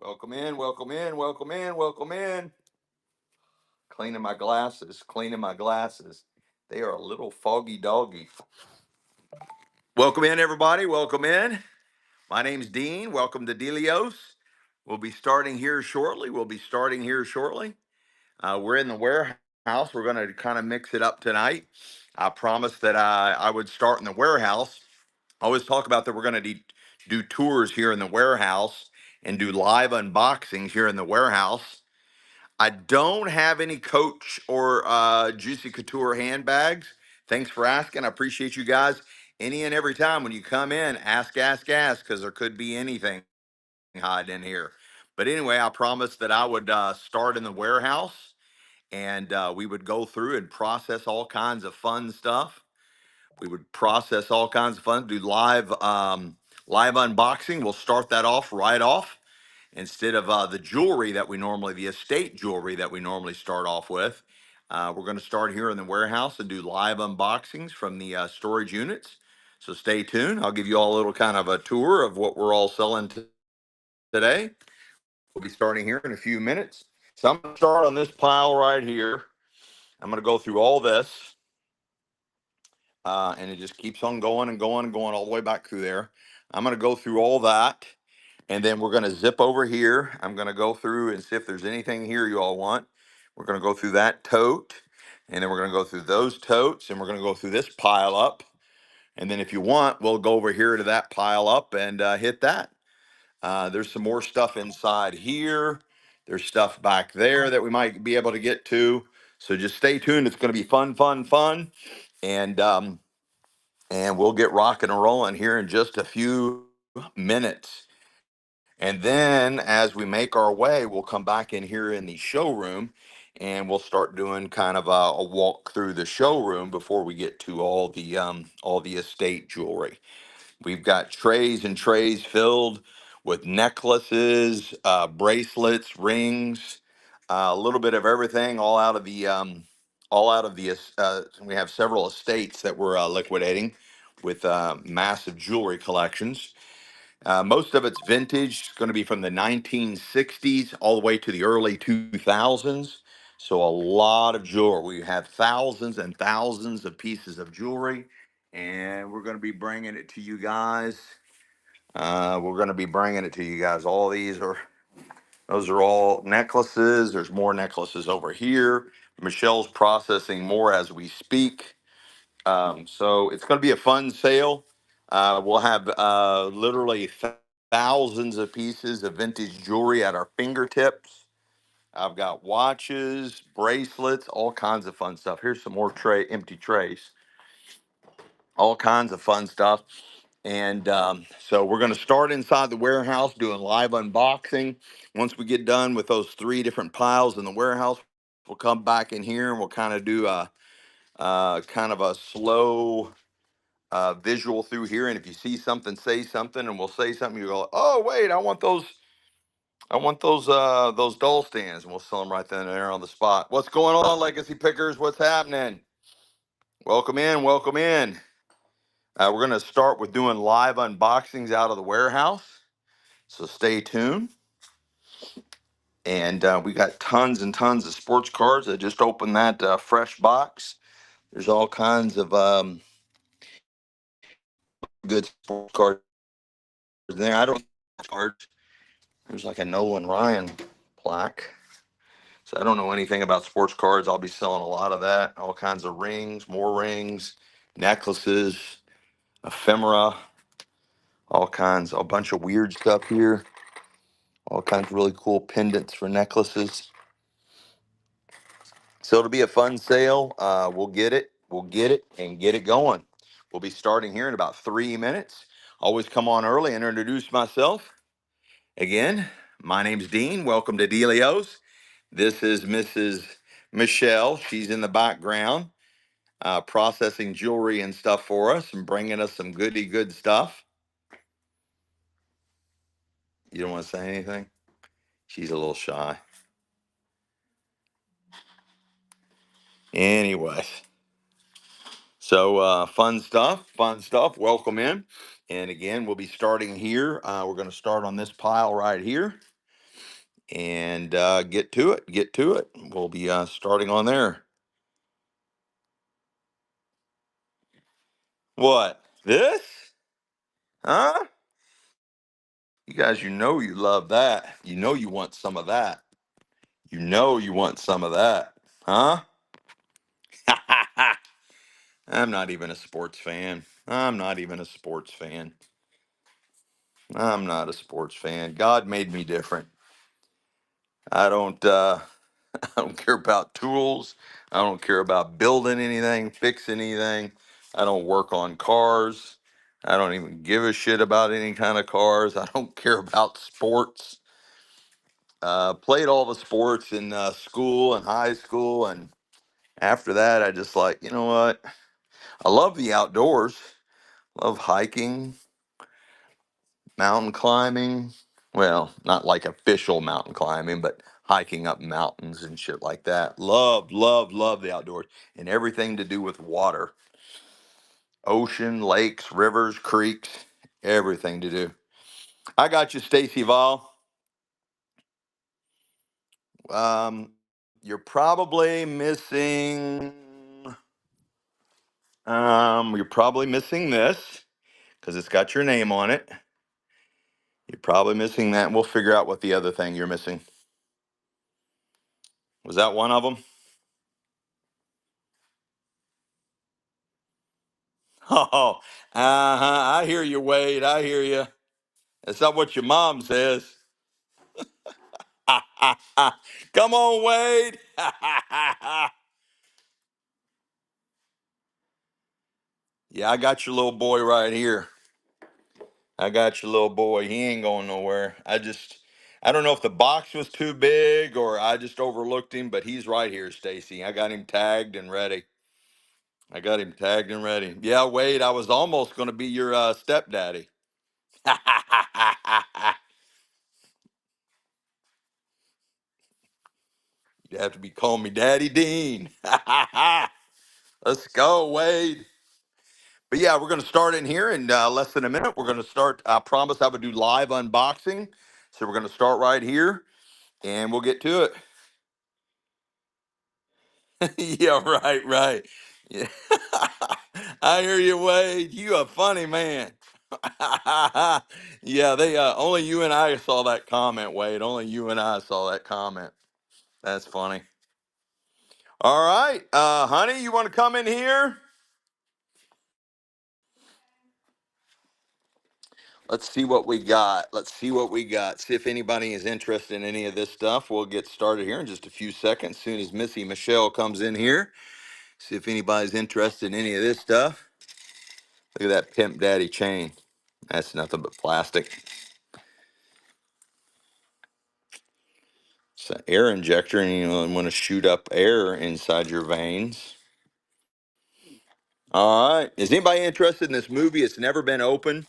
Welcome in, welcome in, welcome in, welcome in. Cleaning my glasses, cleaning my glasses. They are a little foggy doggy. Welcome in, everybody. Welcome in. My name's Dean. Welcome to Delios. We'll be starting here shortly. We're in the warehouse. We're going to kind of mix it up tonight. I promised that I would start in the warehouse. I always talk about that we're going to do tours here in the warehouse and do live unboxings here in the warehouse. I don't have any Coach or Juicy Couture handbags. Thanks for asking. I appreciate you guys. Any and every time when you come in, ask, because there could be anything hiding in here. But anyway, I promised that I would start in the warehouse and we would go through and process all kinds of fun stuff. We would process all kinds of fun, do live unboxing. We'll start that off right off instead of the estate jewelry that we normally start off with. We're going to start here in the warehouse and do live unboxings from the storage units. So stay tuned. I'll give you all a little kind of a tour of what we're all selling today. We'll be starting here in a few minutes. So I'm going to start on this pile right here. I'm going to go through all this. And it just keeps on going and going and going all the way back through there. I'm going to go through all that. And then we're going to zip over here. I'm going to go through and see if there's anything here you all want. We're going to go through that tote. And then we're going to go through those totes. And we're going to go through this pile up. And then if you want, we'll go over here to that pile up and hit that. There's some more stuff inside here. There's stuff back there that we might be able to get to. So just stay tuned. It's going to be fun, fun, fun. And we'll get rocking and rolling here in just a few minutes. And then as we make our way, we'll come back in here in the showroom and we'll start doing kind of a walk through the showroom before we get to all the estate jewelry. We've got trays and trays filled with necklaces, bracelets, rings, a little bit of everything, we have several estates that we're liquidating with massive jewelry collections. Most of it's vintage. It's going to be from the 1960s all the way to the early 2000s. So a lot of jewelry. We have thousands and thousands of pieces of jewelry, and we're going to be bringing it to you guys. All those are all necklaces. There's more necklaces over here. Michelle's processing more as we speak. So it's going to be a fun sale. We'll have literally thousands of pieces of vintage jewelry at our fingertips. I've got watches, bracelets, all kinds of fun stuff. Here's some more empty trays, all kinds of fun stuff. And so we're going to start inside the warehouse doing live unboxing. Once we get done with those three different piles in the warehouse, we'll come back in here and we'll kind of do a slow visual through here. And if you see something, say something, and we'll say something. You go, oh wait, I want those. Those doll stands, and we'll sell them right then and there on the spot. What's going on, Legacy Pickers? What's happening? Welcome in, welcome in. We're going to start with doing live unboxings out of the warehouse, so stay tuned. And we got tons and tons of sports cards. I just opened that fresh box. There's all kinds of good sports cards in there. I don't know cards. There's like a Nolan Ryan plaque. So I don't know anything about sports cards. I'll be selling a lot of that. All kinds of rings, more rings, necklaces, ephemera, a bunch of weird stuff here. All kinds of really cool pendants for necklaces. So it'll be a fun sale. We'll get it, and get it going. We'll be starting here in about 3 minutes. Always come on early and introduce myself. Again, my name's Dean. Welcome to Delios. This is Mrs. Michelle. She's in the background, processing jewelry and stuff for us and bringing us some good stuff. You don't want to say anything? She's a little shy. Anyways, so fun stuff. Welcome in. And again, we'll be starting here. We're going to start on this pile right here. and get to it. Get to it. We'll be starting on there. What? This? Huh? You guys, you love that. You want some of that. You want some of that. Huh? I'm not even a sports fan. I'm not even a sports fan. I'm not a sports fan. God made me different. I don't I don't care about tools. I don't care about building anything, fixing anything. I don't work on cars. I don't even give a shit about any kind of cars. I don't care about sports. Played all the sports in school and high school, and after that, I just like, you know what? I love the outdoors. Love hiking, mountain climbing. Well, not like official mountain climbing, but hiking up mountains and shit like that. Love, love, love the outdoors and everything to do with water, ocean, lakes, rivers, creeks, everything to do. I got you, Stacy Vol. Um, you're probably missing. You're probably missing this because it's got your name on it. You're probably missing that, and we'll figure out what the other thing you're missing. Was that one of them? Oh, I hear you, Wade. I hear you. That's not what your mom says. Come on, Wade. Yeah, I got your little boy right here. I got your little boy. He ain't going nowhere. I don't know if the box was too big or I just overlooked him, but he's right here, Stacy. I got him tagged and ready. I got him tagged and ready. Yeah, Wade, I was almost going to be your stepdaddy. You'd have to be calling me Daddy Dean. Let's go, Wade. But yeah, we're going to start in here in less than a minute. We're going to start. I promised I would do live unboxing. So we're going to start right here and we'll get to it. Yeah, right, right. Yeah. I hear you, Wade. You a funny man. Yeah, they only you and I saw that comment, Wade. Only you and I saw that comment. That's funny. All right, honey, you want to come in here? Let's see what we got. Let's see what we got. See if anybody is interested in any of this stuff. We'll get started here in just a few seconds. As soon as Missy Michelle comes in here, see if anybody's interested in any of this stuff. Look at that Pimp Daddy chain. That's nothing but plastic. It's an air injector, and you want to shoot up air inside your veins. All right. Is anybody interested in this movie? It's never been opened.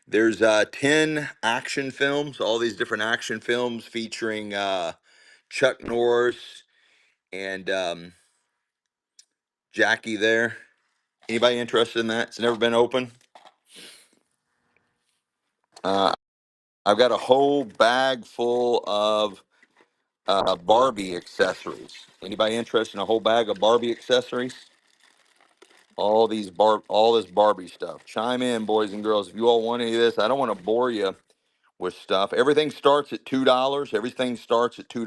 There's 10 action films, all these different action films featuring Chuck Norris and Jackie there. Anybody interested in that? It's never been open. Uh, I've got a whole bag full of Barbie accessories. Anybody interested in a whole bag of Barbie accessories? All this Barbie stuff. Chime in, boys and girls, if you all want any of this. I don't want to bore you with stuff. Everything starts at $2. Everything starts at $2.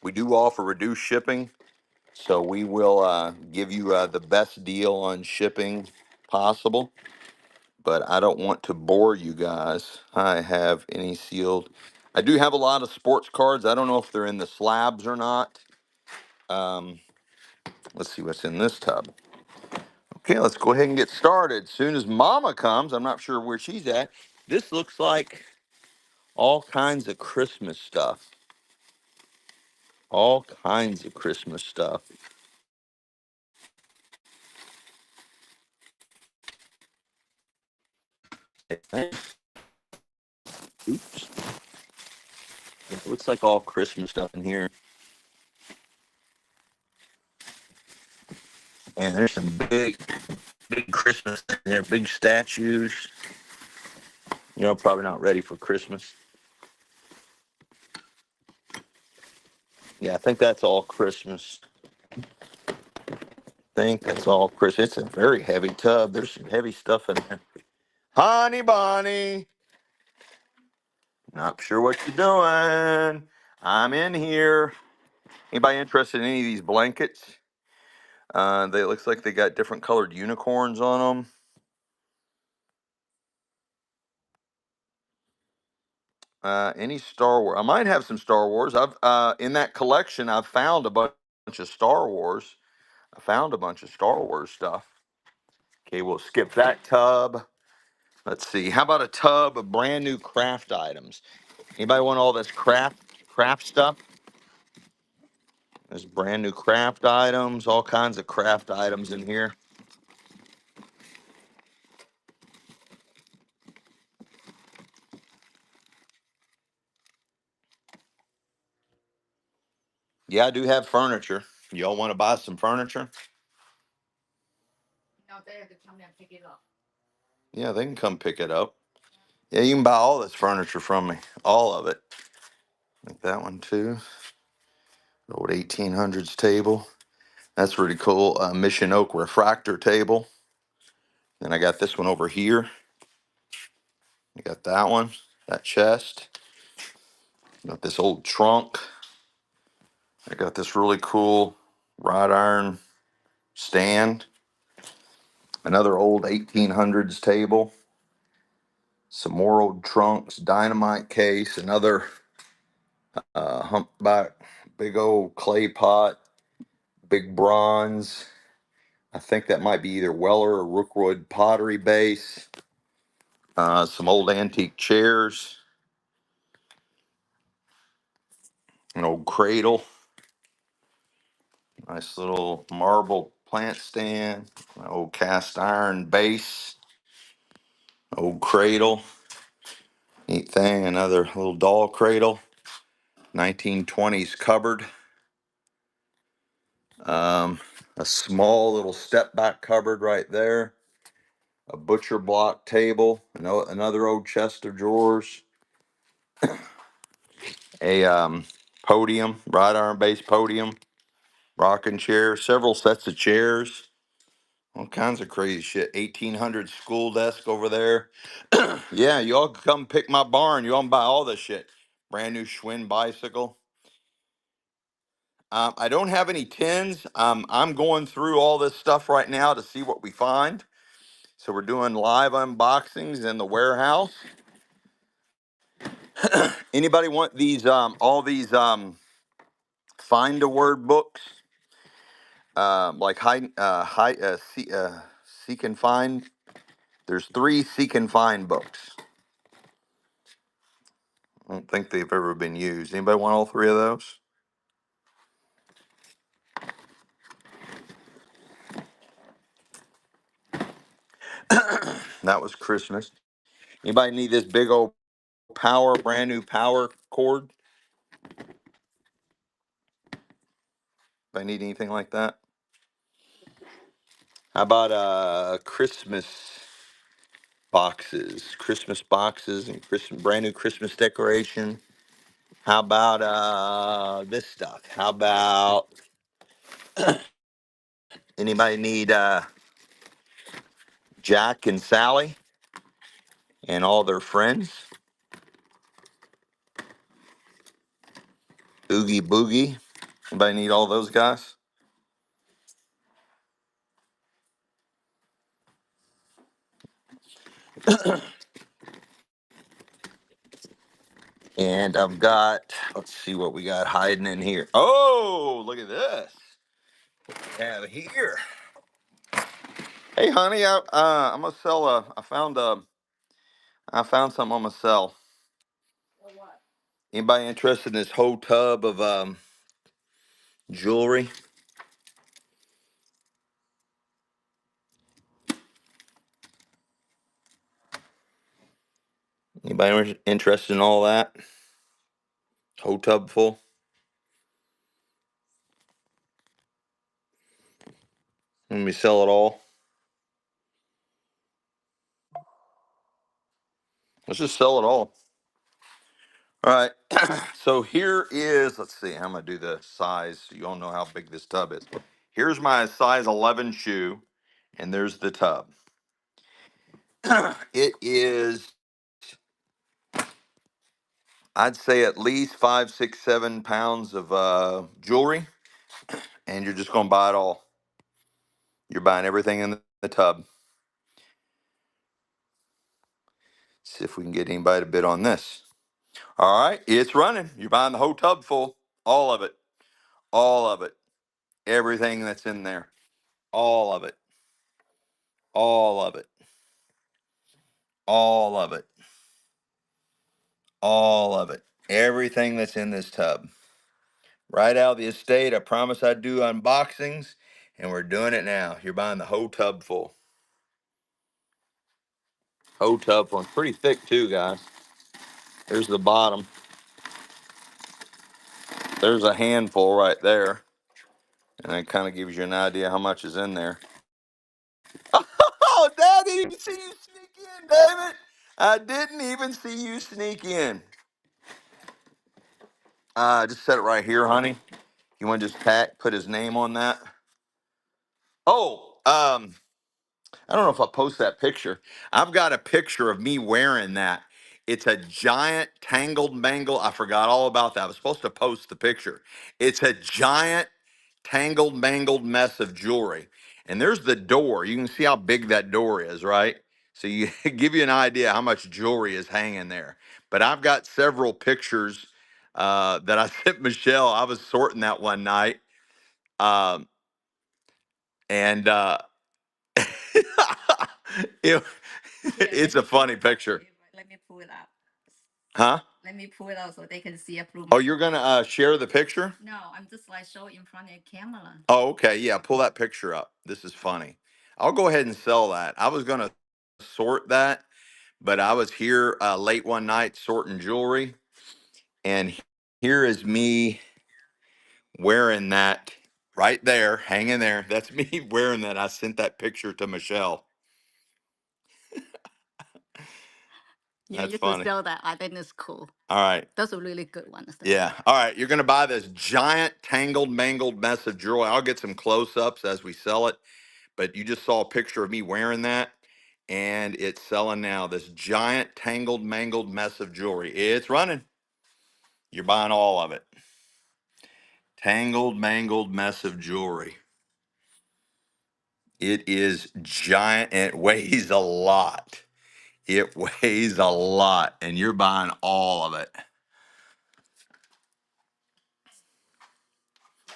We do offer reduced shipping, so we will give you the best deal on shipping possible. But I don't want to bore you guys. I have any sealed. I do have a lot of sports cards. I don't know if they're in the slabs or not. Um, let's see what's in this tub. Okay, let's go ahead and get started. As soon as Mama comes, I'm not sure where she's at. This looks like all kinds of Christmas stuff. All kinds of Christmas stuff. Oops. It looks like all Christmas stuff in here. And there's some big Christmas in there, big statues. You know, probably not ready for Christmas. Yeah, I think that's all Christmas. Think that's all Christmas. It's a very heavy tub. There's some heavy stuff in there. Honey Bonnie, not sure what you're doing. I'm in here. Anybody interested in any of these blankets? They looks like they got different colored unicorns on them. Any Star Wars? I might have some Star Wars. I've in that collection. I've found a bunch of Star Wars. I found a bunch of Star Wars stuff. Okay, we'll skip that tub. Let's see. How about a tub of brand new craft items? Anybody want all this craft stuff? There's brand new craft items, all kinds of craft items in here. Yeah, I do have furniture. Y'all want to buy some furniture? Yeah, they can come pick it up. Yeah, you can buy all this furniture from me. All of it. Like that one too. Old 1800s table. That's really cool. Mission Oak refractor table. Then I got this one over here. I got that one. That chest. Got this old trunk. I got this really cool wrought iron stand. Another old 1800s table. Some more old trunks. Dynamite case. Another humpback. Big old clay pot. Big bronze. I think that might be either Weller or Rookwood pottery base. Some old antique chairs. An old cradle. Nice little marble plant stand. An old cast iron base. Old cradle. Neat thing. Another little doll cradle. 1920s cupboard. Um, a small little step back cupboard right there. A butcher block table. Another old chest of drawers. A podium, wrought iron base podium. Rocking chair. Several sets of chairs. All kinds of crazy shit. 1800 school desk over there. Yeah, y'all come pick my barn. You all can buy all this shit. Brand new Schwinn bicycle. I don't have any tins. I'm going through all this stuff right now to see what we find. So we're doing live unboxings in the warehouse. Anybody want these? All these find a word books, like seek and find. There's 3 seek and find books. I don't think they've ever been used. Anybody want all 3 of those? That was Christmas. Anybody need this big old brand new power cord? If I need anything like that. How about Christmas boxes and brand new Christmas decoration? How about this stuff? How about anybody need Jack and Sally and all their friends? Oogie Boogie. Anybody need all those guys? And I've got, let's see what we got hiding in here. Oh, look at this. We have here. Hey, honey, I'm gonna sell I found something I'm gonna sell. Anybody interested in this whole tub of jewelry? Anybody interested in all that? Whole tub full? Let me sell it all. Let's just sell it all. All right. So here is, let's see, I'm going to do the size so you all know how big this tub is. Here's my size 11 shoe, and there's the tub. It is, I'd say, at least 5, 6, 7 pounds of jewelry, and you're just going to buy it all. You're buying everything in the tub. See if we can get anybody to bid on this. All right, it's running. You're buying the whole tub full, all of it, all of it, everything that's in there, all of it, all of it, all of it, all of it, everything that's in this tub. Right out of the estate. I promised I'd do unboxings, and we're doing it now. You're buying the whole tub full. Whole tub full. Pretty thick too, guys. There's the bottom. There's a handful right there. And that kind of gives you an idea how much is in there. Oh, Dad, I didn't even see you sneak in, David. I didn't even see you sneak in. Just set it right here, honey. You want to just put his name on that? Oh, I don't know if I'll post that picture. I've got a picture of me wearing that. It's a giant tangled mangle. I forgot all about that. I was supposed to post the picture. It's a giant tangled mangled mess of jewelry. And there's the door. You can see how big that door is, right? So you give you an idea how much jewelry is hanging there. But I've got several pictures that I sent Michelle. I was sorting that one night. Um, and it, it's a funny picture. Let me pull it up. Huh? Let me pull it out so they can see a blue. Oh, you're gonna share the picture? No, I'm just like show in front of the camera. Oh, okay. Yeah, pull that picture up. This is funny. I'll go ahead and sell that. I was gonna sort that, but I was here late one night sorting jewelry, and here is me wearing that right there, hanging there. That's me wearing that. I sent that picture to Michelle. Yeah, that's you funny. Could sell that. I think it's cool. All right. That's a really good one. Yeah. All right. You're going to buy this giant, tangled, mangled mess of jewelry. I'll get some close ups as we sell it. But you just saw a picture of me wearing that. And it's selling now. This giant, tangled, mangled mess of jewelry. It's running. You're buying all of it. Tangled, mangled mess of jewelry. It is giant and it weighs a lot. It weighs a lot. And you're buying all of it.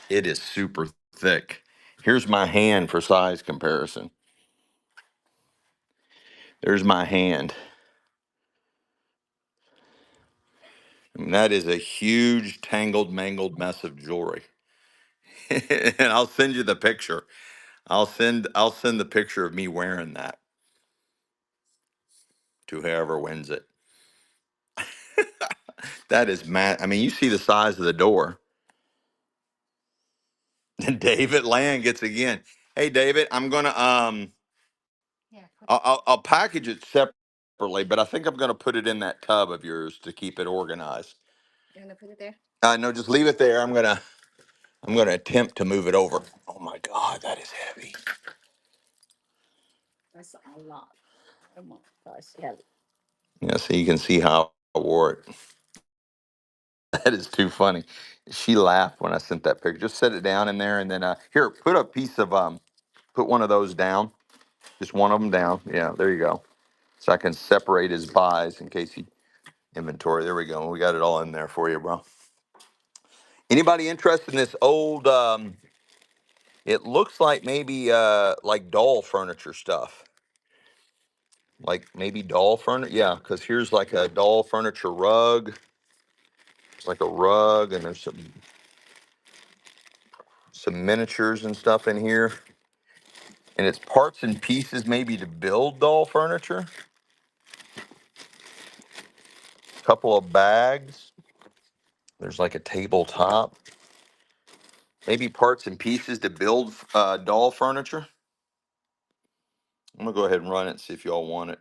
It is super thick. Here's my hand for size comparison. There's my hand. I mean, that is a huge, tangled, mangled mess of jewelry. And I'll send you the picture. I'll send the picture of me wearing that to whoever wins it. That is I mean, you see the size of the door. And David Land gets again. Hey, David, I'm gonna yeah, I'll package it separately, but I think I'm gonna put it in that tub of yours to keep it organized. You're gonna put it there? No, just leave it there. I'm gonna attempt to move it over. Oh my God, that is heavy. That's a lot. Oh my gosh, heavy. Yeah, so you can see how I wore it. That is too funny. She laughed when I sent that picture. Just set it down in there, and then here, put a piece of put one of those down. Just one of them down. Yeah, there you go. So I can separate his buys in case he inventory. There we go. We got it all in there for you, bro. Anybody interested in this old? It looks like doll furniture stuff. Like maybe doll furniture. Yeah, because here's like a doll furniture rug. It's like a rug, and there's some miniatures and stuff in here. And it's parts and pieces maybe to build doll furniture. A couple of bags. There's like a tabletop. Maybe parts and pieces to build doll furniture. I'm gonna go ahead and run it and see if y'all want it.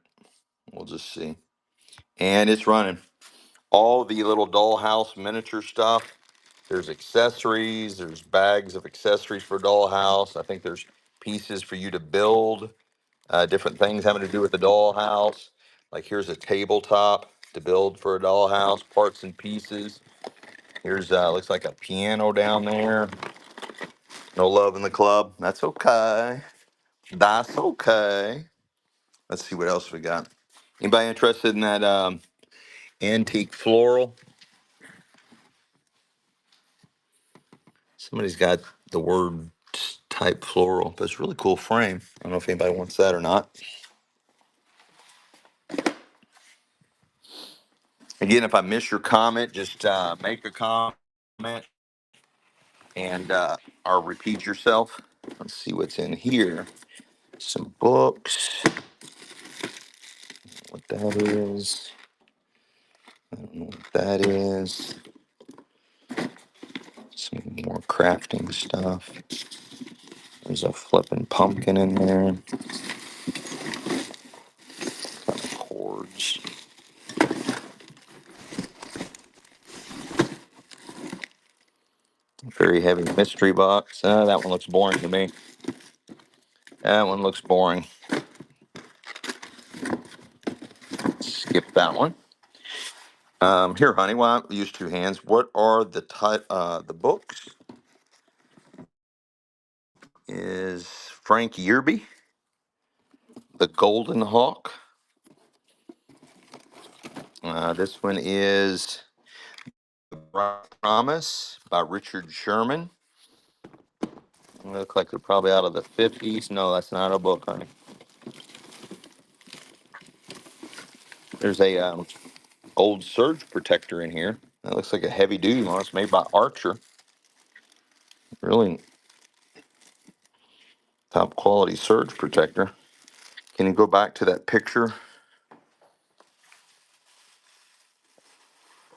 We'll just see. And it's running. all the little dollhouse miniature stuff. There's accessories. There's bags of accessories for dollhouse. I think there's pieces for you to build different things having to do with the dollhouse. Like here's a tabletop to build for a dollhouse, parts and pieces. Here's looks like a piano down there. No love in the club. That's okay. That's okay. Let's see what else we got. Anybody interested in that antique floral? Somebody's got the word type floral, but it's a really cool frame. I don't know if anybody wants that or not. Again, if I miss your comment, just make a comment and or repeat yourself. Let's see what's in here. Some books. What that is. I don't know what that is. Some more crafting stuff. There's a flipping pumpkin in there. Cords. Very heavy mystery box. That one looks boring to me. That one looks boring. Skip that one. Here, honey, while I use two hands, what are the books? Is Frank Yerby, The Golden Hawk. This one is Promise by Richard Sherman. They look like they're probably out of the 50s. No, that's not a book, honey. There's a old surge protector in here. That looks like a heavy duty one. It's made by Archer. Really top quality surge protector. Can you go back to that picture?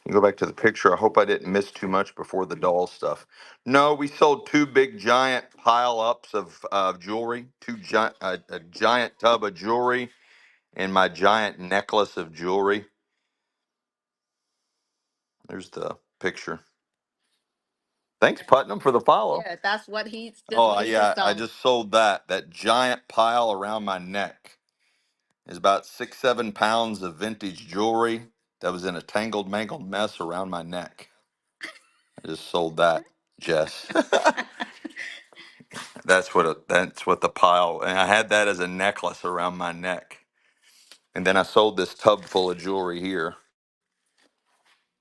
You go back to the picture. I hope I didn't miss too much before the doll stuff. No, we sold two big giant pile ups of jewelry, a giant tub of jewelry, and my giant necklace of jewelry. There's the picture. Thanks, Putnam, for the follow. Yeah, that's what he's just Oh, he yeah, just I just sold that. That giant pile around my neck is about 6, 7 pounds of vintage jewelry that was in a tangled, mangled mess around my neck. I just sold that, Jess. That's what the pile, and I had that as a necklace around my neck. And then I sold this tub full of jewelry here.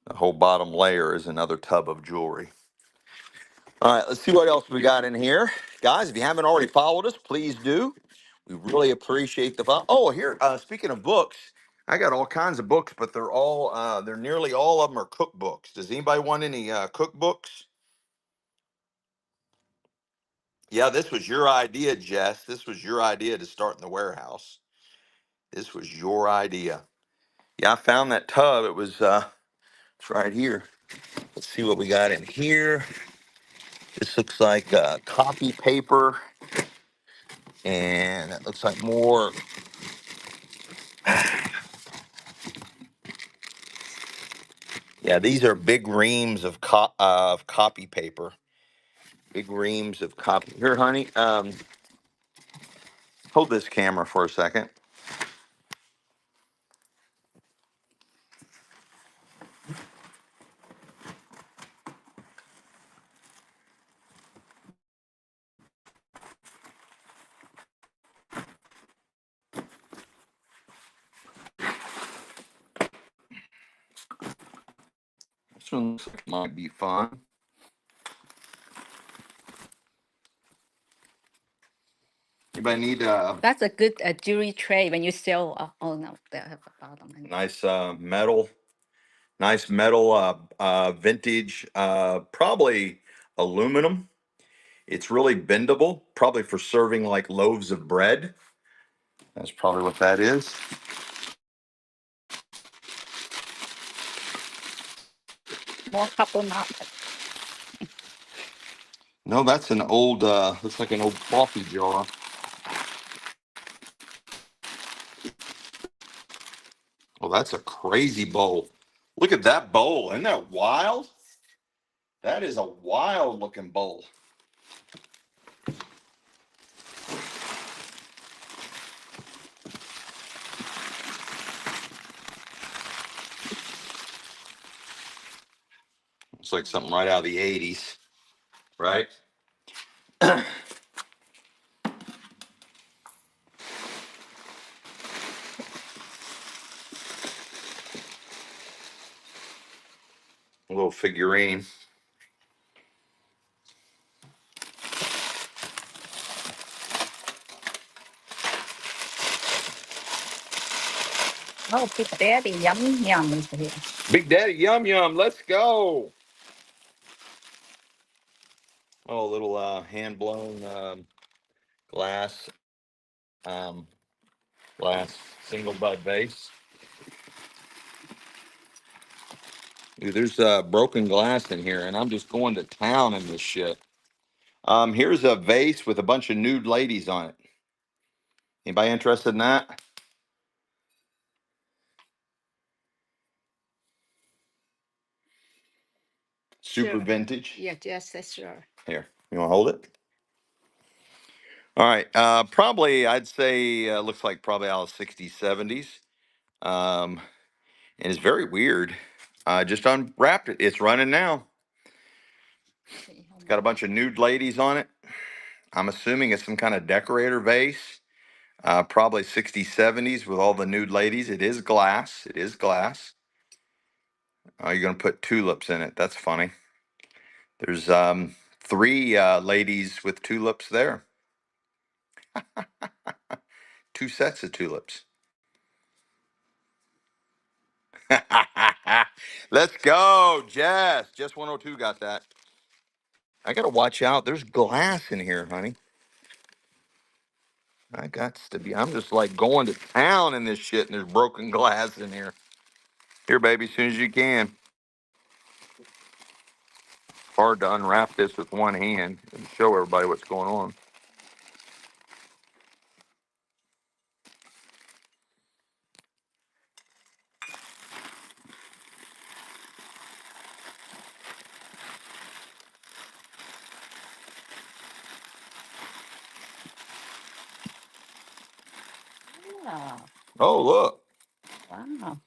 The whole bottom layer is another tub of jewelry. All right, let's see what else we got in here. Guys, if you haven't already followed us, please do. We really appreciate the follow. Oh, here, speaking of books, I got all kinds of books, but they're nearly all of them are cookbooks. Does anybody want any cookbooks? Yeah, this was your idea, Jess. This was your idea to start in the warehouse. This was your idea. Yeah, I found that tub. It's right here. Let's see what we got in here. This looks like copy paper, and it looks like more. Yeah, these are big reams of copy paper. Big reams of copy. Here, honey, hold this camera for a second. This one looks like it might be fun. Anybody need that's a good jewelry tray when you sell. Oh no, they have a bottom. nice metal vintage, probably aluminum. It's really bendable, probably for serving like loaves of bread. That's probably what that is. More couple not. No, that's an old, looks like an old coffee jar. Oh, that's a crazy bowl. Look at that bowl. Isn't that wild? That is a wild looking bowl. It's like something right out of the 80s, right? A little figurine. Oh, Big Daddy, yum yum is here. Big Daddy Yum Yum, let's go. Oh, a little hand blown glass um, glass single bud vase. Dude, there's broken glass in here, and I'm just going to town in this shit. Here's a vase with a bunch of nude ladies on it. Anybody interested in that? Super Sure. vintage. Yeah, just sure. Here, you want to hold it? All right. Probably, I'd say, looks like probably out of 60s, 70s. And it's very weird. I just unwrapped it. It's running now. See how It's got a much. bunch of nude ladies on it. I'm assuming it's some kind of decorator vase. Probably 60s, 70s with all the nude ladies. It is glass. It is glass. Oh, you're going to put tulips in it. That's funny. There's three ladies with tulips there. Two sets of tulips. Let's go, Jess. Jess 102 got that. I got to watch out. There's glass in here, honey. I got to be. I'm just like going to town in this shit, and there's broken glass in here. Here, baby, as soon as you can. Hard to unwrap this with one hand and show everybody what's going on. Yeah. Oh, look. Wow.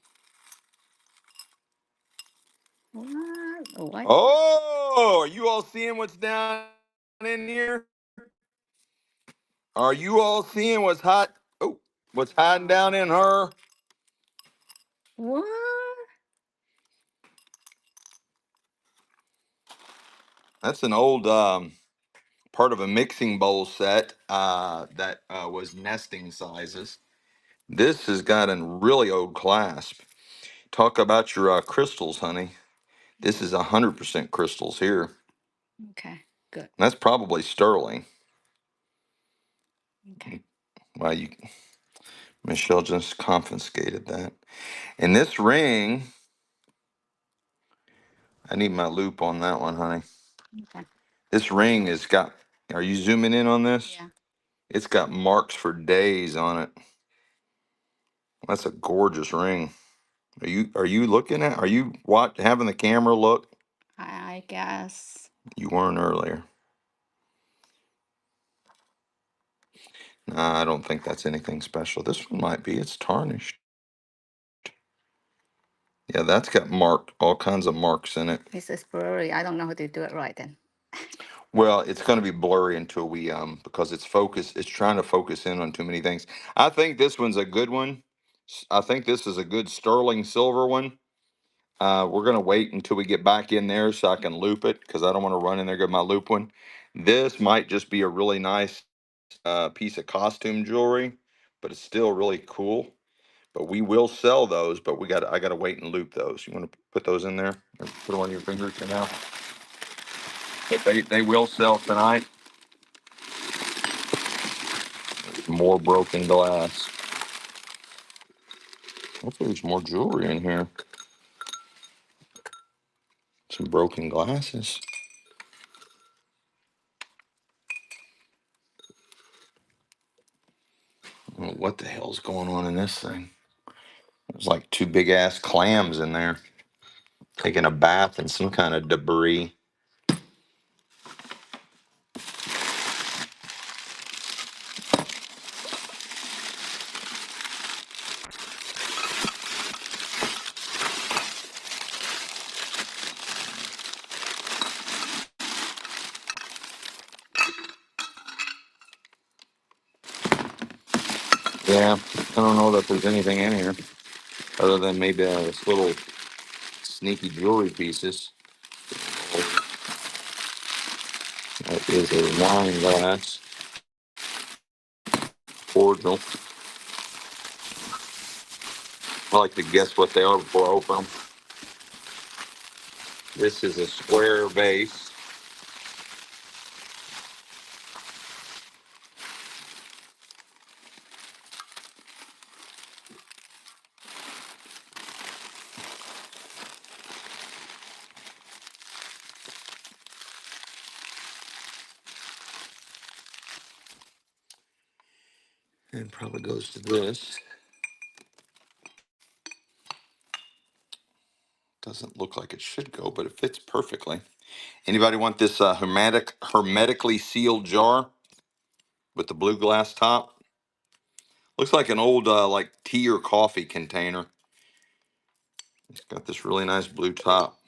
What? What? Oh, are you all seeing what's down in here? Are you all seeing what's hot? Oh, what's hiding down in her? What? That's an old part of a mixing bowl set that was nesting sizes. This has got a really old clasp. Talk about your crystals, honey. This is 100% crystals here. Okay, good. That's probably sterling. Okay. Well, Michelle just confiscated that. And this ring, I need my loop on that one, honey. Okay. This ring has got, are you zooming in on this? Yeah. It's got marks for days on it. That's a gorgeous ring. Are you looking at, are you having the camera look? I guess. You weren't earlier. Nah, I don't think that's anything special. This one might be. It's tarnished. Yeah, that's got all kinds of marks in it. This is blurry. I don't know how to do it right then. Well, it's going to be blurry until we because it's trying to focus in on too many things. I think this one's a good one. I think this is a good sterling silver one. We're going to wait until we get back in there so I can loop it because I don't want to run in there and get my loop one. This might just be a really nice piece of costume jewelry, but it's still really cool. But we will sell those, but I got to wait and loop those. You want to put those in there? Or put them on your fingers for now. But they will sell tonight. More broken glass. Hopefully there's more jewelry in here. Some broken glasses. I don't know what the hell's going on in this thing. There's like two big ass clams in there. taking a bath in some kind of debris. Yeah, I don't know that there's anything in here other than maybe this little sneaky jewelry pieces. That is a wine glass, cordial. I like to guess what they are before I open them. This is a square vase. And probably goes to this. Doesn't look like it should go, but it fits perfectly. Anybody want this hermetically sealed jar with the blue glass top? Looks like an old like tea or coffee container. It's got this really nice blue top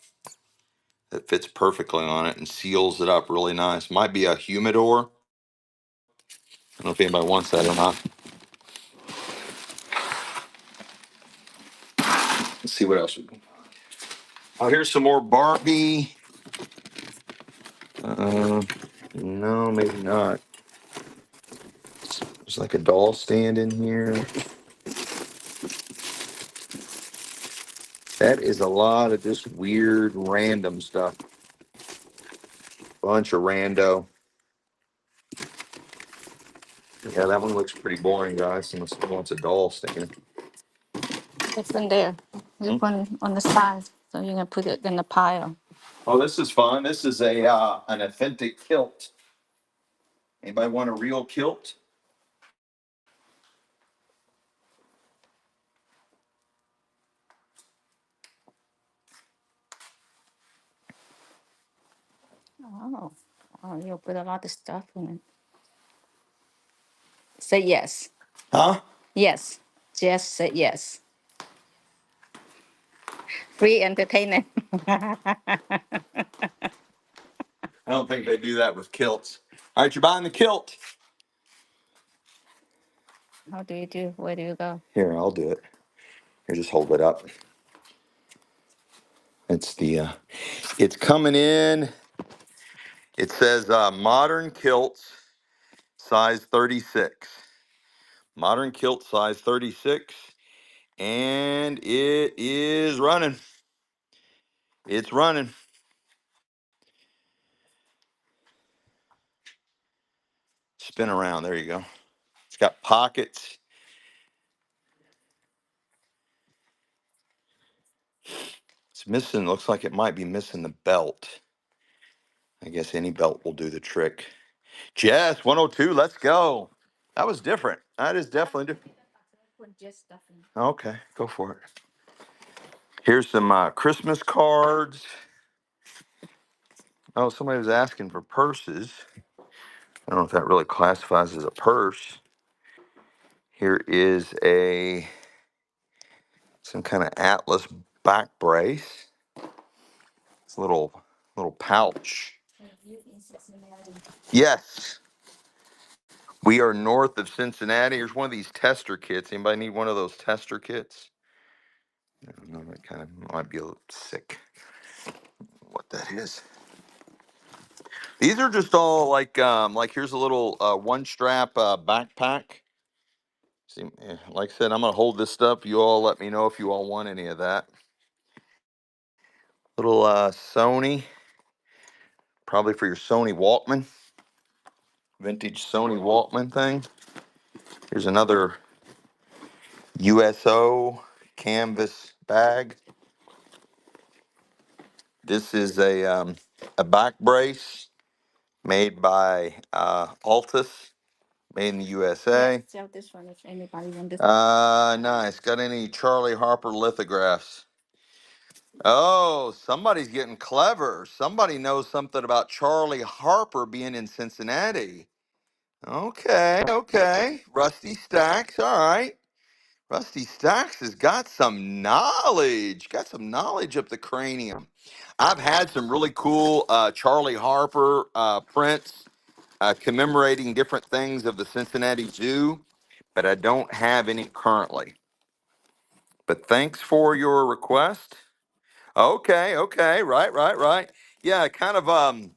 that fits perfectly on it and seals it up really nice. Might be a humidor. I don't know if anybody wants that or not. Let's see what else we can. Oh, here's some more Barbie. Uh, no, maybe not. There's like a doll stand in here. That is a lot of just weird, random stuff. Bunch of rando. Yeah, that one looks pretty boring, guys. Unless someone wants a doll stand. It's in there. You Hmm? put it on the side, so you can put it in the pile. Oh, this is fun. This is a an authentic kilt. Anybody want a real kilt? Oh, oh, you put a lot of stuff in it. Say yes. Huh? Yes. Just say yes. Free entertainment. I don't think they do that with kilts. All right, you're buying the kilt. How do you do? Where do you go? Here, I'll do it. Here, just hold it up. It's the it's coming in. It says modern kilts size 36. Modern kilt size 36. And it is running. It's running. Spin around. There you go. It's got pockets. It's missing, looks like it might be missing the belt. I guess any belt will do the trick. Jess, 102, let's go. That was different. That is definitely different. Put just stuff in. Okay, go for it. Here's some Christmas cards. Oh, somebody was asking for purses. I don't know if that really classifies as a purse. Here is some kind of Atlas back brace. It's a little pouch. Are you in Cincinnati? Yes, we are north of Cincinnati. Here's one of these tester kits. Anybody need one of those tester kits? I don't know, that kind of might be a little sick. What that is? These are just all like here's a little one strap backpack. See, like I said, I'm gonna hold this stuff. You all let me know if you all want any of that. Little Sony, probably for your Sony Walkman, vintage Sony Walkman thing. Here's another USO canvas bag. This is a back brace made by Altus, made in the USA. Yes, sell this one if anybody want this. Nice. Got any Charlie Harper lithographs? Oh, somebody's getting clever. Somebody knows something about Charlie Harper being in Cincinnati. Okay, okay. Rusty Stacks, all right. Rusty Stacks has got some knowledge up the cranium. I've had some really cool Charlie Harper prints commemorating different things of the Cincinnati Zoo, but I don't have any currently. But thanks for your request. Okay, okay, right, right, right. Yeah, kind of um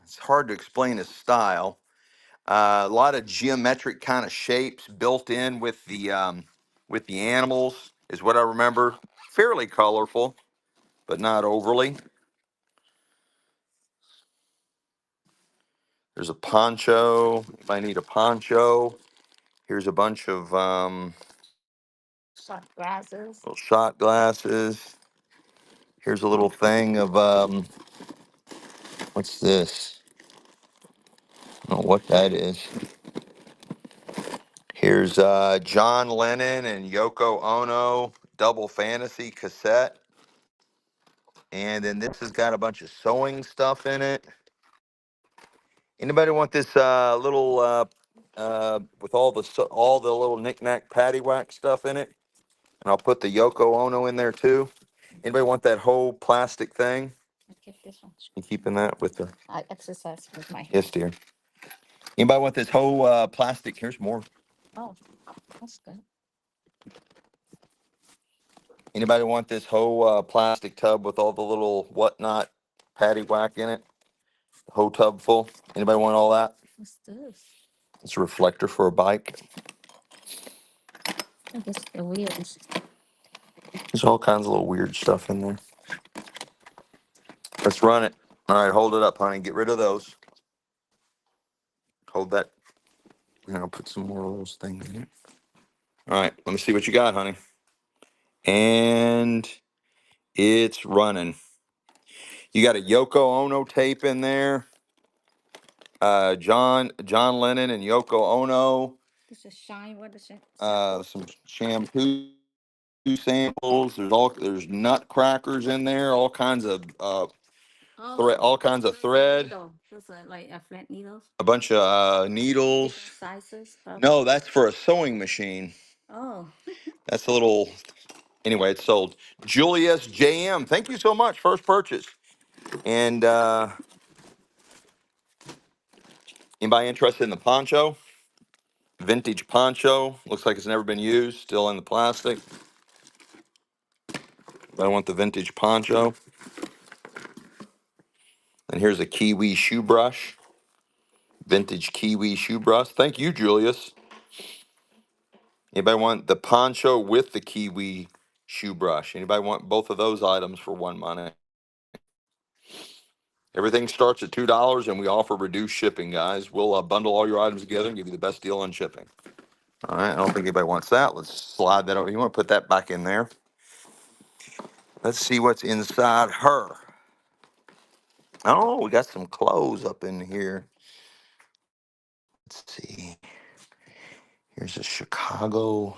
it's hard to explain his style. A lot of geometric kind of shapes built in with the animals is what I remember. Fairly colorful, but not overly. There's a poncho. If I need a poncho, here's a bunch of Shot glasses. little shot glasses. Here's a little thing of what's this? I don't know what that is. Here's John Lennon and Yoko Ono double fantasy cassette. And then this has got a bunch of sewing stuff in it. Anybody want this little with all the little knick-knack paddywhack stuff in it? And I'll put the Yoko Ono in there too. Anybody want that whole plastic thing? I keep this one. You keeping that with the I exercise with my hand. yes, dear. Anybody want this whole plastic? Here's more. Oh, that's good. Anybody want this whole plastic tub with all the little whatnot paddywhack in it? The whole tub full. Anybody want all that? What's this? It's a reflector for a bike. I guess the wheels. There's all kinds of little weird stuff in there. Let's run it. All right, hold it up, honey. Get rid of those. Hold that. And I'll put some more of those things in it. All right, let me see what you got, honey. And it's running. You got a Yoko Ono tape in there. John Lennon and Yoko Ono. This is shine. What is it? Some shampoo samples. There's nutcrackers in there. All kinds of thread. Needle. Those are like flat needles. A bunch of needles. Different sizes. No, that's for a sewing machine. Oh. That's a little. Anyway, it's sold. Julius JM, thank you so much. First purchase. And anybody interested in the poncho? Vintage poncho. Looks like it's never been used. Still in the plastic. But I want the vintage poncho. And here's a Kiwi shoe brush. Vintage Kiwi shoe brush. Thank you, Julius. Anybody want the poncho with the Kiwi shoe brush? Anybody want both of those items for one money? Everything starts at $2 and we offer reduced shipping, guys. We'll bundle all your items together and give you the best deal on shipping. All right, I don't think anybody wants that. Let's slide that over. You want to put that back in there? Let's see what's inside her. Oh, we got some clothes up in here. Let's see. Here's a Chicago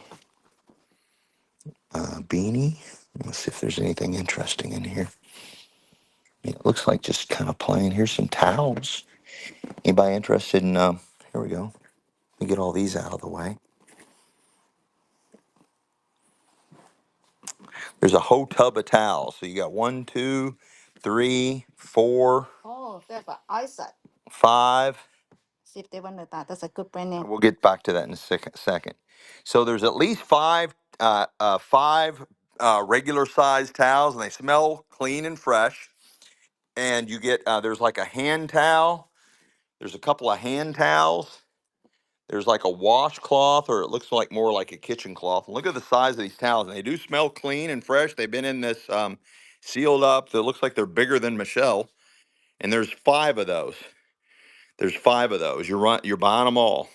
beanie. Let's see if there's anything interesting in here. It looks like just kind of plain. Here's some towels. Anybody interested in? Here we go. Let me get all these out of the way. There's a whole tub of towels. So you got 1, 2, 3, 4. Oh, they have an eyesight. 5. See if they want that. That's a good brand name. We'll get back to that in a second. So there's at least five regular sized towels, and they smell clean and fresh. And you get there's like a hand towel. There's a couple of hand towels. There's like a washcloth, or it looks like more like a kitchen cloth. Look at the size of these towels, and they do smell clean and fresh. They've been in this sealed up. That looks like they're bigger than Michelle. And there's 5 of those. There's 5 of those. You're buying them all.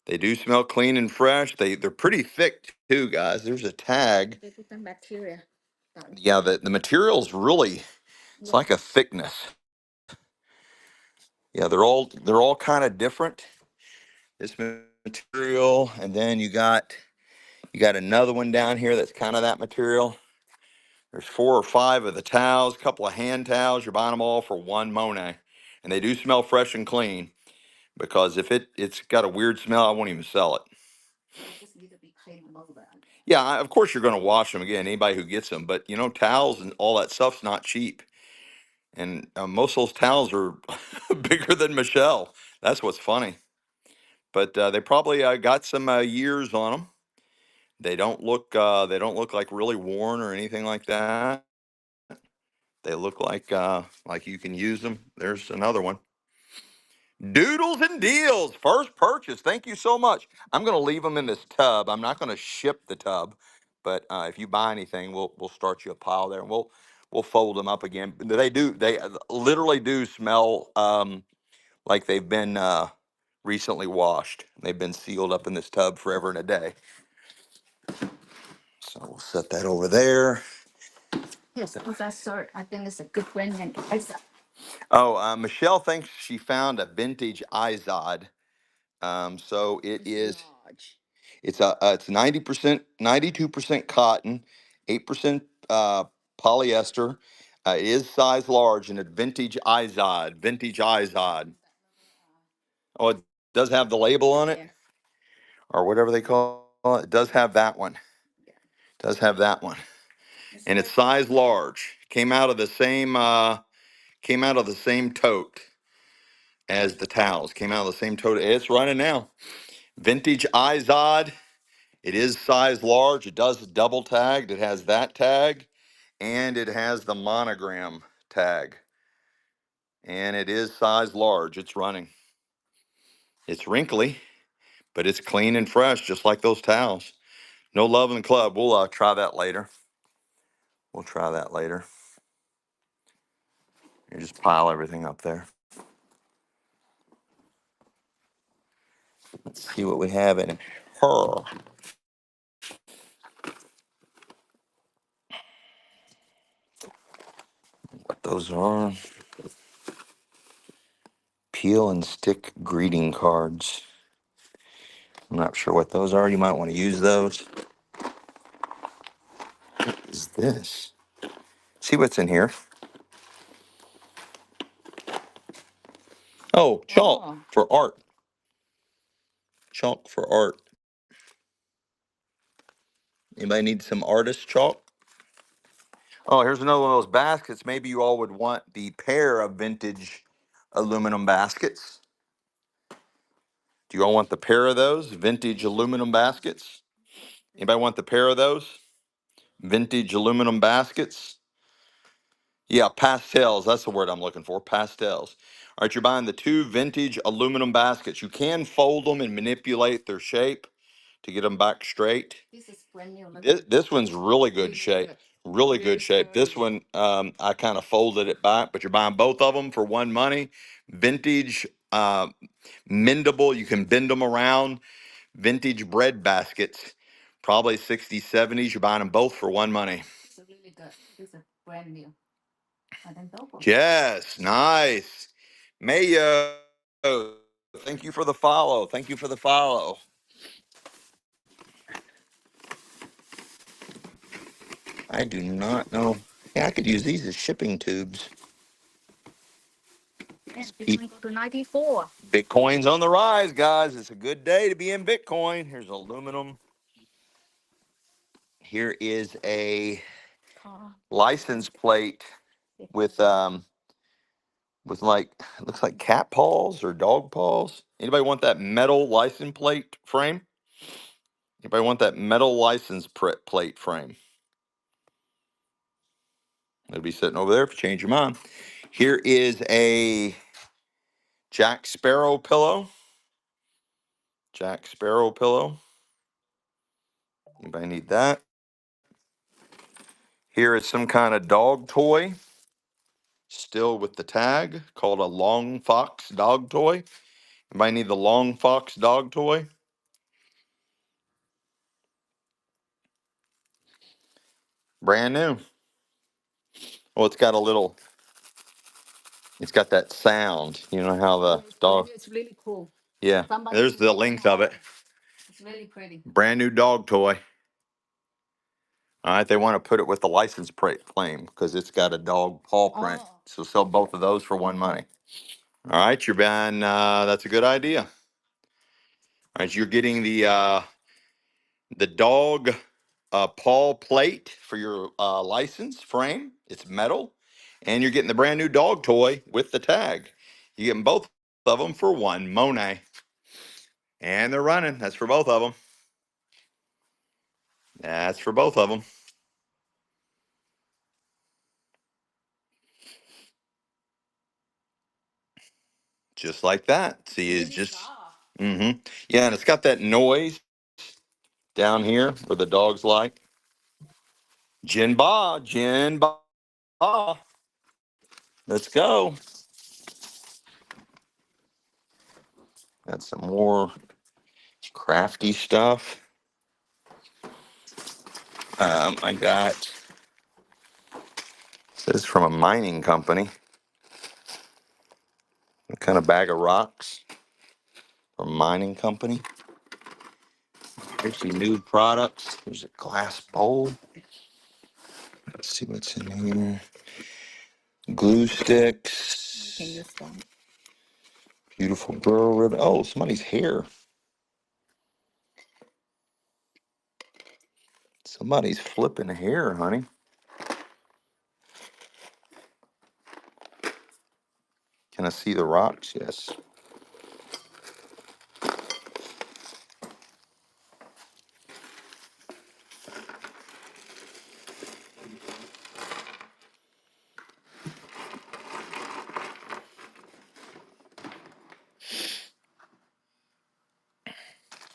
They do smell clean and fresh. They're pretty thick too, guys. There's a tag. They put them bacteria. Yeah, the material's really it's like a thickness. Yeah, they're all kind of different. This material, and then you got You got another one down here that's kind of that material. There's 4 or 5 of the towels, a couple of hand towels. You're buying them all for one Monet. And they do smell fresh and clean, because if it's got a weird smell, I won't even sell it. Just need to be clean a little bit. Yeah, of course you're going to wash them again, anybody who gets them. But, towels and all that stuff's not cheap. And most of those towels are bigger than Michelle. That's what's funny. But they probably got some years on them. They don't look like really worn or anything like that. They look like you can use them. There's another one. Doodles and deals, first purchase. Thank you so much. I'm going to leave them in this tub. I'm not going to ship the tub, but if you buy anything, we'll start you a pile there, and we'll fold them up again. They literally do smell like they've been recently washed. They've been sealed up in this tub forever and a day. So we'll set that over there. Yes, Professor. I think it's a good brand name. Oh, Michelle thinks she found a vintage Izod. So it is. Large. It's 90%, 92% cotton, 8% polyester. It is size large, and it's vintage Izod. Vintage Izod. Oh, it does have the label on it, Yeah. or whatever they call it. It does have that one. Yeah. It does have that one, It's and it's good. size large. Came out of the same tote as the towels. Came out of the same tote. It's running now. Vintage Izod. It is size large. It does double tagged. It has that tag, and it has the monogram tag. And it is size large. It's running. It's wrinkly, but it's clean and fresh, just like those towels. No Love in the Club. We'll try that later. We'll try that later. You just pile everything up there. Let's see what we have in her. What those are. Peel and stick greeting cards. I'm not sure what those are. You might want to use those. What is this? See what's in here. Oh, chalk for art. Chalk for art. Anybody need some artist chalk? Oh, here's another one of those baskets. Maybe you all would want the pair of vintage aluminum baskets. Do you all want the pair of those vintage aluminum baskets? Anybody want the pair of those vintage aluminum baskets? Yeah, pastels. That's the word I'm looking for. Pastels. All right, you're buying the 2 vintage aluminum baskets. You can fold them and manipulate their shape to get them back straight. This is brand new. This one's really good Really shape. good. Really good shape. This one, I kind of folded it back, but you're buying both of them for one money. Vintage, mendable. You can bend them around. Vintage bread baskets. Probably 60s, 70s. You're buying them both for one money. It's really good. This is brand new. I think so. Yes, nice. Mayo. Thank you for the follow. Thank you for the follow. I do not know. Yeah, I could use these as shipping tubes. Yeah, Bitcoin go to 94. Bitcoin's on the rise, guys. It's a good day to be in Bitcoin. Here's aluminum. Here is a Car. license plate with like, it looks like cat paws or dog paws. Anybody want that metal license plate frame? Anybody want that metal license plate frame? It'll be sitting over there if you change your mind. Here is a Jack Sparrow pillow. Jack Sparrow pillow. Anybody need that? Here is some kind of dog toy, still with the tag, called a Long Fox dog toy. Anybody need the Long Fox dog toy? Brand new. Well, it's got that sound. You know how the dog. It's really cool. Yeah, Somebody there's the length of it. it's really pretty. Brand new dog toy. All right, they want to put it with the license plate claim because it's got a dog paw print. Oh. So sell both of those for one money. All right, you're buying. That's a good idea. All right, you're getting the dog paw plate for your license frame. It's metal, and you're getting the brand new dog toy with the tag. You're getting both of them for one Monet, and they're running. That's for both of them. That's for both of them. Just like that. See, it's just. Mm-hmm. Yeah, and it's got that noise down here where the dog's like. Jin Ba, Jin Ba. Let's go. Got some more crafty stuff. I got this is from a mining company. A kind of bag of rocks from a mining company. Here's some new products. There's a glass bowl. Let's see what's in here. Glue sticks. Can use one. Beautiful burl ribbon. Oh, somebody's hair. Somebody's flipping hair, honey. Can I see the rocks? Yes.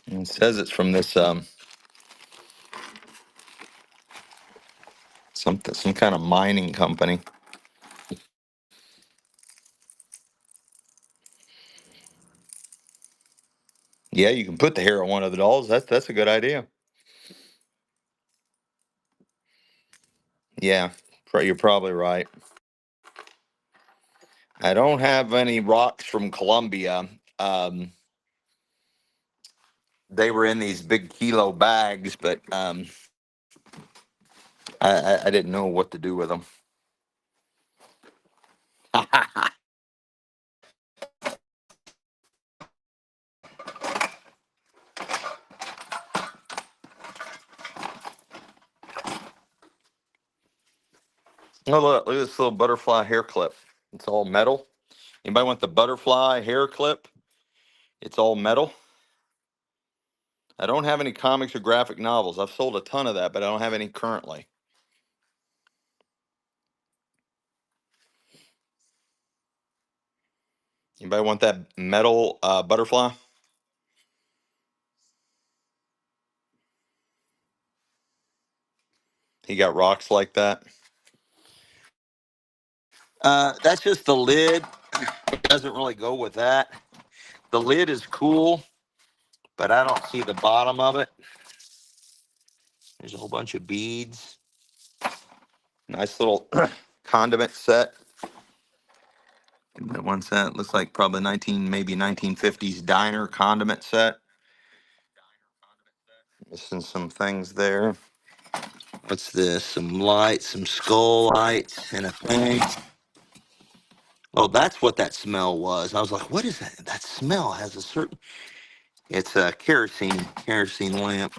And it says it's from this some kind of mining company. Yeah, you can put the hair on one of the dolls. That's a good idea. Yeah, you're probably right. I don't have any rocks from Colombia. Um, they were in these big kilo bags, but I didn't know what to do with them. Oh, look at this little butterfly hair clip. It's all metal. Anybody want the butterfly hair clip? It's all metal. I don't have any comics or graphic novels. I've sold a ton of that, but I don't have any currently. Anybody want that metal butterfly? He got rocks like that. That's just the lid. It doesn't really go with that. The lid is cool, but I don't see the bottom of it. There's a whole bunch of beads. Nice little condiment set. That one set looks like probably maybe 1950s diner condiment set. Missing some things there. What's this? Some lights, some skull lights, and a thing. Oh, that's what that smell was. I was like, what is that? That smell has a certain. It's a kerosene lamp.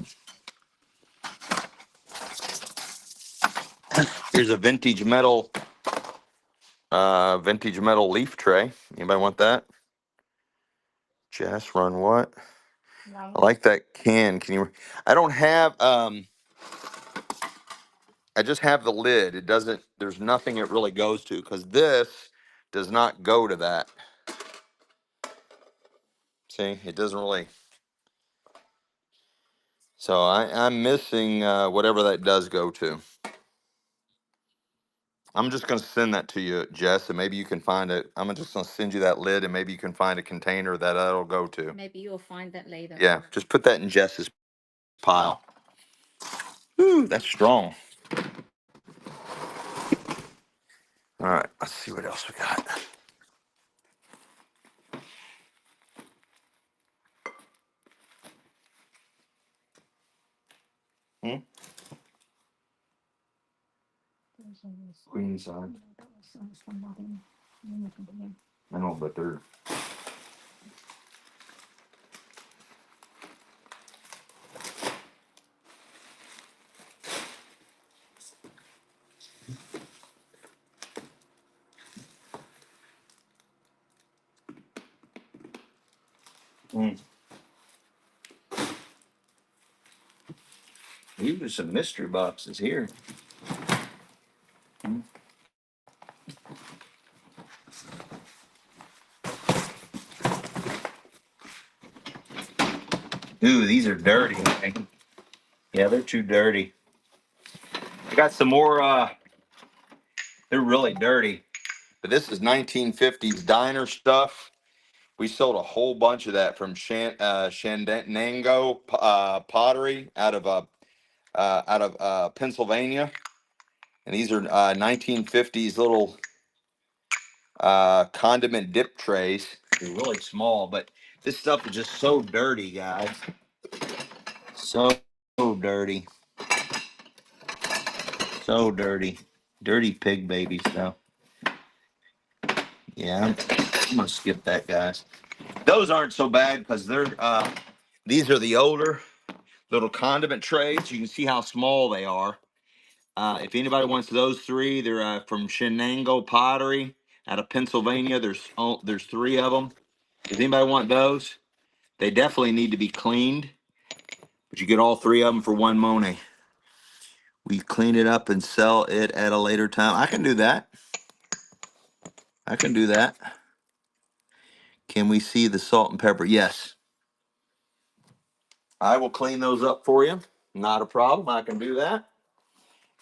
Here's a vintage metal leaf tray. Anybody want that? Jess, run what? I like that can. Can you? I don't have. I just have the lid. It doesn't. There's nothing it really goes to because this does not go to that. See, it doesn't really. So I'm missing whatever that does go to. I'm just going to send that to you, Jess, and maybe you can find it. I'm just going to send you that lid, and maybe you can find a container that that'll go to. Maybe you'll find that later. Yeah, just put that in Jess's pile. Ooh, that's strong. All right, let's see what else we got. Hmm? Queen side. I know, but they're. Mm. These are some mystery boxes here. Mm. Ooh, these are dirty. Man. Yeah, they're too dirty. I got some more. They're really dirty. But this is 1950s diner stuff. We sold a whole bunch of that from Shenango Pottery out of Pennsylvania, and these are 1950s little condiment dip trays. They're really small, but this stuff is just so dirty, guys. So dirty, so dirty, dirty pig babies though. Yeah, I'm gonna skip that, guys. Those aren't so bad because they're these are the older little condiment trays. You can see how small they are. If anybody wants those three, they're from Shenango Pottery out of Pennsylvania. There's three of them. Does anybody want those? They definitely need to be cleaned, but you get all three of them for one Monet. We clean it up and sell it at a later time. I can do that. I can do that. Can we see the salt and pepper? Yes. I will clean those up for you. Not a problem. I can do that.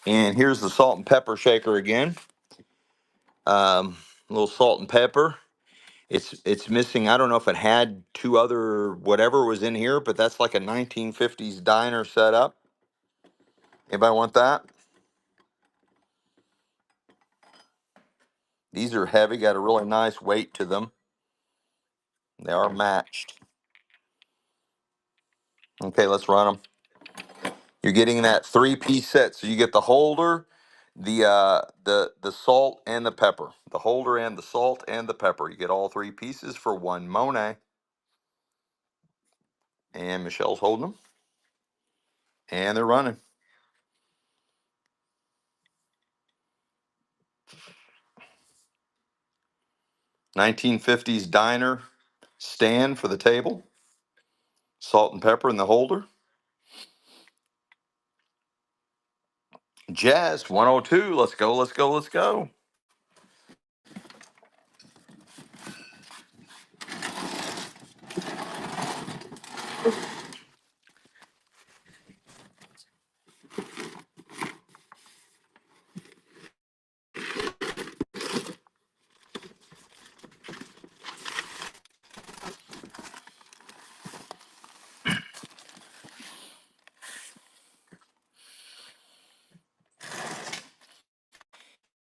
And here's the salt and pepper shaker again. A little salt and pepper. It's missing. I don't know if it had two other whatever was in here, but that's like a 1950s diner setup. Anybody want that? These are heavy, got a really nice weight to them. They are matched. Okay, let's run them. You're getting that three-piece set, so you get the holder, the salt and the pepper. The holder and the salt and the pepper. You get all three pieces for one Monet. And Michelle's holding them. And they're running. 1950s diner stand for the table. Salt and pepper in the holder. Jazz 102. Let's go, let's go, let's go.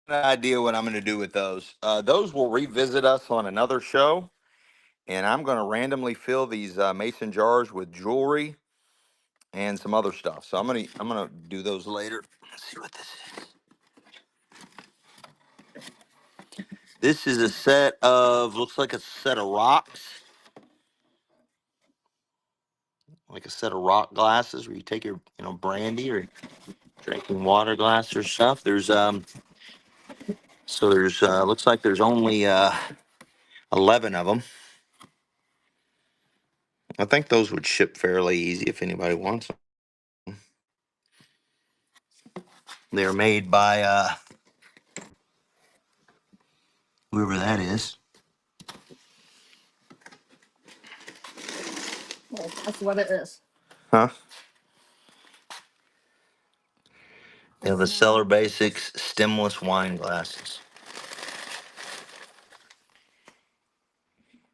An idea what I'm going to do with those. Those will revisit us on another show, and I'm going to randomly fill these mason jars with jewelry and some other stuff. So I'm gonna do those later. Let's see what this is. This is a set of looks like a set of rocks, like a set of rock glasses where you take your brandy or drinking water glass or stuff. There's looks like there's only 11 of them. I think those would ship fairly easy if anybody wants them. They're made by whoever that is. Well, that's what it is. Huh? They have the Cellar Basics stemless wine glasses.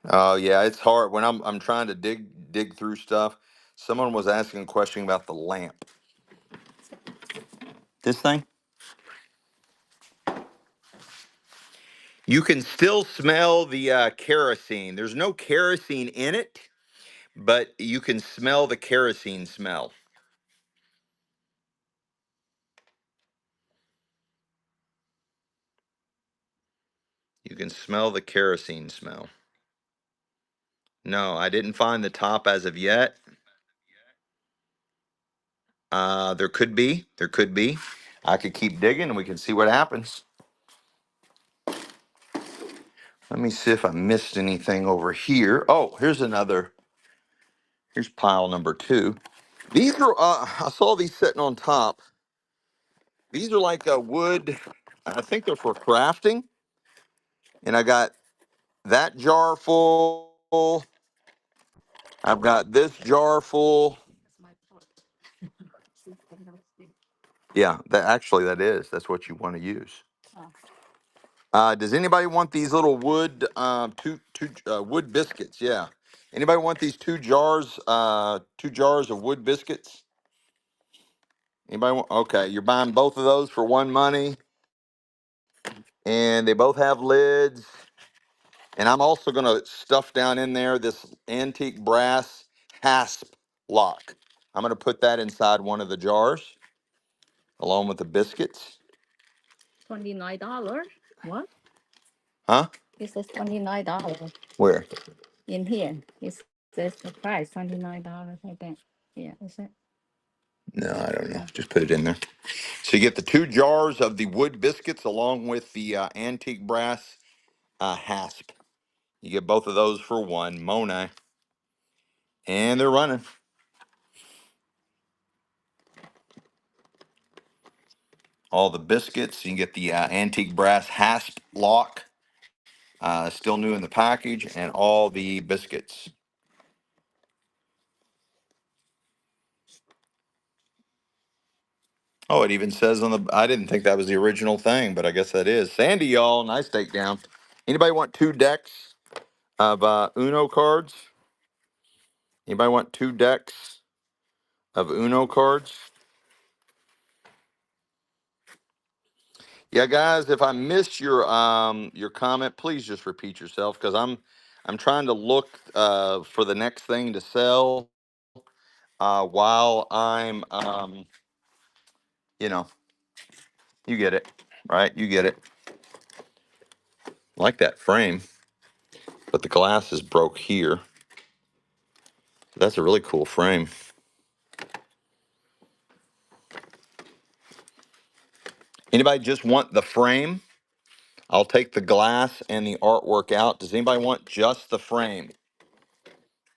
Oh yeah, it's hard when I'm trying to dig through stuff. Someone was asking a question about the lamp. This thing? You can still smell the kerosene. There's no kerosene in it, but you can smell the kerosene smell. You can smell the kerosene smell. No, I didn't find the top as of yet. There could be. There could be. I could keep digging and we can see what happens. Let me see if I missed anything over here. Oh, here's another. Here's pile number 2. These are, I saw these sitting on top. These are like a wood, I think they're for crafting. And I got that jar full. I've got this jar full. Yeah, that actually that is. That's what you want to use. Does anybody want these little wood two wood biscuits? Yeah. Anybody want these 2 jars of wood biscuits? Anybody want? Okay, you're buying both of those for one money, and they both have lids. And I'm also gonna stuff down in there this antique brass hasp lock. I'm gonna put that inside one of the jars, along with the biscuits. $29. What? Huh? It says $29 Where? in here. It says the price $29, I think. Yeah, is it? No, I don't know. Just put it in there. So you get the 2 jars of the wood biscuits along with the antique brass hasp. You get both of those for one, Monet. And they're running. All the biscuits. You can get the antique brass hasp lock, still new in the package, and all the biscuits. Oh, it even says on the. I didn't think that was the original thing, but I guess that is. Sandy, y'all, nice takedown. Anybody want 2 decks of Uno cards? Anybody want 2 decks of Uno cards? Yeah, guys, if I missed your comment, please just repeat yourself because I'm trying to look for the next thing to sell while I'm you know, you get it, right? You get it. Like that frame, but the glass is broke here. That's a really cool frame. Anybody just want the frame? I'll take the glass and the artwork out. Does anybody want just the frame?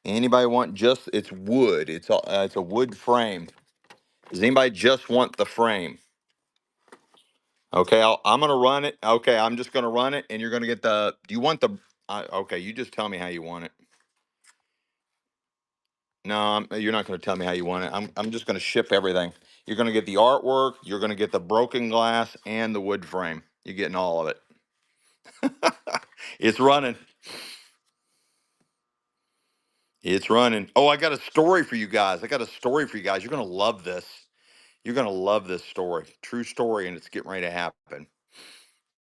Anybody want just, it's wood. It's a wood frame. Does anybody just want the frame? Okay, I'm gonna run it. Okay, I'm just gonna run it, and you're gonna get the. Do you want the? Okay, you just tell me how you want it. No, you're not gonna tell me how you want it. I'm just gonna ship everything. You're gonna get the artwork. You're gonna get the broken glass and the wood frame. You're getting all of it. It's running. It's running. Oh, I got a story for you guys. I got a story for you guys. You're gonna love this. You're gonna love this story. True story, and it's getting ready to happen.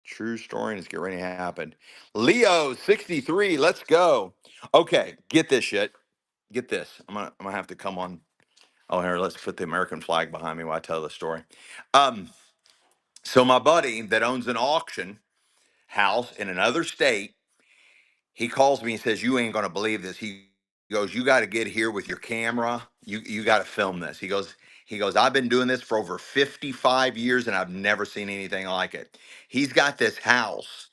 True story, and it's getting ready to happen. Leo 63. Let's go. Okay, get this shit. Get this. I'm gonna have to come on. Oh, here, let's put the American flag behind me while I tell the story. Um, so my buddy that owns an auction house in another state, he calls me and says, "You ain't gonna believe this." He goes, "You got to get here with your camera. You got to film this." He goes, "I've been doing this for over 55 years and I've never seen anything like it." He's got this house,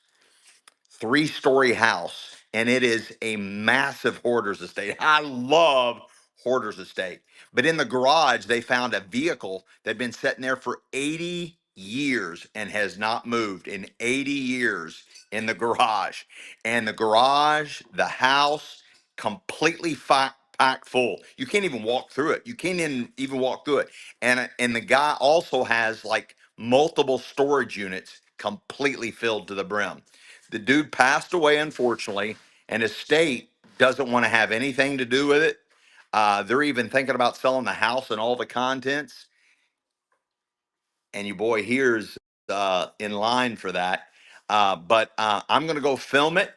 3-story house, and it is a massive hoarder's estate. I love hoarder's estate. But in the garage, they found a vehicle that had been sitting there for 80 years and has not moved in 80 years in the garage. And the garage, the house, completely packed full. You can't even walk through it. You can't even walk through it. And the guy also has like multiple storage units completely filled to the brim. The dude passed away, unfortunately, and his state doesn't want to have anything to do with it. They're even thinking about selling the house and all the contents. And your boy here's in line for that. But I'm going to go film it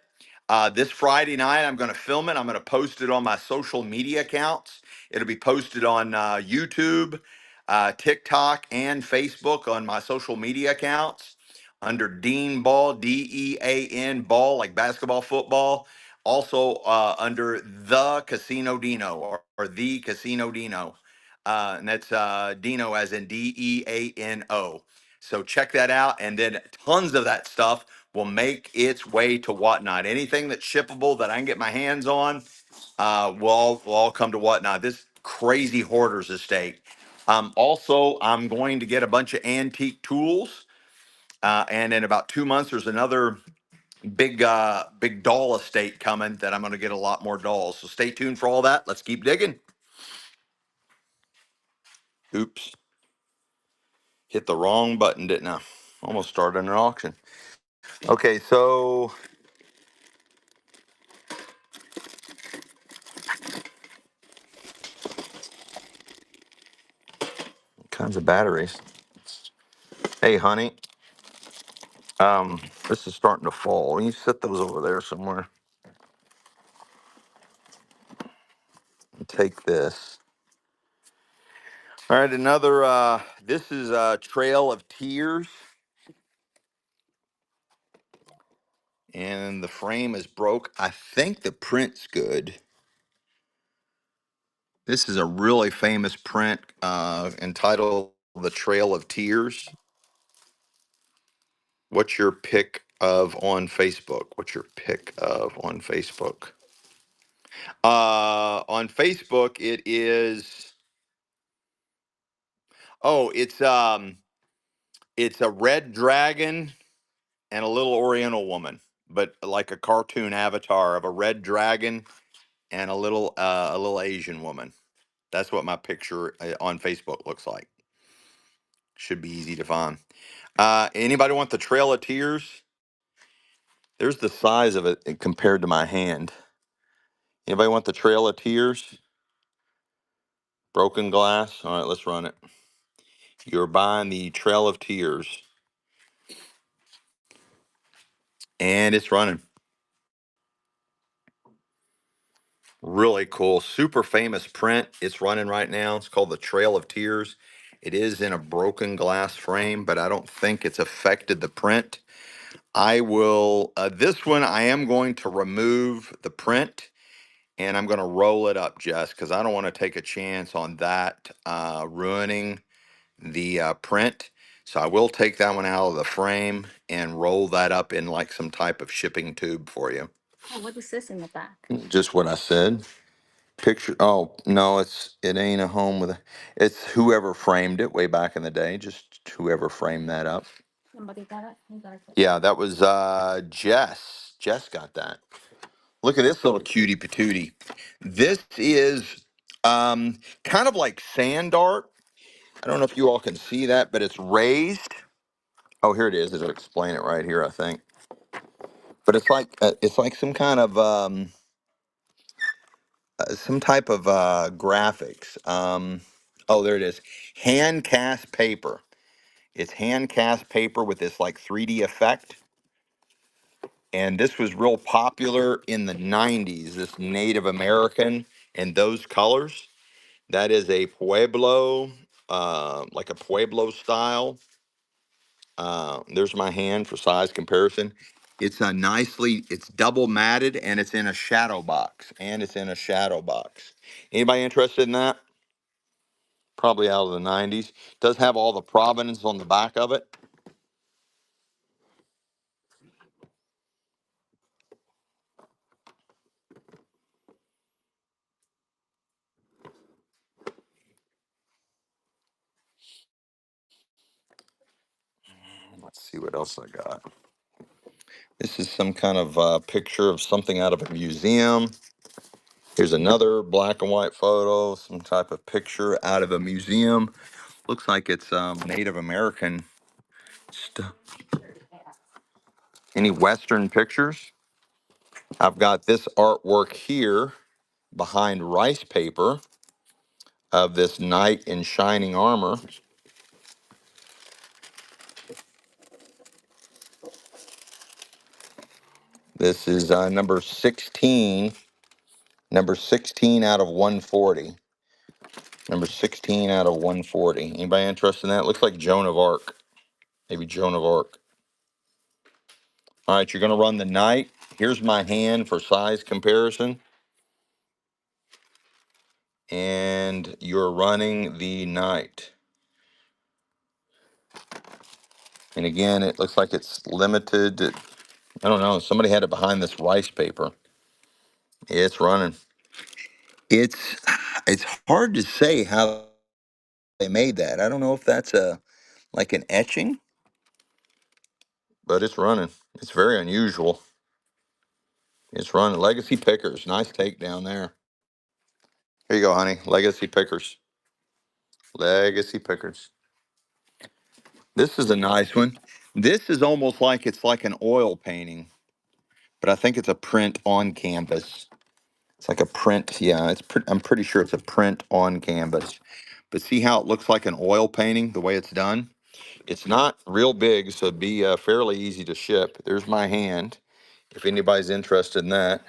this Friday night. I'm going to film it. I'm going to post it on my social media accounts. It'll be posted on YouTube, TikTok, and Facebook on my social media accounts. under Dean Ball, Dean Ball, like basketball, football. Also under the Casino Dino or the Casino Dino. And that's Dino as in Deano. So check that out. And then tons of that stuff will make its way to Whatnot. Anything that's shippable that I can get my hands on will all come to Whatnot. This crazy hoarder's estate. Also, I'm going to get a bunch of antique tools. And in about 2 months, there's another big doll estate coming that I'm going to get a lot more dolls. So stay tuned for all that. Let's keep digging. Oops, hit the wrong button, didn't I? Almost started an auction. Okay, so kinds of batteries. Hey, honey, this is starting to fall. You set those over there somewhere. Take this. All right, another. This is Trail of Tears, and the frame is broke. I think the print's good. This is a really famous print entitled "The Trail of Tears." What's your pick of on Facebook? What's your pick of on Facebook? On Facebook, it is. Oh, it's a red dragon and a little Oriental woman, but like a cartoon avatar of a red dragon and a little Asian woman. That's what my picture on Facebook looks like. Should be easy to find. Anybody want the Trail of Tears? There's the size of it compared to my hand. Anybody want the Trail of Tears? Broken glass. All right, let's run it. You're buying the Trail of Tears, and it's running. Really cool, super famous print. It's running right now. It's called the Trail of Tears. It is in a broken glass frame, but I don't think it's affected the print. I will, this one, I am going to remove the print and I'm going to roll it up, Jess, because I don't want to take a chance on that ruining the print. So I will take that one out of the frame and roll that up in like some type of shipping tube for you. Oh, what is this in the back? Just what I said. Picture. Oh no, it ain't a home with a. It's whoever framed it way back in the day. Just whoever framed that up. Somebody got it? Who got it? Yeah, that was Jess. Jess got that. Look at this little cutie patootie. This is kind of like sand art. I don't know if you all can see that, but it's raised. Oh, here it is. It'll explain it right here, I think. But it's like some type of graphics. Oh, there it is. Hand cast paper. It's hand cast paper with this like 3D effect. And this was real popular in the 90s, this Native American and those colors. That is a Pueblo, like a Pueblo style. There's my hand for size comparison. It's double matted and it's in a shadow box. Anybody interested in that? Probably out of the 90s. Does have all the provenance on the back of it. Let's see what else I got. This is some kind of picture of something out of a museum. Here's another black and white photo, some type of picture out of a museum. Looks like it's Native American stuff. Any Western pictures? I've got this artwork here behind rice paper of this knight in shining armor. This is number 16 out of 140. Number 16 out of 140. Anybody interested in that? Looks like Joan of Arc. Maybe Joan of Arc. All right, you're going to run the night. Here's my hand for size comparison. And you're running the night. And again, it looks like it's limited. I don't know. Somebody had it behind this rice paper. It's running. It's it's hard to say how they made that. I don't know if that's like an etching, but it's running. It's very unusual. It's running. Legacy Pickers. Nice take down there. Here you go, honey. Legacy Pickers. Legacy Pickers. This is a nice one. This is almost like it's like an oil painting, but I think it's a print on canvas. It's like a print. Yeah, I'm pretty sure it's a print on canvas. But see how it looks like an oil painting, the way it's done? It's not real big, so it'd be fairly easy to ship. There's my hand, if anybody's interested in that.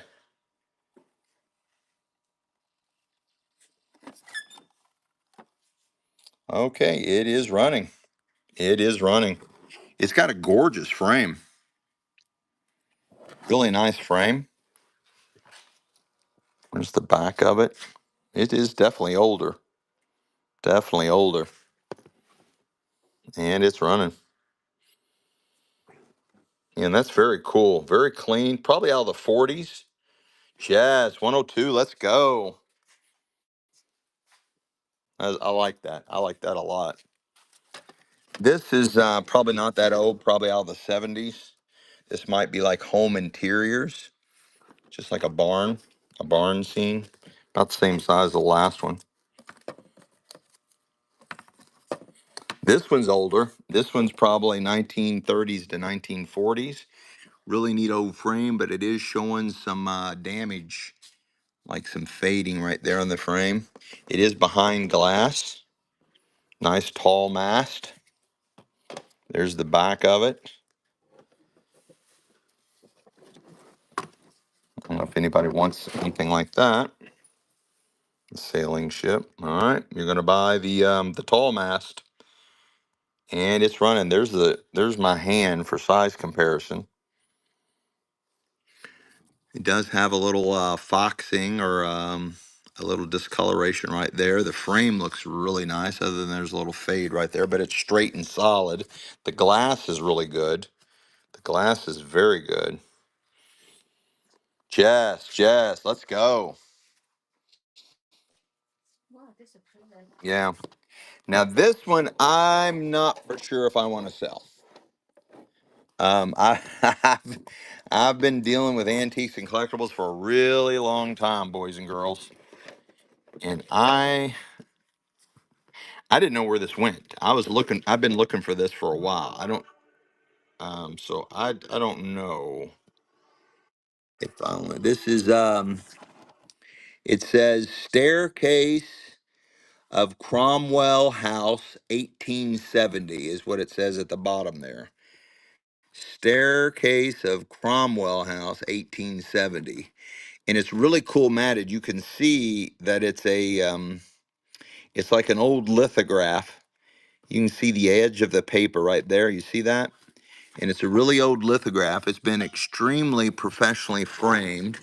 Okay, it is running. It is running. It's got a gorgeous frame. Really nice frame. There's the back of it. It is definitely older. Definitely older. And it's running. And that's very cool. Very clean. Probably out of the 40s. Jazz 102. Let's go. I like that. I like that a lot. This is probably not that old. Probably out of the 70s. This might be like home interiors. Just like a barn scene. About the same size as the last one. This one's older. This one's probably 1930s to 1940s. Really neat old frame, but it is showing some damage, like some fading right there on the frame. It is behind glass. Nice tall mast. There's the back of it. I don't know if anybody wants anything like that. Sailing ship. All right, you're gonna buy the tall mast, and it's running. There's my hand for size comparison. It does have a little foxing or a little discoloration right there. The frame looks really nice, other than there's a little fade right there, but it's straight and solid. The glass is really good. The glass is very good. Jess, let's go. Yeah. Now this one, I'm not for sure if I want to sell. I've, I've been dealing with antiques and collectibles for a really long time, boys and girls, and I didn't know where this went. I've been looking for this for a while. I don't. So I don't know if this is It says staircase of Cromwell House, 1870 is what it says at the bottom there. Staircase of Cromwell House, 1870. And it's really cool matted. You can see that it's like an old lithograph. You can see the edge of the paper right there. You see that? And it's a really old lithograph. It's been extremely professionally framed.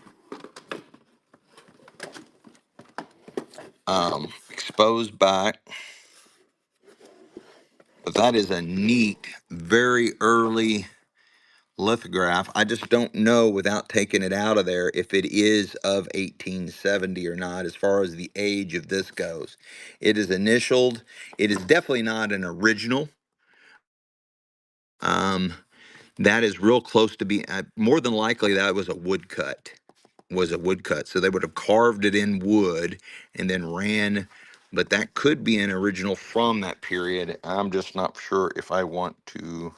Exposed back. But that is a neat, very early lithograph. I just don't know without taking it out of there if it is of 1870 or not as far as the age of this goes. It is initialed. It is definitely not an original. Um, that is real close to be more than likely that was a woodcut. So they would have carved it in wood and then ran, but that could be an original from that period. I'm just not sure if I want to.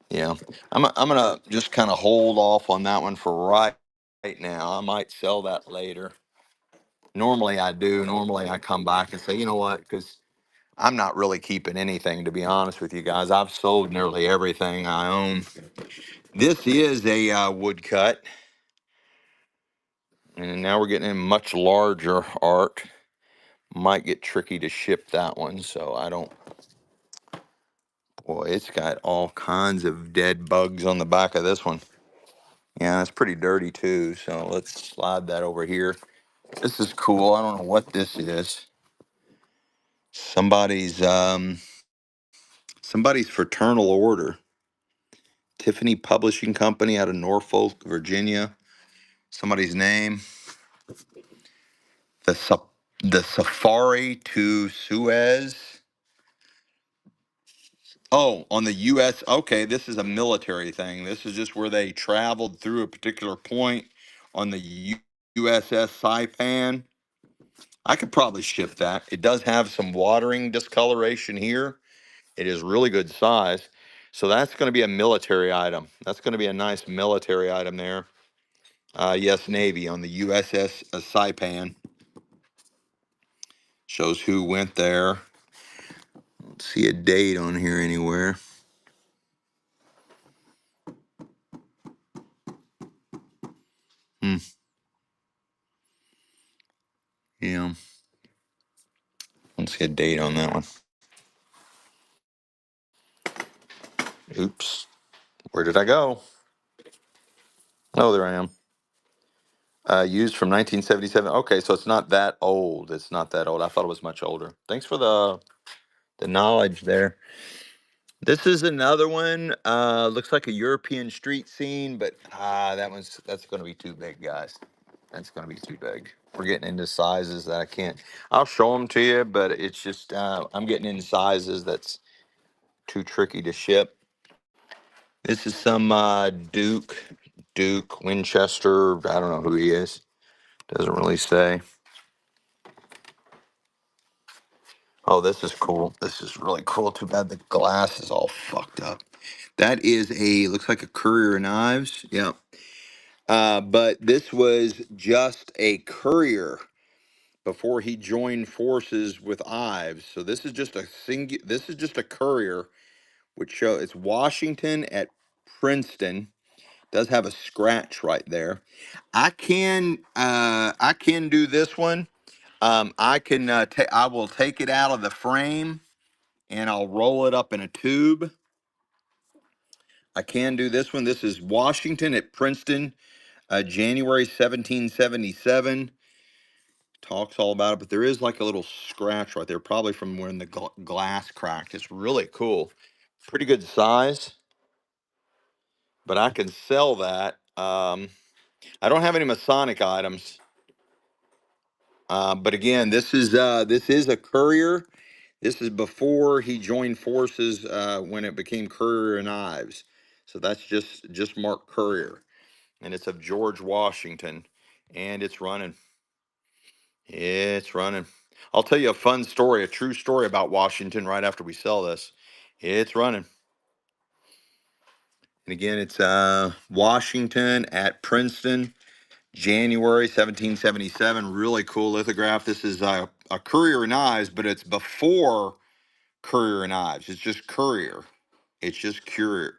Yeah, I'm gonna just kind of hold off on that one for right now. I might sell that later. Normally I do. Normally I come back and say, you know what, because I'm not really keeping anything, to be honest with you guys. I've sold nearly everything I own. This is a woodcut, and now we're getting in much larger art. Might get tricky to ship that one, so I don't. Boy, it's got all kinds of dead bugs on the back of this one. Yeah, it's pretty dirty too. So let's slide that over here. This is cool. I don't know what this is. Somebody's fraternal order. Tiffany Publishing Company out of Norfolk, Virginia. Somebody's name. The the Safari to Suez. Oh, on the U.S. Okay, this is a military thing. This is just where they traveled through a particular point on the USS Saipan. I could probably ship that. It does have some watering discoloration here. It is really good size. So that's going to be a military item. That's going to be a nice military item there. Yes, Navy on the USS Saipan. Shows who went there. Don't see a date on here anywhere. Hmm. Yeah. Don't see a date on that one. Oops. Where did I go? Oh, there I am. Used from 1977. Okay, so it's not that old. It's not that old. I thought it was much older. Thanks for the knowledge there. This is another one. Looks like a European street scene, but that's going to be too big, guys. That's going to be too big. We're getting into sizes that I can't. I'll show them to you, but it's just I'm getting into sizes that's too tricky to ship. This is some Duke Winchester. I don't know who he is. Doesn't really say. Oh, this is cool. This is really cool. Too bad the glass is all fucked up. That is looks like a Courier Knives. Yeah. But this was just a courier before he joined forces with Ives. So this is just this is just a courier, which show it's Washington at Princeton. Does have a scratch right there. I can do this one. I will take it out of the frame and I'll roll it up in a tube. I can do this one. This is Washington at Princeton, January 1777. Talks all about it, but there is like a little scratch right there, probably from when the glass cracked. It's really cool. Pretty good size, but I can sell that. I don't have any Masonic items. But again, this is a courier. This is before he joined forces when it became Courier and Ives. So that's just marked courier, and it's of George Washington, and it's running. It's running. I'll tell you a fun story, a true story about Washington right after we sell this. It's running. And again, it's Washington at Princeton, January 1777. Really cool lithograph. This is a Courier and Ives, but it's before Courier and Ives. It's just Courier. It's just Courier.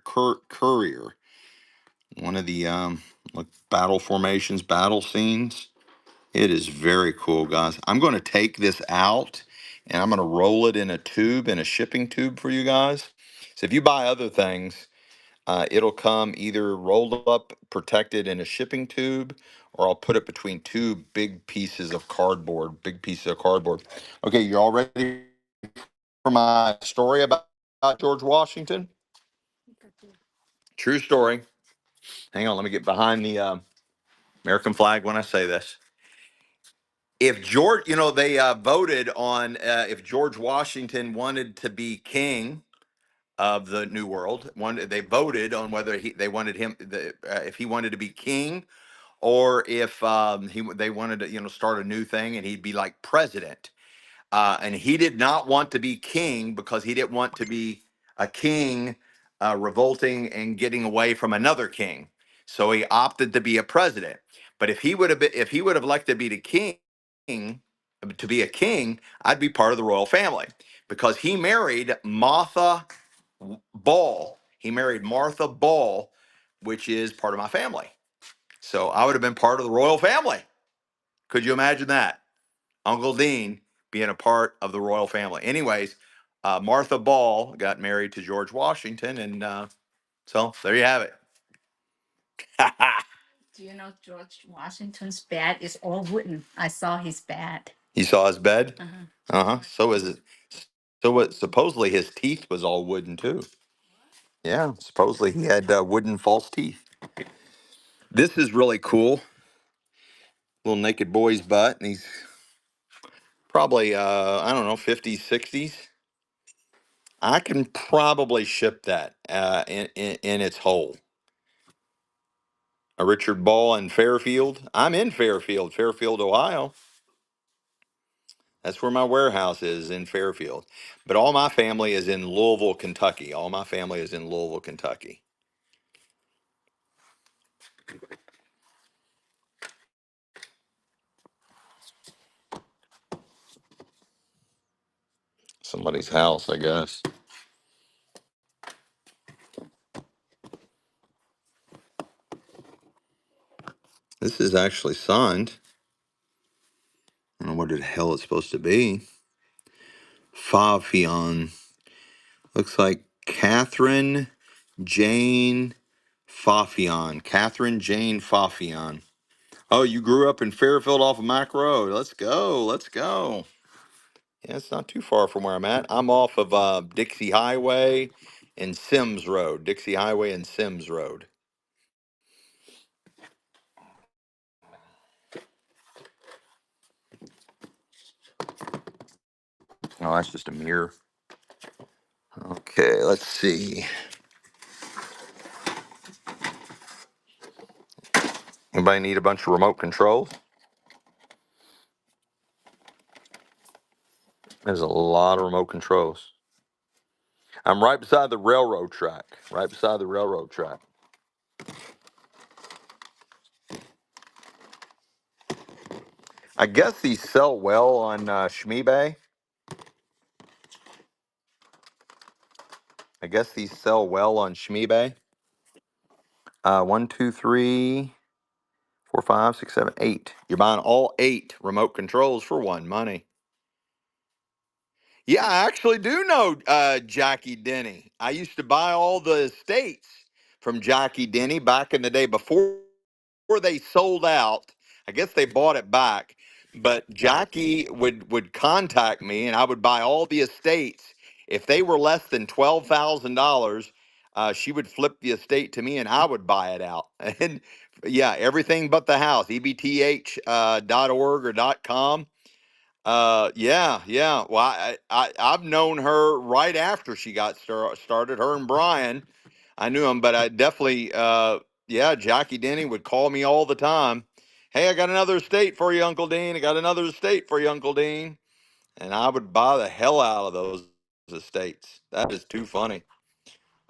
One of the like battle formations, battle scenes. It is very cool, guys. I'm going to take this out and I'm going to roll it in a tube, in a shipping tube for you guys. So if you buy other things, it'll come either rolled up, protected in a shipping tube, or I'll put it between two big pieces of cardboard, Okay, you all ready for my story about George Washington? True story. Hang on, let me get behind the American flag when I say this. If George, they voted on if George Washington wanted to be king of the New World. They voted on whether they wanted him if he wanted to be king, or if they wanted to start a new thing and he'd be like president. And he did not want to be king because he didn't want to be a king revolting and getting away from another king. So he opted to be a president. But if he would have elected to be the king, to be a king, I'd be part of the royal family because he married Martha Ball. He married Martha Ball, which is part of my family. So I would have been part of the royal family. Could you imagine that? Uncle Dean being a part of the royal family. Anyways, Martha Ball got married to George Washington, and so there you have it. Do you know George Washington's bed is all wooden? I saw his bed. You saw his bed? Uh-huh. Uh-huh. So is it. So what? Supposedly his teeth was all wooden too. Yeah, supposedly he had wooden false teeth. This is really cool. Little naked boy's butt, and he's probably I don't know, 50s, 60s. I can probably ship that in its whole. A Richard Ball in Fairfield. I'm in Fairfield, Ohio. That's where my warehouse is, in Fairfield. But all my family is in Louisville, Kentucky. All my family is in Louisville, Kentucky. Somebody's house, I guess. This is actually signed. I don't know what the hell it's supposed to be. Favion. Looks like Catherine Jane Fafion. Catherine Jane Fafion. Oh, you grew up in Fairfield off of Mac Road. Let's go. Let's go. Yeah, it's not too far from where I'm at. I'm off of Dixie Highway and Sims Road. Dixie Highway and Sims Road. Oh, that's just a mirror. Okay, let's see. Anybody need a bunch of remote controls? There's a lot of remote controls. I'm right beside the railroad track. Right beside the railroad track. I guess these sell well on Shmeebay. I guess these sell well on Shmeebay. 1, 2, 3, 4, 5, 6, 7, 8. You're buying all 8 remote controls for one money. Yeah, I actually do know Jackie Denny. I used to buy all the estates from Jackie Denny back in the day before they sold out. I guess they bought it back, but Jackie would contact me, and I would buy all the estates. If they were less than $12,000, she would flip the estate to me, and I would buy it out. And yeah, everything but the house. EBTH.org or .com. Yeah, yeah. Well, I've known her right after she got started. Her and Brian, I knew him, but I definitely, yeah. Jackie Denny would call me all the time. Hey, I got another estate for you, Uncle Dean. I got another estate for you, Uncle Dean. And I would buy the hell out of those estates. That is too funny.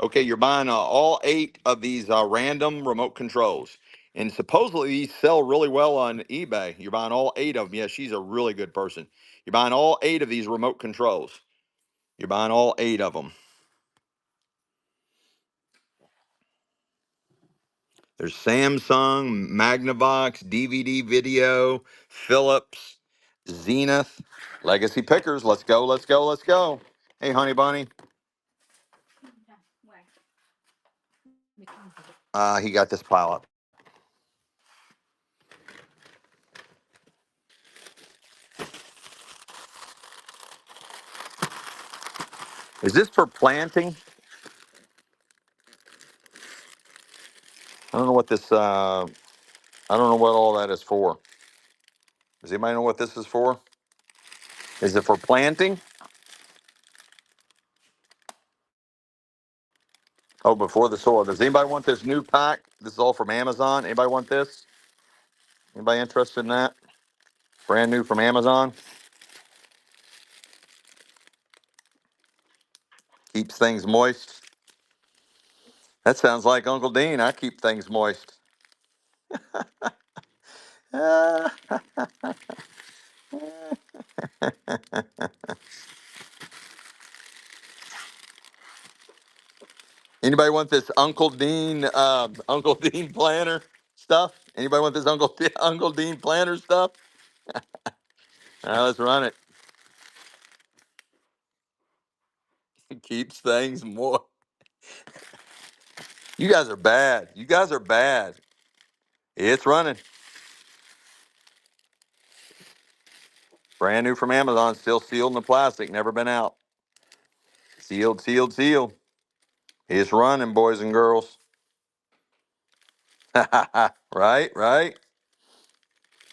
Okay, you're buying all 8 of these random remote controls. And supposedly these sell really well on eBay. You're buying all 8 of them. Yeah, she's a really good person. You're buying all 8 of these remote controls. You're buying all 8 of them. There's Samsung, Magnavox, DVD Video, Philips, Zenith, Legacy Pickers. Let's go, let's go, let's go. Hey, honey bunny. He got this pile up. Is this for planting? I don't know what this, I don't know what all that is for. Does anybody know what this is for? Is it for planting? Oh, before the soil. Does anybody want this new pack? This is all from Amazon. Anybody want this? Anybody interested in that? Brand new from Amazon. Keeps things moist. That sounds like Uncle Dean. I keep things moist. Anybody want this Uncle Dean planner stuff? Anybody want this Uncle Dean planner stuff? All right, let's run it. Keeps things more. You guys are bad. You guys are bad. It's running. Brand new from Amazon. Still sealed in the plastic. Never been out. Sealed, sealed, sealed. It's running, boys and girls. Right, right.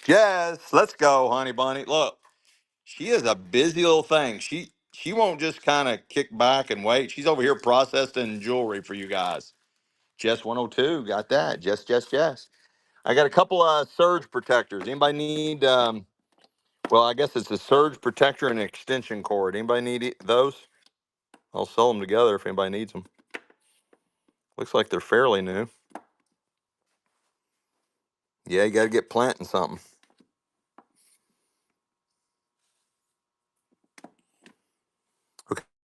Yes, let's go, honey bunny. Look, she is a busy little thing. She won't just kind of kick back and wait. She's over here processing jewelry for you guys. Jess 102, got that. Jess. I got a couple surge protectors. Anybody need? Well, I guess it's a surge protector and an extension cord. Anybody need those? I'll sell them together if anybody needs them. Looks like they're fairly new. Yeah, you got to get planting something.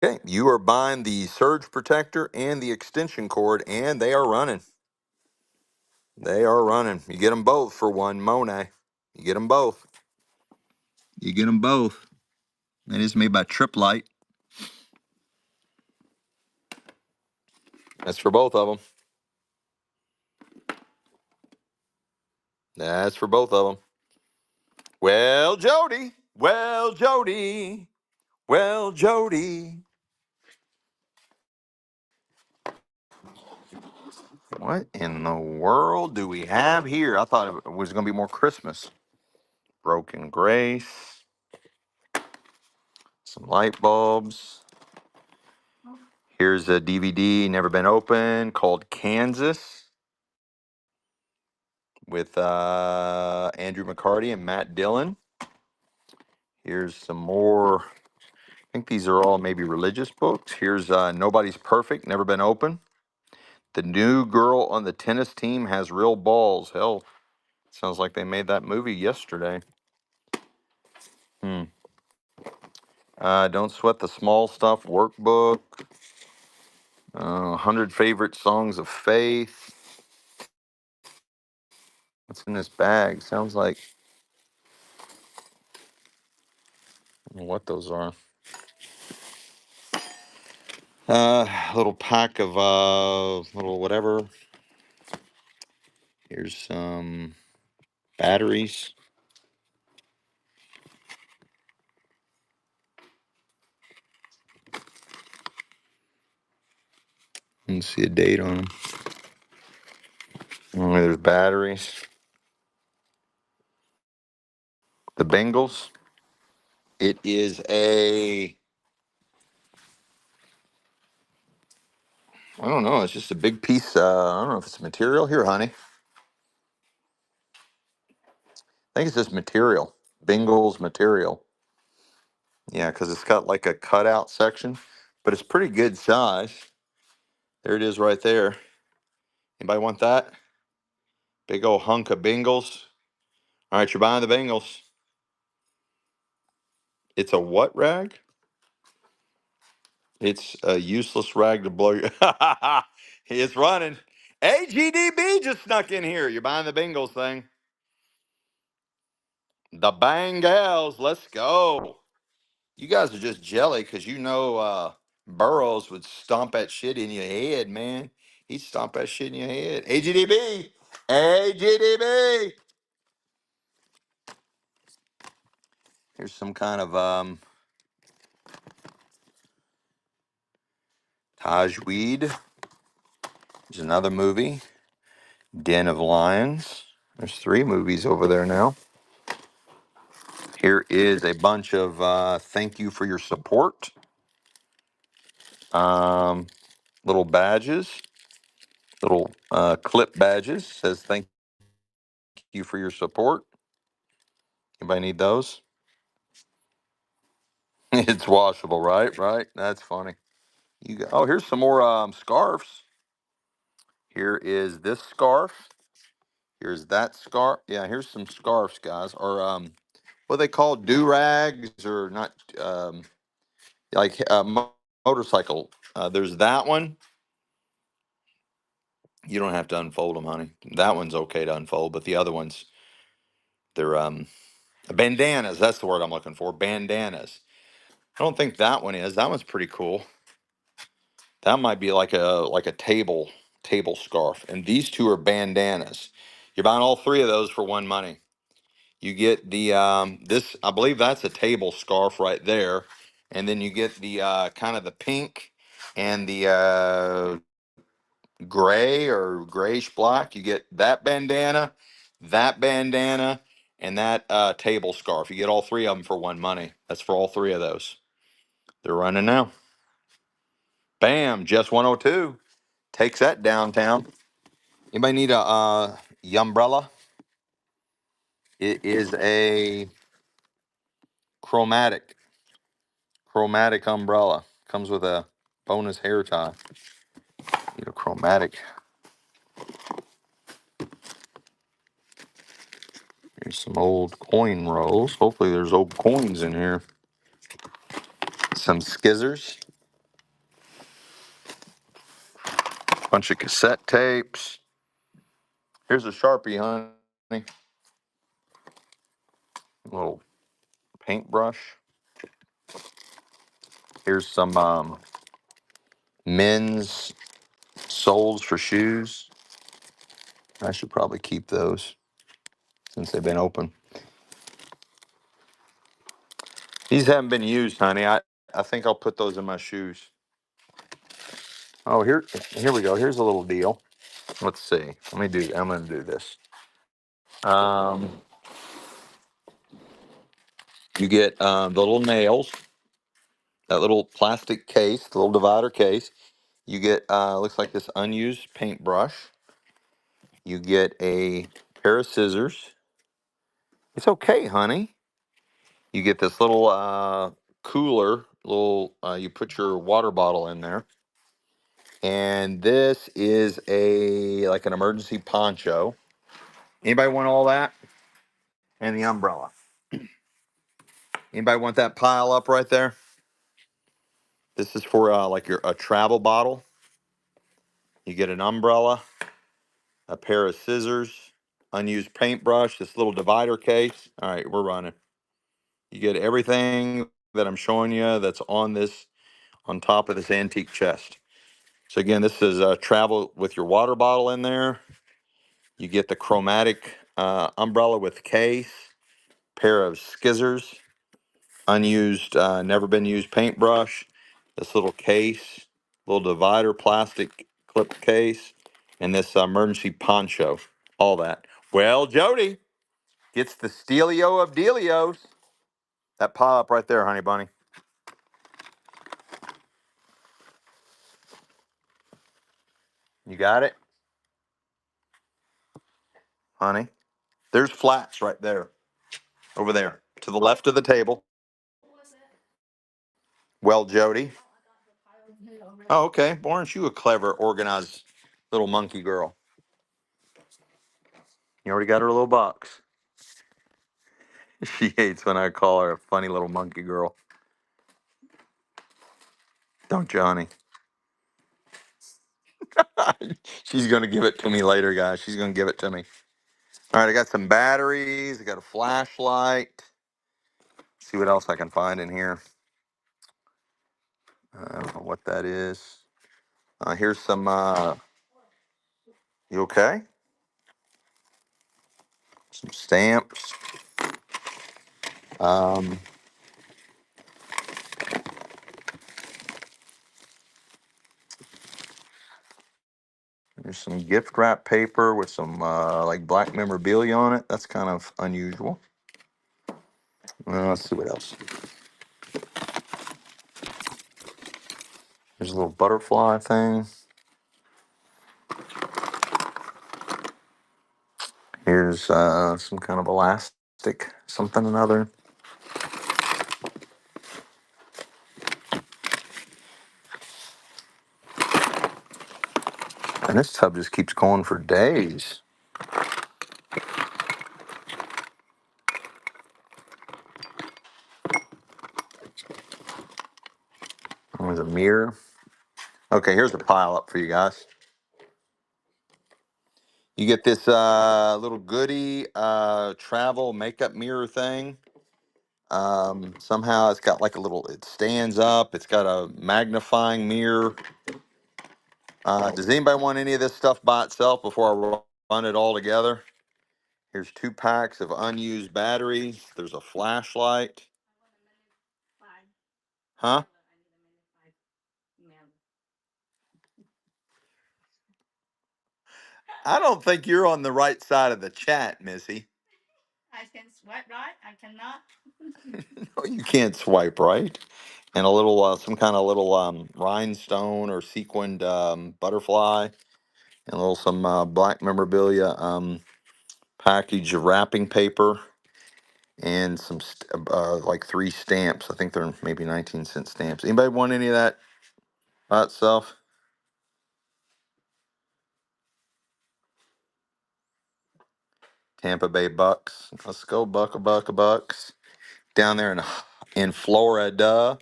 Okay, you are buying the surge protector and the extension cord, and they are running. They are running. You get them both for one Monet. You get them both. You get them both. It is made by Trip Light. That's for both of them. That's for both of them. Well, Jody. Well, Jody. Well, Jody. What in the world do we have here? I thought it was going to be more Christmas. Broken Grace. Some light bulbs. Here's a DVD, never been opened, called Kansas with Andrew McCarty and Matt Dillon. Here's some more. I think these are all maybe religious books. Here's Nobody's Perfect, never been opened. The New Girl on the Tennis Team Has Real Balls. Hell, sounds like they made that movie yesterday. Don't Sweat the Small Stuff workbook. 100 Favorite Songs of Faith. What's in this bag? Sounds like, I don't know what those are. Little pack of little whatever. Here's some batteries. Let's see a date on them. Oh, there's batteries. The Bengals. It is I don't know. It's just a big piece. I don't know if it's material. Here, honey. I think it's just material. Bengals material. Yeah, because it's got like a cutout section, but it's pretty good size. There it is right there. Anybody want that? Big old hunk of Bengals. All right, you're buying the Bengals. It's a what rag? It's a useless rag to blow your. It's running. AGDB just snuck in here. You're buying the Bengals thing. The Bengals. Let's go. You guys are just jelly because you know Burrows would stomp that shit in your head, man. He'd stomp that shit in your head. AGDB. AGDB. Here's some kind of Tajweed. There's another movie. Den of Lions. There's 3 movies over there now. Here is a bunch of thank you for your support. Little badges, little clip badges. Says thank you for your support. Anybody need those? It's washable, right? Right. That's funny. Oh, here's some more scarves. Here is this scarf. Here's that scarf. Yeah, here's some scarves, guys. Or what they call do-rags or not like motorcycle. There's that one. You don't have to unfold them, honey. That one's okay to unfold, but the other ones, they're bandanas. That's the word I'm looking for. Bandanas. I don't think that one is. That one's pretty cool. That might be like a table scarf. And these two are bandanas. You're buying all three of those for one money. You get the this, I believe that's a table scarf right there. And then you get the kind of the pink and the gray or grayish black. You get that bandana, and that table scarf. You get all three of them for one money. That's for all three of those. They're running now. Bam, just 102. Takes that downtown. Anybody need a umbrella? It is a chromatic umbrella. Comes with a bonus hair tie. Need a chromatic. Here's some old coin rolls. Hopefully there's old coins in here. Some skizzers. Bunch of cassette tapes. Here's a Sharpie, honey. A little paintbrush. Here's some men's soles for shoes. I should probably keep those since they've been open. These haven't been used, honey. I think I'll put those in my shoes. Oh, here we go. Here's a little deal. Let's see. I'm gonna do this. Um, you get the little nails, that little plastic case, the little divider case. You get looks like this unused paintbrush. You get a pair of scissors. It's okay, honey. You get this little cooler, you put your water bottle in there. And this is like an emergency poncho. Anybody want all that? And the umbrella. Anybody want that pile up right there? This is for like a travel bottle. You get an umbrella, a pair of scissors, unused paintbrush, this little divider case. All right, we're running. You get everything that I'm showing you that's on top of this antique chest. So again, this is travel with your water bottle in there. You get the chromatic umbrella with case, pair of skizzers, unused, never been used paintbrush, this little case, little divider plastic clip case, and this emergency poncho. All that. Well, Jody gets the Steelio of Dealios. That pile up right there, honey bunny. You got it, honey? There's flats right there, over there, to the left of the table. Well, Jody. Oh, okay. Well, aren't you a clever, organized little monkey girl? You already got her little box. She hates when I call her a funny little monkey girl. Don't you, honey? She's going to give it to me later, guys. She's going to give it to me. All right, I got some batteries. I got a flashlight. See what else I can find in here. I don't know what that is. Here's some, you okay? Some stamps. Um, there's some gift wrap paper with some like black memorabilia on it. That's kind of unusual. Let's see what else. There's a little butterfly thing. Here's some kind of elastic, something or another. And this tub just keeps going for days. There's a mirror. Okay, here's a pile up for you guys. You get this little goodie travel makeup mirror thing. Somehow it's got like it stands up. It's got a magnifying mirror. Does anybody want any of this stuff by itself before I run it all together? Here's 2 packs of unused batteries. There's a flashlight. Huh? I don't think you're on the right side of the chat, Missy. I can swipe right. I cannot. No, you can't swipe right. And a little, some kind of little rhinestone or sequined butterfly, and a little some black memorabilia package of wrapping paper, and some like 3 stamps. I think they're maybe 19-cent stamps. Anybody want any of that by itself? Tampa Bay Bucks. Let's go Bucks. Down there in Florida.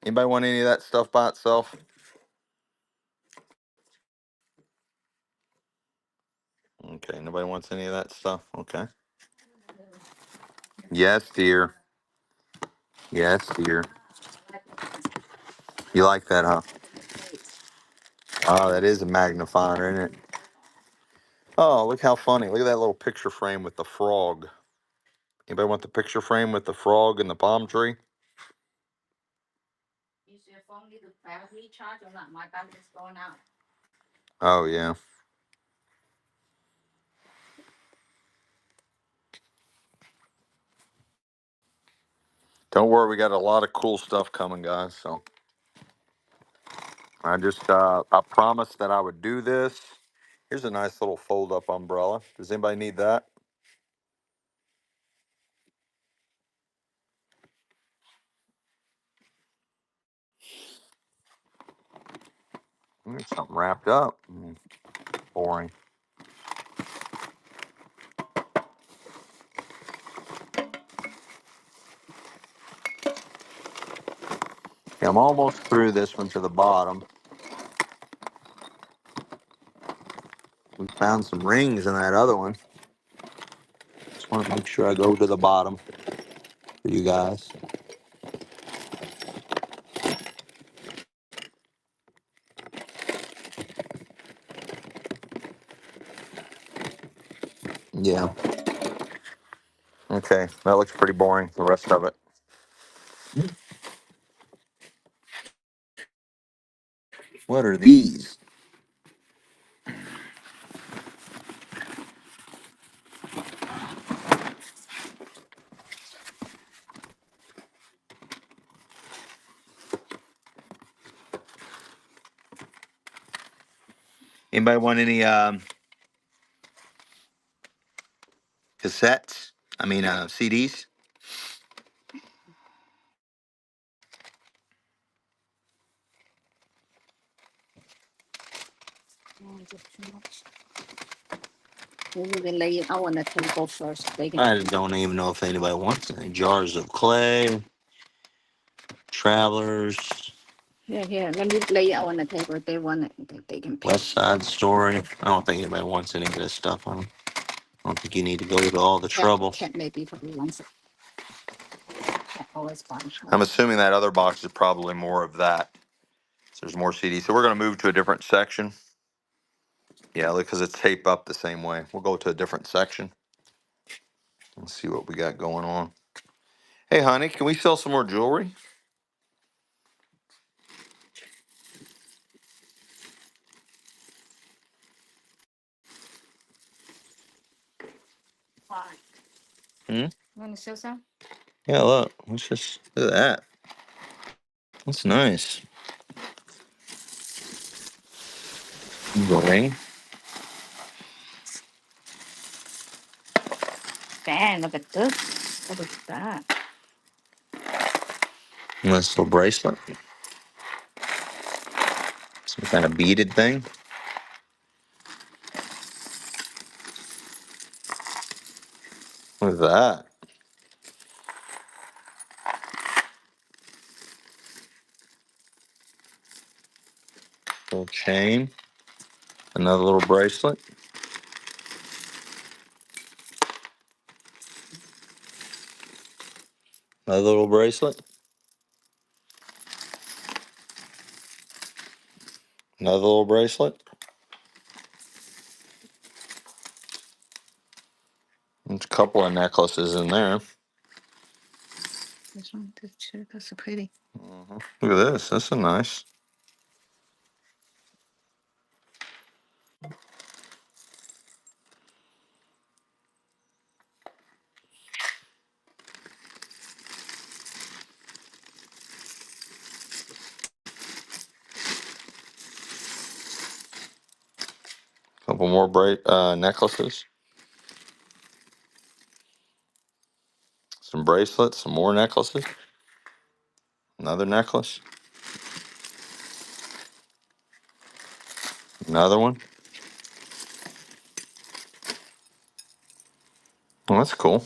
Anybody want any of that stuff by itself? Okay, nobody wants any of that stuff. Okay. Yes, dear. Yes, dear. You like that, huh? Oh, that is a magnifier, isn't it? Oh, look how funny. Look at that little picture frame with the frog. Anybody want the picture frame with the frog and the palm tree? Is your phone need a battery charge or not? My battery's going out. Oh, yeah. Don't worry, we got a lot of cool stuff coming, guys. So I promised that I would do this. Here's a nice little fold up umbrella. Does anybody need that? Something wrapped up. Boring. Okay, I'm almost through this one to the bottom. We found some rings in that other one. Just want to make sure I go to the bottom for you guys. Yeah. Okay, that looks pretty boring, the rest of it. What are these? Anybody want any cassettes? I mean, CDs? Oh, is it too much? Maybe we lay it out on the table first. They can. I don't even know if anybody wants any. Jars of clay, travelers, Here, here. Let me lay it out on the table. If they want it, they can pick. West Side Story. I don't think anybody wants any of this stuff. I don't think you need to go to all the trouble. Cat maybe probably wants it. Cat always buys. I'm assuming that other box is probably more of that. So there's more CDs. So we're going to move to a different section. Yeah, because it's taped up the same way. We'll go to a different section. Let's see what we got going on. Hey, honey, can we sell some more jewelry? Fine. Hmm? You want to sell some? Yeah, look. Look at that. That's nice. Ring. Dang, look at this. What is that? Nice little bracelet. Some kind of beaded thing. Look at that. Little chain. Another little bracelet. Another little bracelet. Another little bracelet. There's a couple of necklaces in there. This one, this too. That's so pretty. Look at this. This is nice. Couple more necklaces. Some bracelets. Some more necklaces. Another necklace. Another one. Oh, that's cool.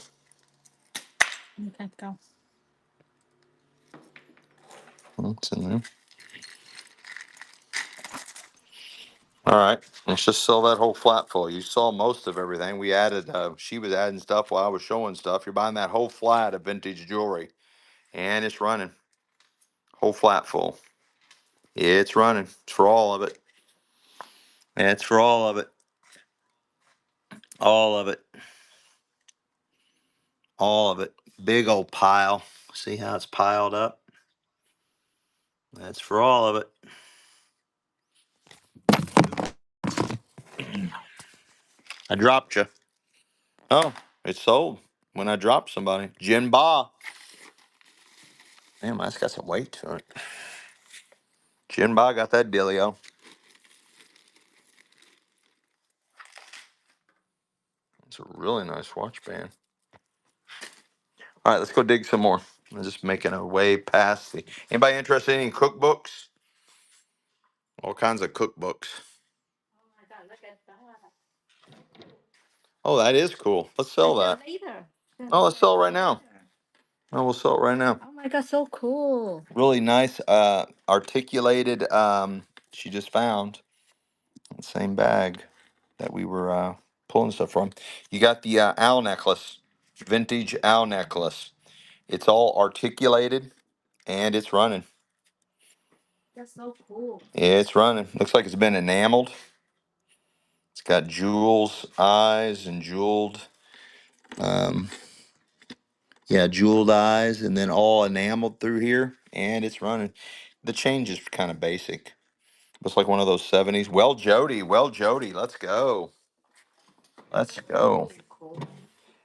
Okay, go. What's in there? All right. Let's just sell that whole flat full. You saw most of everything. We added, she was adding stuff while I was showing stuff. You're buying that whole flat of vintage jewelry. And it's running. Whole flat full. It's running. It's for all of it. It's for all of it. All of it. All of it. Big old pile. See how it's piled up? That's for all of it. I dropped you. Oh, it's sold when I dropped somebody. Jin Ba. Damn, that's got some weight to it. Jin Ba got that dealio. It's a really nice watch band. All right, let's go dig some more. I'm just making our way past the. Anybody interested in any cookbooks? All kinds of cookbooks. Oh my God, look at that. Oh, that is cool. Let's sell that. Later. Oh, let's sell it right now. Oh, we'll sell it right now. Oh my God, so cool. Really nice, articulated. She just found the same bag that we were pulling stuff from. You got the owl necklace, vintage owl necklace. It's all articulated and it's running. That's so cool. It's running. Looks like it's been enameled. It's got jewels, eyes, and jeweled. Um, yeah, jeweled eyes, and then all enameled through here, and it's running. The change is kind of basic. Looks like one of those 70s. Well, Jody. Well, Jody. Let's go. Let's go. Really cool.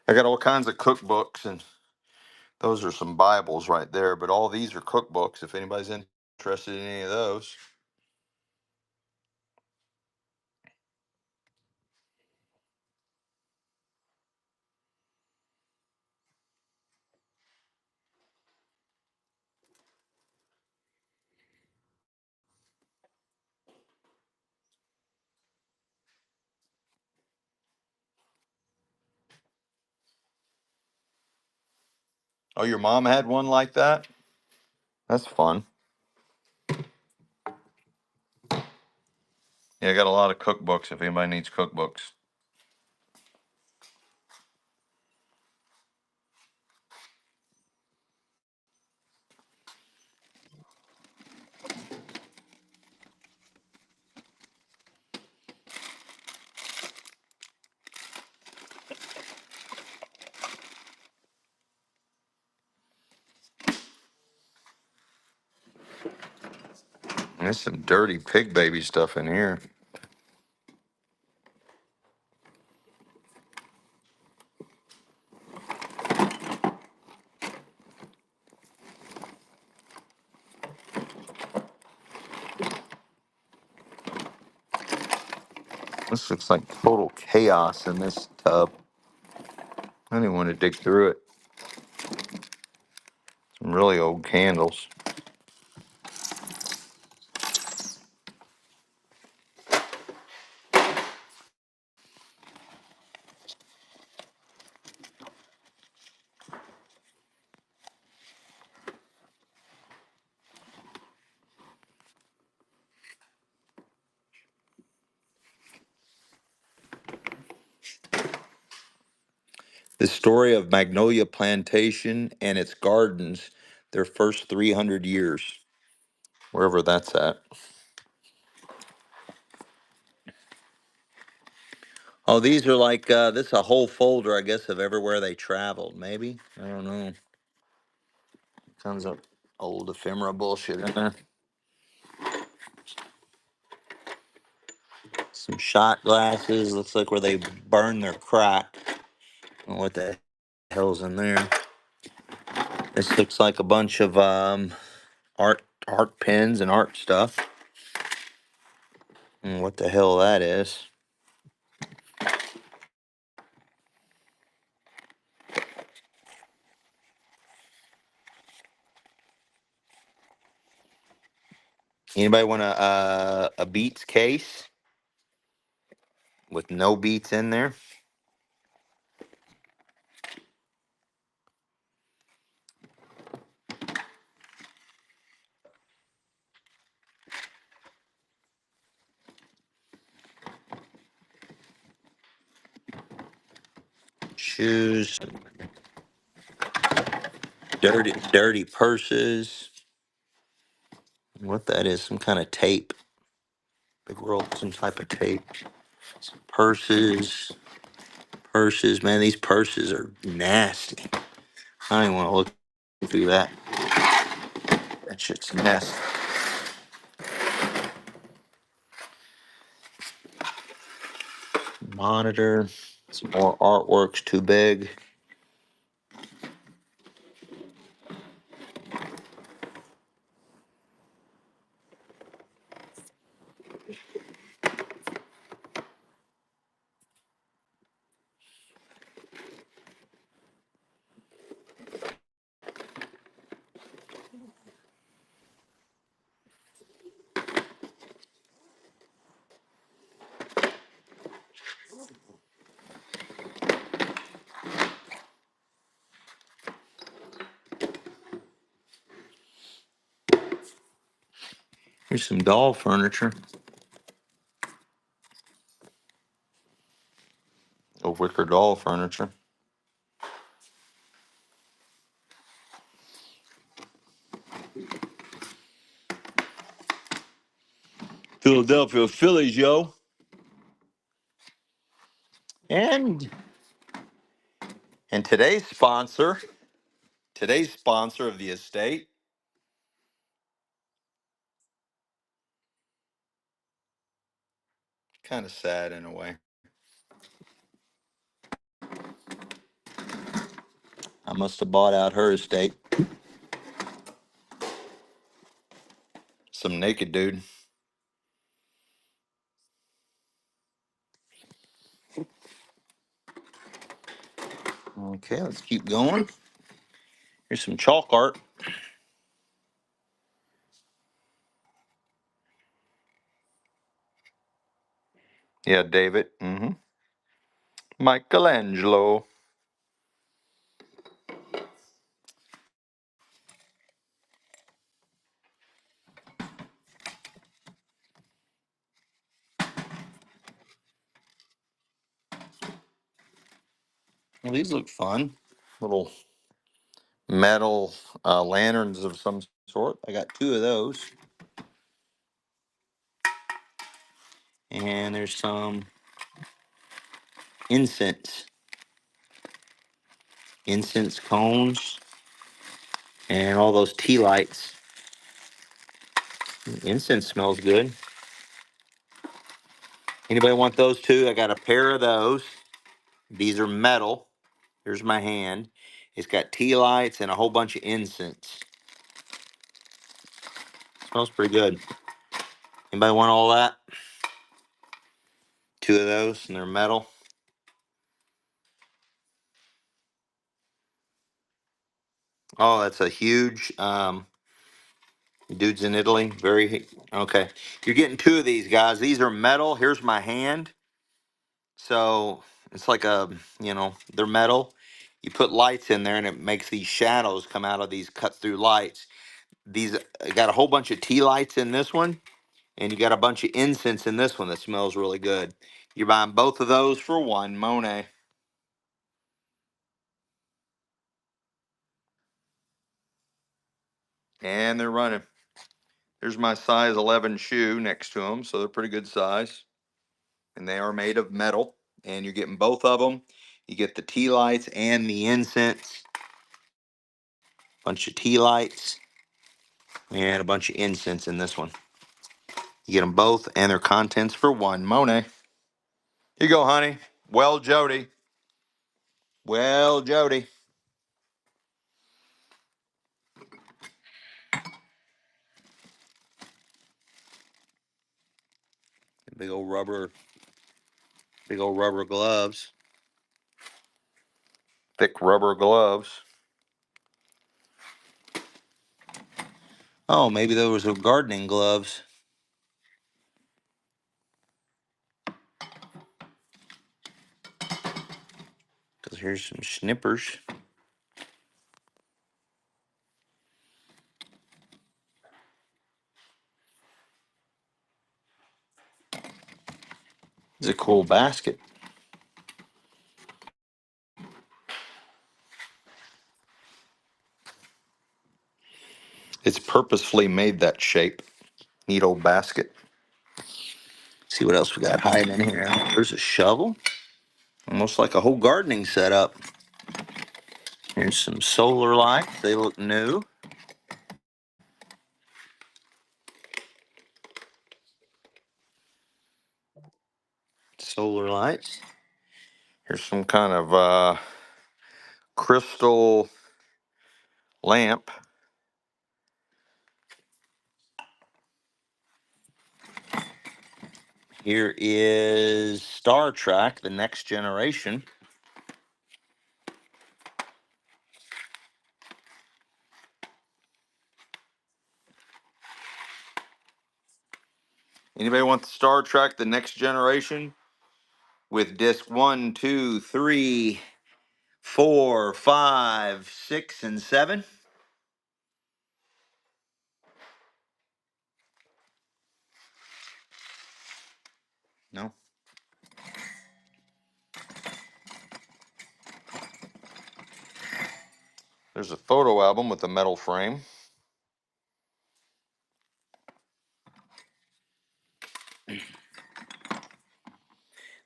I got all kinds of cookbooks, and those are some Bibles right there. But all these are cookbooks. If anybody's interested in any of those. Oh, your mom had one like that? That's fun. Yeah, I got a lot of cookbooks if anybody needs cookbooks. There's some dirty pig baby stuff in here. This looks like total chaos in this tub. I don't even want to dig through it. Some really old candles. The story of Magnolia Plantation and its gardens, their first 300 years, wherever that's at. Oh, these are like this is a whole folder, I guess, of everywhere they traveled. Maybe, I don't know. Tons of old ephemera bullshit in there. Some shot glasses. Looks like where they burn their crack. I don't know what the hell's in there. This looks like a bunch of art pens and art stuff. What the hell that is? Anybody want a Beats case with no Beats in there? Shoes, dirty purses. What that is? Some kind of tape. Big roll, some type of tape. Purses, purses. Man, these purses are nasty. I don't even want to look through that. That shit's nasty. Monitor. Some more artworks. Too big. Here's some doll furniture. A wicker doll furniture. Philadelphia Phillies, yo. And today's sponsor of the estate. Kind of sad in a way. I must have bought out her estate. Some naked dude. Okay, let's keep going. Here's some chalk art. Yeah, David. Michelangelo. Well, these look fun. Little metal lanterns of some sort. I got two of those. And there's some incense. Incense cones. And all those tea lights. Incense smells good. Anybody want those too? I got a pair of those. These are metal. Here's my hand. It's got tea lights and a whole bunch of incense. Smells pretty good. Anybody want all that? Two of those, and they're metal. Oh, that's a huge. Dude's in Italy. Very okay. You're getting two of these guys. These are metal. Here's my hand. So it's like they're metal. You put lights in there, and it makes these shadows come out of these cut through lights. These got a whole bunch of tea lights in this one, and you got a bunch of incense in this one that smells really good. You're buying both of those for one, Monet. And they're running. There's my size 11 shoe next to them, so they're pretty good size. And they are made of metal. and you're getting both of them. You get the tea lights and the incense. Bunch of tea lights and a bunch of incense in this one. You get them both and their contents for $1. Monet. Here you go, honey. Well, Jody. Well, Jody. Big old rubber gloves. Thick rubber gloves. Oh, maybe those were gardening gloves. Because here's some snippers. It's a cool basket. It's purposefully made that shape. Neat old basket. See what else we got hiding in here. There's a shovel. Almost like a whole gardening setup. Here's some solar lights. They look new. Solar lights. Here's some kind of crystal lamp. Here is Star Trek, The Next Generation. Anybody want the Star Trek, The Next Generation? With disc 1, 2, 3, 4, 5, 6, and 7? No? There's a photo album with a metal frame.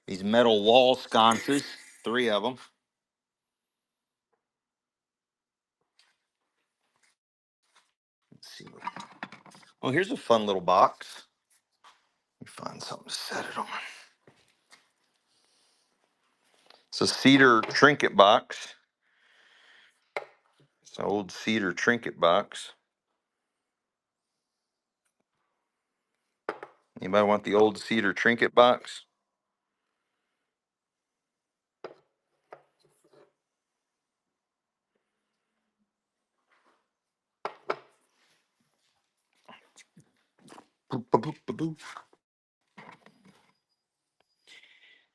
These metal wall sconces, 3 of them. Let's see. Oh, here's a fun little box. Let me find something to set it on. It's a cedar trinket box. It's an old cedar trinket box. Anybody want the old cedar trinket box? Boop, boop, boop, boop, boop.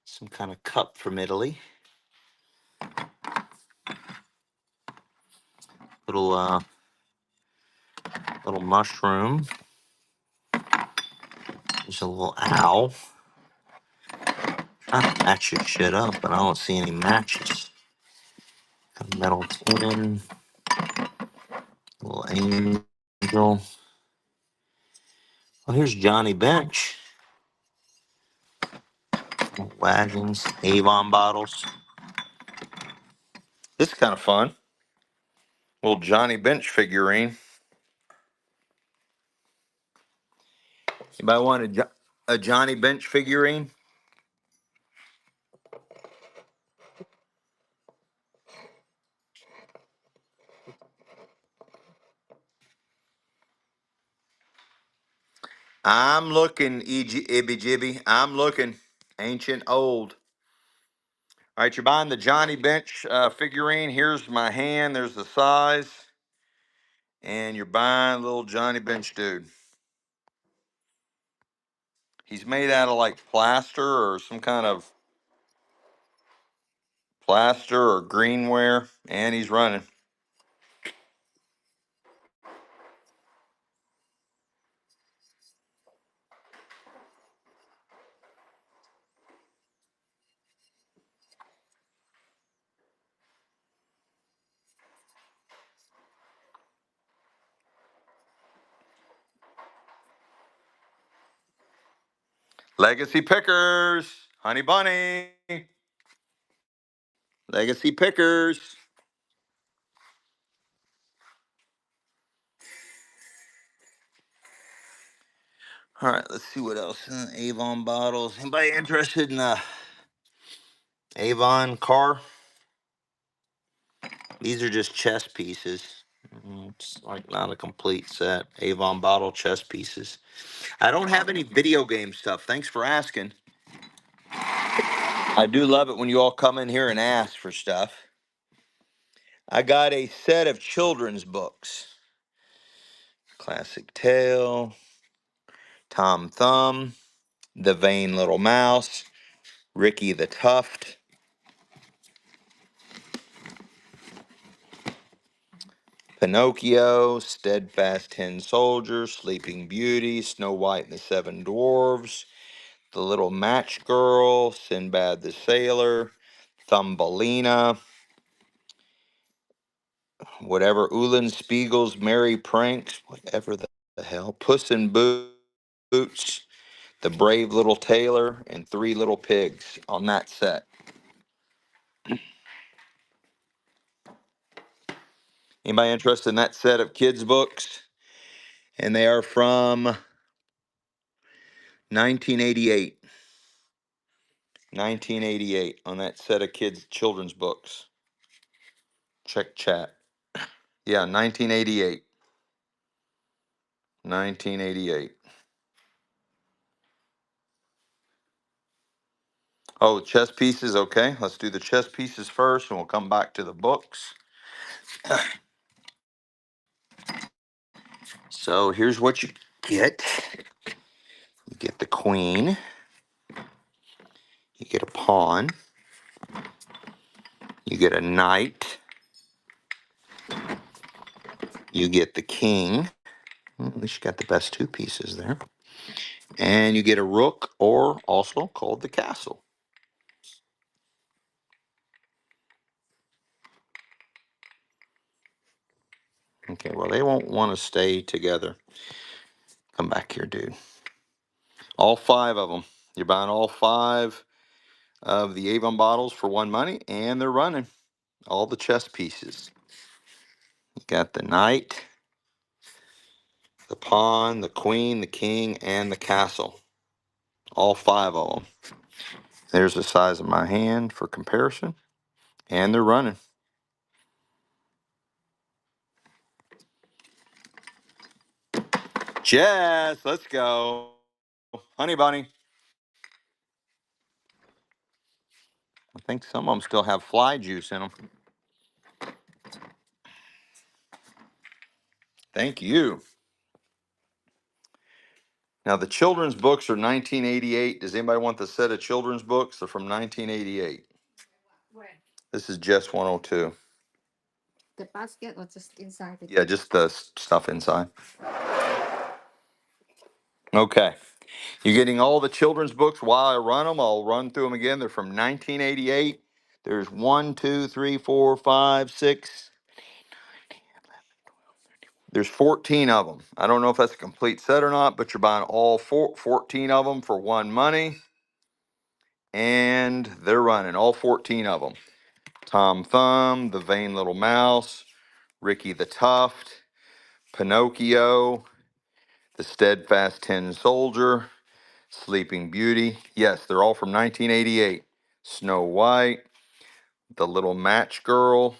Some kind of cup from Italy. Little little mushroom. There's a little owl. Trying to match your shit up, but I don't see any matches. A metal tin. Little angel. Oh, here's Johnny Bench. Wagons, Avon bottles. This is kind of fun. Little Johnny Bench figurine. Anybody want a Johnny Bench figurine? I'm looking, Ibby Jibby. I'm looking. Ancient old. All right, you're buying the Johnny Bench figurine. Here's my hand. There's the size. And you're buying little Johnny Bench dude. He's made out of like plaster or some kind of plaster or greenware. And he's running. Legacy Pickers. Honey Bunny. Legacy Pickers. All right, let's see what else. Avon bottles. Anybody interested in a Avon car? These are just chess pieces. It's like not a complete set. Avon bottle chess pieces. I don't have any video game stuff. Thanks for asking. I do love it when you all come in here and ask for stuff. I got a set of children's books. Classic Tale, Tom Thumb, The Vain Little Mouse, Ricky the Tuft, Pinocchio, Steadfast Tin Soldier, Sleeping Beauty, Snow White and the Seven Dwarfs, The Little Match Girl, Sinbad the Sailor, Thumbelina, whatever, Ulan Spiegel's Merry Pranks, whatever the hell, Puss in Boots, The Brave Little Tailor, and Three Little Pigs on that set. Anybody interested in that set of kids' books? And they are from 1988. 1988 on that set of kids' children's books. Check chat. Yeah, 1988. 1988. Oh, chess pieces. Okay, let's do the chess pieces first, and we'll come back to the books. So here's what you get. You get the queen. You get a pawn. You get a knight. You get the king. Well, at least you got the best two pieces there. And you get a rook, or also called the castle. Okay, well, they won't want to stay together. Come back here, dude. All five of them. You're buying all five of the Avon bottles for one money, and they're running all the chess pieces. You got the knight, the pawn, the queen, the king, and the castle. All five of them. There's the size of my hand for comparison, and they're running. Jess, let's go. Honey Bunny. I think some of them still have fly juice in them. Thank you. Now, the children's books are 1988. Does anybody want the set of children's books? They're from 1988. Where? This is just 102. The basket or just inside the Yeah, just the stuff inside. Okay. You're getting all the children's books while I run them. I'll run through them again. They're from 1988. There's 1, 2, 3, 4, 5, 6. There's 14 of them. I don't know if that's a complete set or not, but you're buying all 14 of them for one money. And they're running all 14 of them. Tom Thumb, The Vain Little Mouse, Ricky the Tuft, Pinocchio, The Steadfast Tin Soldier, Sleeping Beauty. Yes, they're all from 1988. Snow White, The Little Match Girl.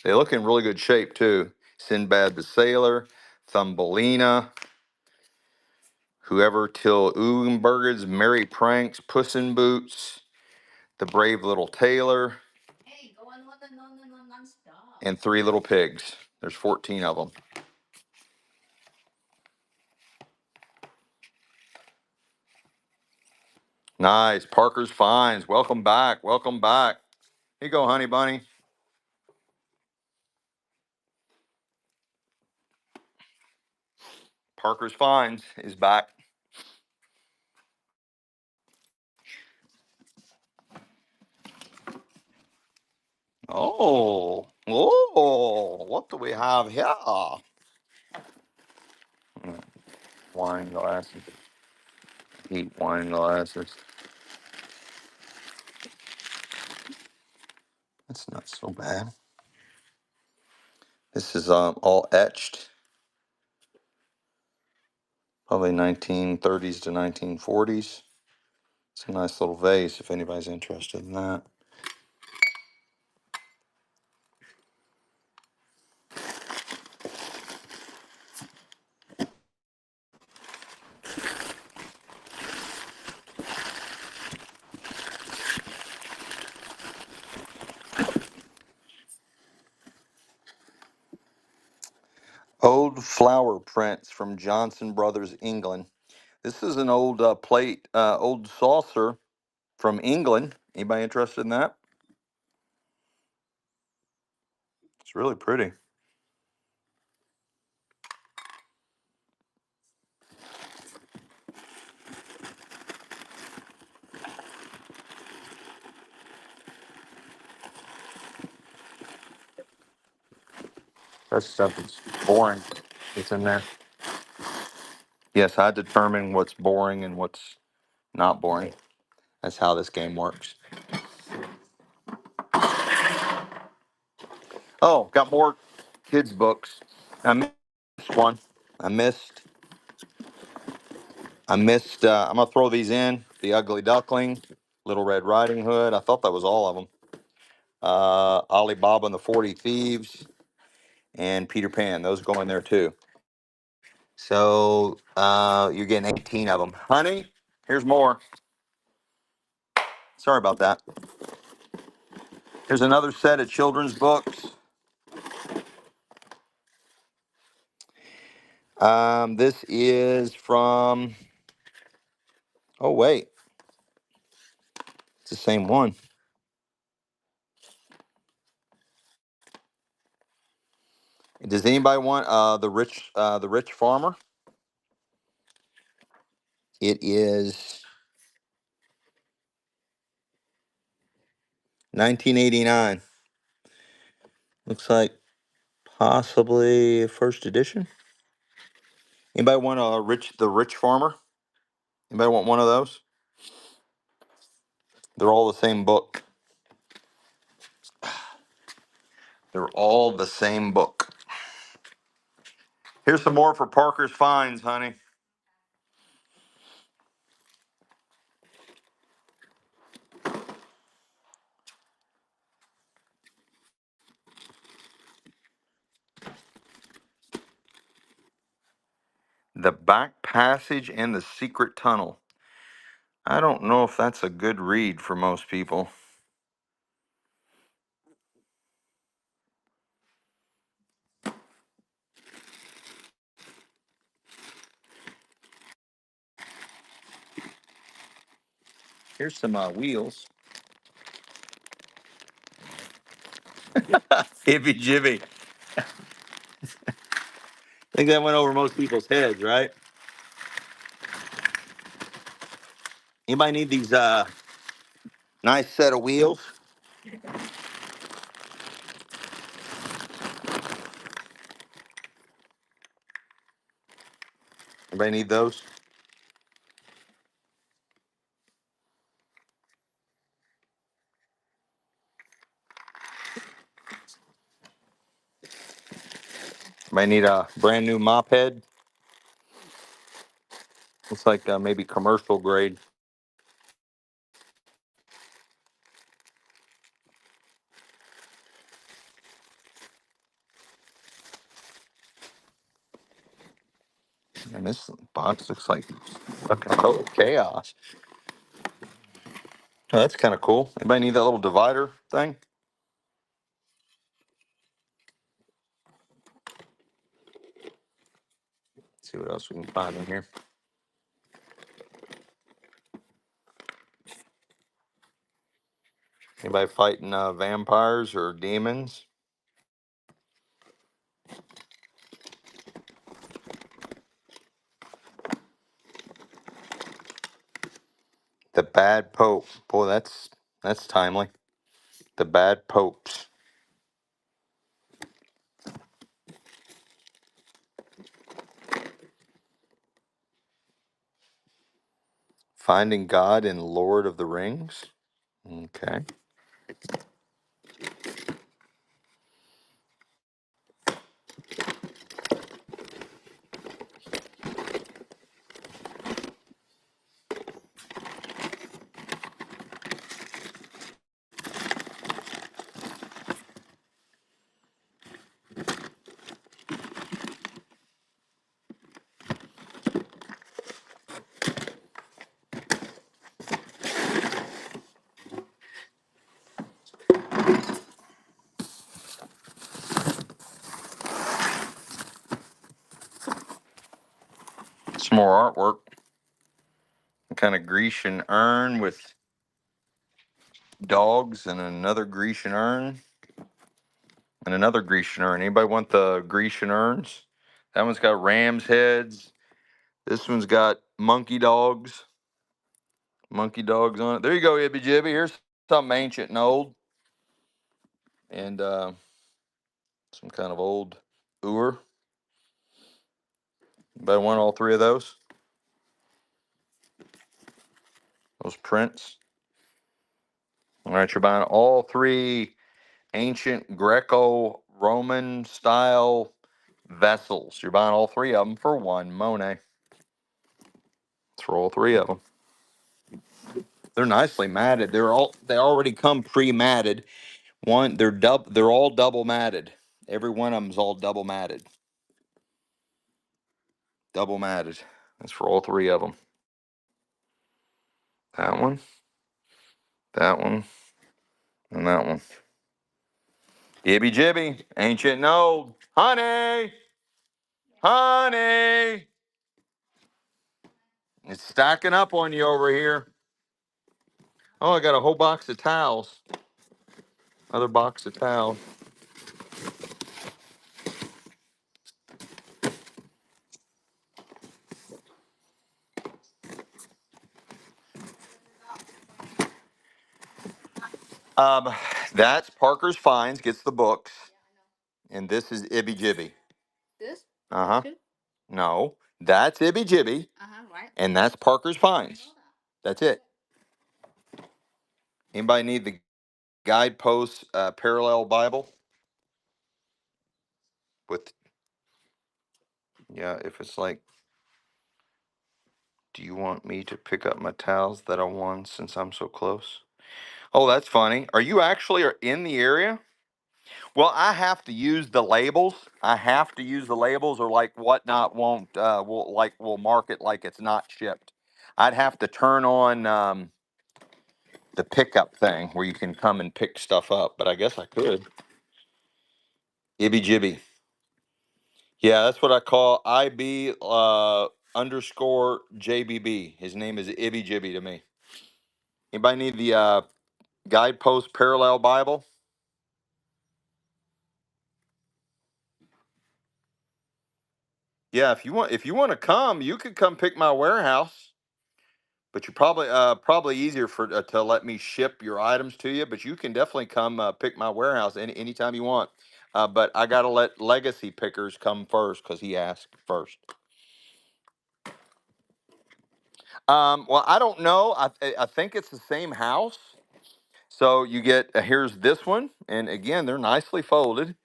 They look in really good shape too. Sinbad the Sailor, Thumbelina, Whoever Till Eugenberg's Merry Pranks, Puss in Boots, The Brave Little Tailor, Hey, go on, non-stop. and Three Little Pigs. There's 14 of them. Nice. Parker's Finds. Welcome back. Welcome back. Here you go, honey bunny. Parker's Finds is back. Oh, what do we have here? Wine glasses. Heat wine glasses. That's not so bad. This is all etched, probably 1930s to 1940s. It's a nice little vase if anybody's interested in that. Old flower prints from Johnson Brothers, England. This is an old plate, old saucer from England. Anybody interested in that? It's really pretty. That stuff is boring. It's in there. Yes, I determine what's boring and what's not boring. That's how this game works. Oh, got more kids' books. I missed one. I missed. I'm gonna throw these in. The Ugly Duckling, Little Red Riding Hood. I thought that was all of them. Ali Baba and the 40 Thieves, and Peter Pan. Those go in there too. So you're getting 18 of them. Honey, here's more. Sorry about that. Here's another set of children's books. This is from. Oh wait, it's the same one. Does anybody want the Rich Farmer? It is 1989. Looks like possibly first edition. Anybody want the Rich Farmer? Anybody want one of those? They're all the same book. They're all the same book. Here's some more for Parker's Finds, honey. The Back Passage and the Secret Tunnel. I don't know if that's a good read for most people. Here's some wheels. Hippy Jibby. I think that went over most people's heads, right? Anybody need these nice set of wheels? Anybody need those? Anybody need a brand new mop head? Looks like maybe commercial grade. And this box looks like fucking total chaos. Oh, that's kind of cool. Anybody need that little divider thing? Let's see what else we can find in here. Anybody fighting vampires or demons? The Bad Pope. Boy, that's timely. The Bad Popes. Finding God in Lord of the Rings. Okay. some more artwork. A kind of Grecian urn with dogs and another Grecian urn and another Grecian urn. Anybody want the Grecian urns? That one's got ram's heads. This one's got monkey dogs. Monkey dogs on it. There you go, Ibby Jibby. Here's something ancient and old. And some kind of old Ur. Anybody want all three of those? Those prints. All right, you're buying all three ancient Greco-Roman style vessels. You're buying all three of them for one Monet. It's for all three of them. They're nicely matted. They already come pre-matted. They're all double matted. Every one of them's all double matted. Double matted. That's for all three of them. That one, and that one. Ibby Jibby, ancient and old. Honey! Honey! It's stacking up on you over here. Oh, I got a whole box of towels. Another box of towels. Um, that's Parker's Finds, gets the books. And this is Ibby Jibby. This? Uh-huh. No, that's Ibby Jibby. Right. And that's Parker's Finds. That's it. Anybody need the Guidepost Parallel Bible? With, yeah, if it's like, do you want me to pick up my towels that I won since I'm so close? Oh, that's funny. Are you actually in the area? Well, I have to use the labels. Or like Whatnot won't will mark it like it's not shipped. I'd have to turn on the pickup thing where you can come and pick stuff up, but I guess I could. Ibby Jibby. Yeah, that's what I call IB underscore JBB. His name is Ibby Jibby to me. Anybody need the Guidepost Parallel Bible? Yeah, if you want to come, you could come pick my warehouse. But you're probably easier for to let me ship your items to you. But you can definitely come pick my warehouse anytime you want. But I gotta let Legacy Pickers come first because he asked first. Well, I don't know. I think it's the same house. So you get here's this one, and again they're nicely folded.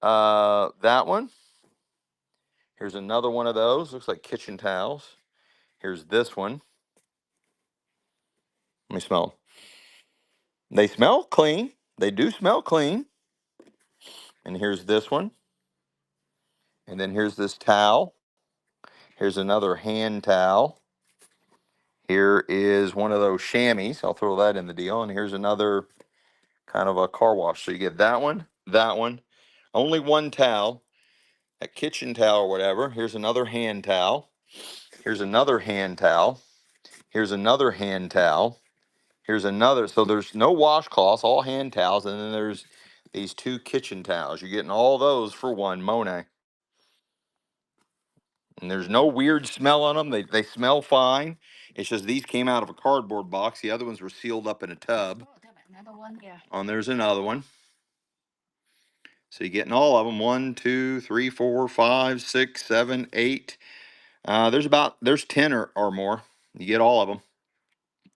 That one. Here's another one of those. Looks like kitchen towels. Here's this one. Let me smell 'em. They smell clean. They do smell clean. And here's this one. And then here's this towel. Here's another hand towel. Here is one of those chamois. I'll throw that in the deal. And here's another kind of a car wash. So you get that one, that one. Only one towel, a kitchen towel or whatever. Here's another hand towel. Here's another hand towel. Here's another hand towel. Here's another. So there's no washcloths, all hand towels. And then there's these two kitchen towels. You're getting all those for one Monet. And there's no weird smell on them. They smell fine. It's just these came out of a cardboard box. The other ones were sealed up in a tub. Oh, another one. Yeah. And there's another one. So you're getting all of them. 1, 2, 3, 4, 5, 6, 7, 8. There's 10 or more. You get all of them.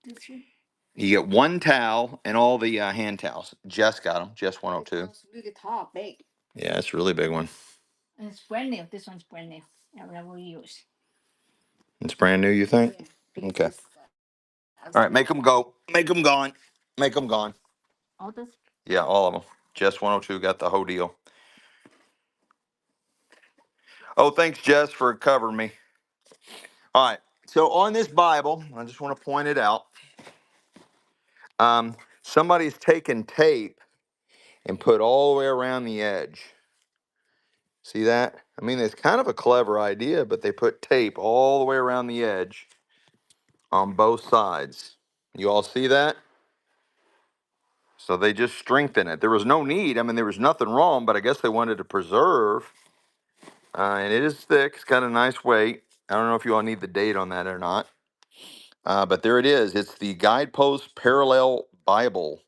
This one. You get one towel and all the hand towels. Jess got them. Jess 102. It's really tall, big. Yeah, it's a really big one. And it's brand new. This one's brand new. I never use. It's brand new, you think? Yeah, Okay. All right, make them go. Make them gone. Make them gone. All this. Yeah, all of them. Jess 102 got the whole deal. Oh, thanks, Jess, for covering me. All right. So on this Bible, I just want to point it out. Somebody's taken tape and put all the way around the edge. See that? I mean, it's kind of a clever idea, but they put tape all the way around the edge on both sides. You all see that? So they just strengthen it. There was no need. I mean, there was nothing wrong, but I guess they wanted to preserve. And it is thick. It's got a nice weight. I don't know if you all need the date on that or not. But there it is. It's the Guidepost Parallel Bible.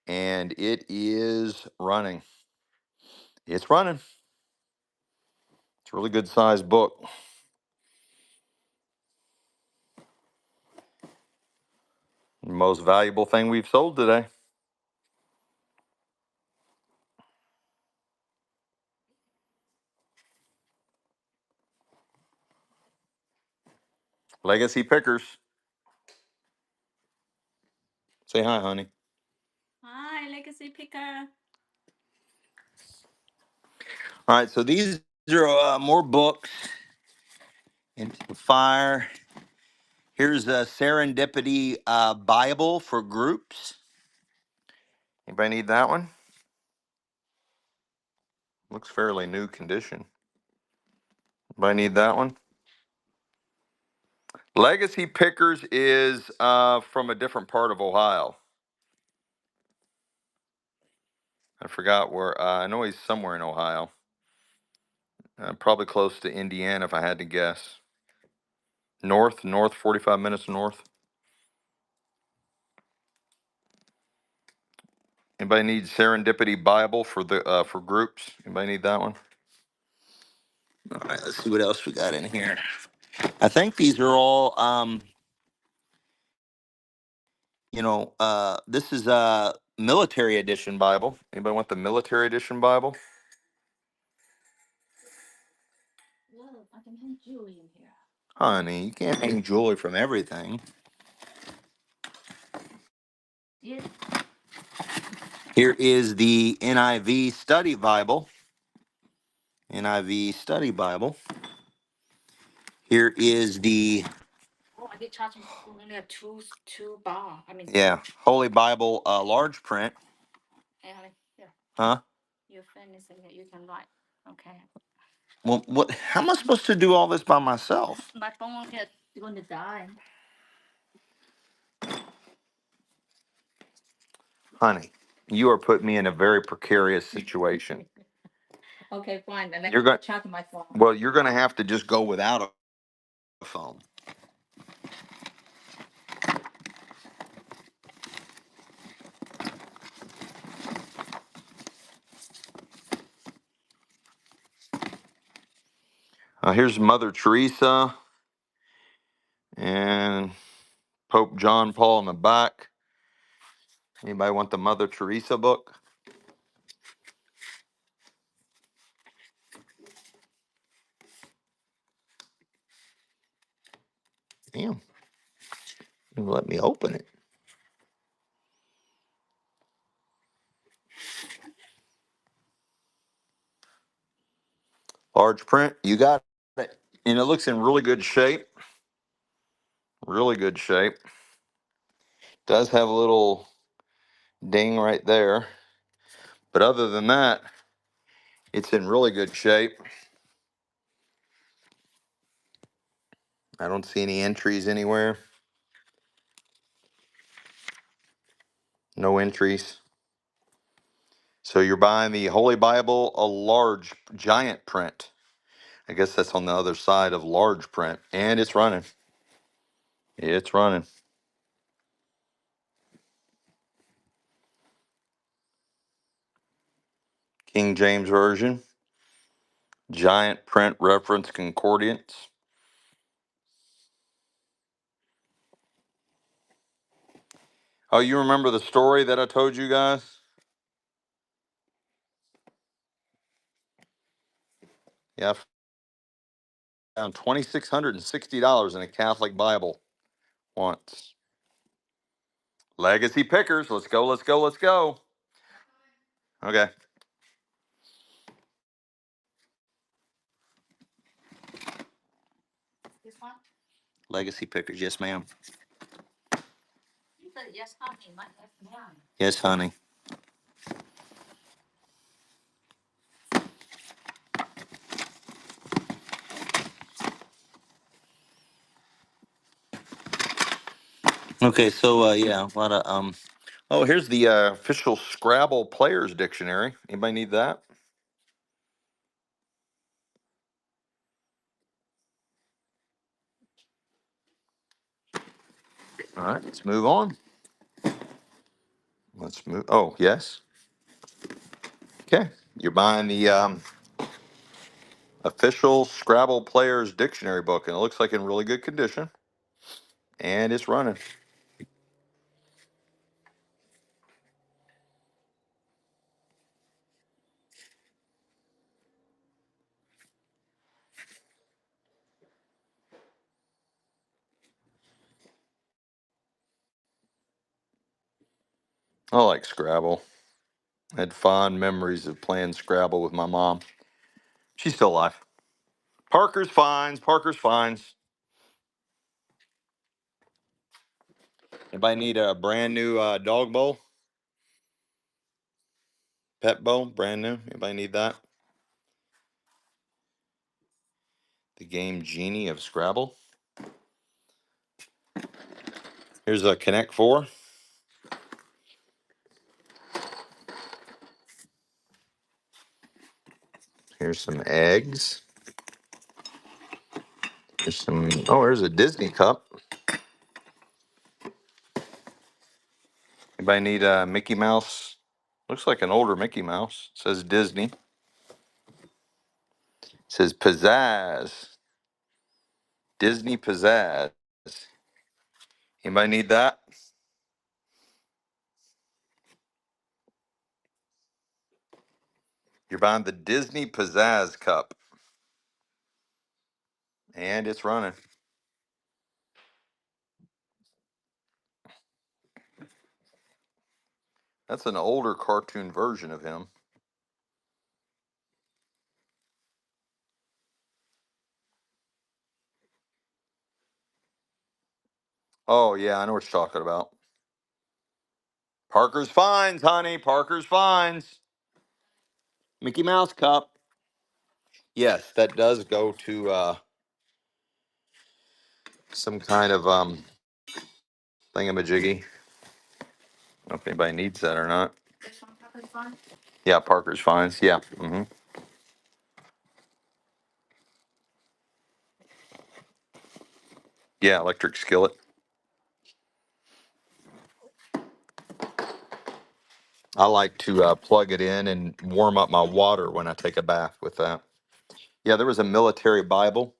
And it is running. It's running. It's a really good sized book. The most valuable thing we've sold today. Legacy Pickers. Say hi, honey. Hi, Legacy Picker. All right, so these are more books into the fire. Here's a Serendipity Bible for groups. Anybody need that one? Looks fairly new condition. Anybody need that one? Legacy Pickers is from a different part of Ohio. I forgot where. I know he's somewhere in Ohio. Probably close to Indiana, if I had to guess. North, 45 minutes north. Anybody need Serendipity Bible for the for groups? Anybody need that one? All right, let's see what else we got in here. I think these are all this is a military edition Bible. Anybody want the military edition Bible? Look, I can hang jewelry in here. Honey, you can't hang jewelry from everything. Yes. Here is the NIV Study Bible. NIV Study Bible. Here is the Oh, I did charge him. We only have two bar. I mean, Holy Bible large print. hey, honey, here. Huh? Your pen is in here. You can write. Okay. Well, what? How am I supposed to do all this by myself? My phone is going to die. Honey, you are putting me in a very precarious situation. Okay, fine. Then You're going. charge my phone. Well, you're going to have to just go without a phone. Here's Mother Teresa and Pope John Paul in the back. Anybody want the Mother Teresa book? Damn. You let me open it. Large print. You got it. And it looks in really good shape. Really good shape. Does have a little ding right there. But other than that, it's in really good shape. I don't see any entries anywhere. No entries. So you're buying the Holy Bible, a large, giant print. I guess that's on the other side of large print. And it's running. It's running. King James Version. Giant print reference concordance. Oh, you remember the story that I told you guys? Yeah, I found $2,660 in a Catholic Bible once. Legacy Pickers. Let's go, let's go, let's go. Okay. This one? Legacy Pickers. Yes, ma'am. You said yes, honey. My man. Yes, honey. Okay, so yeah, a lot of Oh, here's the official Scrabble Players Dictionary. Anybody need that? All right, let's move on. Let's move. Oh, yes. Okay, you're buying the official Scrabble Players Dictionary book, and it looks like in really good condition, and it's running. I like Scrabble. I had fond memories of playing Scrabble with my mom. She's still alive. Parker's Finds. Parker's Finds. Anybody need a brand new dog bowl? Pet bowl, brand new. Anybody need that? The game Genie of Scrabble. Here's a Connect 4. Here's some eggs. There's some. Oh, there's a Disney cup. Anybody need a Mickey Mouse? Looks like an older Mickey Mouse. It says Disney. It says Pizzazz. Disney Pizzazz. Anybody need that? You're buying the Disney Pizzazz cup. And it's running. That's an older cartoon version of him. Oh, yeah, I know what you're talking about. Parker's Finds, honey. Parker's Finds. Mickey Mouse cup. Yes, that does go to some kind of thingamajiggy. I don't know if anybody needs that or not. Yeah, Parker's Finds. Yeah. Yeah, electric skillet. I like to plug it in and warm up my water when I take a bath with that. Yeah, there was a military Bible.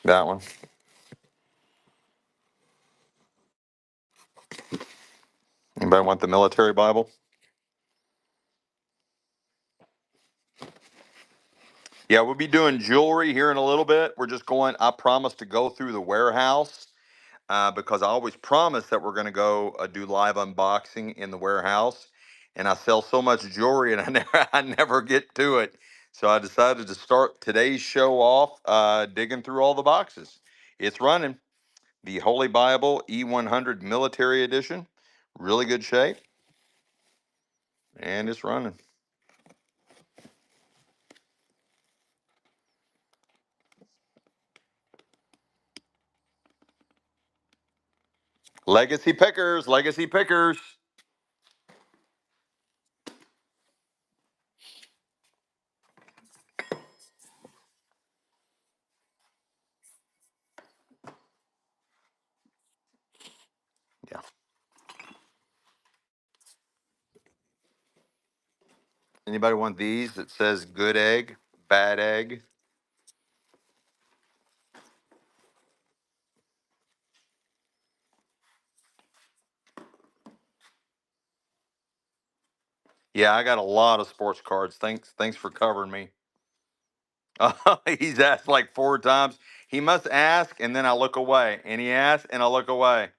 That one. Anybody want the military Bible? Yeah, we'll be doing jewelry here in a little bit. We're just going, I promise to go through the warehouse because I always promise that we're going to go do live unboxing in the warehouse. And I sell so much jewelry and I never get to it. So I decided to start today's show off digging through all the boxes. It's running. The Holy Bible E100 Military Edition. Really good shape. And it's running. Legacy pickers, legacy pickers. Yeah. Anybody want these that says good egg, bad egg? Yeah, I got a lot of sports cards. Thanks for covering me. He's asked like 4 times. He must ask, and then I look away. And he asks, and I look away.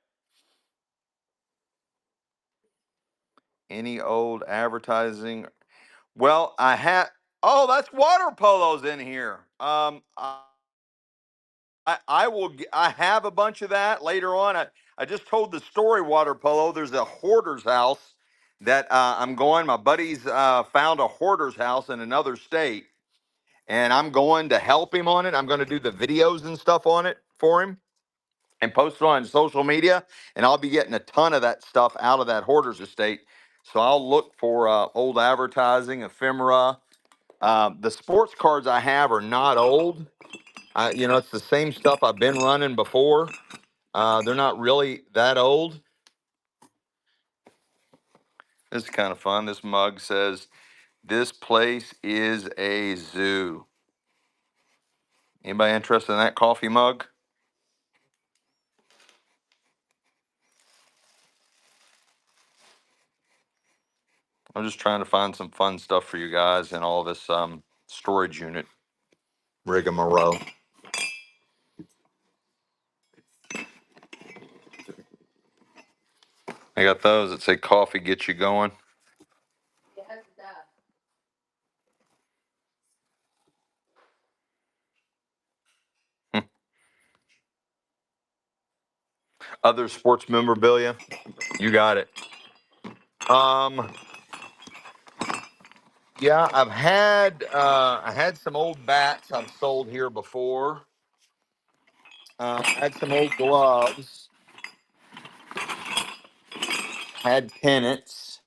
Any old advertising? Well, I had. Oh, that's water polos in here. I will. I have a bunch of that later on. I just told the story, water polo. There's a hoarder's house that I'm going. My buddies found a hoarder's house in another state, and I'm going to help him on it. I'm going to do the videos and stuff on it for him and post it on social media. And I'll be getting a ton of that stuff out of that hoarder's estate. So I'll look for old advertising, ephemera. The sports cards I have are not old. It's the same stuff I've been running before. They're not really that old. This is kind of fun. This mug says, "This place is a zoo." Anybody interested in that coffee mug? I'm just trying to find some fun stuff for you guys in all this storage unit rigmarole. I got those that say coffee gets you going. Other sports memorabilia, you got it. Um, yeah, I had some old bats I've sold here before. I had some old gloves. Had pennants.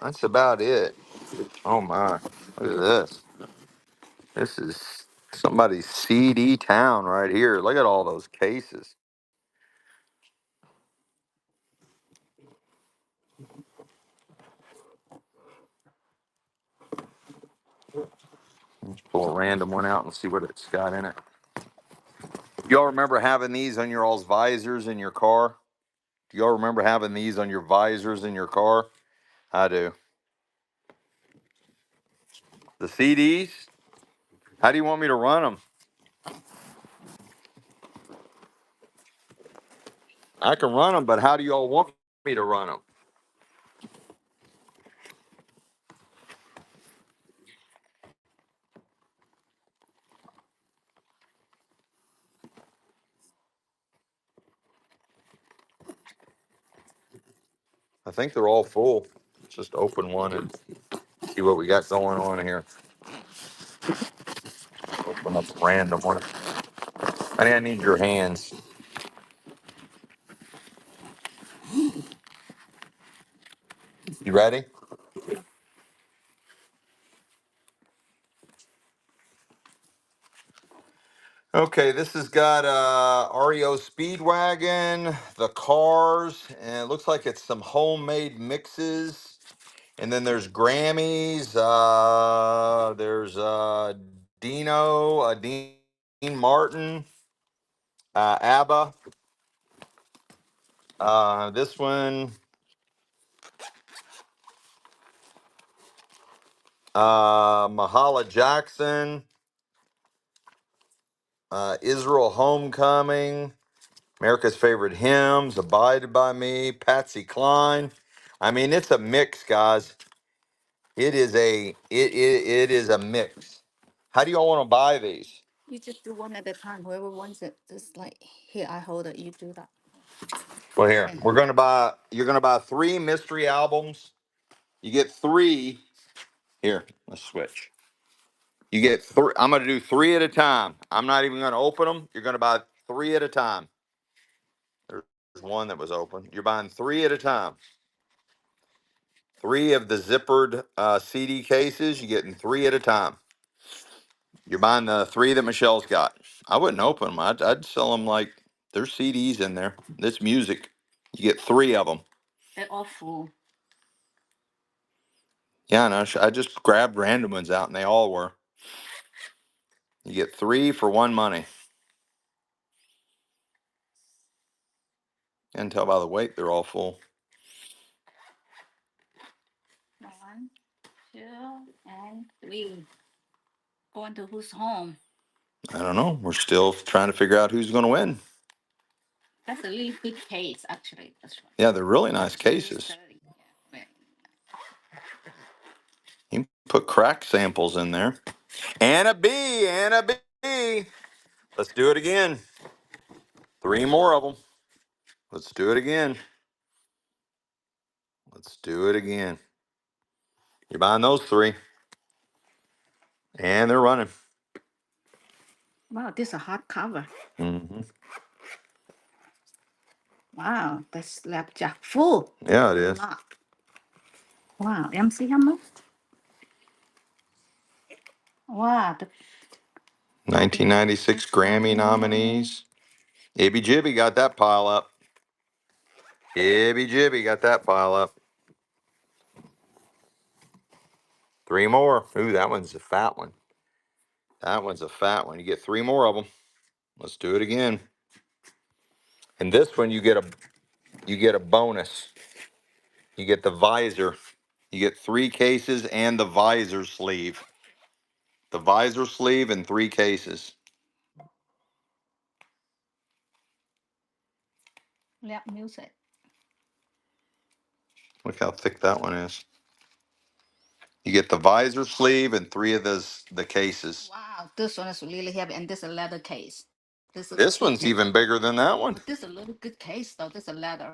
That's about it. Oh my! Look at this. This is somebody's CD town right here. Look at all those cases. Let's pull a random one out and see what it's got in it. Y'all remember having these on your all's visors in your car? Do y'all remember having these on your visors in your car? I do. The CDs? How do you want me to run them? I can run them, but how do y'all want me to run them? I think they're all full. Let's just open one and see what we got going on here. Open up a random one. I need your hands. You ready? Okay, this has got REO Speedwagon, the Cars, and it looks like it's some homemade mixes. And then there's Grammys. There's Dino, Dean Martin, ABBA. This one, Mahala Jackson, Israel Homecoming, America's Favorite Hymns, Abided by Me, Patsy Cline. I mean, it's a mix, guys. It is a mix. How do y'all want to buy these? You just do one at a time. Whoever wants it, just like here, I hold it. You do that. Well, here Okay. we're gonna buy. You're gonna buy 3 mystery albums. You get 3. Here, let's switch. You get 3. I'm gonna do 3 at a time. I'm not even gonna open them. You're gonna buy 3 at a time. There's one that was open. You're buying 3 at a time. 3 of the zippered CD cases. You're getting 3 at a time. You're buying the 3 that Michelle's got. I wouldn't open them. I'd sell them like there's CDs in there. This music. You get 3 of them. They're all full. Yeah, no, I just grabbed random ones out, and they all were. You get 3 for 1 money. You can tell by the weight they're all full. 1, 2, and 3. Going to whose home? I don't know. We're still trying to figure out who's going to win. That's a really good case, actually. That's right. Yeah, they're really nice cases. Yeah. You can put crack samples in there. Anna B. three. Let's do it again. Three more of them. Let's do it again. Let's do it again. You're buying those three. And they're running. Wow, this is a hardcover. Mm-hmm. Wow, that's slapjack full. Yeah, it is. Lot. Wow, MC Hammer. Wow, the 1996 Grammy nominees. Ibby Jibby got that pile up. Ibby Jibby got that pile up. Three more. Ooh, that one's a fat one. That one's a fat one. You get three more of them. Let's do it again. And this one you get a bonus. You get the visor. You get three cases and the visor sleeve. The visor sleeve and three cases. lap music. Look how thick that one is. You get the visor sleeve and three of the cases. Wow, this one is really heavy, and this is a leather case. This one's even bigger than that one. But this is a little good case though. This is a leather.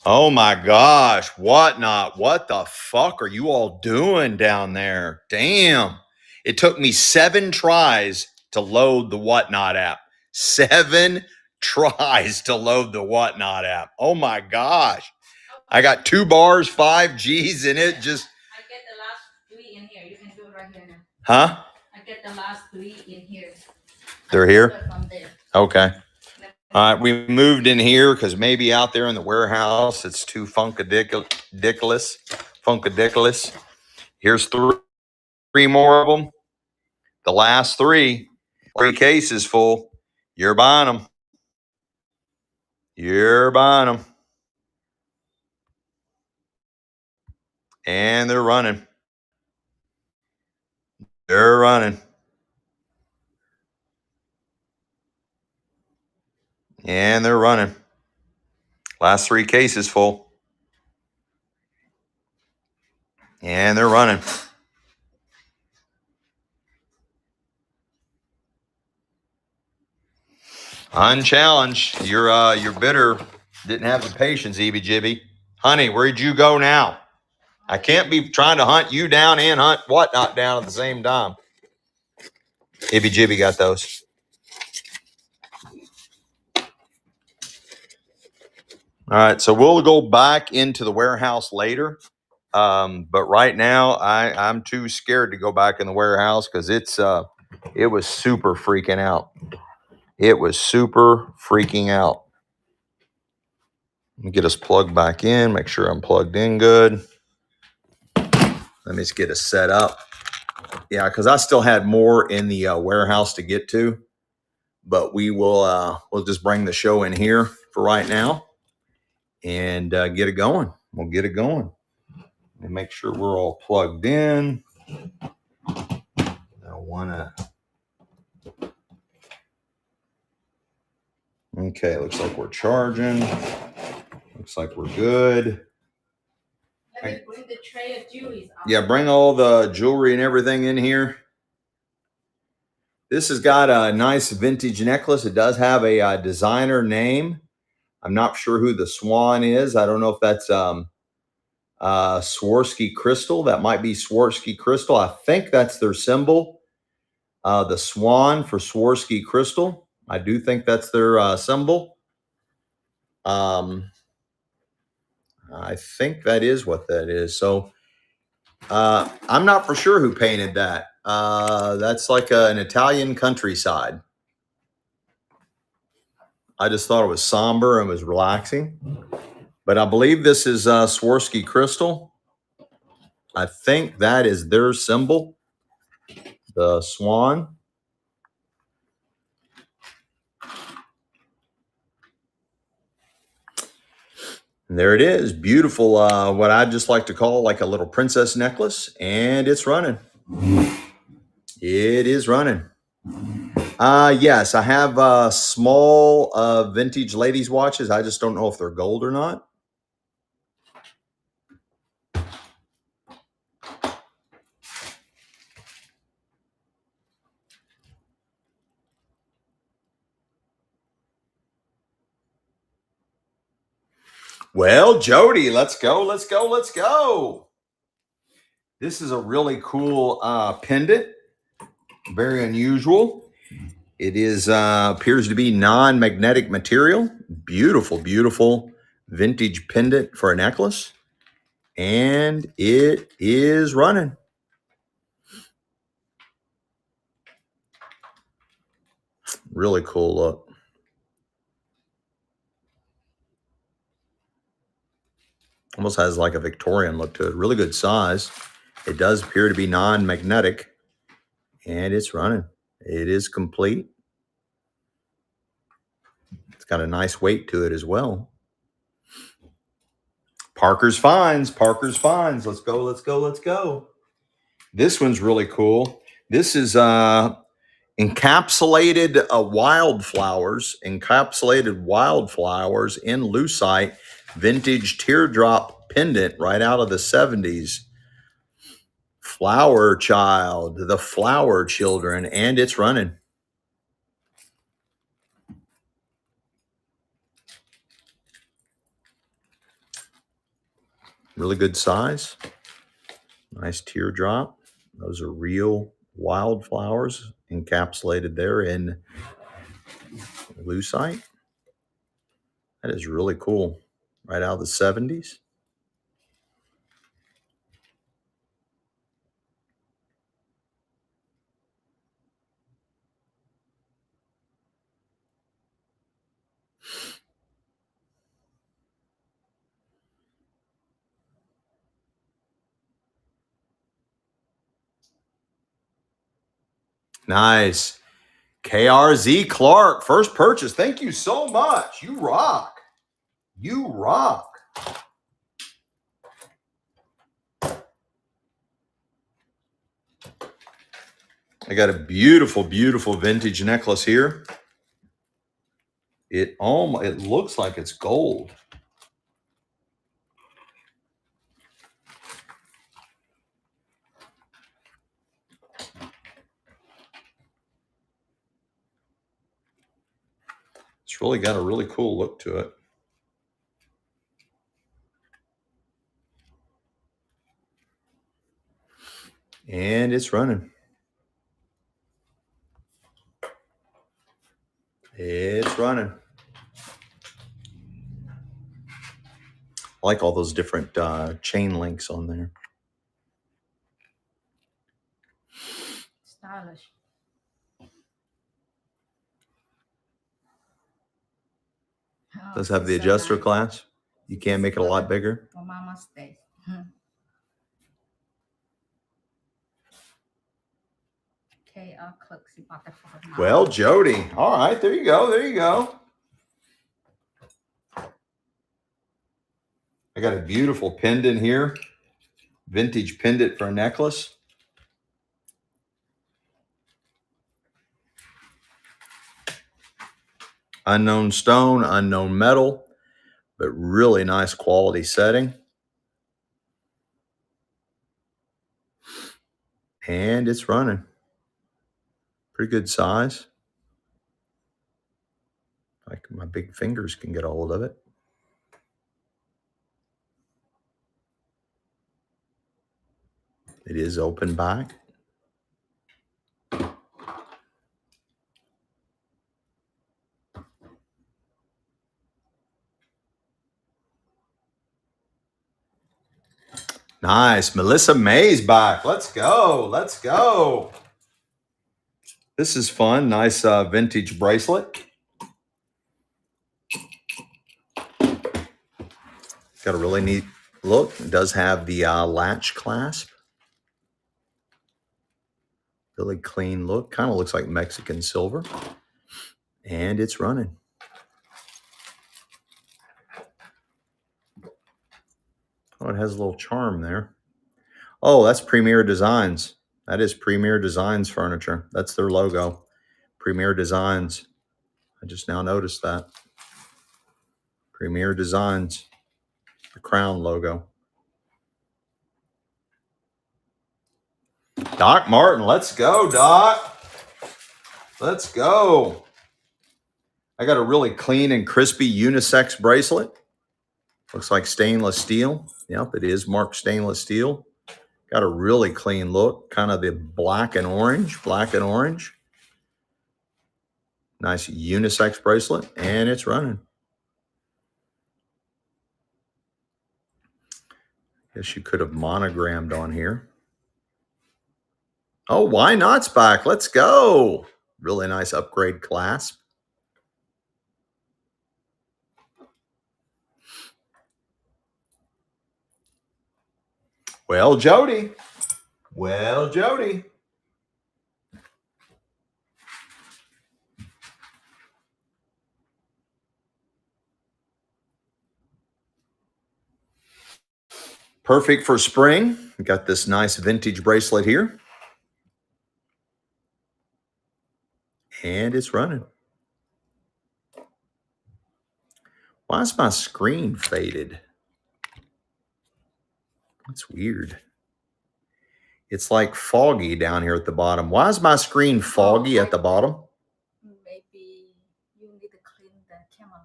Oh my gosh, Whatnot. What the fuck are you all doing down there? Damn. It took me 7 tries to load the Whatnot app. 7 tries to load the Whatnot app. Oh my gosh. I got 2 bars, 5 G's in it. Just I get the last 3 in here. You can do it right here now. Huh? I get the last 3 in here. They're here? From there. Okay. All right, we moved in here because maybe out there in the warehouse it's too funkadiculous. Here's 3 more of them. The last 3 cases full. You're buying them. You're buying them. And they're running. They're running. And they're running. Last 3 cases full. And they're running. Unchallenged. Your bidder didn't have the patience, EB Jibby. Honey, where'd you go now? I can't be trying to hunt you down and hunt Whatnot down at the same time. Ibby Jibby got those. All right, so we'll go back into the warehouse later. But right now, I'm too scared to go back in the warehouse because it was super freaking out. It was super freaking out. Let me get us plugged back in, make sure I'm plugged in good. Let me just get us set up. Yeah, because I still had more in the warehouse to get to, but we'll just bring the show in here for right now and get it going. We'll get it going and make sure we're all plugged in. I want to. Okay, looks like we're charging. Looks like we're good. Let me bring the tray of jewelry out. Yeah, bring all the jewelry and everything in here. This has got a nice vintage necklace. It does have a designer name. I'm not sure who the Swan is. I don't know if that's Swarovski Crystal. That might be Swarovski Crystal. I think that's their symbol. The Swan for Swarovski Crystal. I do think that's their symbol. I think that is what that is. So I'm not for sure who painted that. That's like an Italian countryside. I just thought it was somber and was relaxing. But I believe this is Swarovski Crystal. I think that is their symbol, the swan. And there it is. Beautiful, what I just like to call like a little princess necklace. And it's running. It is running. Yes, I have small vintage ladies watches. I just don't know if they're gold or not. Well, Jody, let's go, let's go, let's go. This is a really cool pendant. Very unusual. It is appears to be non-magnetic material. Beautiful, beautiful vintage pendant for a necklace. And it is running. Really cool look. Almost has like a Victorian look to it. Really good size. It does appear to be non-magnetic. And it's running. It is complete. It's got a nice weight to it as well. Parker's Finds. Parker's Finds. Let's go, let's go, let's go. This one's really cool. This is encapsulated wildflowers in lucite vintage teardrop pendant right out of the 70s. Flower Child, the Flower Children, and it's running. Really good size. Nice teardrop. Those are real wildflowers encapsulated there in lucite. That is really cool. Right out of the 70s. Nice. KRZ Clark, first purchase. Thank you so much. You rock. You rock. I got a beautiful, beautiful vintage necklace here. It looks like it's gold. It's really got a really cool look to it. And it's running. It's running. I like all those different chain links on there. Stylish. Does have the adjuster class. You can't make it a lot bigger. For Mama's Day. Well, Jody. All right, there you go. There you go. I got a beautiful pendant here. Vintage pendant for a necklace. Unknown stone, unknown metal, but really nice quality setting. And it's running. Pretty good size. Like my big fingers can get a hold of it. It is open back. Nice. Melissa May's back. Let's go. Let's go. This is fun. Nice vintage bracelet. Got a really neat look. It does have the latch clasp. Really clean look. Kind of looks like Mexican silver. And it's running. Oh, it has a little charm there. Oh, that's Premier Designs. That is Premier Designs furniture. That's their logo. Premier Designs. I just now noticed that. Premier Designs. The crown logo. Doc Martin. Let's go, Doc. Let's go. I got a really clean and crispy unisex bracelet. Looks like stainless steel. Yep, it is marked stainless steel. Got a really clean look. Kind of the black and orange. Black and orange. Nice unisex bracelet. And it's running. Guess you could have monogrammed on here. Oh, why not's back? Let's go. Really nice upgrade clasp. Well, Jody. Well, Jody. Perfect for spring. We got this nice vintage bracelet here. And it's running. Why is my screen faded? That's weird. It's like foggy down here at the bottom. Why is my screen foggy at the bottom? Maybe you need to clean the camera.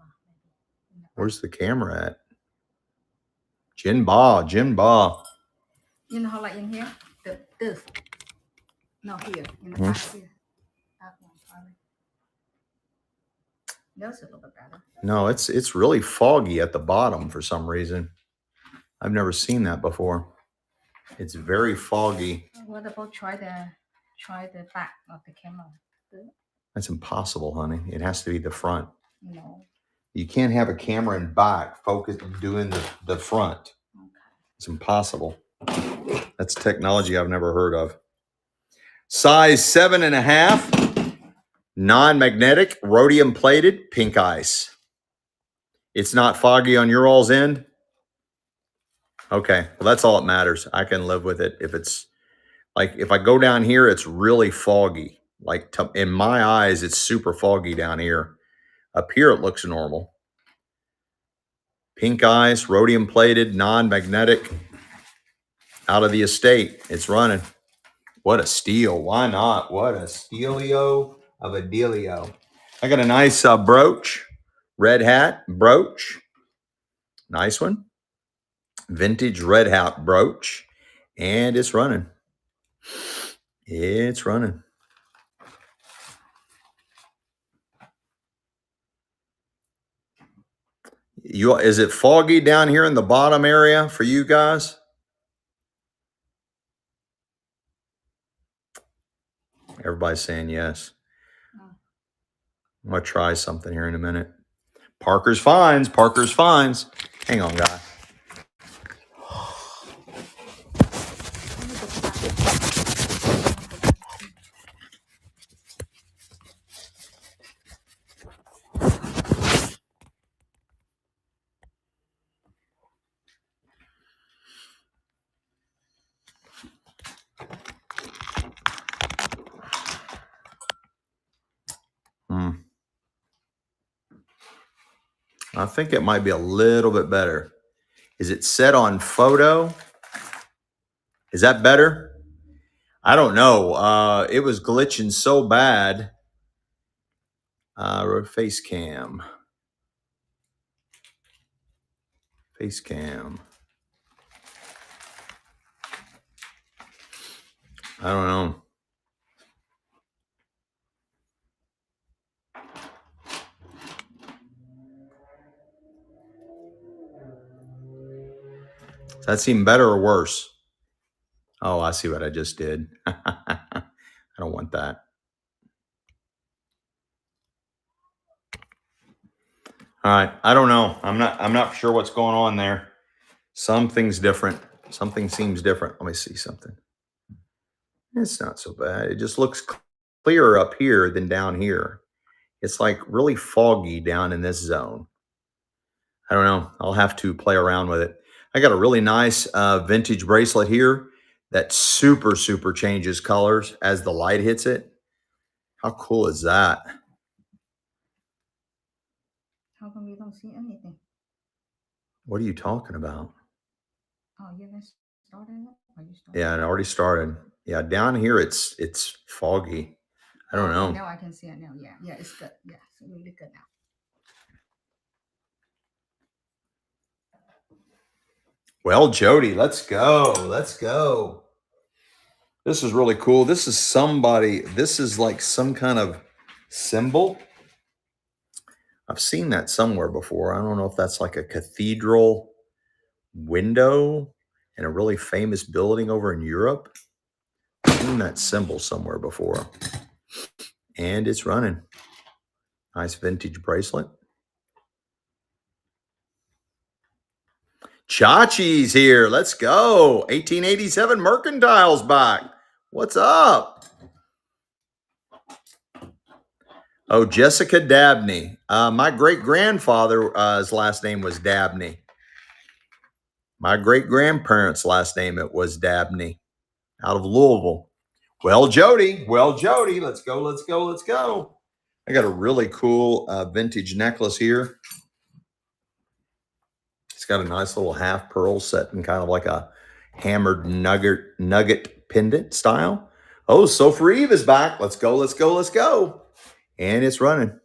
Where's the camera at? Jinba, Jinba. You know how like in here? This. No, here. In the Hmm. back here. That one, probably. That's a little bit better. No, it's really foggy at the bottom for some reason. I've never seen that before. It's very foggy. What about try the back of the camera? That's impossible, honey. It has to be the front. No. You can't have a camera in back focus doing the front. Okay. It's impossible. That's technology I've never heard of. Size 7.5, non-magnetic, rhodium plated, pink ice. It's not foggy on your all's end? Okay, well, that's all that matters. I can live with it. If it's like, if I go down here, it's really foggy. Like in my eyes, it's super foggy down here. Up here, it looks normal. Pink ice, rhodium plated, non-magnetic, out of the estate. It's running. What a steal. Why not? What a stealio of a dealio. I got a nice brooch, red hat brooch. Nice one. Vintage red hat brooch. And it's running. It's running. Is it foggy down here in the bottom area for you guys? Everybody's saying yes. I'm going to try something here in a minute. Parker's Finds. Parker's Finds. Hang on, guys. I think it might be a little bit better. Is it set on photo? Is that better? I don't know. It was glitching so bad. Face cam. Face cam. I don't know. Does that seem better or worse? Oh, I see what I just did. I don't want that. All right. I don't know. I'm not sure what's going on there. Something's different. Something seems different. Let me see something. It's not so bad. It just looks clearer up here than down here. It's like really foggy down in this zone. I don't know. I'll have to play around with it. I got a really nice vintage bracelet here that super changes colors as the light hits it. How cool is that? How come you don't see anything? What are you talking about? Oh, you haven't started yet? Or you started? Yeah, it already started. Yeah, down here it's foggy. I don't know. Now I can see it now. Yeah, it's good. Yeah, it's really good now. Well, Jody, let's go. Let's go. This is really cool. This is like some kind of symbol. I've seen that somewhere before. I don't know if that's like a cathedral window in a really famous building over in Europe. I've seen that symbol somewhere before. And it's running. Nice vintage bracelet. Chachi's here. Let's go. 1887 Mercantile's back. What's up? Oh, Jessica Dabney. My great-grandfather's last name was Dabney. My great-grandparents' last name, it was Dabney, out of Louisville. Well, Jody. Let's go. I got a really cool vintage necklace here. It's got a nice little half pearl set in kind of like a hammered nugget pendant style. Oh, Sophie Eve is back. Let's go. And it's running.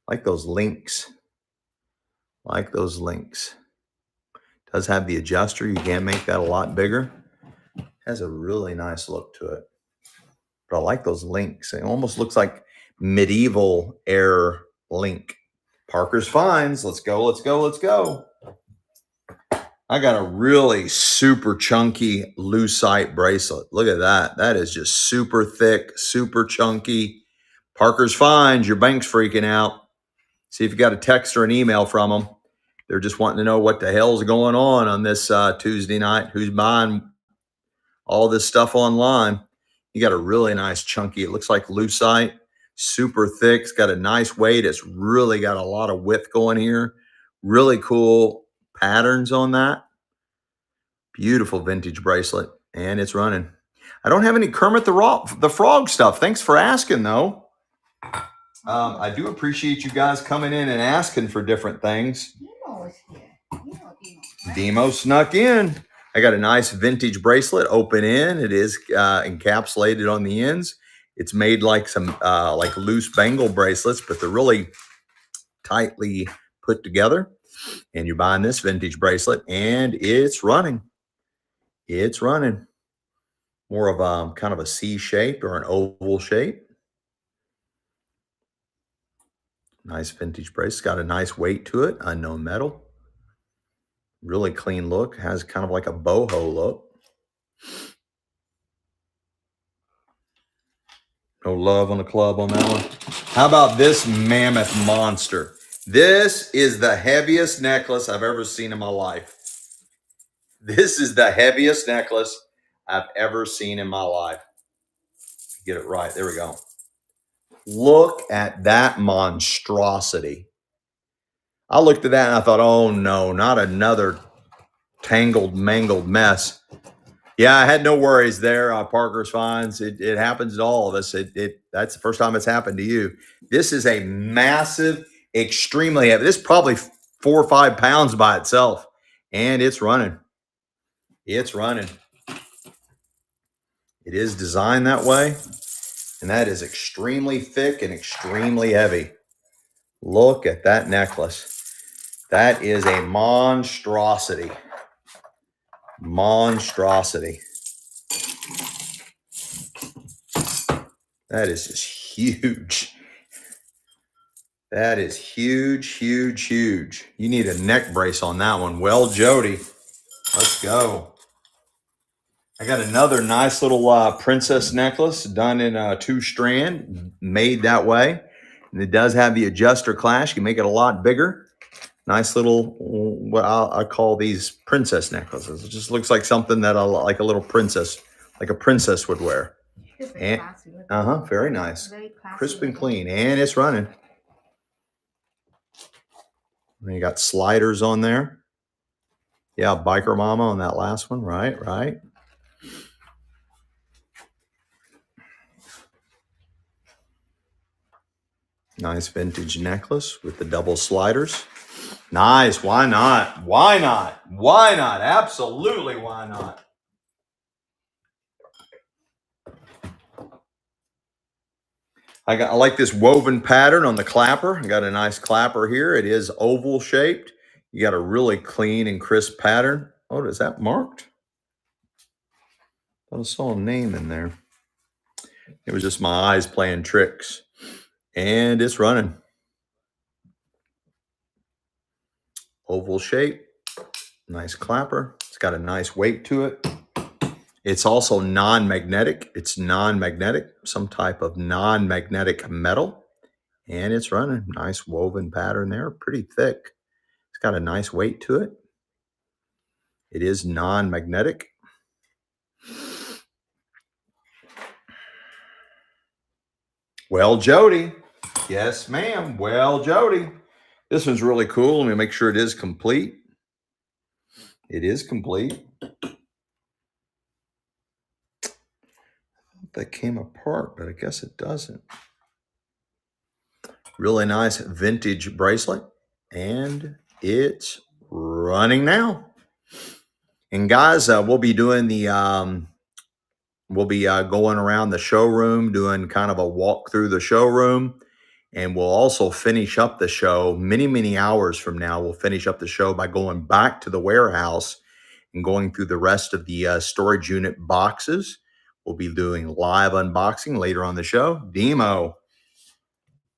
Like those links. Does have the adjuster. You can make that a lot bigger. Has a really nice look to it. But I like those links. It almost looks like medieval air link. Parker's Finds. Let's go, let's go, let's go. I got a really super chunky lucite bracelet. Look at that. That is just super thick, super chunky. Parker's Finds. Your bank's freaking out. See if you got a text or an email from them. They're just wanting to know what the hell's going on this Tuesday night. Who's buying all this stuff online? You got a really nice chunky. It looks like lucite, super thick. It's got a nice weight. It's really got a lot of width going here. Really cool patterns on that. Beautiful vintage bracelet, and it's running. I don't have any Kermit the Frog stuff. Thanks for asking, though. I do appreciate you guys coming in and asking for different things. Demo is here. Demo snuck in. I got a nice vintage bracelet, open in. It is encapsulated on the ends. It's made like some like loose bangle bracelets, but they're really tightly put together. And you're buying this vintage bracelet, and it's running. It's running. More of kind of a C shape or an oval shape. Nice vintage bracelet. Got a nice weight to it. Unknown metal. Really clean look. Has kind of like a boho look. No love on the club on that one. How about this mammoth monster? This is the heaviest necklace I've ever seen in my life. This is the heaviest necklace I've ever seen in my life. Get it right. There we go. Look at that monstrosity. I looked at that and I thought, oh no, not another tangled, mangled mess. Yeah, I had no worries there. Parker's Finds. It happens to all of us. That's the first time it's happened to you. This is a massive, extremely heavy. This is probably 4 or 5 pounds by itself, and it's running. It's running. It is designed that way, and that is extremely thick and extremely heavy. Look at that necklace. That is a monstrosity. Monstrosity. That is just huge. That is huge, huge, huge. You need a neck brace on that one. Well, Jody, let's go. I got another nice little princess necklace done in 2-strand, made that way. And it does have the adjuster clasp. You can make it a lot bigger. Nice little, what I call these princess necklaces. It just looks like something that like a little princess, like a princess would wear. And, very nice. Very Crisp and clean. And it's running. And you got sliders on there. Yeah, Biker Mama on that last one. Right, right. Nice vintage necklace with the double sliders. Nice. Why not? Why not? Why not? Absolutely, why not? I like this woven pattern on the clapper. I got a nice clapper here. It is oval shaped. You got a really clean and crisp pattern. Oh, is that marked? I saw a name in there. It was just my eyes playing tricks. And it's running. Oval shape. Nice clapper. It's got a nice weight to it. It's also non-magnetic. It's non-magnetic, some type of non-magnetic metal. And it's running. Nice woven pattern there. Pretty thick. It's got a nice weight to it. It is non-magnetic. Well, Jody. Yes, ma'am. Well, Jody. This one's really cool. Let me make sure it is complete. It is complete. That came apart, but I guess it doesn't. Really nice vintage bracelet, and it's running now. And guys, we'll be doing the going around the showroom, doing kind of a walk through the showroom, And we'll also finish up the show many, many hours from now. We'll finish up the show by going back to the warehouse and going through the rest of the storage unit boxes. We'll be doing live unboxing later on the show. Demo,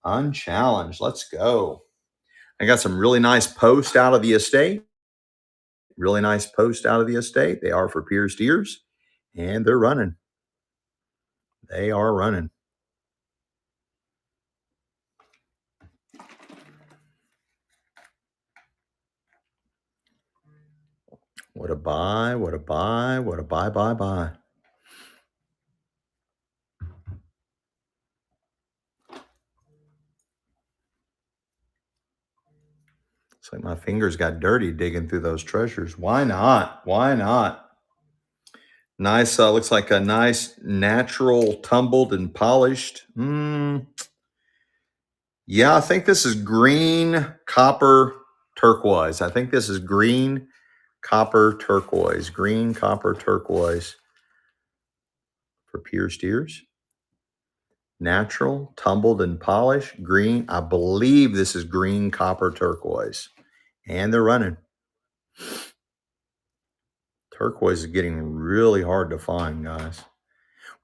unchallenged. Let's go. I got some really nice posts out of the estate. Really nice posts out of the estate. They are for Pierre steers, and they're running. They are running. What a buy, what a buy, what a buy, buy, buy. It's like my fingers got dirty digging through those treasures. Why not? Why not? Nice, looks like a nice natural tumbled and polished. Yeah, I think this is green, copper, turquoise. I think this is green, copper, turquoise. Green, copper, turquoise for Pierre steers. Natural, tumbled and polished, green. I believe this is green, copper, turquoise. And they're running. Turquoise is getting really hard to find, guys.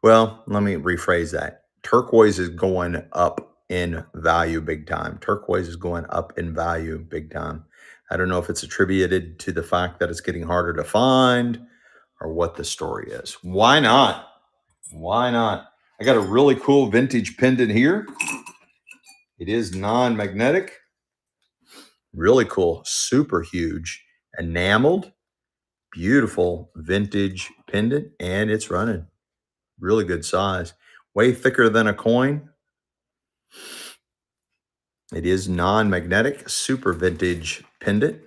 Well, let me rephrase that. Turquoise is going up in value big time. Turquoise is going up in value big time. I don't know if it's attributed to the fact that it's getting harder to find or what the story is. Why not? Why not? I got a really cool vintage pendant here. It is non-magnetic. Really cool. Super huge. Enameled. Beautiful vintage pendant. And it's running. Really good size. Way thicker than a coin. It is non-magnetic, super vintage pendant.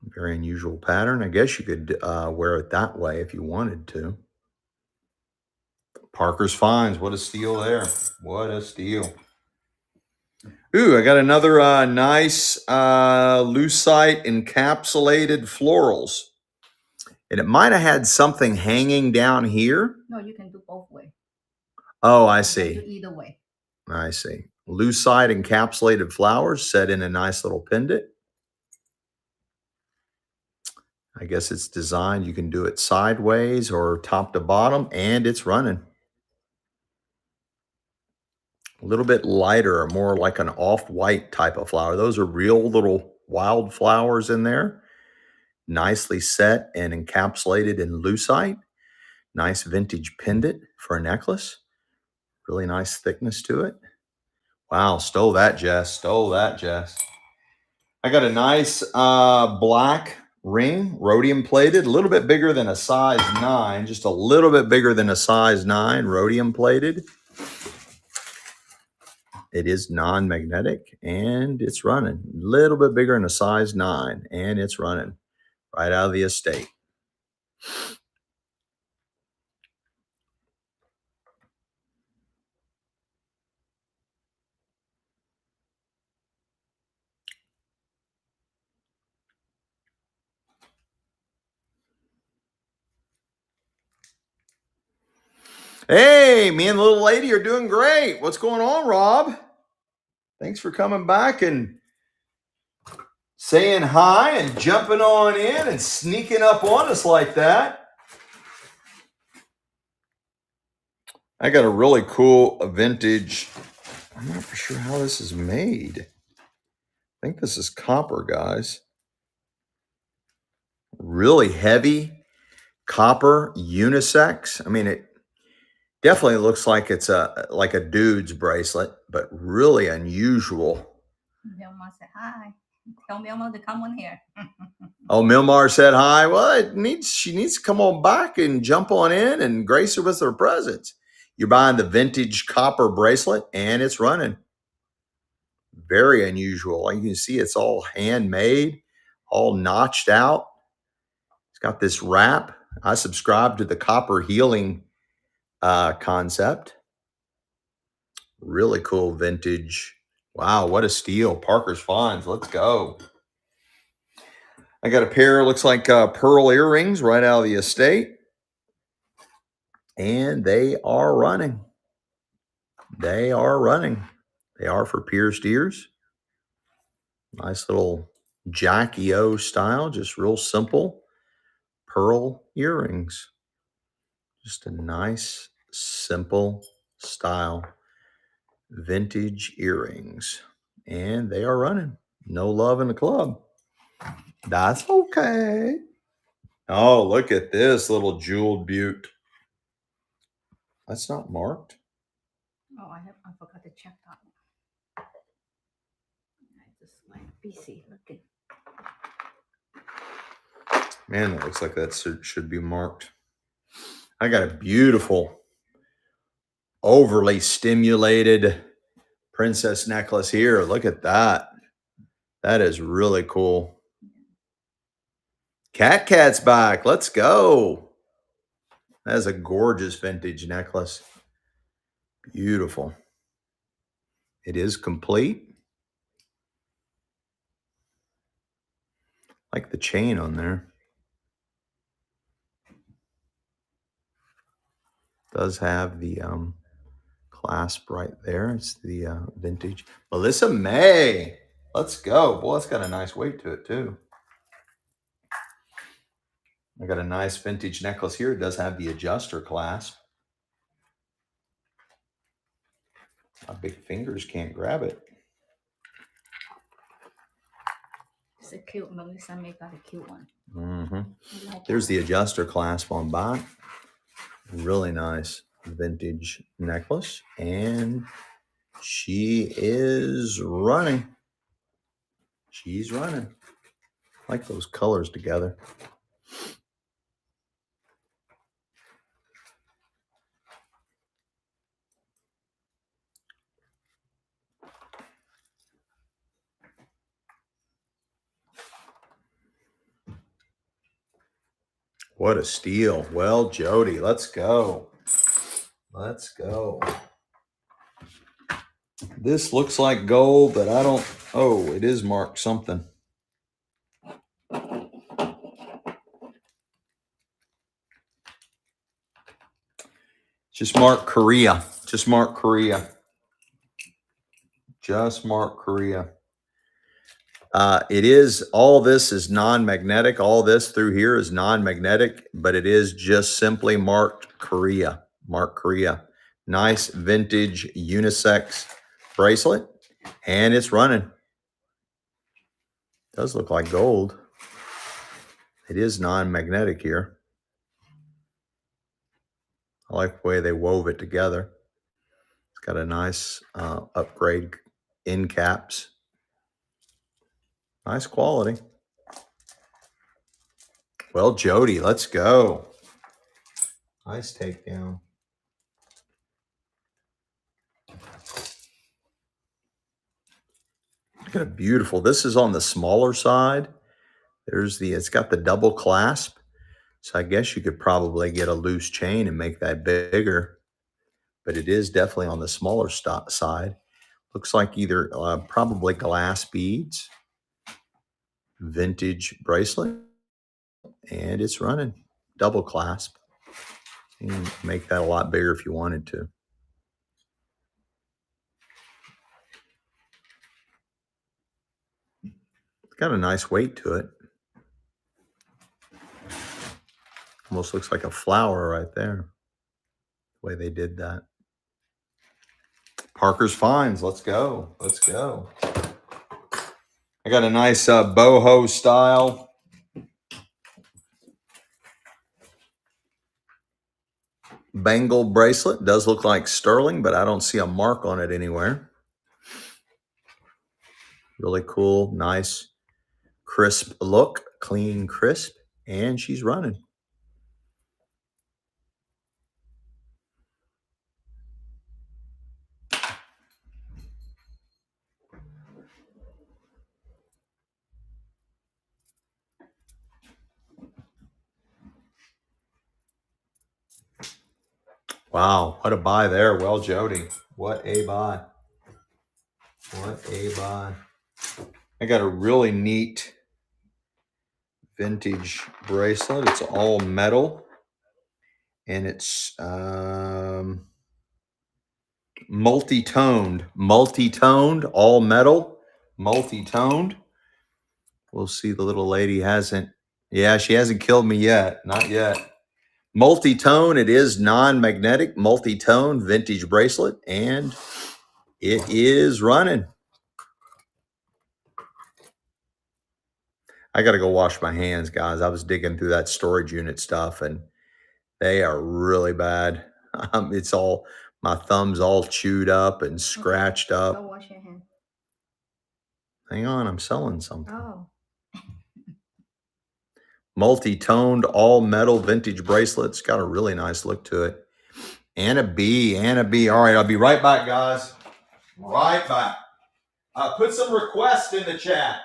Very unusual pattern. I guess you could wear it that way if you wanted to. Parker's Finds. What a steal there. What a steal. Ooh, I got another nice lucite encapsulated florals. And it might have had something hanging down here. No, you can do both ways. Oh, I see. Do either way. I see. Lucite encapsulated flowers set in a nice little pendant. I guess it's designed, you can do it sideways or top to bottom, and it's running. A little bit lighter, more like an off-white type of flower. Those are real little wild flowers in there. Nicely set and encapsulated in lucite. Nice vintage pendant for a necklace. Really nice thickness to it. Wow, stole that, Jess. Stole that, Jess. I got a nice black ring, rhodium plated, a little bit bigger than a size 9, just a little bit bigger than a size 9, rhodium plated. It is non-magnetic and it's running. A little bit bigger than a size 9 and it's running right out of the estate. Hey, me and the little lady are doing great. What's going on, Rob? Thanks for coming back and saying hi and jumping on in and sneaking up on us like that. I got a really cool vintage. I'm not for sure how this is made. I think this is copper, guys. Really heavy copper unisex. I mean, it definitely looks like it's like a dude's bracelet, but really unusual. Milmar said hi. Tell Milmar to come on here. Oh, Milmar said hi. Well, she needs to come on back and jump on in and grace her with her presence. You're buying the vintage copper bracelet and it's running. Very unusual. You can see it's all handmade, all notched out. It's got this wrap. I subscribe to the copper healing concept. Really cool vintage. Wow, what a steal. Parker's Finds. Let's go. I got a pair, looks like pearl earrings right out of the estate. And they are running. They are running. They are for pierced ears. Nice little Jackie O style, just real simple pearl earrings. Just a nice, simple style vintage earrings. And they are running. No love in the club. That's okay. Oh, look at this little jeweled butte. That's not marked. Oh, I forgot to check that one. I just like busy looking. Man, that looks like that should be marked. I got a beautiful, overly stimulated princess necklace here. Look at that. That is really cool. Cat's back. Let's go. That is a gorgeous vintage necklace. Beautiful. It is complete. Like the chain on there. Does have the clasp right there. It's the vintage. Melissa May. Let's go. Boy, it's got a nice weight to it too. I got a nice vintage necklace here. It does have the adjuster clasp. My big fingers can't grab it. It's a cute Melissa May got a cute one. Mm-hmm. Like There's the adjuster clasp on back. Really nice vintage necklace. And she is running. She's running. I like those colors together. What a steal. Well, Jody, let's go. Let's go. This looks like gold, but I don't. Oh, it is marked something. Just mark Korea. Just mark Korea. Just mark Korea. It is, all this is non-magnetic. All this through here is non-magnetic, but it is just simply marked Korea. Mark Korea. Nice vintage unisex bracelet. And it's running. Does look like gold. It is non-magnetic here. I like the way they wove it together. It's got a nice upgrade end caps. Nice quality. Well, Jody, let's go. Nice takedown. Look at a beautiful. This is on the smaller side. There's it's got the double clasp. So I guess you could probably get a loose chain and make that bigger. But it is definitely on the smaller side. Looks like either probably glass beads, vintage bracelet, and it's running double clasp. You can make that a lot bigger if you wanted to. It's got a nice weight to it. Almost looks like a flower right there. The way they did that. Parker's Finds. Let's go. Let's go. I got a nice boho style bangle bracelet. Does look like sterling, but I don't see a mark on it anywhere. Really cool, nice, crisp look, clean, crisp, and she's running. Wow, what a buy there. Well, Jody, what a buy. What a buy. I got a really neat vintage bracelet. It's all metal. and it's multi-toned, all metal, multi-toned. We'll see. The little lady hasn't, yeah, she hasn't killed me yet. Not yet. Multi-tone. It is non-magnetic, multi-tone vintage bracelet, and it is running. I got to go wash my hands, guys. I was digging through that storage unit stuff, and they are really bad. It's all, my thumb's all chewed up and scratched up. Go wash your hand. Hang on, I'm selling something. Oh. Multi-toned, all metal vintage bracelets. Got a really nice look to it. Anna B. All right, I'll be right back, guys. Right back. Put some requests in the chat.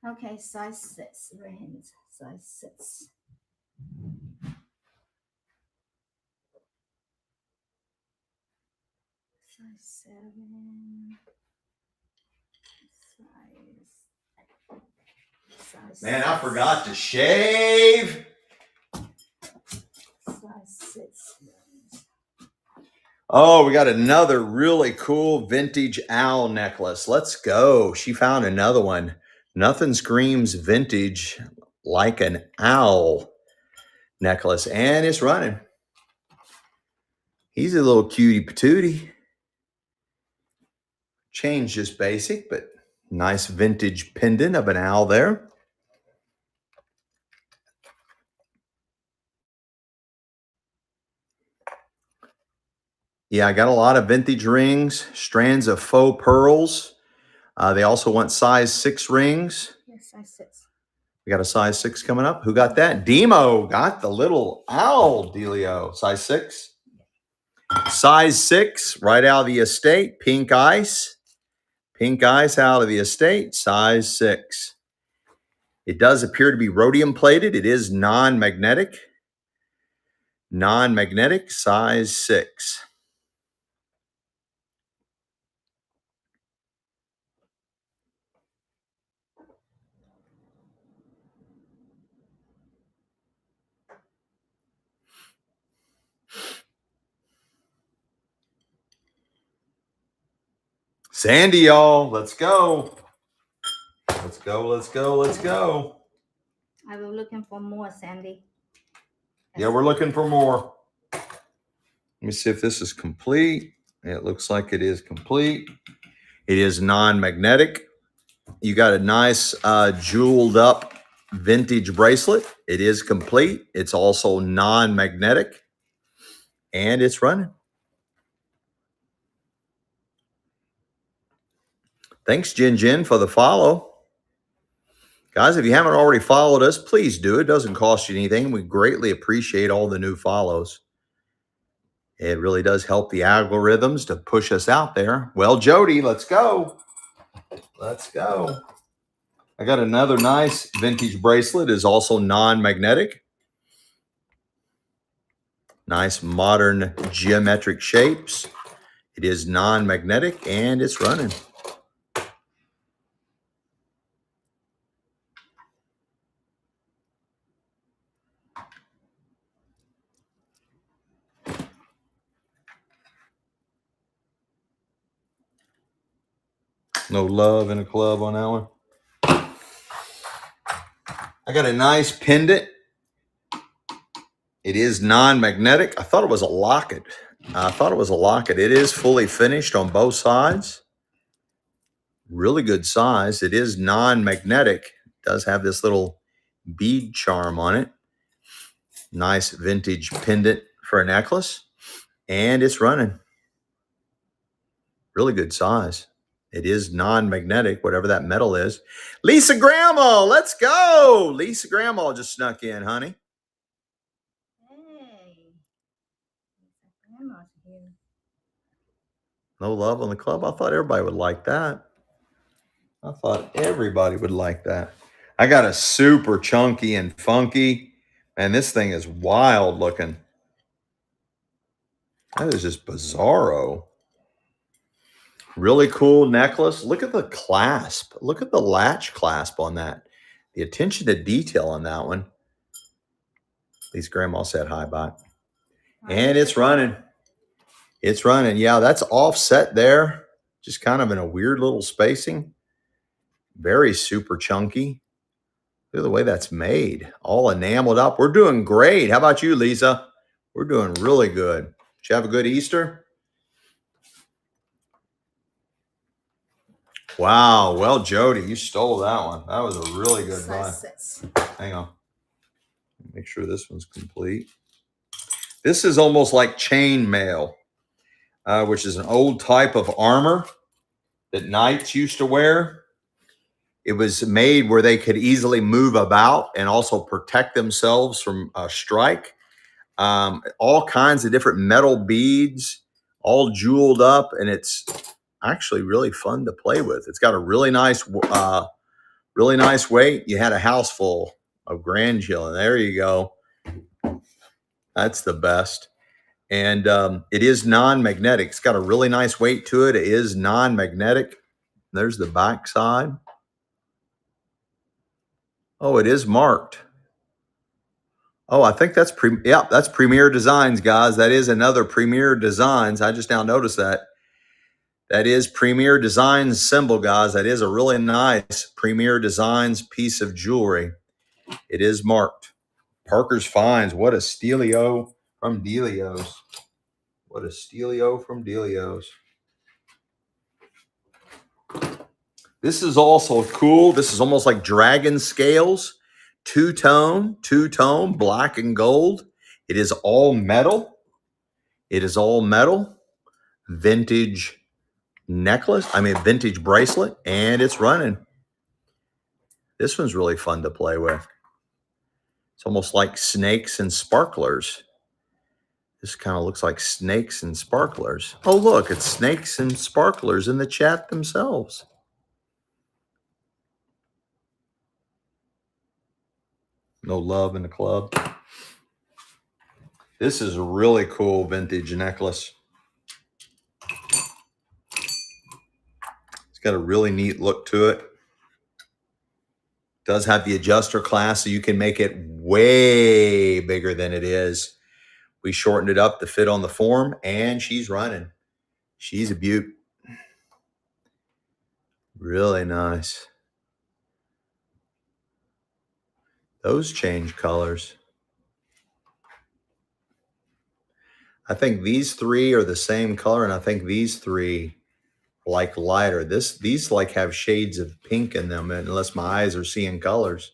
Okay, size 6 rings. Size 6. Size 7. Size Man, I forgot to shave. Size 6 rings. Oh, we got another really cool vintage owl necklace. Let's go. She found another one. Nothing screams vintage like an owl necklace, and it's running. He's a little cutie patootie. Chain's just basic, but nice vintage pendant of an owl there. Yeah, I got a lot of vintage rings, strands of faux pearls. They also want size 6 rings. Yes, size 6. We got a size 6 coming up. Who got that? Demo got the little owl dealio. Size 6. Size 6, right out of the estate. Pink ice. Pink ice out of the estate. Size 6. It does appear to be rhodium plated. It is non-magnetic. Non-magnetic, size 6. Sandy, y'all. Let's go. Let's go. I was looking for more, Sandy. Yeah, we're looking for more. Let me see if this is complete. It looks like it is complete. It is non-magnetic. You got a nice jeweled up vintage bracelet. It is complete. It's also non-magnetic, and it's running. Thanks, Jin, for the follow. Guys, if you haven't already followed us, please do. It doesn't cost you anything. We greatly appreciate all the new follows. It really does help the algorithms to push us out there. Well, Jody, let's go. Let's go. I got another nice vintage bracelet. It is also non-magnetic. Nice modern geometric shapes. It is non-magnetic, and it's running. No love in a club on that one. I got a nice pendant. It is non-magnetic. I thought it was a locket. It is fully finished on both sides. Really good size. It is non-magnetic. It does have this little bead charm on it. Nice vintage pendant for a necklace. And it's running. Really good size. It is non-magnetic, whatever that metal is. Lisa Grandma, let's go. Lisa Grandma just snuck in, honey. Hey. Grandma's here. No love on the club. I thought everybody would like that. I got a super chunky and funky. Man, this thing is wild looking. That is just bizarro. Really cool necklace. Look at the clasp. Look at the latch clasp on that. The attention to detail on that one. At least Grandma said hi, bye. And it's running. It's running. Yeah, that's offset there. Just kind of in a weird little spacing. Very super chunky. Look at the way that's made. All enameled up. We're doing great. How about you, Lisa? We're doing really good. Did you have a good Easter? Wow. Well, Jody, you stole that one. That was a really good buy. Hang on. Make sure this one's complete. This is almost like chainmail, which is an old type of armor that knights used to wear. It was made where they could easily move about and also protect themselves from a strike. All kinds of different metal beads, all jeweled up, and it's actually really fun to play with. It's got a really nice weight. You had a house full of grandchildren. There you go. That's the best. And it is non-magnetic. It's got a really nice weight to it. It is non-magnetic. There's the back side. Oh, it is marked. Oh, I think that's that's Premier Designs, guys. That is another Premier Designs. I just now noticed that. That is Premier Designs symbol, guys. That is a really nice Premier Designs piece of jewelry. It is marked. Parker's Finds. What a stealio from Delios. What a stealio from Delios. This is also cool. This is almost like dragon scales. Two-tone, black and gold. It is all metal. It is all metal. Vintage necklace. Vintage bracelet. And it's running. This one's really fun to play with. It's almost like snakes and sparklers. This kind of looks like snakes and sparklers. Oh, look, it's snakes and sparklers in the chat themselves. No love in the club. This is a really cool vintage necklace. It's got a really neat look to it. Does have the adjuster class, so you can make it way bigger than it is. We shortened it up to fit on the form, and she's running. She's a beaut. Really nice. Those change colors. I think these three are the same color, and I think these three like lighter. These like have shades of pink in them, unless my eyes are seeing colors.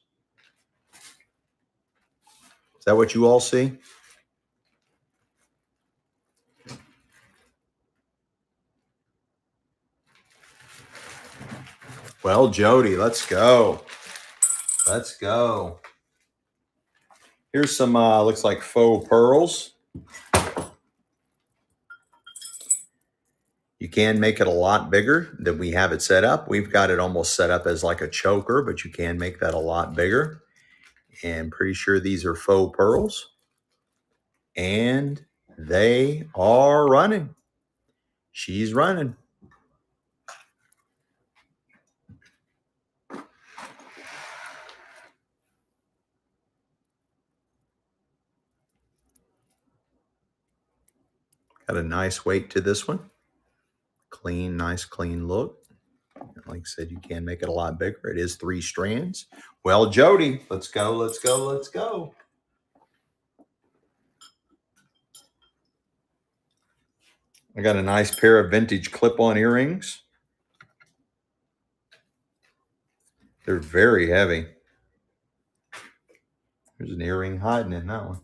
Is that what you all see? Well, Jody, let's go. Let's go. Here's some, looks like faux pearls. You can make it a lot bigger than we have it set up. We've got it almost set up as like a choker, but you can make that a lot bigger. And pretty sure these are faux pearls. And they are running. She's running. Got a nice weight to this one. Clean, nice, clean look. Like I said, you can make it a lot bigger. It is 3 strands. Well, Jody, let's go, let's go, let's go. I got a nice pair of vintage clip-on earrings. They're very heavy. There's an earring hiding in that one.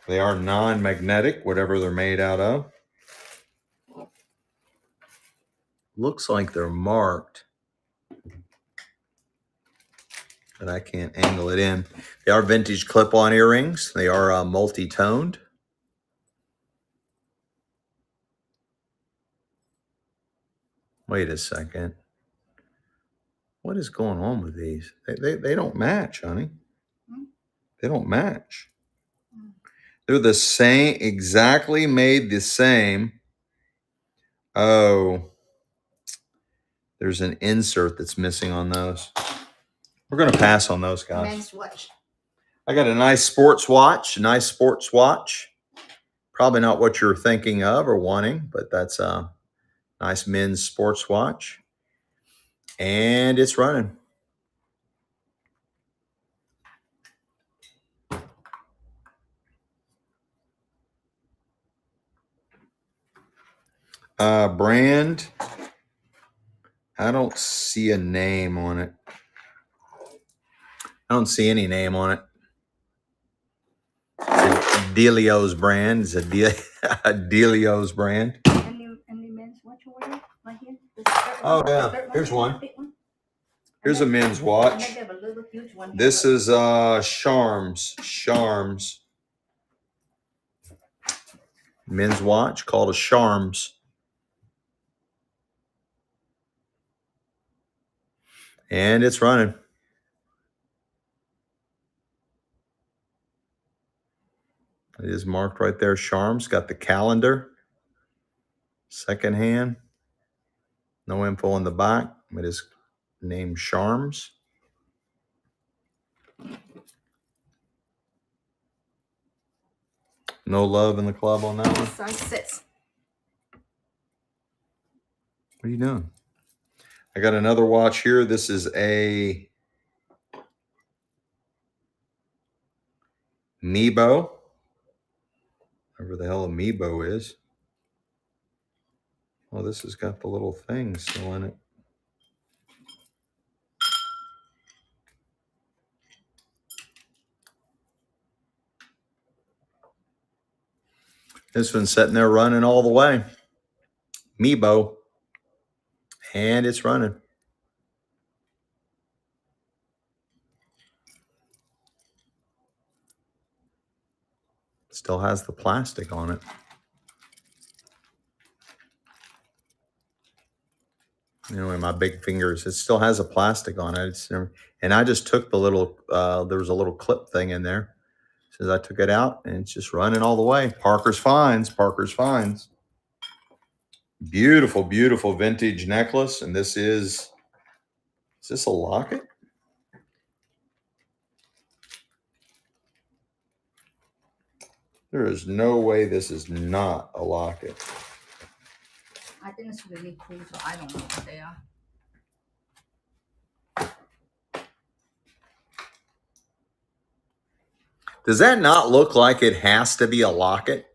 They are non-magnetic, whatever they're made out of. Looks like they're marked, but I can't angle it in. They are vintage clip-on earrings. They are multi-toned. Wait a second. What is going on with these? They don't match, honey. Hmm? They don't match. Hmm. They're the same, exactly made the same. Oh, there's an insert that's missing on those. We're going to pass on those, guys. Men's watch. I got a nice sports watch. Probably not what you're thinking of or wanting, but that's a nice men's sports watch. And it's running. Brand. I don't see a name on it. I don't see any name on it. It's a Delio's brand. It's a Delio's brand. Any men's watch over there? Right here? Oh, yeah. Here's one. Here's a men's watch. This is Charms. Men's watch called a Charms. And it's running. It is marked right there, Charms. Got the calendar. Second hand. No info on the back. It is named Charms. No love in the club on that one. Size 6. What are you doing? I got another watch here. This is a Mebo. Whatever the hell a Mebo is. Oh, this has got the little thing still in it. This one's sitting there running all the way. Mebo. And it's running. Still has the plastic on it. Anyway, my big fingers. It still has a plastic on it. And I just took the little, there was a little clip thing in there. Says I took it out and it's just running all the way. Parker's Finds. Beautiful, beautiful vintage necklace. And this is this a locket? There is no way this is not a locket. I think it's really cool, so I don't know what they are. Does that not look like it has to be a locket?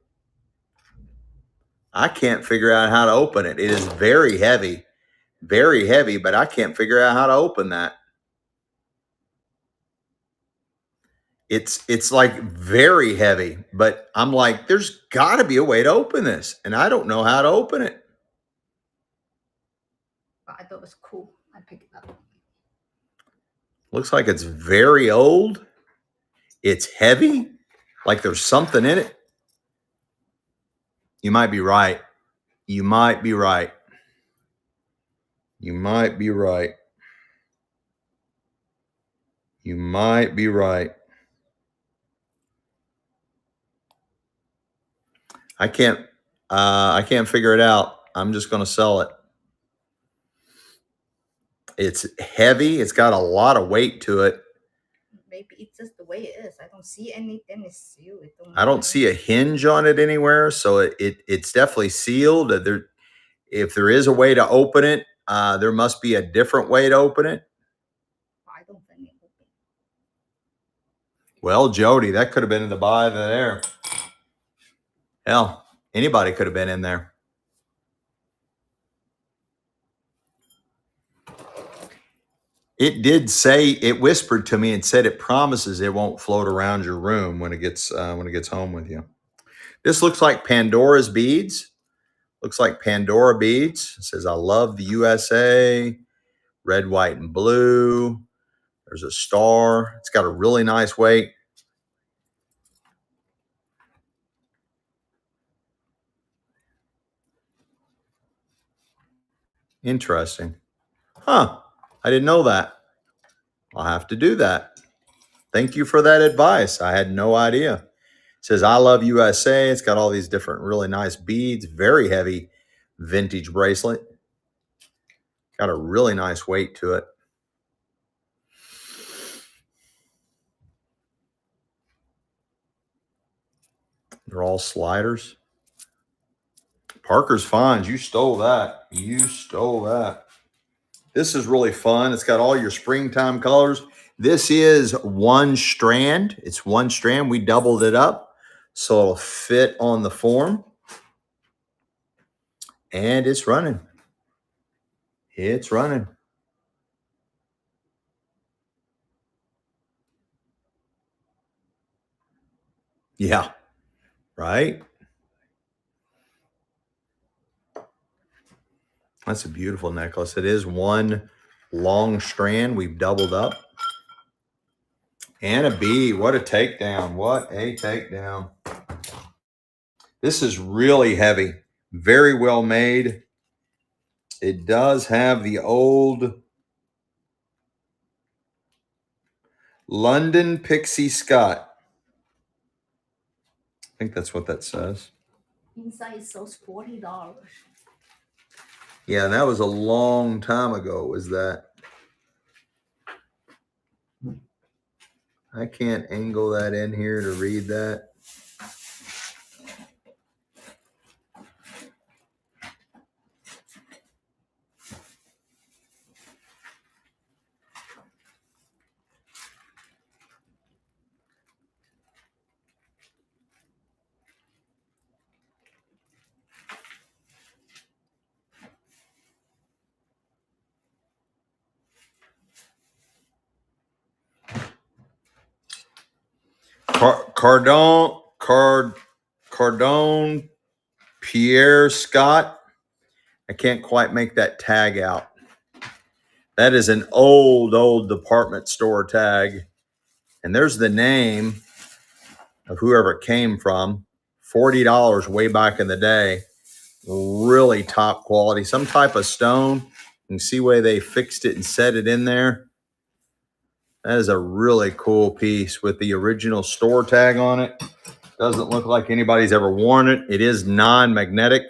I can't figure out how to open it. It is very heavy, but I can't figure out how to open that. It's like very heavy, but I'm like, there's got to be a way to open this, and I don't know how to open it. But I thought it was cool. I picked it up. Looks like it's very old. It's heavy, like there's something in it. You might be right. You might be right. You might be right. You might be right. I can't figure it out. I'm just going to sell it. It's heavy. It's got a lot of weight to it. Maybe it's just the way it is. I don't see anything. It's sealed. I don't see a hinge on it anywhere, so it's definitely sealed. If there is a way to open it, there must be a different way to open it. I don't think it open. Well, Jody, that could have been in the bottom of there. Hell, anybody could have been in there. It did say, it whispered to me and said it promises it won't float around your room when it gets home with you. This looks like Pandora's beads. Looks like Pandora beads. It says, I love the USA. Red, white, and blue. There's a star. It's got a really nice weight. Interesting. Huh. I didn't know that. I'll have to do that. Thank you for that advice. I had no idea. It says, I love USA. It's got all these different really nice beads. Very heavy vintage bracelet. Got a really nice weight to it. They're all sliders. Parker's Finds. You stole that. You stole that. This is really fun. It's got all your springtime colors. This is one strand. It's one strand. We doubled it up so it'll fit on the form. And it's running. It's running. Yeah. Right? That's a beautiful necklace. It is one long strand. We've doubled up. And a B. What a takedown. What a takedown. This is really heavy. Very well made. It does have the old London Pixie Scott. I think that's what that says. Inside it sells $40. Yeah, and that was a long time ago, was that? I can't angle that in here to read that. Cardone Pierre Scott. I can't quite make that tag out. That is an old department store tag. And there's the name of whoever it came from. $40 way back in the day. Really top quality. Some type of stone. You can see where they fixed it and set it in there. That is a really cool piece with the original store tag on it. Doesn't look like anybody's ever worn it. It is non-magnetic.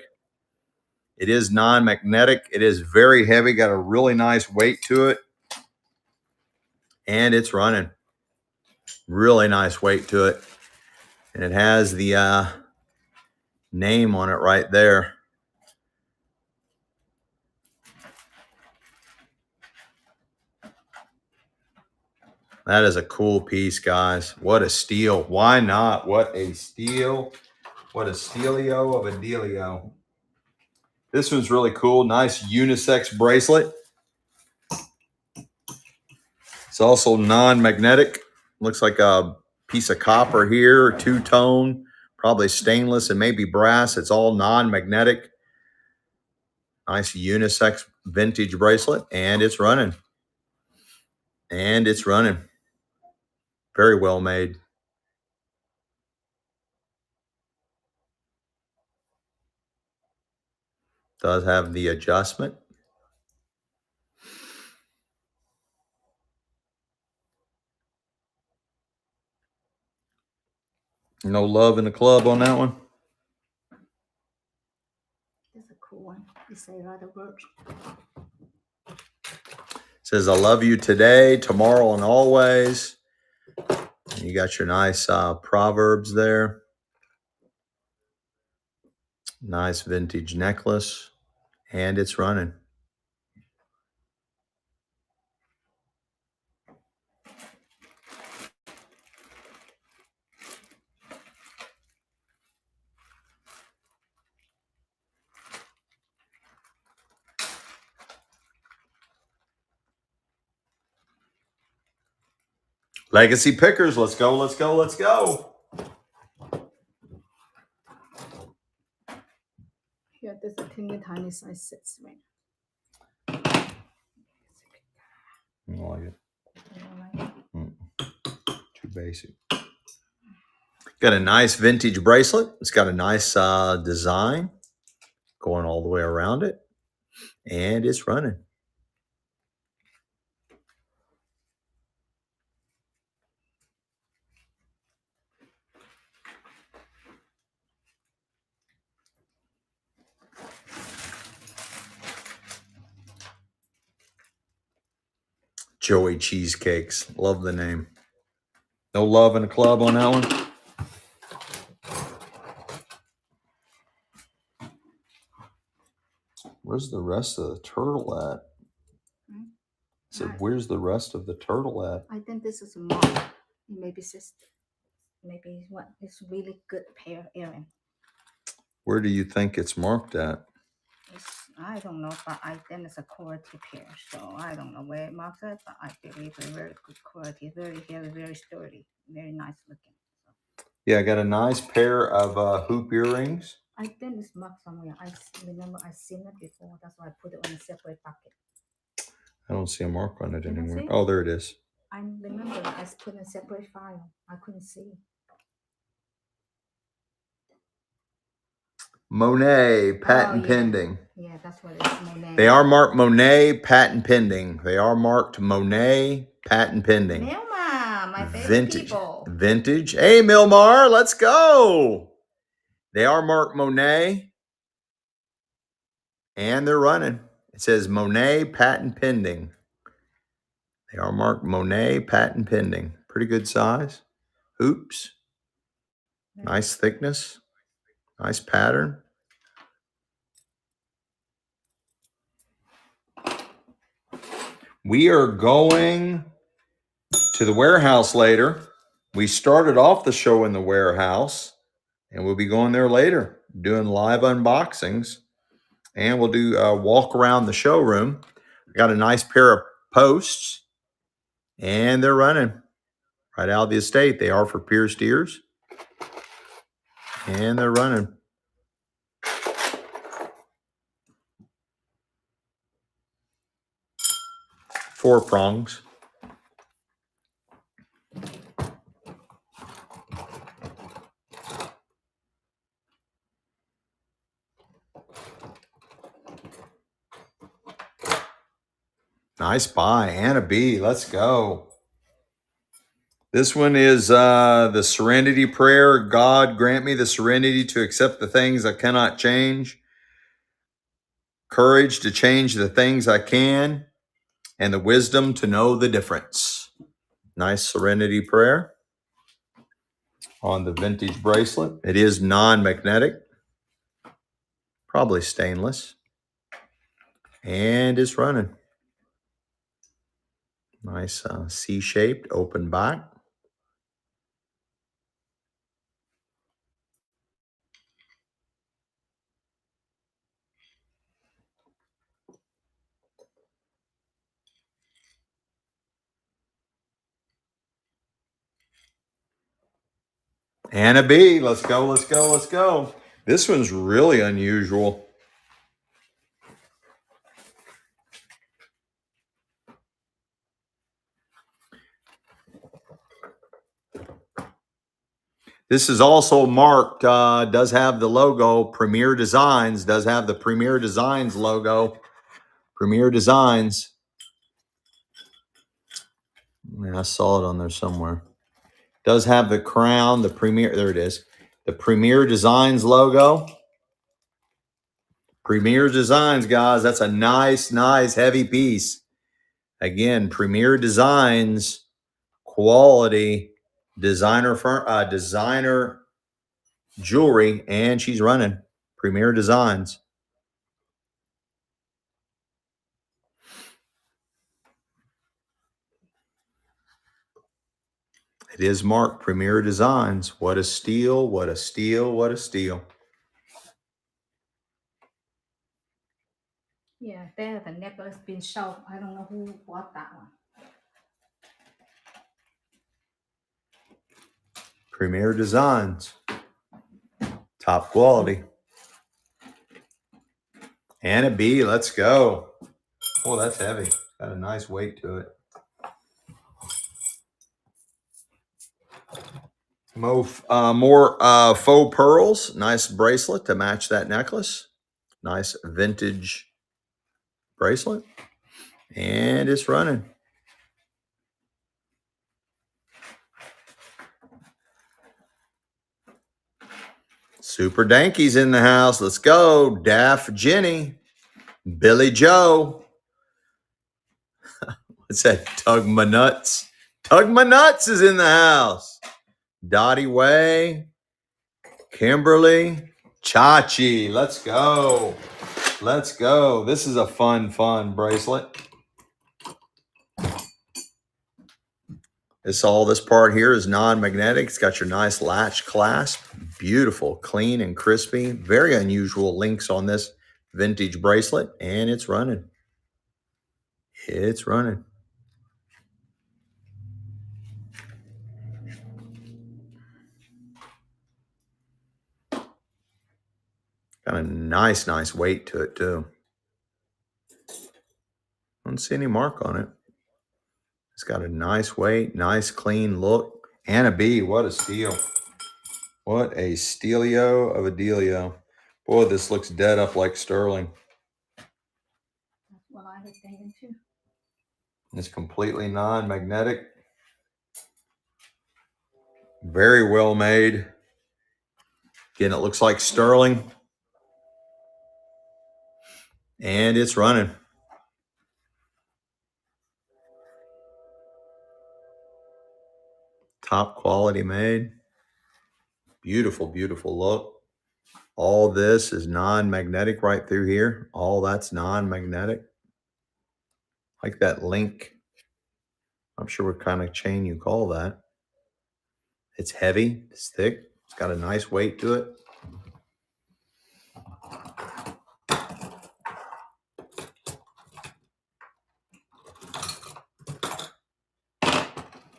It is non-magnetic. It is very heavy. Got a really nice weight to it. And it's running. Really nice weight to it. And it has the name on it right there. That is a cool piece, guys. What a steal. Why not? What a steal. What a stealio of a dealio. This one's really cool. Nice unisex bracelet. It's also non-magnetic. Looks like a piece of copper here, two-tone, probably stainless and maybe brass. It's all non-magnetic. Nice unisex vintage bracelet. And it's running. And it's running. Very well made. Does have the adjustment. No love in the club on that one. That's a cool one. You say a lot of words. Says, I love you today, tomorrow, and always. You got your nice proverbs there. Nice vintage necklace. And it's running. Legacy Pickers. Let's go, let's go, let's go. Yeah, there's a teeny tiny size 6 ring. I don't like it. You don't like it? Too basic. Got a nice vintage bracelet. It's got a nice design going all the way around it. And it's running. Joey Cheesecakes. Love the name. No love in the club on that one? Where's the rest of the turtle at? I said, where's the rest of the turtle at? I think this is a mark. Maybe it's really good pair earring. Where do you think it's marked at? I don't know, but I think it's a quality pair. So I don't know where it marks it, but I believe it's very good quality. Very heavy, very sturdy, very nice looking. So. Yeah, I got a nice pair of hoop earrings. I think it's marked somewhere. I remember I've seen it before. That's why I put it on a separate bucket. I don't see a mark on it anywhere. Oh, there it is. I remember I put in a separate file. I couldn't see. Monet, patent pending. Yeah, that's what it is, Monet. They are marked Monet, patent pending. They are marked Monet, patent pending. Milmar, my favorite people. Vintage. Hey, Milmar, let's go. They are marked Monet, and they're running. It says Monet, patent pending. They are marked Monet, patent pending. Pretty good size. Hoops. Nice thickness. Nice pattern. We are going to the warehouse later. We started off the show in the warehouse, and we'll be going there later, doing live unboxings. And we'll do a walk around the showroom. I got a nice pair of posts, and they're running right out of the estate. They are for pierced ears, and they're running. Four prongs. Nice buy, Anna B. Let's go. This one is the Serenity Prayer. God, grant me the serenity to accept the things I cannot change, courage to change the things I can, and the wisdom to know the difference. Nice Serenity Prayer on the vintage bracelet. It is non-magnetic, probably stainless, and it's running. Nice C-shaped open back. Anna B, let's go, let's go, let's go. This one's really unusual. This is also marked, does have the logo, Premier Designs, does have the Premier Designs logo. Premier Designs. Yeah, I saw it on there somewhere. Does have the crown, the Premier, there it is. The Premier Designs logo. Premier Designs, guys, that's a nice, nice heavy piece. Again, Premier Designs, quality, designer jewelry, and she's running Premier Designs. It is marked Premier Designs. What a steal, what a steal, what a steal. Yeah, there the necklace been shelved. I don't know who bought that one. Premier Designs. Top quality. Anna B, let's go. Oh, that's heavy. Got a nice weight to it. More faux pearls. Nice bracelet to match that necklace. Nice vintage bracelet. And it's running. Super Danky's in the house. Let's go. Daff Jenny. Billy Joe. What's that? Tug My Nuts. Tug My Nuts is in the house. Dottie Way, Kimberly, Chachi. Let's go. Let's go. This is a fun bracelet. This part here is non-magnetic. It's got your nice latch clasp. Beautiful, clean and crispy. Very unusual links on this vintage bracelet. And it's running. It's running. Got a nice weight to it too. Don't see any mark on it. It's got a nice weight, nice clean look. Anna B, what a steal. What a stealio of a dealio. Boy, this looks dead up like sterling. That's what I was thinking too. It's completely non-magnetic. Very well made. Again, it looks like sterling. And it's running. Top quality made. Beautiful, beautiful look. All this is non-magnetic right through here. All that's non-magnetic. Like that link. I'm sure what kind of chain you call that. It's heavy, it's thick, it's got a nice weight to it.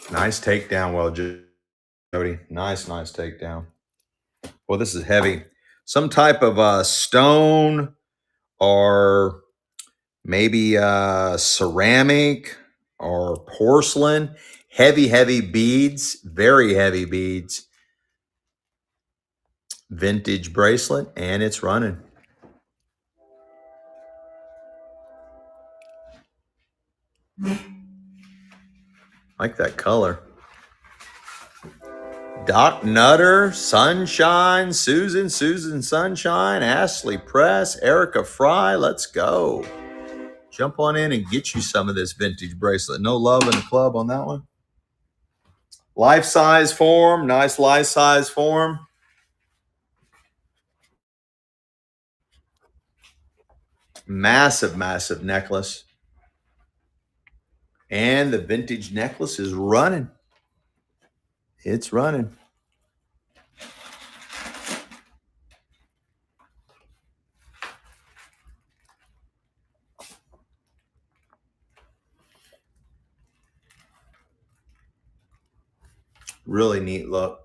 Nice takedown, well, Jody. Nice takedown. Well, this is heavy. Some type of stone or maybe ceramic or porcelain. Heavy beads, very heavy beads. Vintage bracelet, and it's running. Like that color. Doc Nutter, Sunshine, Susan Sunshine, Ashley Press, Erica Fry. Let's go. Jump on in and get you some of this vintage bracelet. No love in the club on that one. Life size form, nice life size form. Massive necklace. And the vintage necklace is running. It's running. Really neat look.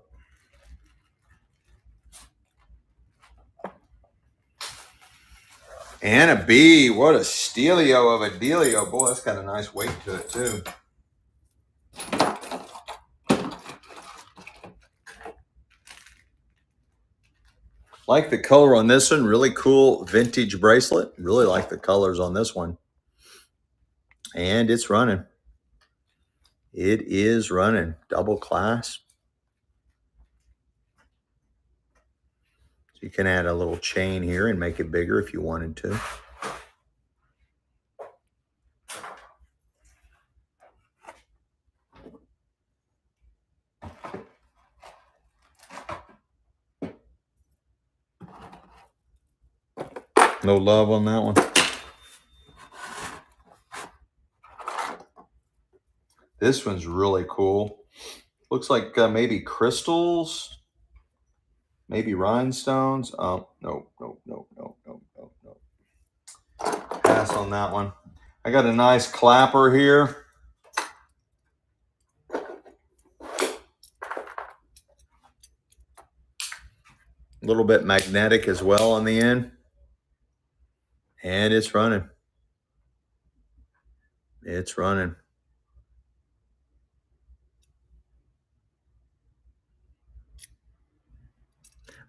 Anna B, what a stealio of a dealio. Boy, that's got a nice weight to it too. Like the color on this one. Really cool vintage bracelet. Really like the colors on this one. And it's running. It is running. Double clasp. So you can add a little chain here and make it bigger if you wanted to. No love on that one. This one's really cool. Looks like maybe crystals, maybe rhinestones. Oh, no. Pass on that one. I got a nice clapper here. A little bit magnetic as well on the end. And it's running. It's running.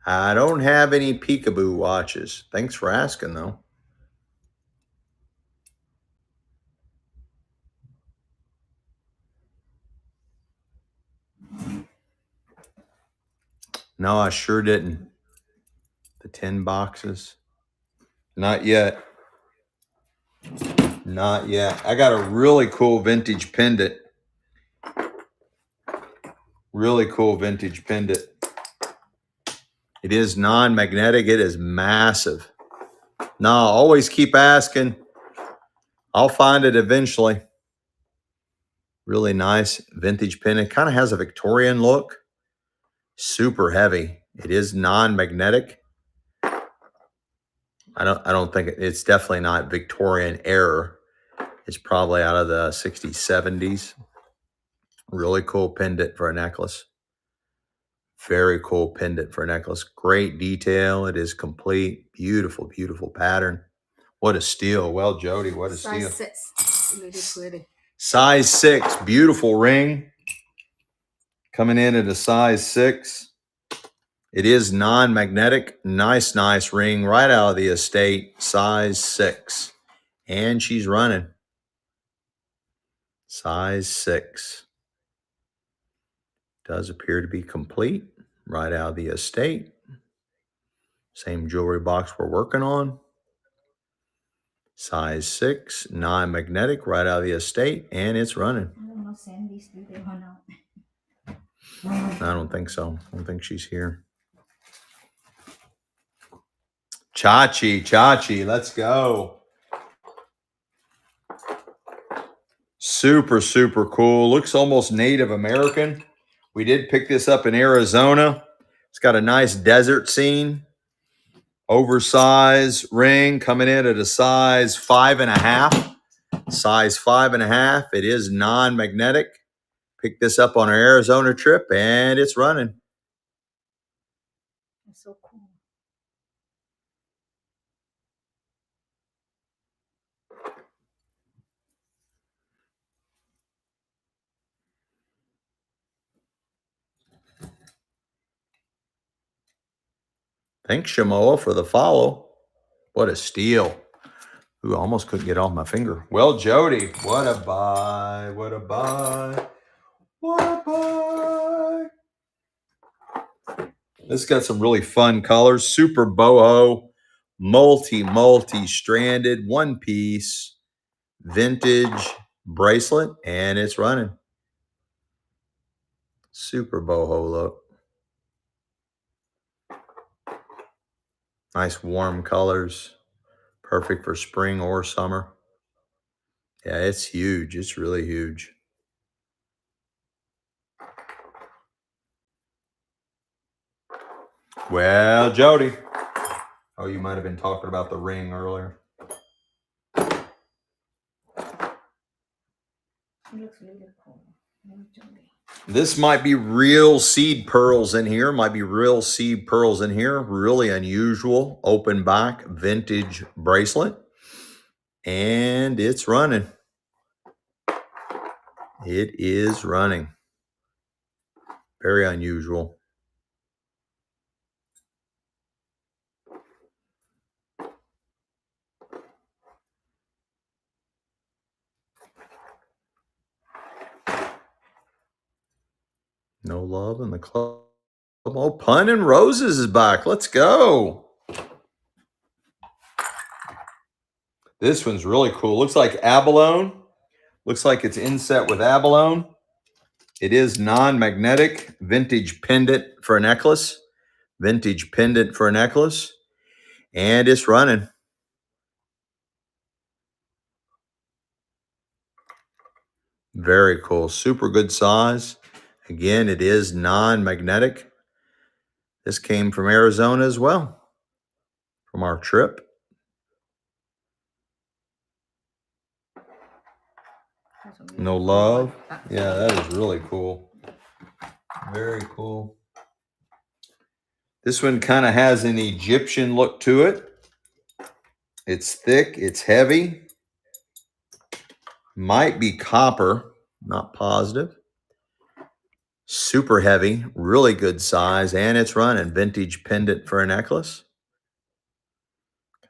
I don't have any peekaboo watches. Thanks for asking, though. No, I sure didn't. The 10 boxes. Not yet. Not yet. I got a really cool vintage pendant. Really cool vintage pendant. It is non-magnetic. It is massive. No, always keep asking. I'll find it eventually. Really nice vintage pendant. Kind of has a Victorian look. Super heavy. It is non-magnetic. I don't think it's definitely not Victorian era. It's probably out of the 60s, 70s. Really cool pendant for a necklace. Very cool pendant for a necklace. Great detail. It is complete. Beautiful, beautiful pattern. What a steal. Well, Jody, what a steal. Size 6. Really pretty. Size 6. Beautiful ring. Coming in at a size 6. It is non-magnetic. Nice, nice ring right out of the estate. Size 6. And she's running. Size 6. Does appear to be complete right out of the estate. Same jewelry box we're working on. Size 6, non-magnetic, right out of the estate, and it's running. I don't know, Sandy's, do they run out? I don't think so. I don't think she's here. Chachi, let's go. Super, super cool. Looks almost Native American. We did pick this up in Arizona. It's got a nice desert scene. Oversized ring coming in at a size 5.5. Size 5.5. It is non-magnetic. Picked this up on our Arizona trip, and it's running. It's so cool. Thanks, Shamoa, for the follow. What a steal. Ooh, almost couldn't get off my finger. Well, Jody, what a buy. What a buy. What a buy. This got some really fun colors. Super boho, multi-stranded, one piece, vintage bracelet, and it's running. Super boho look. Nice warm colors. Perfect for spring or summer. Yeah, it's huge. It's really huge. Well, Jody. Oh, you might have been talking about the ring earlier. It looks really cool. This might be real seed pearls in here. Might be real seed pearls in here. Really unusual. Open back vintage bracelet. And it's running. It is running. Very unusual. No love in the club. Oh, Pun and Roses is back. Let's go. This one's really cool. Looks like abalone. Looks like it's inset with abalone. It is non-magnetic. Vintage pendant for a necklace. Vintage pendant for a necklace. And it's running. Very cool. Super good size. Again, it is non-magnetic. This came from Arizona as well, from our trip. No love. Yeah, that is really cool. Very cool. This one kind of has an Egyptian look to it. It's thick. It's heavy. Might be copper. Not positive. Super heavy. Really good size. And it's running. Vintage pendant for a necklace.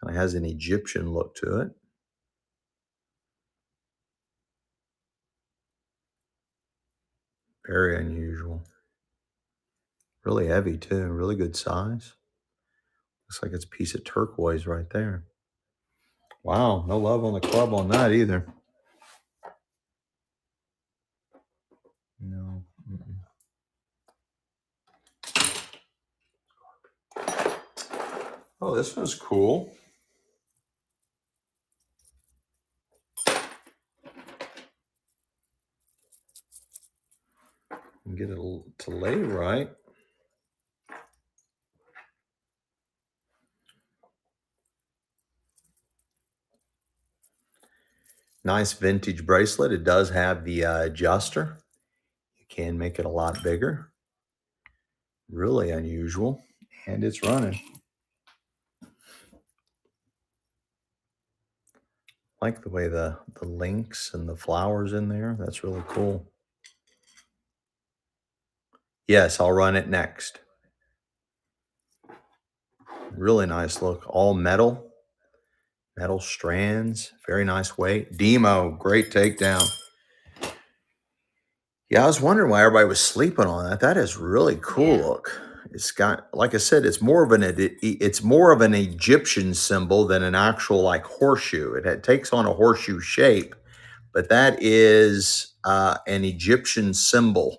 Kind of has an Egyptian look to it. Very unusual. Really heavy too. Really good size. Looks like it's a piece of turquoise right there. Wow, no love on the club on that either. No. Oh, this one's cool. Get it to lay right. Nice vintage bracelet. It does have the adjuster. You can make it a lot bigger. Really unusual. And it's running. Like the way the links and the flowers in there. That's really cool. Yes, I'll run it next. Really nice look. All metal. Metal strands. Very nice weight. Demo, great takedown. Yeah, I was wondering why everybody was sleeping on that. That is really cool look. It's got, like I said, it's more of an Egyptian symbol than an actual like horseshoe. It takes on a horseshoe shape, but that is an Egyptian symbol.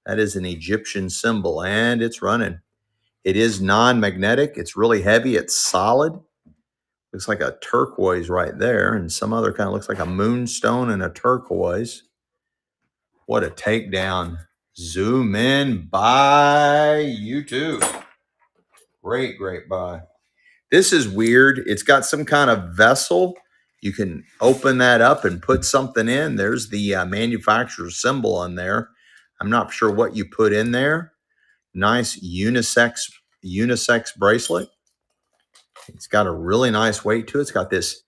That is an Egyptian symbol, and it's running. It is non-magnetic. It's really heavy. It's solid. Looks like a turquoise right there, and some other kind of looks like a moonstone and a turquoise. What a takedown. Zoom in by YouTube. Great, great buy. This is weird. It's got some kind of vessel. You can open that up and put something in. There's the manufacturer's symbol on there. I'm not sure what you put in there. Nice unisex bracelet. It's got a really nice weight to it. It's got this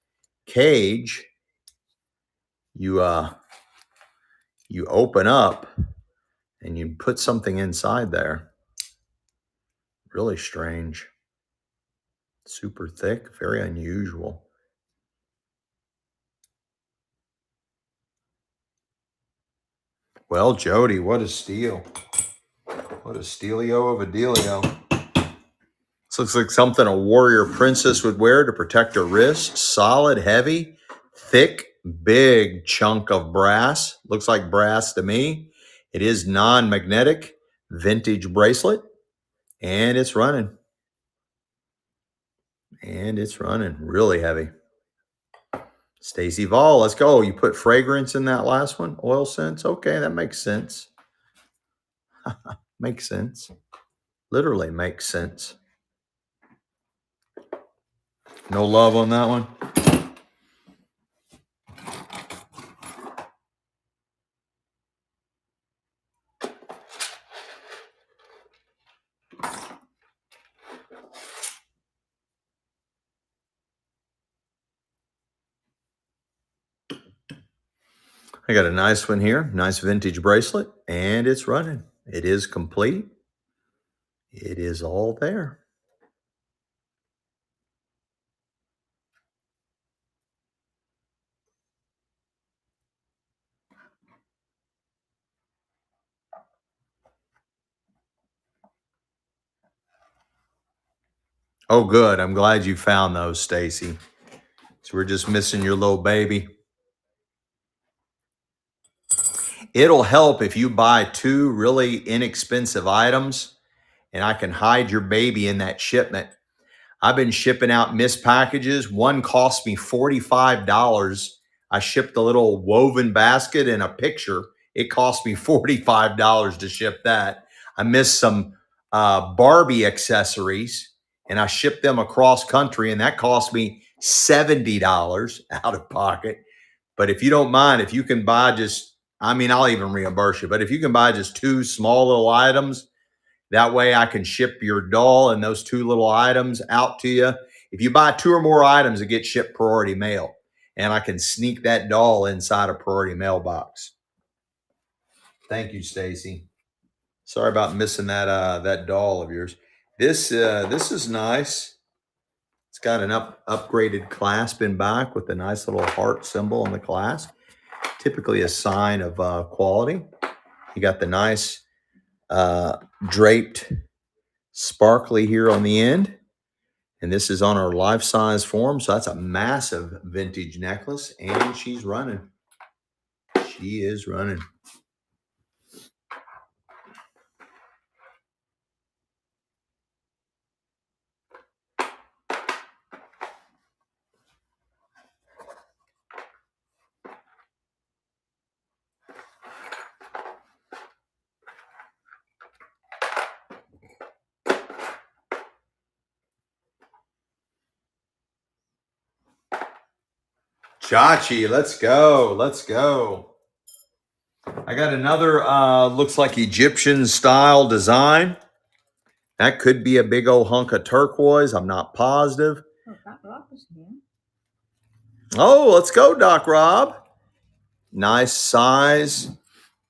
cage. You open up and you put something inside there. Really strange. Super thick, very unusual. Well, Jody, what a steal. What a stealio of a dealio. This looks like something a warrior princess would wear to protect her wrist. Solid, heavy, thick, big chunk of brass. Looks like brass to me. It is non-magnetic, vintage bracelet, and it's running. And it's running really heavy. Stacy Vol, let's go. You put fragrance in that last one? Oil scents? Okay, that makes sense. Makes sense. Literally makes sense. No love on that one? I got a nice one here. Nice vintage bracelet. And it's running. It is complete. It is all there. Oh, good. I'm glad you found those, Stacy. So we're just missing your little baby. It'll help if you buy 2 really inexpensive items and I can hide your baby in that shipment. I've been shipping out missed packages. One cost me $45. I shipped a little woven basket and a picture. It cost me $45 to ship that. I missed some Barbie accessories and I shipped them across country and that cost me $70 out of pocket. But if you don't mind, if you can buy I'll even reimburse you, but if you can buy just 2 small little items, that way I can ship your doll and those 2 little items out to you. If you buy 2 or more items, it gets shipped priority mail. And I can sneak that doll inside a priority mailbox. Thank you, Stacy. Sorry about missing that doll of yours. This is nice. It's got an upgraded clasp in back with a nice little heart symbol on the clasp. Typically a sign of quality. You got the nice draped sparkly here on the end. And this is on our life-size form. So that's a massive vintage necklace. And she's running. She is running. Chachi, let's go. Let's go. I got another, looks like Egyptian style design. That could be a big old hunk of turquoise. I'm not positive. Oh, Doc Rob is here. Oh, let's go, Doc Rob. Nice size.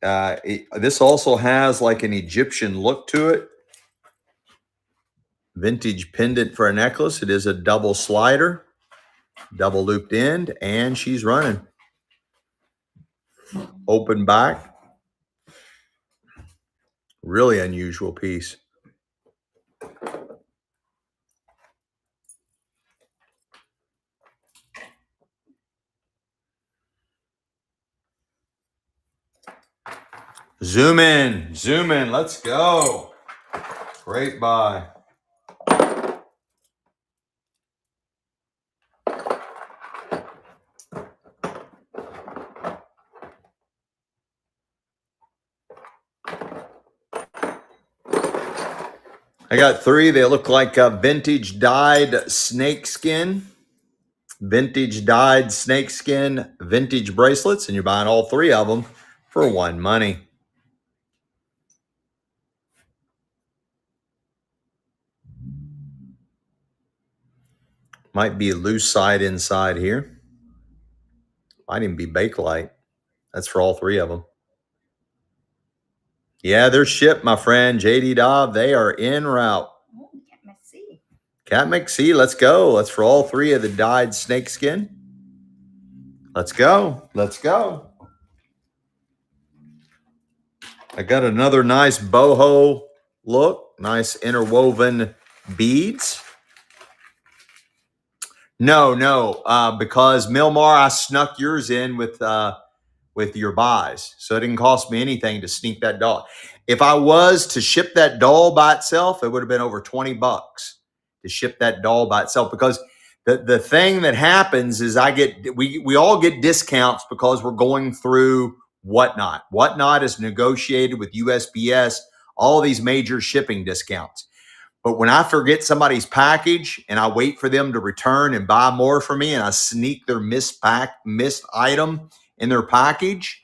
This also has like an Egyptian look to it. Vintage pendant for a necklace. It is a double slider, double looped end, and she's running. Open back. Really unusual piece. Zoom in, let's go. Great buy. I got three. They look like a vintage dyed snakeskin. Vintage dyed snakeskin vintage bracelets, and you're buying all three of them for one money. Might be a loose side inside here. Might even be Bakelite. That's for all three of them. Yeah, they're shipped, my friend. JD Dobb, they are en route. Oh, Cat McC. Cat McC, let's go. That's for all three of the dyed snakeskin. Let's go. Let's go. I got another nice boho look. Nice interwoven beads. No, because Milmar, I snuck yours in with your buys. So it didn't cost me anything to sneak that doll. If I was to ship that doll by itself, it would have been over $20 to ship that doll by itself, because the thing that happens is we all get discounts because we're going through Whatnot. Whatnot is negotiated with USPS, all these major shipping discounts. But when I forget somebody's package and I wait for them to return and buy more for me, and I sneak their missed item in their package,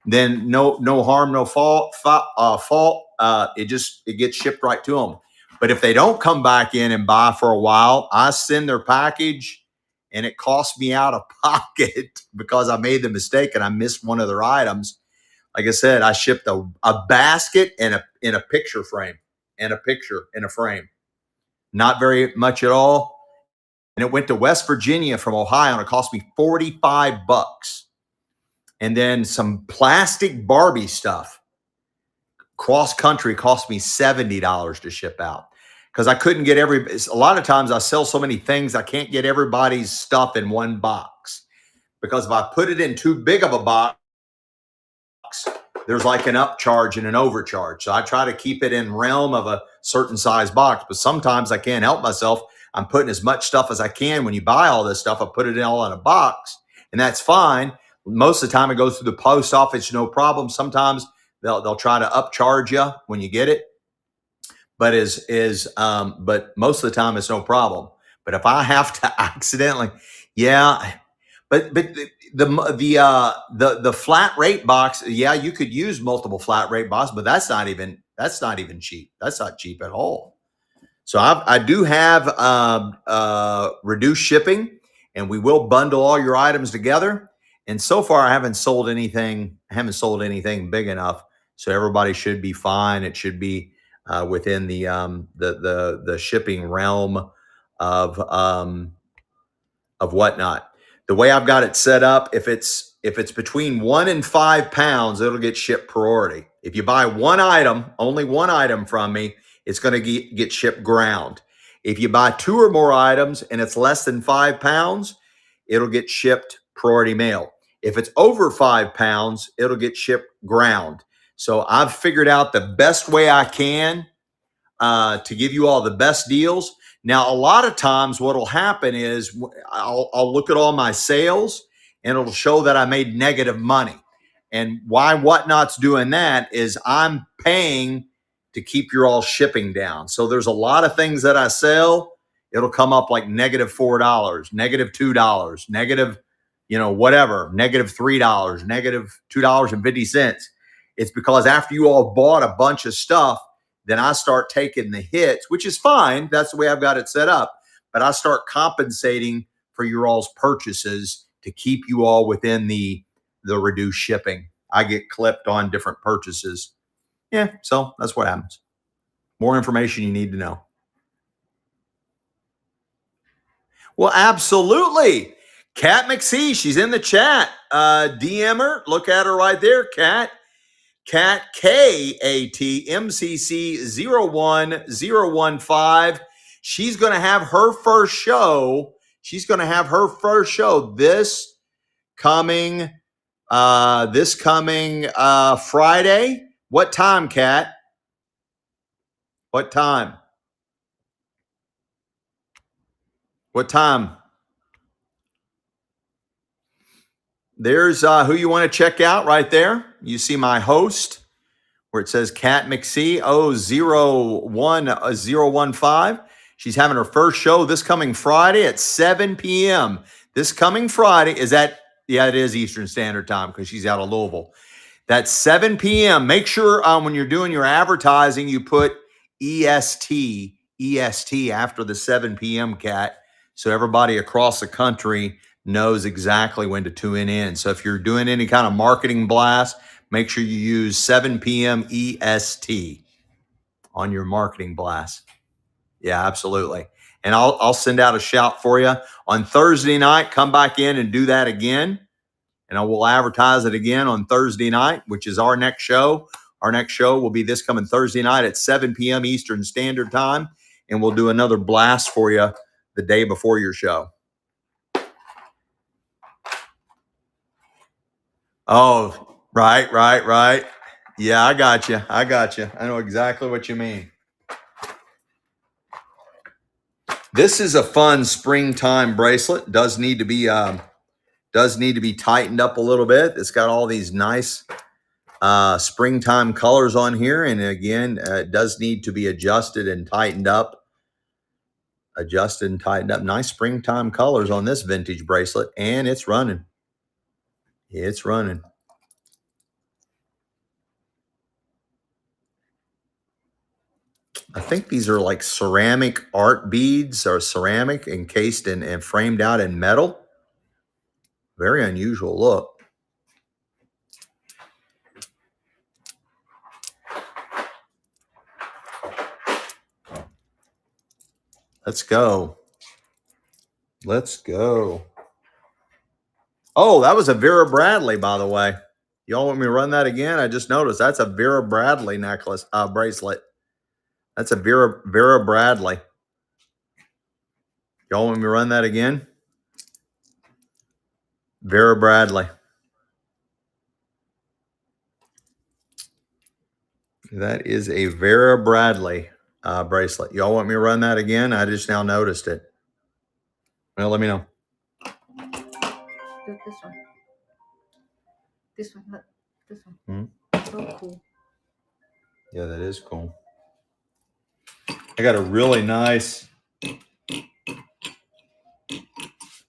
then no harm, no fault. It gets shipped right to them. But if they don't come back in and buy for a while, I send their package and it costs me out of pocket because I made the mistake and I missed one of their items. Like I said, I shipped a basket and in a picture frame and a picture in a frame. Not very much at all. And it went to West Virginia from Ohio, and it cost me $45. And then some plastic Barbie stuff. Cross country cost me $70 to ship out, because I couldn't get a lot of times I sell so many things, I can't get everybody's stuff in one box, because if I put it in too big of a box, there's like an upcharge and an overcharge. So I try to keep it in realm of a certain size box, but sometimes I can't help myself. I'm putting as much stuff as I can. When you buy all this stuff, I put it all in a box, and that's fine. Most of the time it goes through the post office, no problem. Sometimes they'll try to upcharge you when you get it, but but most of the time it's no problem. But if I have to accidentally, but the flat rate box, yeah, you could use multiple flat rate boxes, but that's not even cheap. That's not cheap at all. So I do have reduced shipping, and we will bundle all your items together. And so far, I haven't sold anything big enough, so everybody should be fine. It should be within the shipping realm of Whatnot. The way I've got it set up, if it's between 1 and 5 pounds, it'll get shipped priority. If you buy one item, only one item from me, it's going to get shipped ground. If you buy 2 or more items and it's less than 5 pounds, it'll get shipped priority mail. If it's over 5 pounds, it'll get shipped ground. So I've figured out the best way I can to give you all the best deals. Now, a lot of times what will happen is I'll look at all my sales and it'll show that I made negative money. And why Whatnot's doing that is I'm paying to keep your all shipping down. So there's a lot of things that I sell. It'll come up like negative $4, negative $2, negative, whatever, negative $3, negative $2.50. It's because after you all bought a bunch of stuff, then I start taking the hits, which is fine. That's the way I've got it set up. But I start compensating for your all's purchases to keep you all within the reduced shipping. I get clipped on different purchases. Yeah, so that's what happens. More information you need to know. Well, absolutely. Kat McSee, she's in the chat. DM her. Look at her right there, Kat. Kat, KAT, MCC01015. She's going to have her first show. This coming Friday. What time, Kat? What time? There's who you want to check out right there. You see my host where it says Kat McSee 01015. She's having her first show this coming Friday at 7 p.m. This coming Friday is at, it is Eastern Standard Time because she's out of Louisville. That's 7 p.m. Make sure when you're doing your advertising, you put EST after the 7 p.m. Kat, so everybody across the country knows exactly when to tune in. So if you're doing any kind of marketing blast, make sure you use 7 p.m. EST on your marketing blast. Yeah, absolutely. And I'll send out a shout for you on Thursday night. Come back in and do that again. And I will advertise it again on Thursday night, which is our next show. Our next show will be this coming Thursday night at 7 p.m. Eastern Standard Time. And we'll do another blast for you the day before your show. Oh, right. Yeah, I got you. I know exactly what you mean. This is a fun springtime bracelet. Does need to be tightened up a little bit. It's got all these nice springtime colors on here. And again, it does need to be adjusted and tightened up. Nice springtime colors on this vintage bracelet. And it's running. I think these are like ceramic art beads, or ceramic encased and framed out in metal. Very unusual look. Let's go. Oh, that was a Vera Bradley, by the way. Y'all want me to run that again? I just noticed that's a Vera Bradley bracelet. That's a Vera Bradley. Y'all want me to run that again? Vera Bradley. That is a Vera Bradley bracelet. Y'all want me to run that again? I just now noticed it. Well, let me know. This one. Look. This one. So cool. Yeah, that is cool. I got a really nice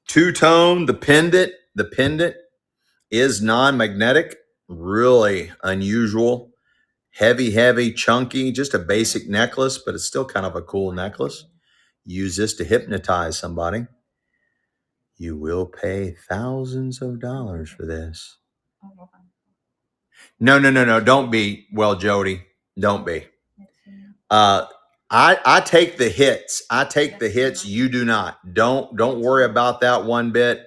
two-tone. The pendant is non-magnetic. Really unusual. Heavy, chunky. Just a basic necklace, but it's still kind of a cool necklace. Use this to hypnotize somebody. You will pay thousands of dollars for this. No. Don't be. Well, Jody, don't be. I take the hits. You do not. Don't worry about that one bit.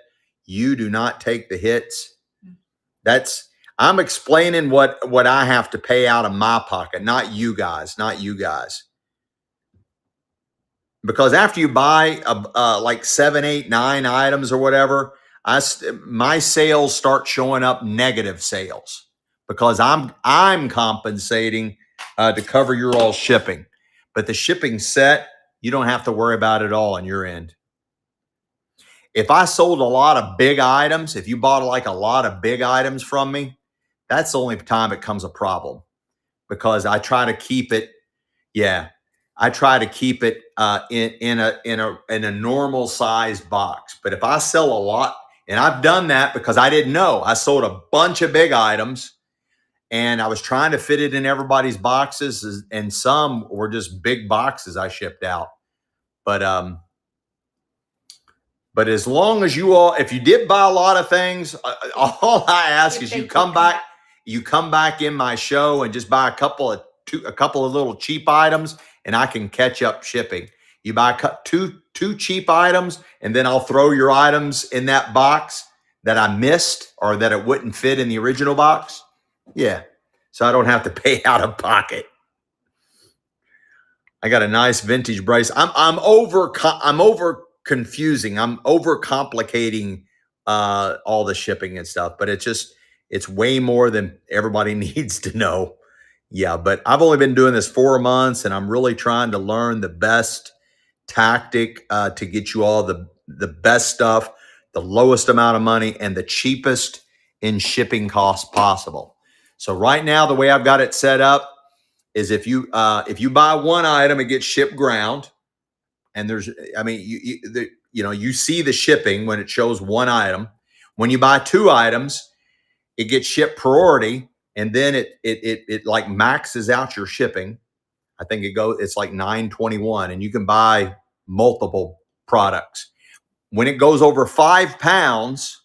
You do not take the hits. I'm explaining what I have to pay out of my pocket, not you guys. because after you buy like 7, 8, 9 items or whatever, my sales start showing up negative sales because I'm compensating to cover your all shipping. But the shipping set, you don't have to worry about it all on your end. If I sold a lot of big items, if you bought like a lot of big items from me, that's the only time it becomes a problem because I try to keep it. Yeah, I try to keep it in a normal size box. But if I sell a lot, and I've done that because I didn't know, I sold a bunch of big items, and I was trying to fit it in everybody's boxes, and some were just big boxes I shipped out. But as long as you all, if you did buy a lot of things, all I ask is you come back in my show and just buy a couple of little cheap items, and I can catch up shipping. You buy two cheap items, and then I'll throw your items in that box that I missed or that it wouldn't fit in the original box. Yeah, so I don't have to pay out of pocket. I got a nice vintage bracelet. I'm over confusing. I'm over complicating all the shipping and stuff, but it's way more than everybody needs to know. Yeah, but I've only been doing this 4 months, and I'm really trying to learn the best tactic to get you all the best stuff, the lowest amount of money, and the cheapest in shipping costs possible. So right now, the way I've got it set up is if you buy one item, it gets shipped ground, and you see the shipping when it shows one item. When you buy 2 items, it gets shipped priority, and then it like maxes out your shipping. I think it's like $9.21, and you can buy multiple products. When it goes over 5 pounds,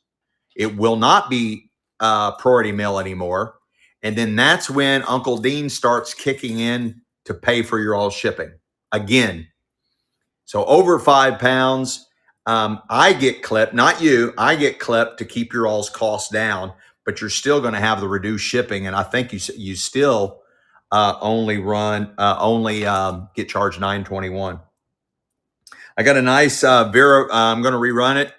it will not be priority mail anymore. And then that's when Uncle Dean starts kicking in to pay for your all shipping again. So over 5 pounds, I get clipped, not you. I get clipped to keep your all's costs down, but you're still going to have the reduced shipping. And I think you still only get charged $9.21. I got a nice Vera. I'm going to rerun it.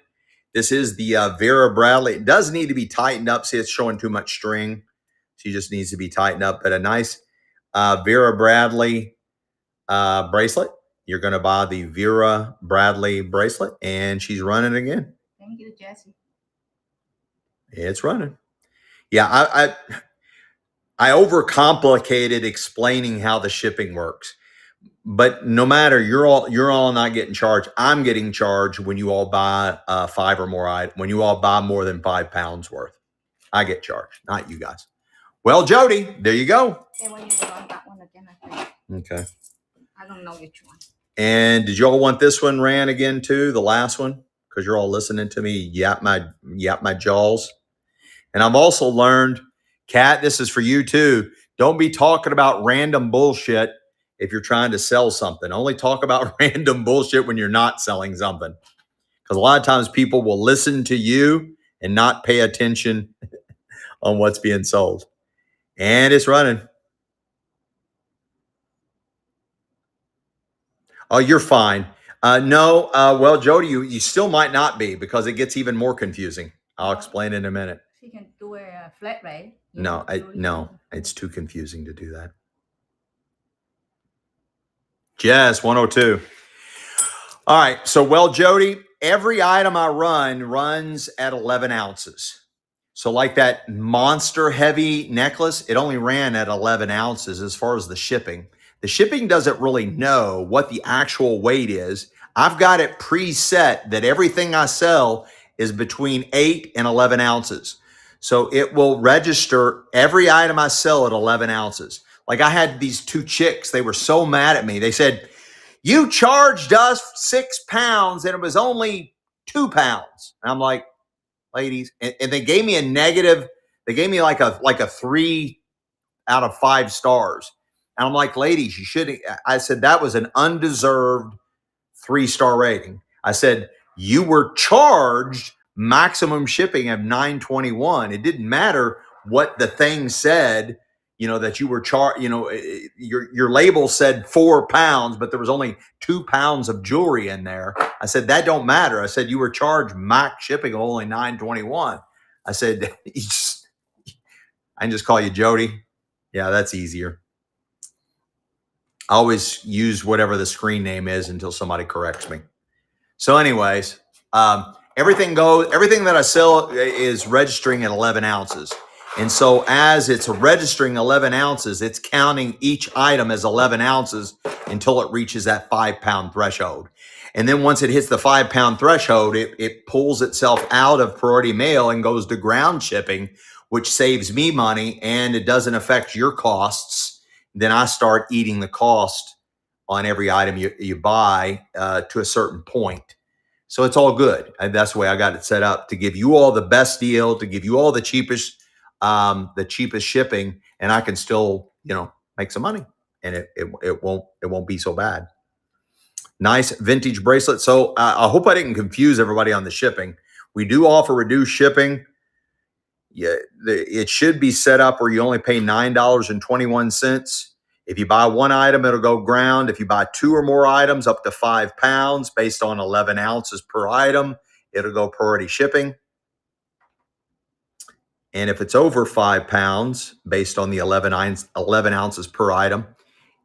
This is the Vera Bradley. It does need to be tightened up. See, it's showing too much string. She just needs to be tightened up. But a nice Vera Bradley bracelet. You're going to buy the Vera Bradley bracelet, and she's running again. Thank you, Jesse. It's running. Yeah, I overcomplicated explaining how the shipping works. But no matter, you're all not getting charged. I'm getting charged when you all buy 5 or more items. When you all buy more than 5 pounds worth, I get charged, not you guys. Well, Jody, there you go. Okay, well, you go on that one again, I think. Okay. I don't know which one. And did you all want this one ran again too, the last one? Because you're all listening to me yap my jaws. And I've also learned, Kat, this is for you too. Don't be talking about random bullshit if you're trying to sell something. Only talk about random bullshit when you're not selling something. Because a lot of times people will listen to you and not pay attention on what's being sold. And it's running. Oh, you're fine. No, well, Jody, you still might not be because it gets even more confusing. I'll explain in a minute. She can do a flat rate. No, it's too confusing to do that. Jess, 102. All right, so well, Jody, every item I runs at 11 ounces. So like that monster heavy necklace, it only ran at 11 ounces as far as the shipping. The shipping doesn't really know what the actual weight is. I've got it preset that everything I sell is between 8 and 11 ounces. So it will register every item I sell at 11 ounces. Like I had these 2 chicks, they were so mad at me. They said, you charged us 6 pounds and it was only 2 pounds. And I'm like, ladies, and they gave me a negative. They gave me like a 3 out of 5 stars. And I'm like, ladies, you should. I said that was an undeserved 3-star rating. I said you were charged maximum shipping of $9.21. It didn't matter what the thing said. that you were your label said 4 pounds, but there was only 2 pounds of jewelry in there. I said, that don't matter. I said, you were charged MAC shipping of only $9.21. I said, I can just call you Jody. Yeah, that's easier. I always use whatever the screen name is until somebody corrects me. So anyways, everything that I sell is registering at 11 ounces. And so as it's registering 11 ounces, it's counting each item as 11 ounces until it reaches that 5 pound threshold. And then once it hits the 5 pound threshold, it pulls itself out of priority mail and goes to ground shipping, which saves me money and it doesn't affect your costs. Then I start eating the cost on every item you buy to a certain point. So it's all good. And that's the way I got it set up, to give you all the best deal, to give you all the cheapest shipping, and I can still, make some money, and it won't be so bad. Nice vintage bracelet. So I hope I didn't confuse everybody on the shipping. We do offer reduced shipping. Yeah, it should be set up where you only pay $9.21. If you buy one item, it'll go ground. If you buy 2 or more items up to 5 pounds based on 11 ounces per item, it'll go priority shipping. And if it's over 5 pounds based on the 11 ounces per item,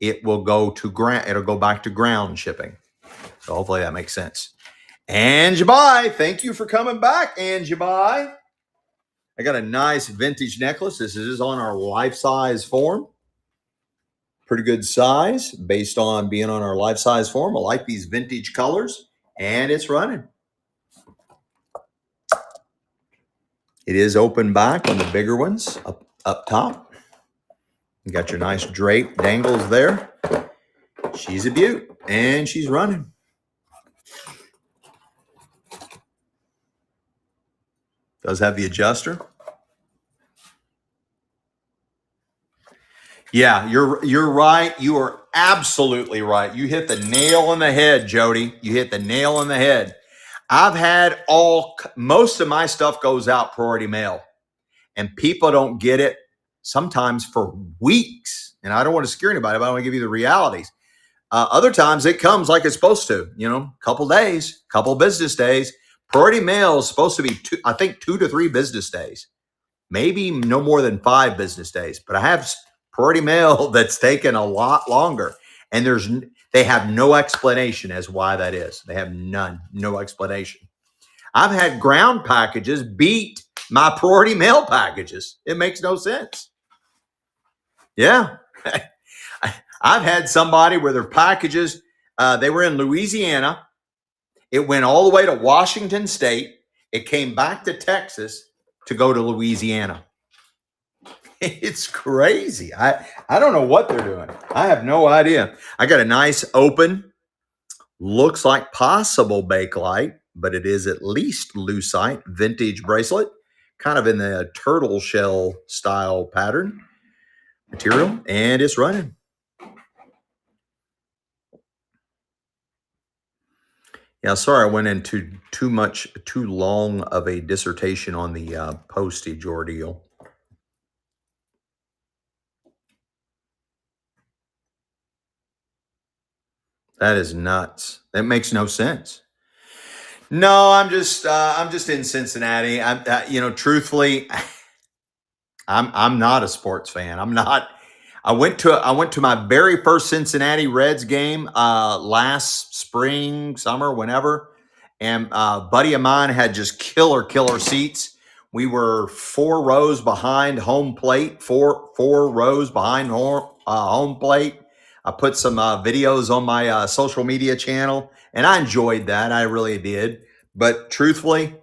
it will go to ground. It'll go back to ground shipping. So hopefully that makes sense. Angie Bye, thank you for coming back, Angie Bye. I got a nice vintage necklace. This is on our life size form. Pretty good size based on being on our life size form. I like these vintage colors, and it's running. It is open back on the bigger ones up top. You got your nice drape dangles there. She's a beaut, and she's running. Does have the adjuster. Yeah, you're right. You are absolutely right. You hit the nail on the head, Jody. You hit the nail on the head. I've had most of my stuff goes out priority mail, and people don't get it sometimes for weeks. And I don't want to scare anybody, but I want to give you the realities. Other times it comes like it's supposed to, couple days, couple business days. Priority mail is supposed to be 2 to 3 business days, maybe no more than 5 business days. But I have priority mail that's taken a lot longer, and they have no explanation as why that is. They have no explanation. I've had ground packages beat my priority mail packages. It makes no sense. Yeah. I've had somebody where their packages, they were in Louisiana. It went all the way to Washington State. It came back to Texas to go to Louisiana. It's crazy. I don't know what they're doing. I have no idea. I got a nice open, looks like possible Bakelite, but it is at least lucite vintage bracelet, kind of in the turtle shell style pattern material, and it's running. Yeah, sorry, I went into too long of a dissertation on the postage ordeal. That is nuts. That makes no sense. No, I'm just in Cincinnati. Truthfully, I'm not a sports fan. I'm not. I went to my very first Cincinnati Reds game last spring, summer, whenever, and a buddy of mine had just killer seats. We were 4 rows behind home plate, four rows behind home plate. I put some videos on my social media channel, and I enjoyed that. I really did. But truthfully,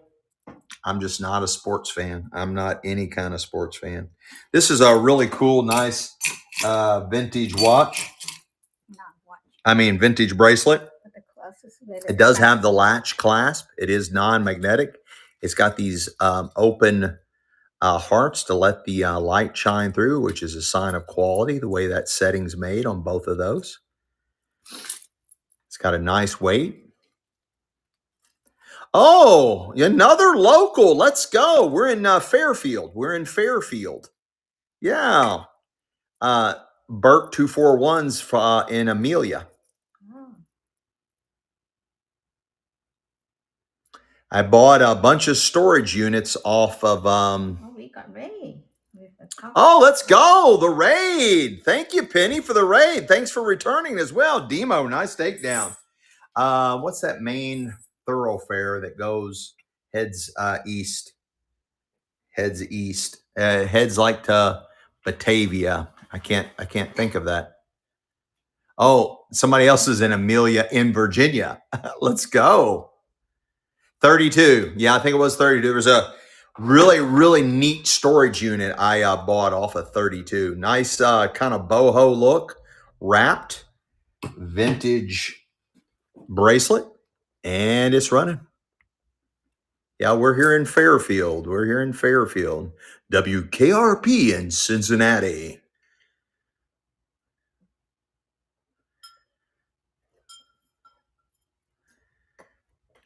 I'm just not a sports fan. I'm not any kind of sports fan. This is a really cool, nice vintage watch. Vintage bracelet. It does have the latch clasp. It is non-magnetic. It's got these open hearts to let the light shine through, which is a sign of quality, the way that setting's made on both of those. It's got a nice weight. Oh, another local. Let's go. We're in Fairfield. Yeah. Burke 241s in Amelia. Oh, I bought a bunch of storage units off of. oh, we got Ray with a coffee. Oh, let's go. The raid. Thank you, Penny, for the raid. Thanks for returning as well. Demo, nice takedown. What's that main thoroughfare that goes heads east? Heads east. Heads like to Batavia. I can't think of that. Oh, somebody else is in Amelia in Virginia. Let's go. 32. Yeah, I think it was 32. There was a really, really neat storage unit I bought off of 32. Nice kind of boho look, wrapped, vintage bracelet, and it's running. Yeah, we're here in Fairfield. WKRP in Cincinnati.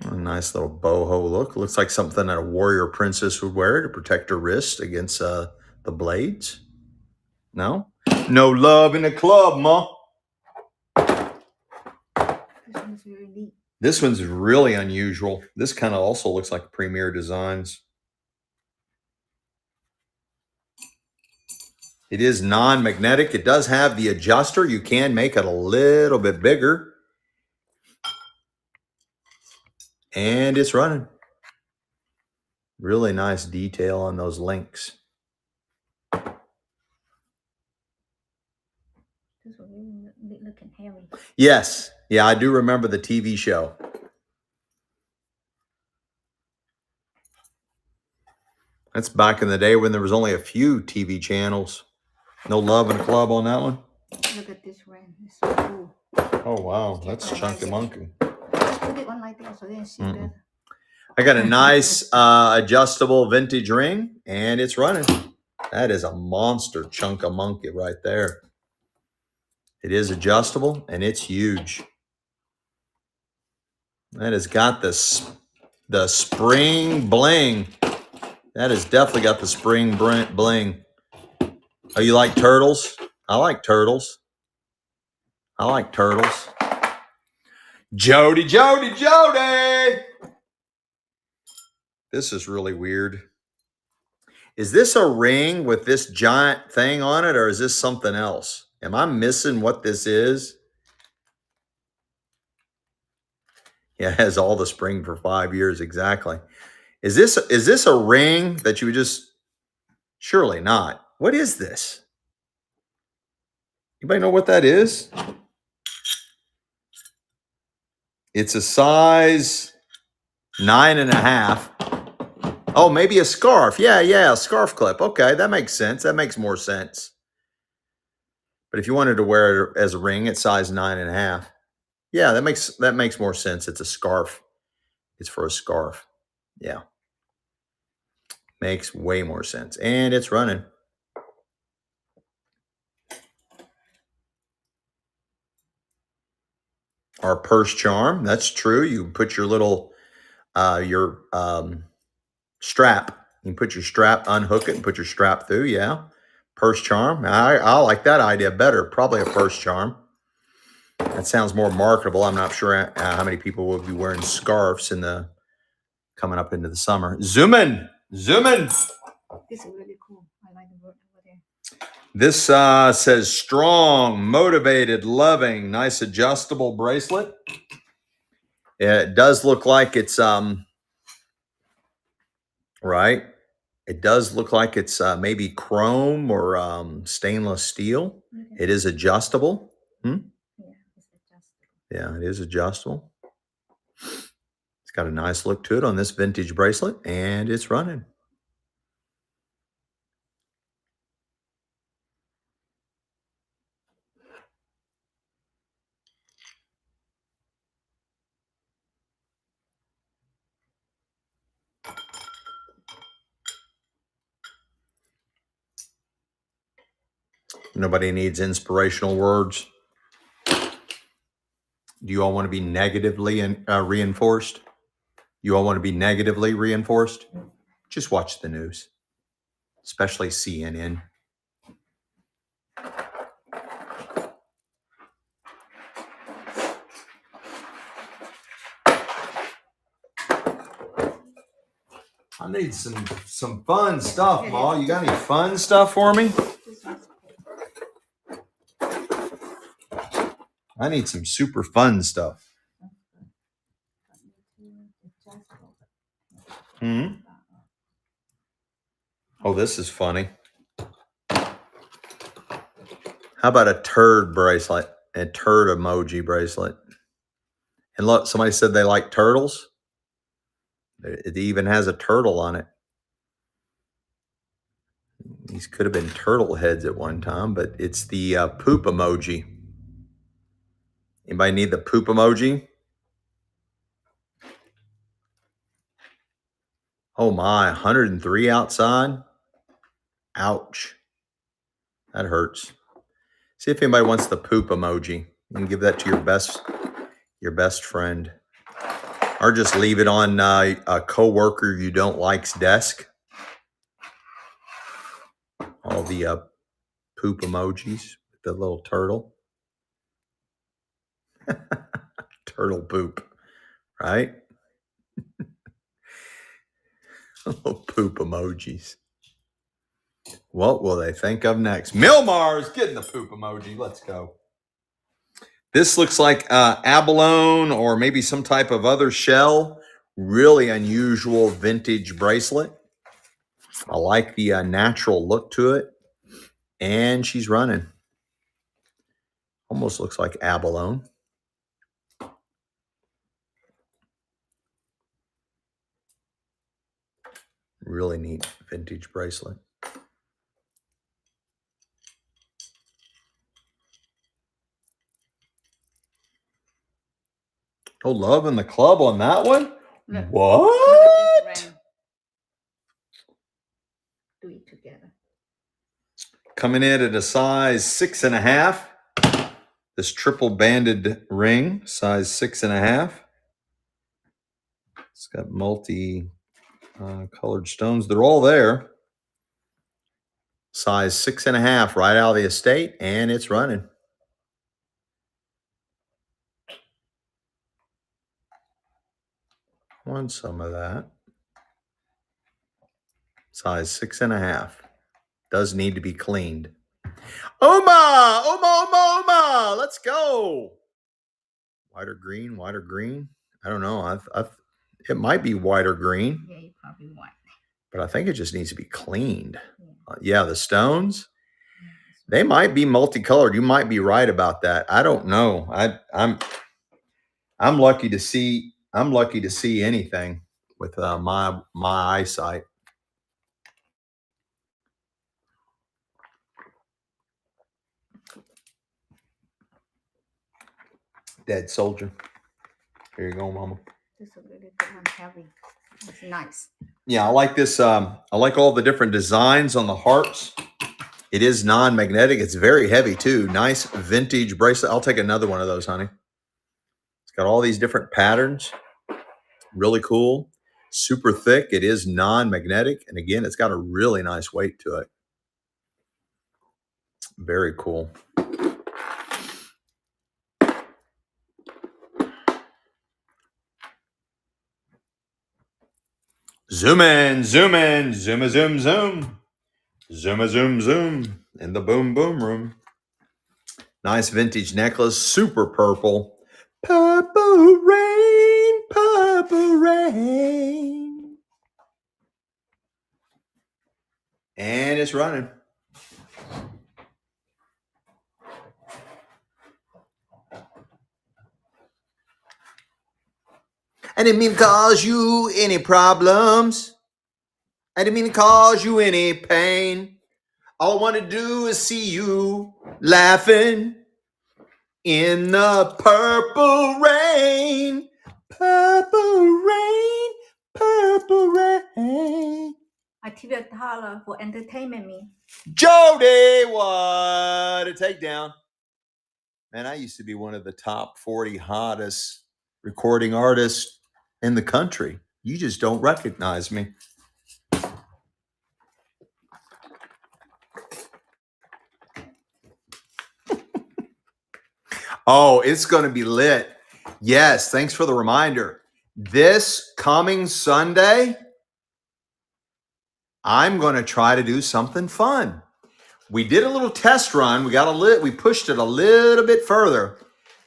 A nice little boho look. Looks like something that a warrior princess would wear to protect her wrist against the blades. No? No love in the club, ma. This one's very neat. This one's really unusual. This kind of also looks like Premier Designs. It is non-magnetic. It does have the adjuster. You can make it a little bit bigger. And it's running. Really nice detail on those links. This one really looking heavy. Yes. Yeah, I do remember the TV show. That's back in the day when there was only a few TV channels. No love in the club on that one. Look at this ring. It's so cool. Oh, wow. That's chunky monkey. Just put it on like that so they can see better. I got a nice adjustable vintage ring, and it's running. That is a monster chunk of monkey right there. It is adjustable, and it's huge. That has got the spring bling. That has definitely got the spring bling. Oh, you like turtles? I like turtles. Jody. This is really weird. Is this a ring with this giant thing on it, or is this something else? Am I missing what this is? Yeah, it has all the spring for 5 years, exactly. Is this a ring that you would just... Surely not. What is this? Anybody know what that is? It's a size 9.5. Oh, maybe a scarf. Yeah, a scarf clip. Okay, that makes sense. That makes more sense. But if you wanted to wear it as a ring, it's size 9.5. Yeah, that makes more sense. It's a scarf. It's for a scarf. Yeah. Makes way more sense. And it's running. Our purse charm. That's true. You put your little strap. You can put your strap, unhook it, and put your strap through. Yeah. Purse charm. I like that idea better. Probably a purse charm. That sounds more marketable. I'm not sure how many people will be wearing scarves coming up into the summer. Zoom in. This is really cool. I like the word over there. This says strong, motivated, loving, nice adjustable bracelet. It does look like it's right. It does look like it's maybe chrome or stainless steel. It is adjustable. Yeah, it's adjustable. Yeah, it is adjustable. It's got a nice look to it on this vintage bracelet, and it's running. Nobody needs inspirational words. Do you all want to be negatively reinforced? You all want to be negatively reinforced? Just watch the news, especially CNN. I need some fun stuff, Ma. You got any fun stuff for me? I need some super fun stuff. Oh, this is funny. How about a turd bracelet? A turd emoji bracelet. And look, somebody said they like turtles. It even has a turtle on it. These could have been turtle heads at one time, but it's the poop emoji. Anybody need the poop emoji? Oh my, 103 outside. Ouch. That hurts. See if anybody wants the poop emoji. You can give that to your best friend. Or just leave it on a coworker you don't like's desk. All the poop emojis with the little turtle. Turtle poop, right? Little poop emojis. What will they think of next? Milmar's getting the poop emoji. Let's go. This looks like abalone or maybe some type of other shell. Really unusual vintage bracelet. I like the natural look to it. And she's running. Almost looks like abalone. Really neat vintage bracelet. Oh, love in the club on that one? Look, what? Do it together. Coming in at a size 6.5. This triple banded ring, size 6.5. It's got multi colored stones. They're all there. Size 6.5, right out of the estate, and it's running. Want some of that. Size 6.5. Does need to be cleaned. Oma! Oma, Oma, Oma! Let's go. Whiter green, whiter green. I don't know. It might be whiter green. Yeah, you probably white. But I think it just needs to be cleaned. Yeah, the stones, they might be multicolored. You might be right about that. I don't know. I'm lucky to see. I'm lucky to see anything with my eyesight. Dead soldier. Here you go, Mama. This is a really good one, heavy. It's nice. Yeah, I like this. I like all the different designs on the hearts. It is non-magnetic. It's very heavy too. Nice vintage bracelet. I'll take another one of those, honey. It's got all these different patterns. Really cool. Super thick. It is non-magnetic. And again, it's got a really nice weight to it. Very cool. Zoom in, zoom in, zoom a zoom zoom. Zoom a zoom zoom in the boom boom room. Nice vintage necklace, super purple. Purple rain, purple rain. And it's running. I didn't mean to cause you any problems. I didn't mean to cause you any pain. All I want to do is see you laughing in the purple rain. Purple rain, purple rain. I $1 for entertainment me. Jody, what a takedown. Man, I used to be one of the top 40 hottest recording artists in the country. You just don't recognize me. Oh, it's going to be lit. Yes, thanks for the reminder. This coming Sunday, I'm going to try to do something fun. We did a little test run. We pushed it a little bit further.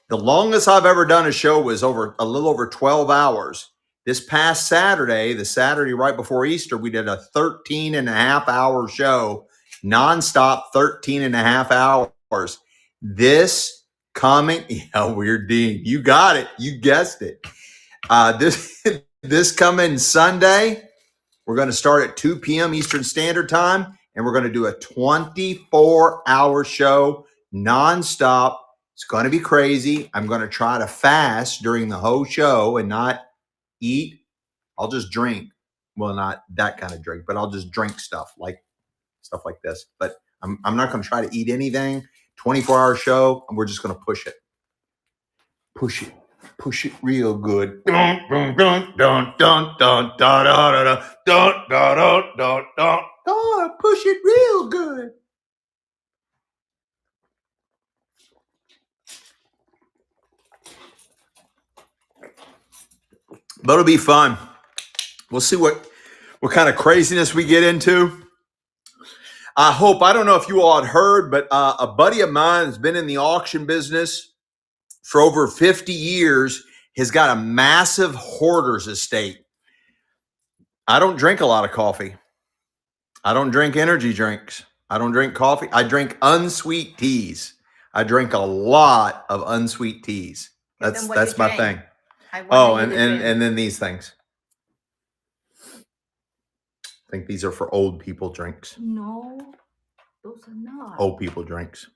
The longest I've ever done a show was a little over 12 hours. This past Saturday, the Saturday right before Easter, we did a 13 and a half hour show, nonstop 13 and a half hours. This coming, Weird Dean, you got it. You guessed it. This coming Sunday, we're going to start at 2 p.m. Eastern Standard Time, and we're going to do a 24-hour show nonstop. It's going to be crazy. I'm going to try to fast during the whole show and not eat. I'll just drink. Well, not that kind of drink, but I'll just drink stuff like this. But I'm not going to try to eat anything. 24-hour show, and we're just going to push it. Push it real good. Dun dun dun dun dun dun da da da dun da da da da. Oh, push it real good. But it'll be fun. We'll see what kind of craziness we get into. I don't know if you all had heard, but a buddy of mine has been in the auction business for over 50 years, has got a massive hoarder's estate. I don't drink a lot of coffee. I don't drink energy drinks. I don't drink coffee. I drink unsweet teas. I drink a lot of unsweet teas. That's my thing. Oh, and then these things. I think these are for old people drinks. No, those are not. Old people drinks.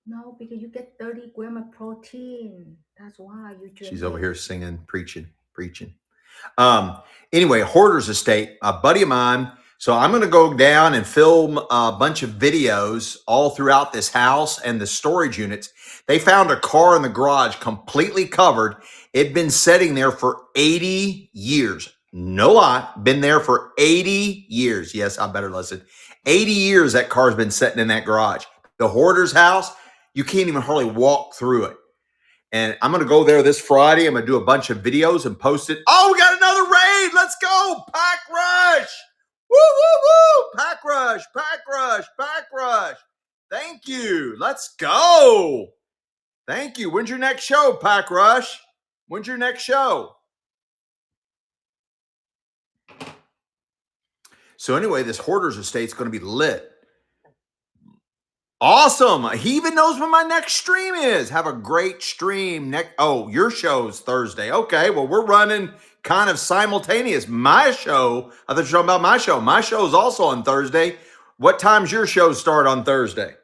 No, because you get 30 grams of protein. That's why you drink. She's over here singing, preaching. Anyway, hoarder's estate, a buddy of mine. So I'm going to go down and film a bunch of videos all throughout this house and the storage units. They found a car in the garage completely covered. It'd been sitting there for 80 years. No lie, been there for 80 years. Yes, I better listen. 80 years that car's been sitting in that garage. The hoarder's house, you can't even hardly walk through it. And I'm going to go there this Friday. I'm going to do a bunch of videos and post it. Oh, we got another raid. Let's go. Pack Rush. Woo, woo, woo. Pack Rush, Pack Rush, Pack Rush. Thank you. Let's go. Thank you. When's your next show, Pack Rush? When's your next show? So anyway, this hoarder's estate's going to be lit. Awesome. He even knows when my next stream is. Have a great stream. Your show's Thursday. Okay, well, we're running kind of simultaneous. My show, I thought you were talking about my show. My show is also on Thursday. What time's your show start on Thursday?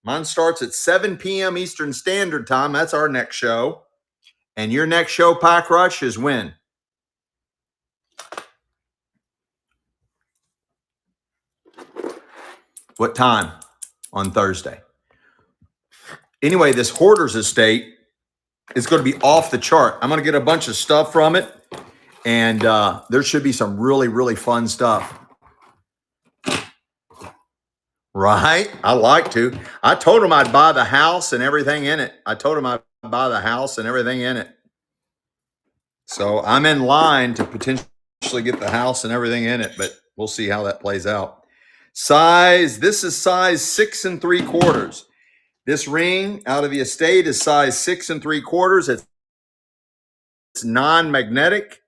Mine starts at 7 p.m. Eastern Standard Time. That's our next show. And your next show, Pack Rush, is when? What time on Thursday? Anyway, this hoarder's estate is going to be off the chart. I'm going to get a bunch of stuff from it, and there should be some really, really fun stuff. Right? I like to. I told him I'd buy the house and everything in it. So I'm in line to potentially get the house and everything in it, but we'll see how that plays out. Size, this is size 6 3/4. This ring out of the estate is size 6 3/4. It's non-magnetic,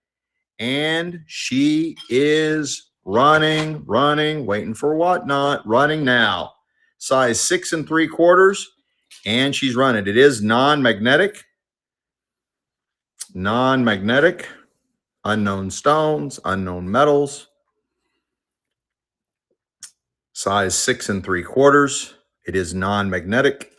and she is running, waiting for whatnot, running now. Size 6 3/4, and she's running. It is non-magnetic, unknown stones, unknown metals. Size 6 3/4. It is non-magnetic.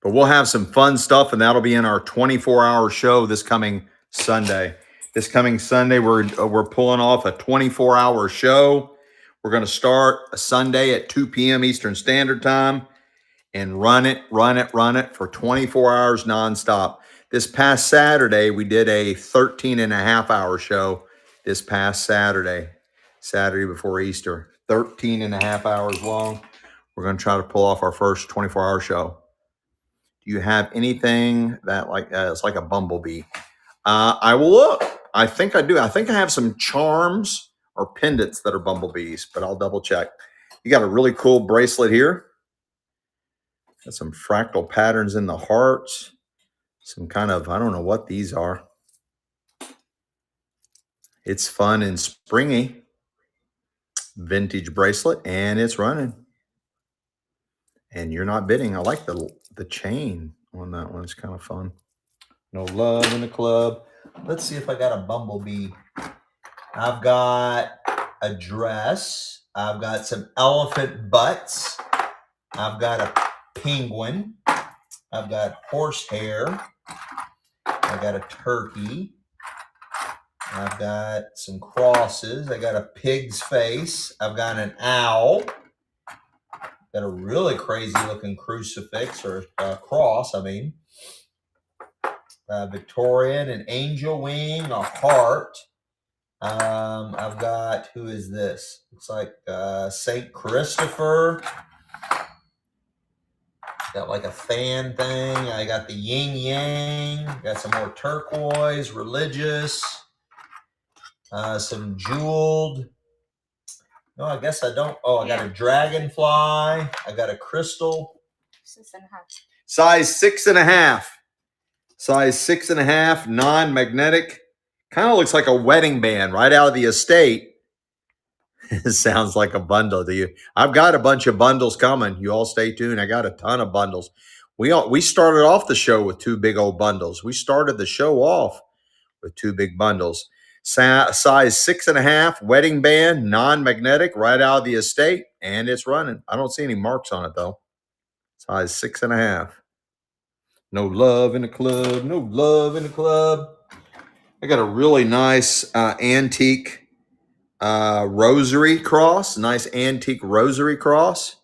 But we'll have some fun stuff, and that'll be in our 24-hour show this coming Sunday. This coming Sunday, we're pulling off a 24-hour show. We're going to start a Sunday at 2 p.m. Eastern Standard Time and run it for 24 hours nonstop. This past Saturday, we did a 13-and-a-half-hour show. This past Saturday before Easter, 13-and-a-half hours long. We're going to try to pull off our first 24-hour show. Do you have anything that it's like a bumblebee? I will look. I think I do. I think I have some charms or pendants that are bumblebees, but I'll double check. You got a really cool bracelet here. Got some fractal patterns in the hearts. Some kind of, I don't know what these are. It's fun and springy. Vintage bracelet, and it's running. And you're not bidding. I like the chain on that one. It's kind of fun. No love in the club. Let's see if I got a bumblebee. I've got a dress. I've got some elephant butts. I've got a penguin. I've got horsehair. I got a turkey. I've got some crosses. I got a pig's face. I've got an owl. Got a really crazy looking crucifix or cross, I mean. Victorian, an angel wing, a heart. I've got, who is this? Looks like St. Christopher. Got like a fan thing. I got the yin yang. Got some more turquoise, religious. Some jeweled. No, I guess I don't. Oh, I got a dragonfly. I got a crystal. 6.5. Size 6.5. Size 6.5, non-magnetic. Kind of looks like a wedding band right out of the estate. It sounds like a bundle to you. I've got a bunch of bundles coming. You all stay tuned. I got a ton of bundles. We started off the show with 2 big old bundles. We started the show off with 2 big bundles. Size 6.5, wedding band, non-magnetic, right out of the estate, and it's running. I don't see any marks on it though. Size 6.5. No love in the club. No love in the club. I got a really nice antique rosary cross. Nice antique rosary cross.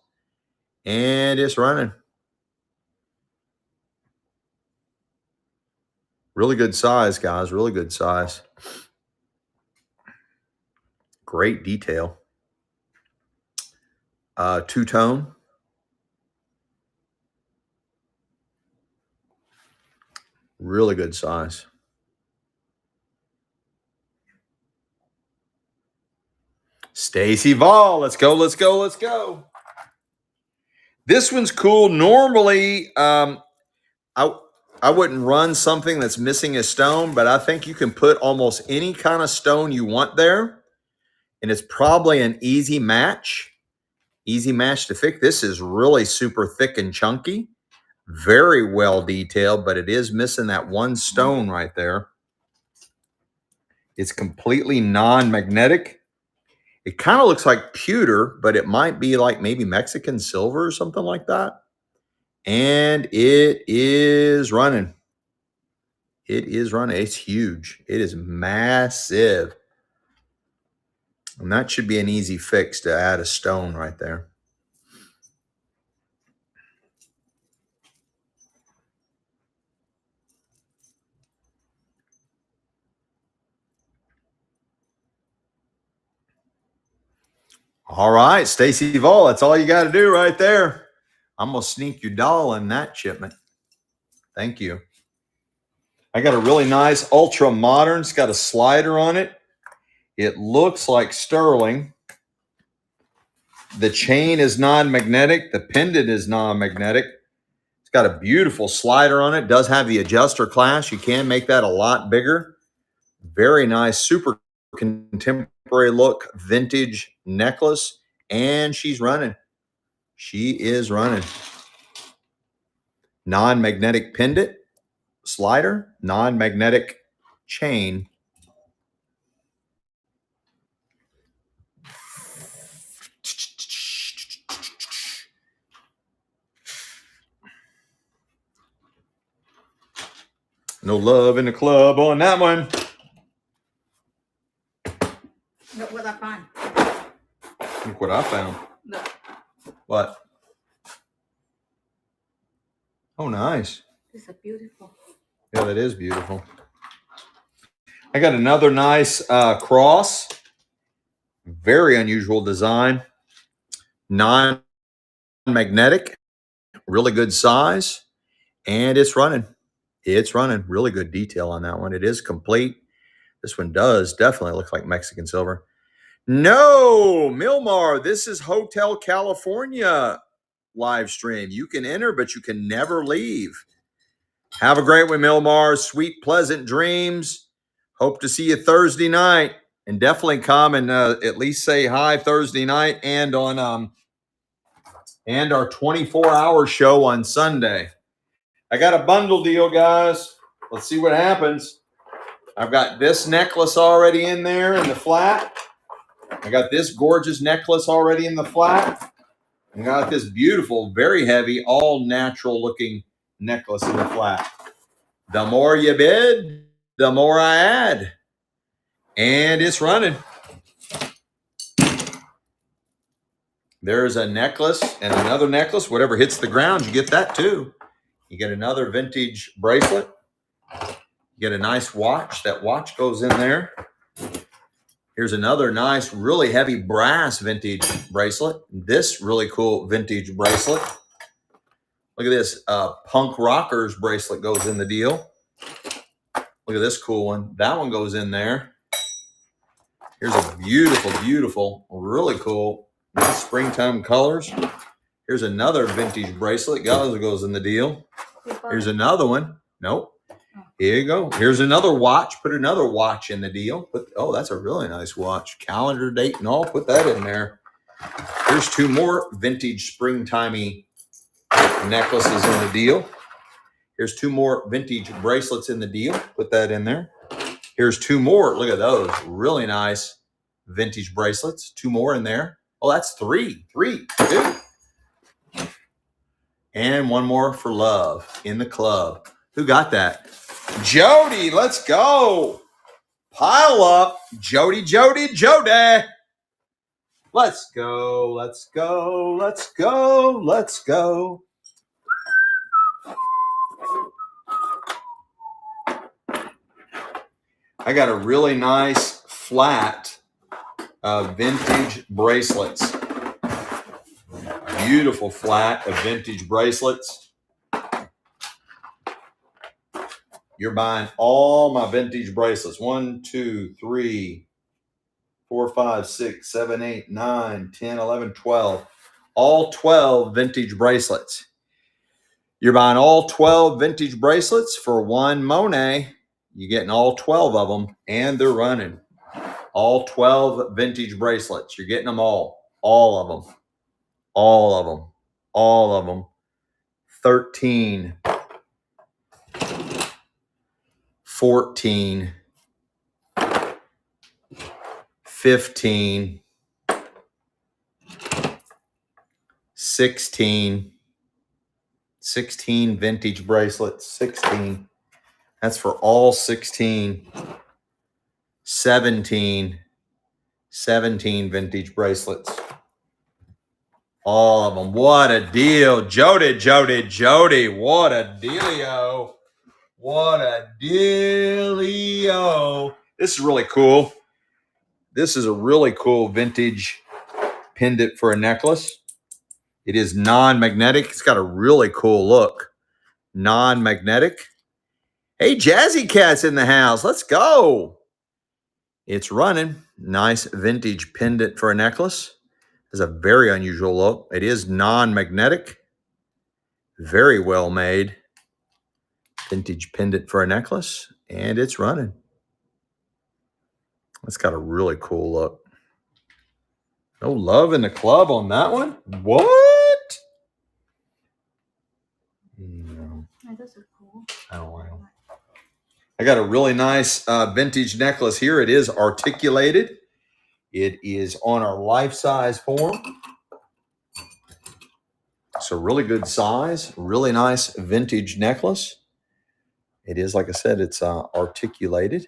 And it's running. Really good size, guys. Really good size. Great detail. Two-tone. Really good size. Stacy Vall, let's go, let's go, let's go. This one's cool. Normally, I wouldn't run something that's missing a stone, but I think you can put almost any kind of stone you want there, and it's probably an easy match. Easy match to fix. This is really super thick and chunky. Very well detailed, but it is missing that one stone right there. It's completely non-magnetic. It kind of looks like pewter, but it might be like maybe Mexican silver or something like that. And it is running. It is running. It's huge. It is massive. And that should be an easy fix to add a stone right there. All right, Stacy Vall, that's all you got to do right there. I'm going to sneak your doll in that shipment. Thank you. I got a really nice ultra modern. It's got a slider on it. It looks like sterling. The chain is non-magnetic. The pendant is non-magnetic. It's got a beautiful slider on it. It does have the adjuster class. You can make that a lot bigger. Very nice, super contemporary look, vintage necklace. And she's running. She is running. Non-magnetic pendant, slider, non-magnetic chain. No love in the club on that one. Look what I find. Look what I found. Look. What? Oh, nice. This is beautiful. Yeah, that is beautiful. I got another nice cross. Very unusual design. Non-magnetic. Really good size. And it's running. It's running. Really good detail on that one. It is complete. This one does definitely look like Mexican silver. No, Milmar, this is Hotel California live stream. You can enter, but you can never leave. Have a great one, Milmar. Sweet, pleasant dreams. Hope to see you Thursday night. And definitely come and at least say hi Thursday night and on and our 24-hour show on Sunday. I got a bundle deal, guys. Let's see what happens. I've got this necklace already in there in the flat. I got this gorgeous necklace already in the flat. I got this beautiful, very heavy, all natural looking necklace in the flat. The more you bid, the more I add. And it's running. There's a necklace and another necklace. Whatever hits the ground, you get that too. You get another vintage bracelet. You get a nice watch. That watch goes in there. Here's another nice, really heavy brass vintage bracelet. This really cool vintage bracelet. Look at this punk rockers bracelet goes in the deal. Look at this cool one. That one goes in there. Here's a beautiful, beautiful, really cool nice springtime colors. Here's another vintage bracelet. Goes in the deal. Here's another one. Nope. Here you go. Here's another watch. Put another watch in the deal. Oh, that's a really nice watch. Calendar date and all. Put that in there. Here's two more vintage springtimey necklaces in the deal. Here's two more vintage bracelets in the deal. Put that in there. Here's two more. Look at those. Really nice vintage bracelets. Two more in there. Oh, that's three. Two. And one more for love in the club. Who got that? Jody, let's go. Pile up. Jody. Let's go. I got a really nice flat vintage bracelets. Beautiful flat of vintage bracelets. You're buying all my vintage bracelets. 1, 2, 3, 4, 5, 6, 7, 8, 9, 10, 11, 12. All 12 vintage bracelets. You're buying all 12 vintage bracelets for one Monet. You're getting all 12 of them, and they're running. All 12 vintage bracelets. You're getting them all. All of them. All of them. All of them. 13. 14. 15. 16. 16 vintage bracelets. 16. That's for all 16. 17. 17 vintage bracelets. All of them. What a deal. Jody. What a dealio. What a dealio. This is really cool. This is a really cool vintage pendant for a necklace. It is non-magnetic. It's got a really cool look. Non-magnetic. Hey, Jazzy Cat's in the house. Let's go. It's running. Nice vintage pendant for a necklace. It's a very unusual look. It is non-magnetic. Very well made. Vintage pendant for a necklace. And it's running. It's got a really cool look. No love in the club on that one? What? No. Those are cool. I don't like them. I got a really nice vintage necklace here. It is articulated. It is on our life-size form. It's a really good size, really nice vintage necklace. It is, like I said, it's articulated.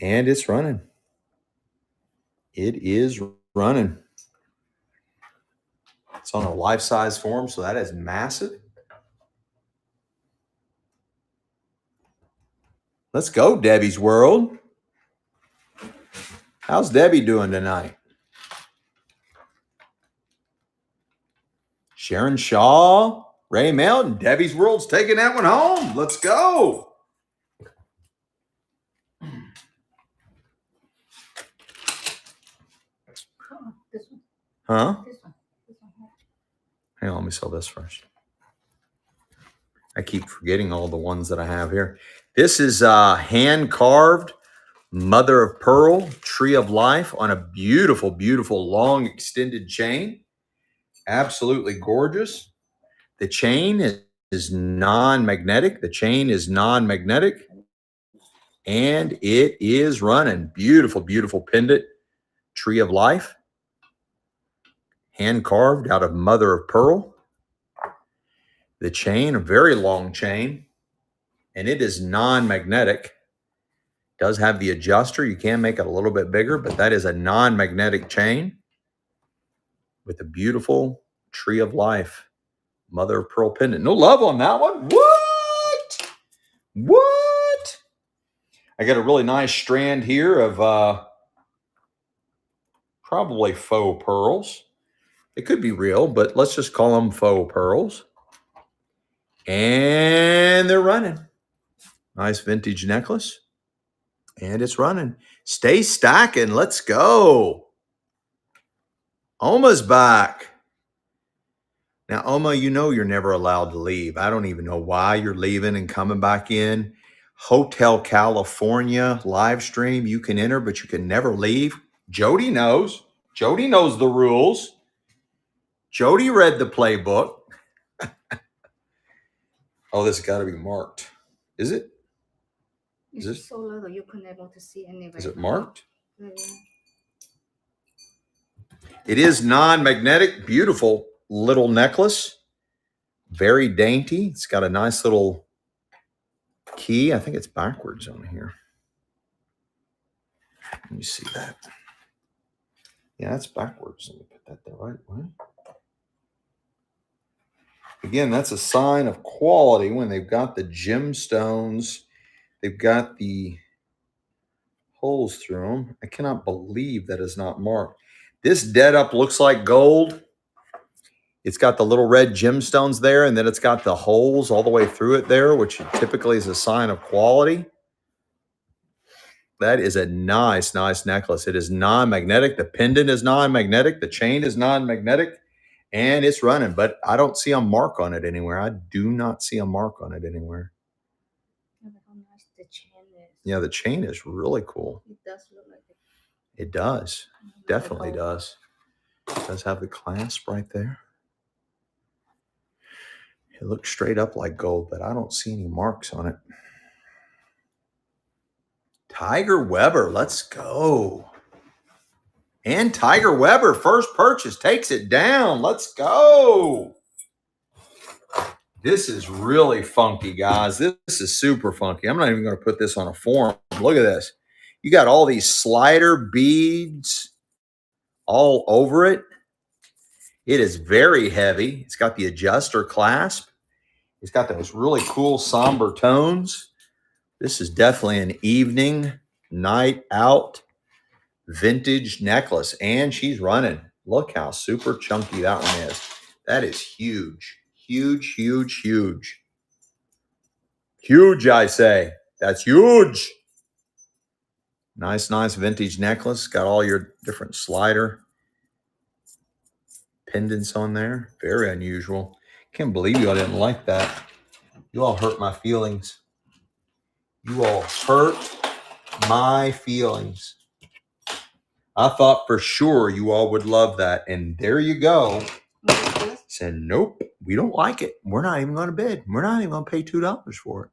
And it's running. It is running. It's on a life-size form, so that is massive. Let's go, Debbie's World. How's Debbie doing tonight? Sharon Shaw. Ray Melton, Debbie's World's taking that one home. Let's go. Oh, this one. Huh? This one. This one. Hang on, let me sell this first. I keep forgetting all the ones that I have here. This is hand carved mother of pearl tree of life on a beautiful, beautiful long extended chain. Absolutely gorgeous. The chain is non-magnetic. The chain is non-magnetic. And it is running. Beautiful, beautiful pendant. Tree of life. Hand carved out of mother of pearl. The chain, a very long chain. And it is non-magnetic. Does have the adjuster. You can make it a little bit bigger, but that is a non-magnetic chain with a beautiful tree of life. Mother of pearl pendant. No love on that one. What? What? I got a really nice strand here of probably faux pearls. They could be real, but let's just call them faux pearls. And they're running. Nice vintage necklace. And it's running. Stay stacking. Let's go. Oma's back. Now, Oma, you know you're never allowed to leave. I don't even know why you're leaving and coming back in. Hotel California live stream. You can enter, but you can never leave. Jody knows. Jody knows the rules. Jody read the playbook. Oh, this has got to be marked. Is it? Is It's it? so little you couldn't able to see anyway. Is it marked? Yeah. It is non-magnetic. Beautiful little necklace. Very dainty. It's got a nice little key. I think it's backwards on here. Let me see that. Yeah, that's backwards. Let me put that the right way. Again, that's a sign of quality when they've got the gemstones. They've got the holes through them. I cannot believe that is not marked. This dead up looks like gold. It's got the little red gemstones there, and then it's got the holes all the way through it there, which typically is a sign of quality. That is a nice, nice necklace. It is non-magnetic. The pendant is non-magnetic. The chain is non-magnetic, and it's running. But I don't see a mark on it anywhere. I do not see a mark on it anywhere. Look how nice the chain is. Yeah, the chain is really cool. It does look like it. It does. Definitely does. It does have the clasp right there. It looks straight up like gold, but I don't see any marks on it. Tiger Weber, let's go. And Tiger Weber, first purchase, takes it down. Let's go. This is really funky, guys. This is super funky. I'm not even going to put this on a forum. Look at this. You got all these slider beads all over it. It is very heavy. It's got the adjuster clasp. It's got those really cool somber tones. This is definitely an evening, night out vintage necklace. And she's running. Look how super chunky that one is. That is huge. Huge, huge, huge. Huge, I say. That's huge. Nice, nice vintage necklace. Got all your different slider pendants on there. Very unusual. Can't believe you all didn't like that. You all hurt my feelings. You all hurt my feelings. I thought for sure you all would love that. And there you go. Said, nope, we don't like it. We're not even going to bid. We're not even going to pay $2 for it.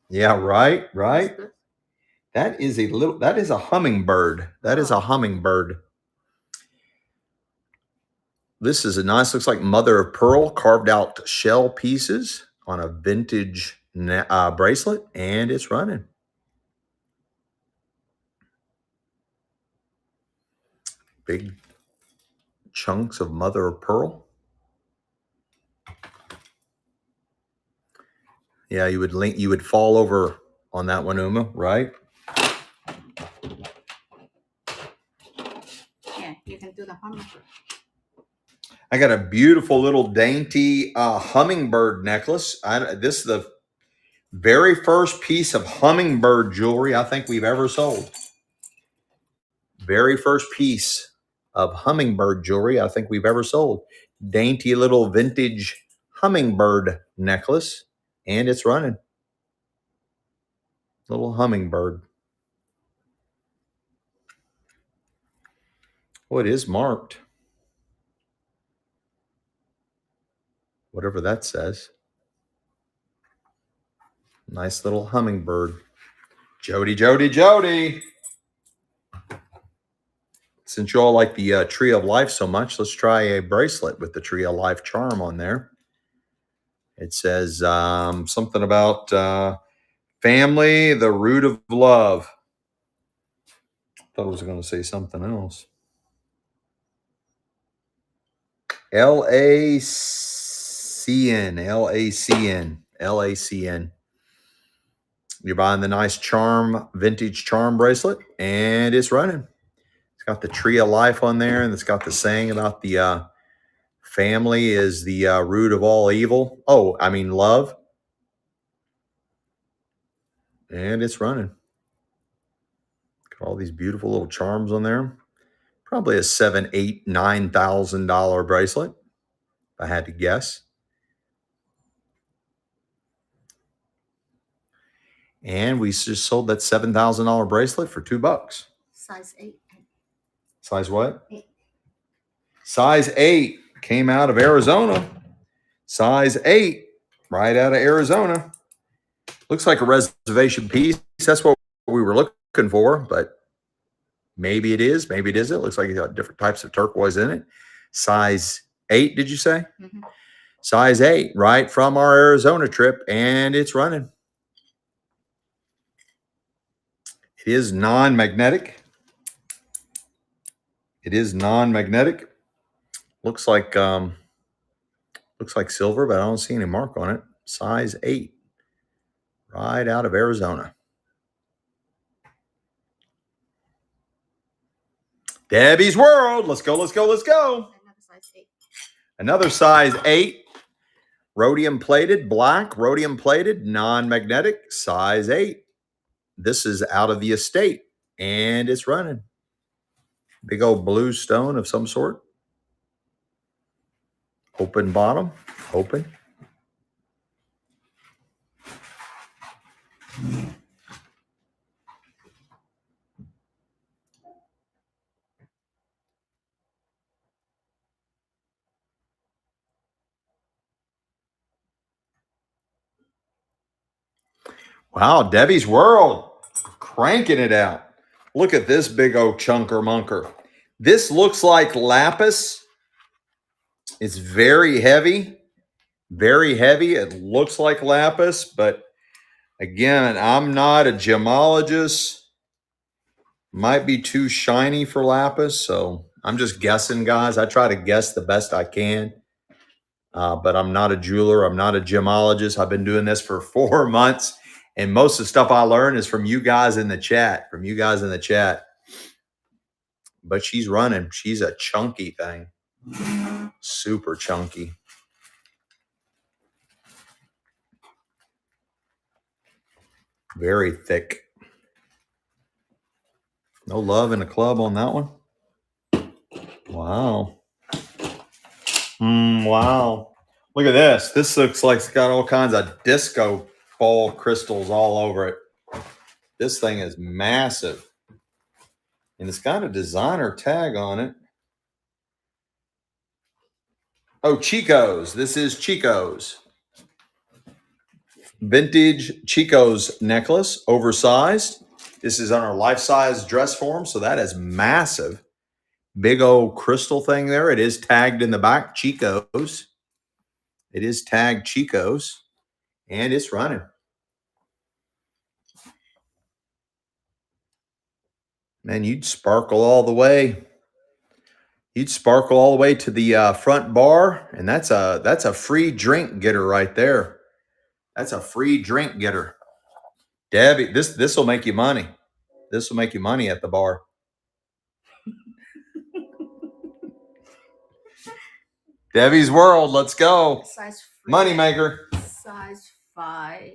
Yeah, right, right. That is a hummingbird. That is a hummingbird. This is a nice, looks like mother of pearl, carved out shell pieces on a vintage bracelet, and it's running. Big chunks of mother of pearl. Yeah, you would fall over on that one, Uma, right? Yeah, you can do the hummingbird. I got a beautiful little dainty hummingbird necklace. This is the very first piece of hummingbird jewelry I think we've ever sold. Very first piece of hummingbird jewelry I think we've ever sold. Dainty little vintage hummingbird necklace, and it's running. Little hummingbird. Oh, it is marked. Whatever that says. Nice little hummingbird. Jody, Jody, Jody. Since you all like the Tree of Life so much, let's try a bracelet with the Tree of Life charm on there. It says something about family, the root of love. Thought I was going to say something else. LACN, LACN, LACN. You're buying the nice charm, vintage charm bracelet, and it's running. It's got the Tree of Life on there, and it's got the saying about the family is the root of all evil. Oh, I mean love. And it's running. Got all these beautiful little charms on there. Probably a $7,000, $8,000, $9,000 bracelet, if I had to guess. And we just sold that $7,000 bracelet for $2. Size 8. Size what? 8. Size 8 came out of Arizona. Size 8 right out of Arizona. Looks like a reservation piece. That's what we were looking for, but maybe it is, maybe it isn't. Looks like it's got different types of turquoise in it. Size 8, did you say? Mm-hmm. Size 8, right from our Arizona trip, and it's running. It is non-magnetic. It is non-magnetic. Looks like silver, but I don't see any mark on it. Size 8, right out of Arizona. Debbie's World. Let's go, let's go, let's go. Another size 8. Another size 8. Rhodium plated, black, rhodium plated, non-magnetic, size 8. This is out of the estate, and it's running. Big old blue stone of some sort. Open bottom, open. Wow, Debbie's World, cranking it out. Look at this big old chunker munker. This looks like lapis. It's very heavy, very heavy. It looks like lapis, but again, I'm not a gemologist. Might be too shiny for lapis, so I'm just guessing, guys. I try to guess the best I can, but I'm not a jeweler. I'm not a gemologist. I've been doing this for 4 months, and most of the stuff I learn is from you guys in the chat, But she's running. She's a chunky thing. Super chunky. Very thick. No love in the club on that one. Wow. Wow. Look at this. This looks like it's got all kinds of disco ball crystals all over it. This thing is massive. And it's got a designer tag on it. Oh, Chico's. This is Chico's. Vintage Chico's necklace, oversized. This is on our life-size dress form, so that is massive. Big old crystal thing there. It is tagged in the back, Chico's. It is tagged Chico's, and it's running. Man, you'd sparkle all the way. You'd sparkle all the way to the front bar, and that's a free drink getter right there. That's a free drink getter. Debbie, this will make you money. This will make you money at the bar. Debbie's World. Let's go. Size Moneymaker. Size 5.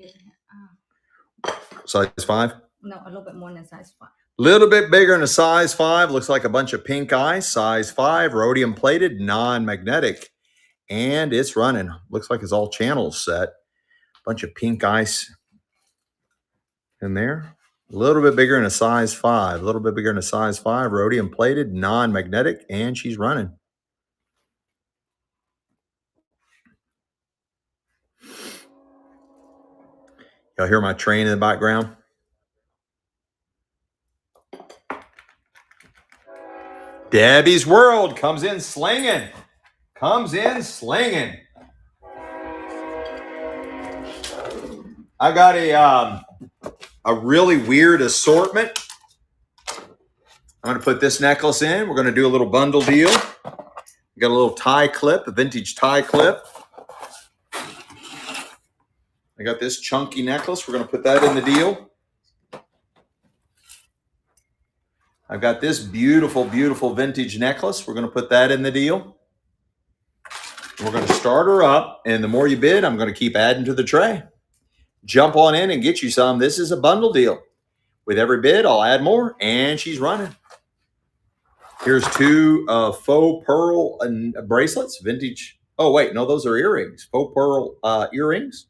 Size 5. No, a little bit more than size 5. Little bit bigger than a size 5. Looks like a bunch of pink eyes. Size 5. Rhodium plated. Non-magnetic. And it's running. Looks like it's all channels set. Bunch of pink ice in there. A little bit bigger than a size 5. A little bit bigger than a size 5. Rhodium plated. Non-magnetic. And she's running. Y'all hear my train in the background? Debbie's World comes in slinging. Comes in slinging. I got a really weird assortment. I'm going to put this necklace in. We're going to do a little bundle deal. We got a little tie clip, a vintage tie clip. I got this chunky necklace. We're going to put that in the deal. I've got this beautiful, beautiful vintage necklace. We're going to put that in the deal. We're going to start her up, and the more you bid, I'm going to keep adding to the tray. Jump on in and get you some. This is a bundle deal. With every bid, I'll add more, and she's running. Here's 2 faux pearl bracelets, vintage. Oh, wait, no, those are earrings. Faux pearl earrings.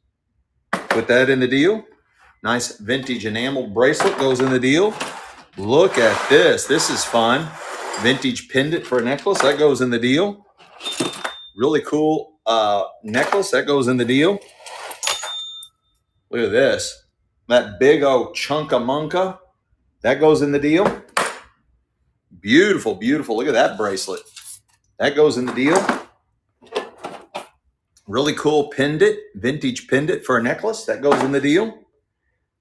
Put that in the deal. Nice vintage enameled bracelet goes in the deal. Look at this. This is fun. Vintage pendant for a necklace. That goes in the deal. Really cool necklace. That goes in the deal. Look at this. That big old chunka-munka. That goes in the deal. Beautiful, beautiful. Look at that bracelet. That goes in the deal. Really cool pendant. Vintage pendant for a necklace. That goes in the deal.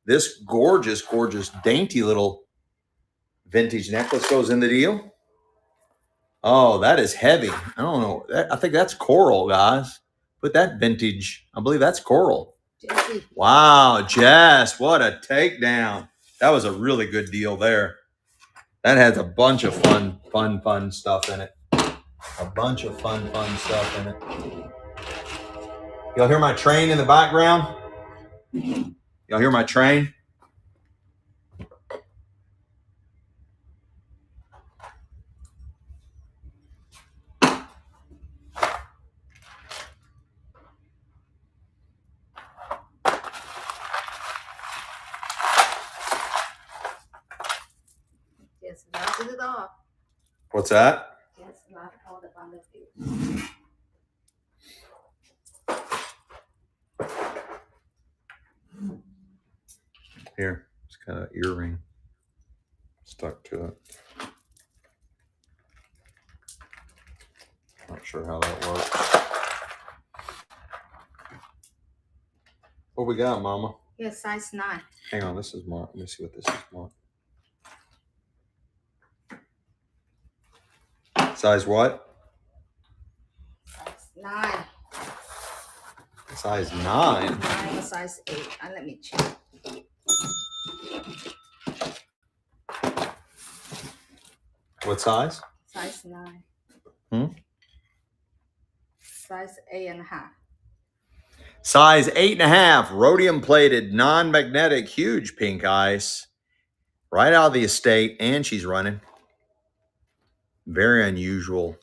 This gorgeous, gorgeous, dainty little vintage necklace goes in the deal. Oh, that is heavy. I don't know. I think that's coral, guys. Put that vintage. I believe that's coral. Jesse. Wow, Jess, what a takedown. That was a really good deal there. That has a bunch of fun stuff in it. A bunch of fun stuff in it. Y'all hear my train in the background? Y'all hear my train? Just knock it off. What's that? Just knock all the bundle deal. Here, it's got an earring stuck to it. Not sure how that works. What we got, Mama? Yeah, size 9. Hang on, this is marked. Let me see what this is marked. Size what? Size 9. Size 9. 9 or size 8. Let me check. What size? Size 9. Size 8.5. Size 8.5. Rhodium plated, non-magnetic, huge pink ice. Right out of the estate, and she's running. Very unusual.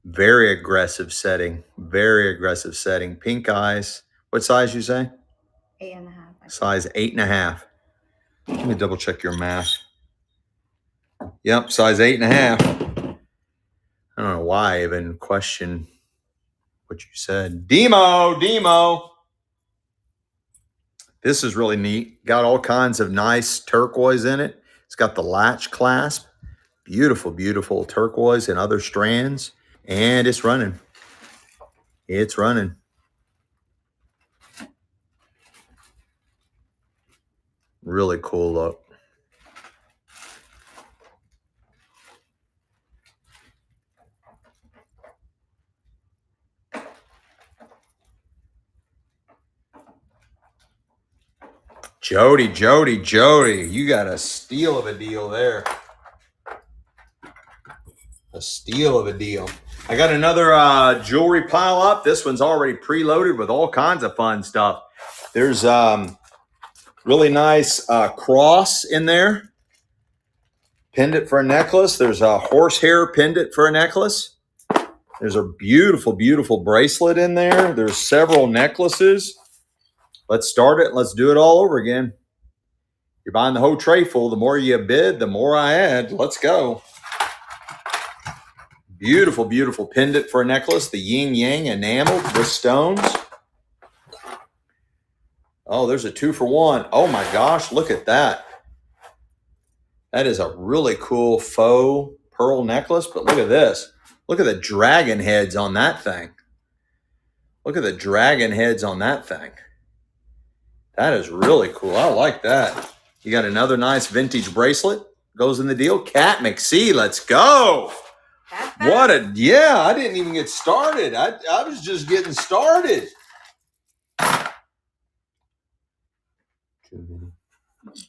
Very aggressive setting. Very aggressive setting. Pink eyes. What size you say? 8.5. Size 8.5. Let me double check your math. Yep, size 8.5. I don't know why I even question what you said. Demo. This is really neat. Got all kinds of nice turquoise in it. It's got the latch clasp. Beautiful, beautiful turquoise and other strands. And it's running. It's running. Really cool look. Jody. You got a steal of a deal there. A steal of a deal. I got another jewelry pile up. This one's already preloaded with all kinds of fun stuff. There's really nice cross in there. Pendant for a necklace. There's a horsehair pendant for a necklace. There's a beautiful, beautiful bracelet in there. There's several necklaces. Let's start it. Let's do it all over again. You're buying the whole tray full. The more you bid, the more I add. Let's go. Beautiful, beautiful pendant for a necklace. The yin yang enameled with stones. Oh, there's a 2-for-1. Oh my gosh, look at that. That is a really cool faux pearl necklace. But look at this. Look at the dragon heads on that thing. Look at the dragon heads on that thing. That is really cool. I like that. You got another nice vintage bracelet. Goes in the deal. Cat McSee, let's go. What a, yeah, I didn't even get started. I was just getting started.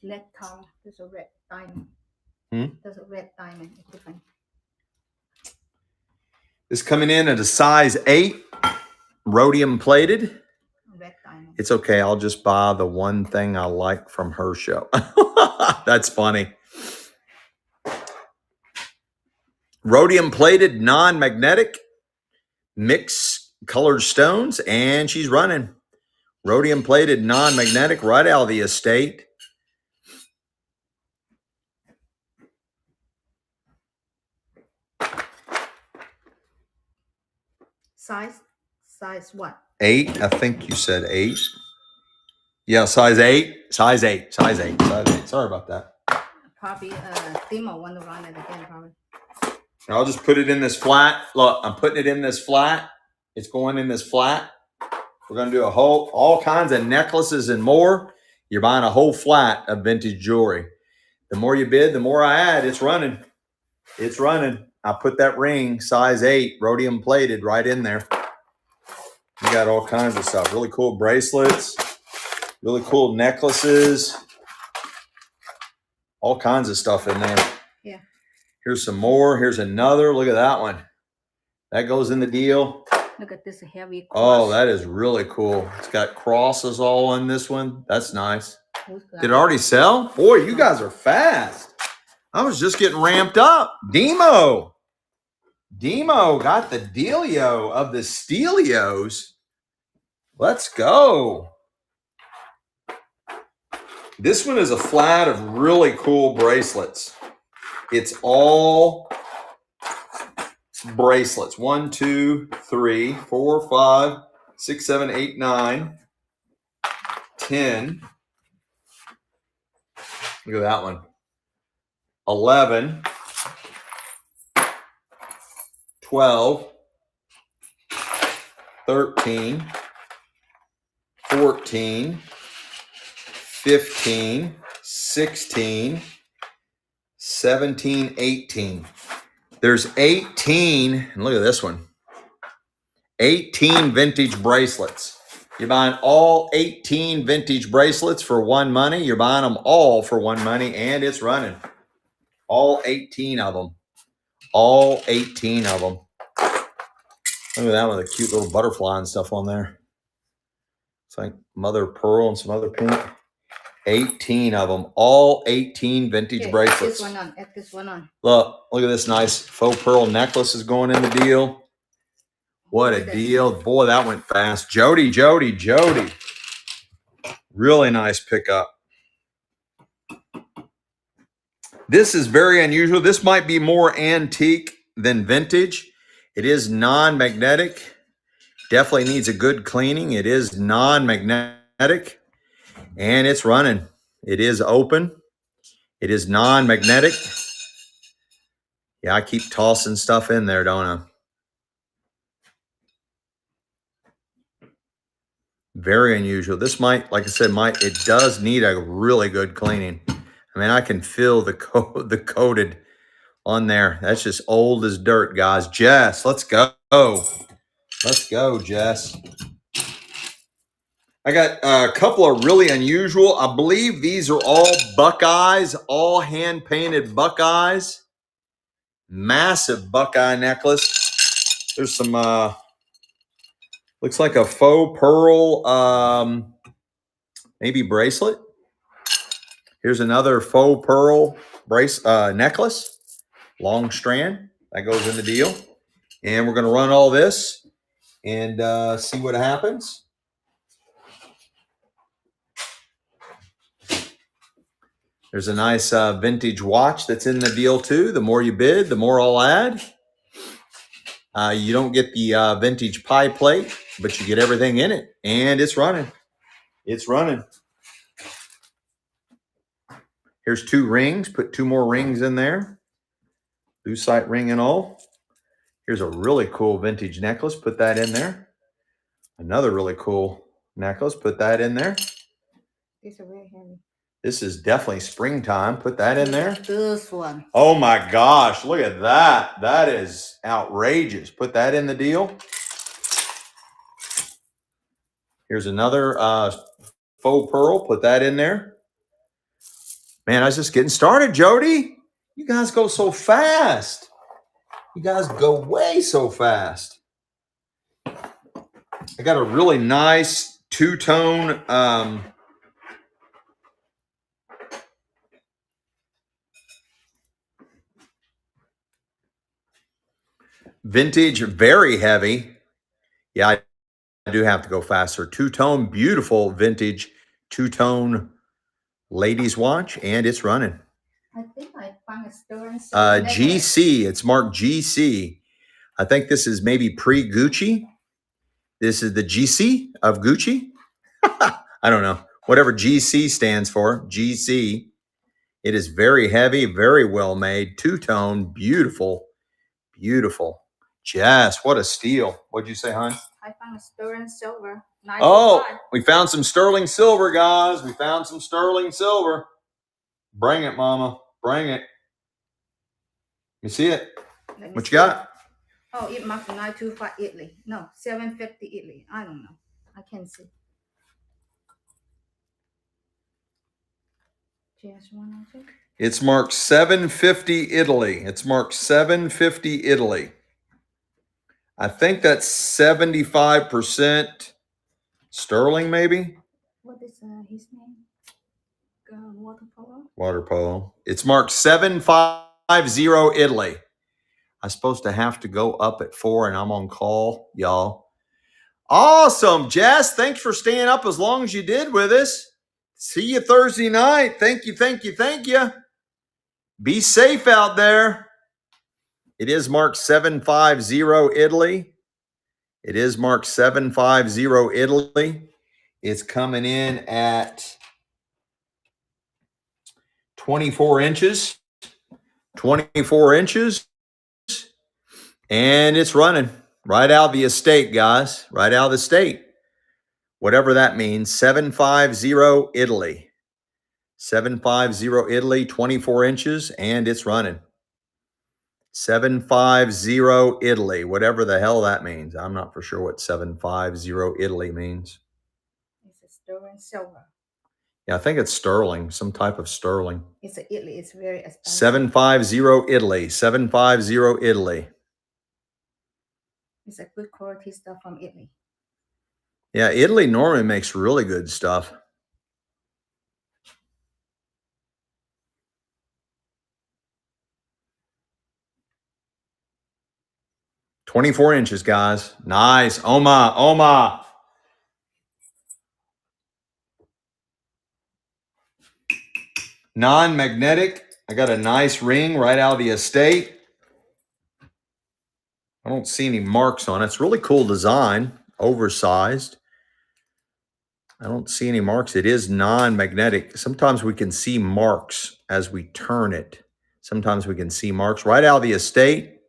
Red color. There's a red diamond. There's a red diamond. It's different. It's coming in at a size 8, rhodium plated. Red diamond. It's okay. I'll just buy the one thing I like from her show. That's funny. Rhodium plated, non-magnetic, mixed colored stones, and she's running. Rhodium plated, non-magnetic, right out of the estate. Size what? 8. I think you said 8. Yeah, size 8. Size 8. Size 8. Size 8. Sorry about that. Probably Timo want to run it again, probably. I'll just put it in this flat. Look, I'm putting it in this flat. It's going in this flat. We're going to do all kinds of necklaces and more. You're buying a whole flat of vintage jewelry. The more you bid, the more I add. It's running. It's running. I put that ring, size 8, rhodium plated, right in there. You got all kinds of stuff. Really cool bracelets. Really cool necklaces. All kinds of stuff in there. Yeah. Here's some more. Here's another. Look at that one. That goes in the deal. Look at this heavy cross. Oh, that is really cool. It's got crosses all on this one. That's nice. Did it already sell? Boy, you guys are fast. I was just getting ramped up. Demo got the dealio of the Steelios. Let's go. This one is a flat of really cool bracelets. It's all bracelets. 1, 2, 3, 4, 5, 6, 7, 8, 9, 10. Look at that one. 11, 12, 13, 14, 15, 16, 17, 18. There's 18, and look at this one. 18 vintage bracelets. You're buying all 18 vintage bracelets for one money. You're buying them all for one money, and it's running. All 18 of them. All 18 of them. Look at that one, with a cute little butterfly and stuff on there. It's like mother of pearl and some other pink. 18 of them. All 18 vintage bracelets. Add this one on. Look at this nice faux pearl necklace is going in the deal. What a deal. Boy, that went fast. Jody. Really nice pickup. This is very unusual. This might be more antique than vintage. It is non-magnetic. Definitely needs a good cleaning. It is non-magnetic. And it's running. It is open. It is non-magnetic. Yeah, I keep tossing stuff in there, don't I? Very unusual. This might, like I said, it does need a really good cleaning. I mean, I can feel the coated on there. That's just old as dirt, guys. Jess, let's go. Let's go, Jess. I got a couple of really unusual. I believe these are all Buckeyes, all hand-painted Buckeyes. massive Buckeye necklace. There's some, looks like a faux pearl, maybe bracelet. Here's another faux pearl necklace, long strand. That goes in the deal. And we're going to run all this and see what happens. There's a nice vintage watch that's in the deal too. The more you bid, the more I'll add. You don't get the vintage pie plate, but you get everything in it. And it's running. It's running. Here's 2 rings. Put 2 more rings in there. Lucite ring and all. Here's a really cool vintage necklace. Put that in there. Another really cool necklace. Put that in there. These are very heavy. This is definitely springtime. Put that in there. This one. Oh my gosh, look at that. That is outrageous. Put that in the deal. Here's another faux pearl. Put that in there. Man, I was just getting started, Jody. You guys go so fast. You guys go way so fast. I got a really nice 2-tone vintage, very heavy. Yeah, I do have to go faster. 2-tone, beautiful vintage 2-tone ladies watch, and it's running. I think I found a store. GC. It's marked GC. I think this is maybe pre-Gucci. This is the GC of Gucci. I don't know. Whatever GC stands for, GC. It is very heavy, very well made, 2-tone, beautiful, beautiful. Jess, what a steal. What'd you say, hon? I found a sterling silver. Oh, we found some sterling silver, guys. We found some sterling silver. Bring it, mama. Bring it. You see it? What you got? Oh, it marks 925 Italy. No, 750 Italy. I don't know. I can't see. JS102. It's marked 750 Italy. It's marked 750 Italy. I think that's 75% sterling, maybe. What is his name? Water polo. Water polo. It's marked 750 Italy. I'm supposed to have to go up at 4 and I'm on call, y'all. Awesome, Jess. Thanks for staying up as long as you did with us. See you Thursday night. Thank you, thank you, thank you. Be safe out there. It is marked 750 Italy. It is marked 750 Italy. It's coming in at 24 inches. 24 inches. And it's running right out of the estate, guys. Right out of the estate. Whatever that means. 750 Italy. 750 Italy, 24 inches, and it's running. 750 Italy, whatever the hell that means. I'm not for sure what 750 Italy means. It's a sterling silver. Yeah, I think it's sterling, some type of sterling. It's a Italy. It's very expensive. 750 Italy, 750 Italy. It's a good quality stuff from Italy. Yeah, Italy normally makes really good stuff. "24 inches, guys. Nice. Oma, Oma. Non-magnetic. I got a nice ring right out of the estate. I don't see any marks on it. It's really cool design. Oversized. I don't see any marks. It is non-magnetic. Sometimes we can see marks as we turn it. Sometimes we can see marks right out of the estate.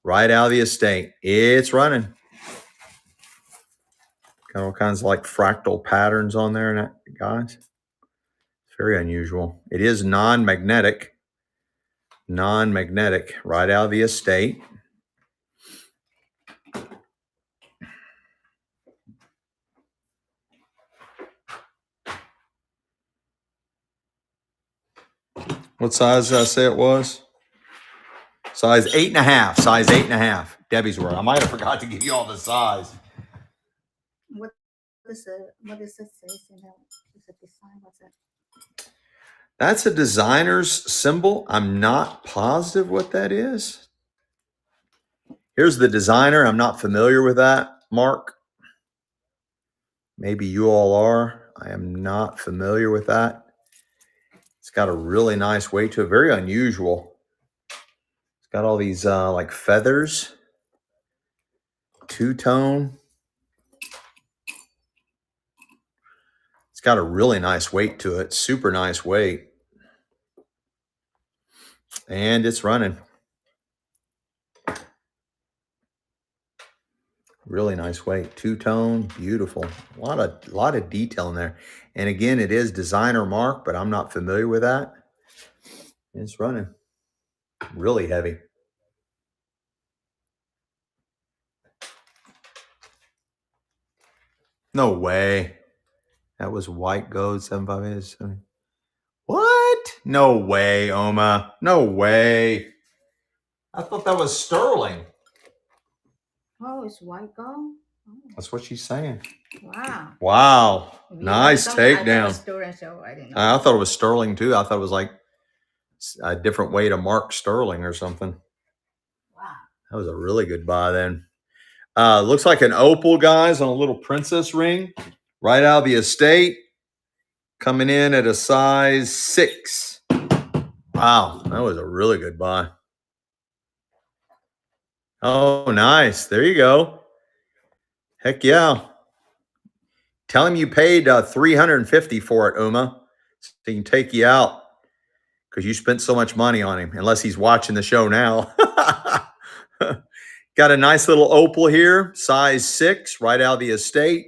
Right out of the estate. It's running. Got all kinds of like fractal patterns on there, guys. It's very unusual. It is non-magnetic. Non-magnetic. Right out of the estate. What size did I say it was? Size 8.5. Size 8.5. Debbie's wearing. I might have forgot to give you all the size. What is it? What is it? Says in the is it design? What's it? That's a designer's symbol. I'm not positive what that is. Here's the designer. I'm not familiar with that, Mark. Maybe you all are. I am not familiar with that. It's got a really nice weight to it. Very unusual. It's got all these like feathers. Two-tone. It's got a really nice weight to it. Super nice weight. And it's running. Really nice weight. Two-tone, beautiful. A lot of detail in there. And again, it is designer mark, but I'm not familiar with that. It's running. Really heavy. No way. That was white gold 758. What? No way, Oma. No way. I thought that was sterling. Oh, it's white gold. Oh, That's what she's saying. wow. Wow. You Nice know, I takedown. story, so I didn't know. I thought it was sterling too. I thought it was like a different way to mark sterling or something. Wow. That was a really good buy then. Looks like an opal, guys, on a little princess ring. Right out of the estate. Coming in at a size 6. Wow, that was a really good buy. Oh, nice. There you go. Heck yeah. Tell him you paid $350 for it, Uma, so he can take you out because you spent so much money on him, unless he's watching the show now. Got a nice little opal here, size 6, right out of the estate.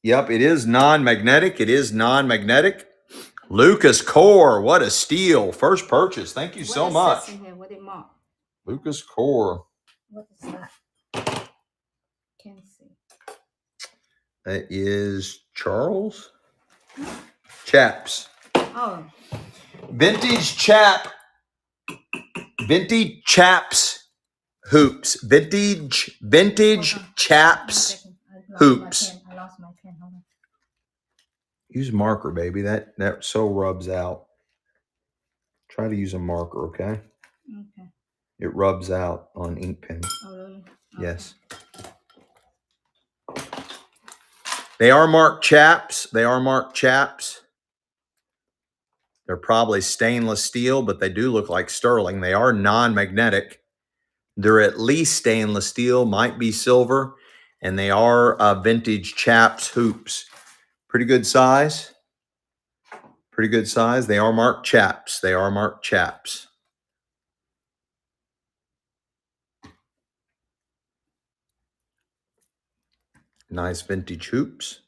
Yep, it is non-magnetic. It is non-magnetic. Lucas Core, what a steal. First purchase. Thank you so much. What did mark? Lucas Core. What is that? Can't see. That is Charles Chaps. Oh, Vintage Chaps hoops. Vintage hold on. Chaps hoops. I lost my pen. Hold on. Use marker, baby. That so rubs out. Try to use a marker, okay? Okay. It rubs out on ink pen. Oh, really? Okay. Yes. They are marked chaps. They are marked chaps. They're probably stainless steel, but they do look like sterling. They are non-magnetic. They're at least stainless steel, might be silver, and they are vintage chaps hoops. Pretty good size. Pretty good size. They are marked chaps. They are marked chaps. Nice vintage hoops.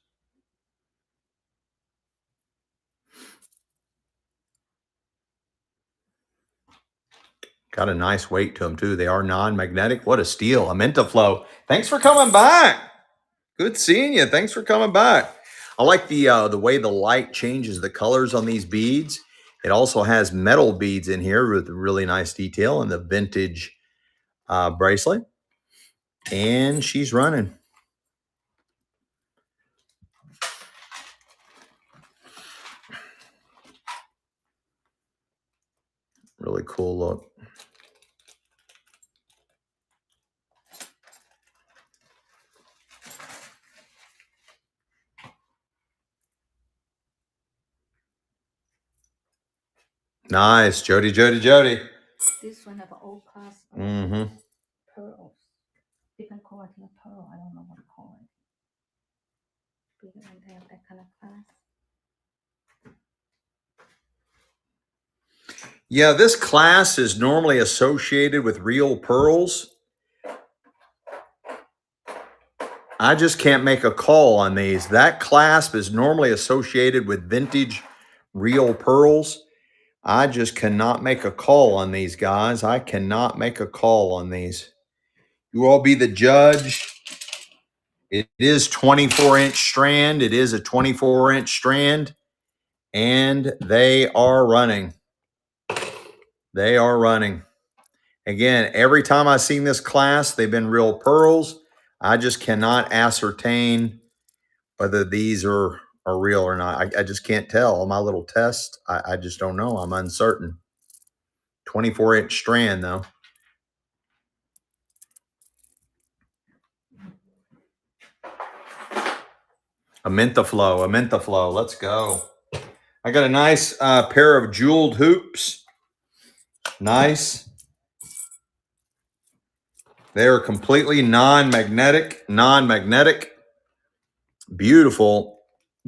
Got a nice weight to them too. They are non-magnetic. What a steal. Amintaflow. Thanks for coming back. Good seeing you. Thanks for coming back. I like the way the light changes the colors on these beads. It also has metal beads in here with really nice detail and the vintage bracelet. And she's running. Really cool look. Nice. Jody. This one have an old class of Mm-hmm. pearls. Different quality of pearl. I don't know what to call it. Bigger and they have that kind of class. Yeah, this class is normally associated with real pearls. I just can't make a call on these. That clasp is normally associated with vintage real pearls. I just cannot make a call on these, guys. I cannot make a call on these. You all be the judge. It is 24-inch strand. It is a 24-inch strand. And they are running. They are running. Again, every time I've seen this class, they've been real pearls. I just cannot ascertain whether these are real or not. I just can't tell. On my little test, I just don't know. I'm uncertain. 24-inch strand, though. Amintaflow. Let's go. I got a nice pair of jeweled hoops. Nice. They are completely non-magnetic. Beautiful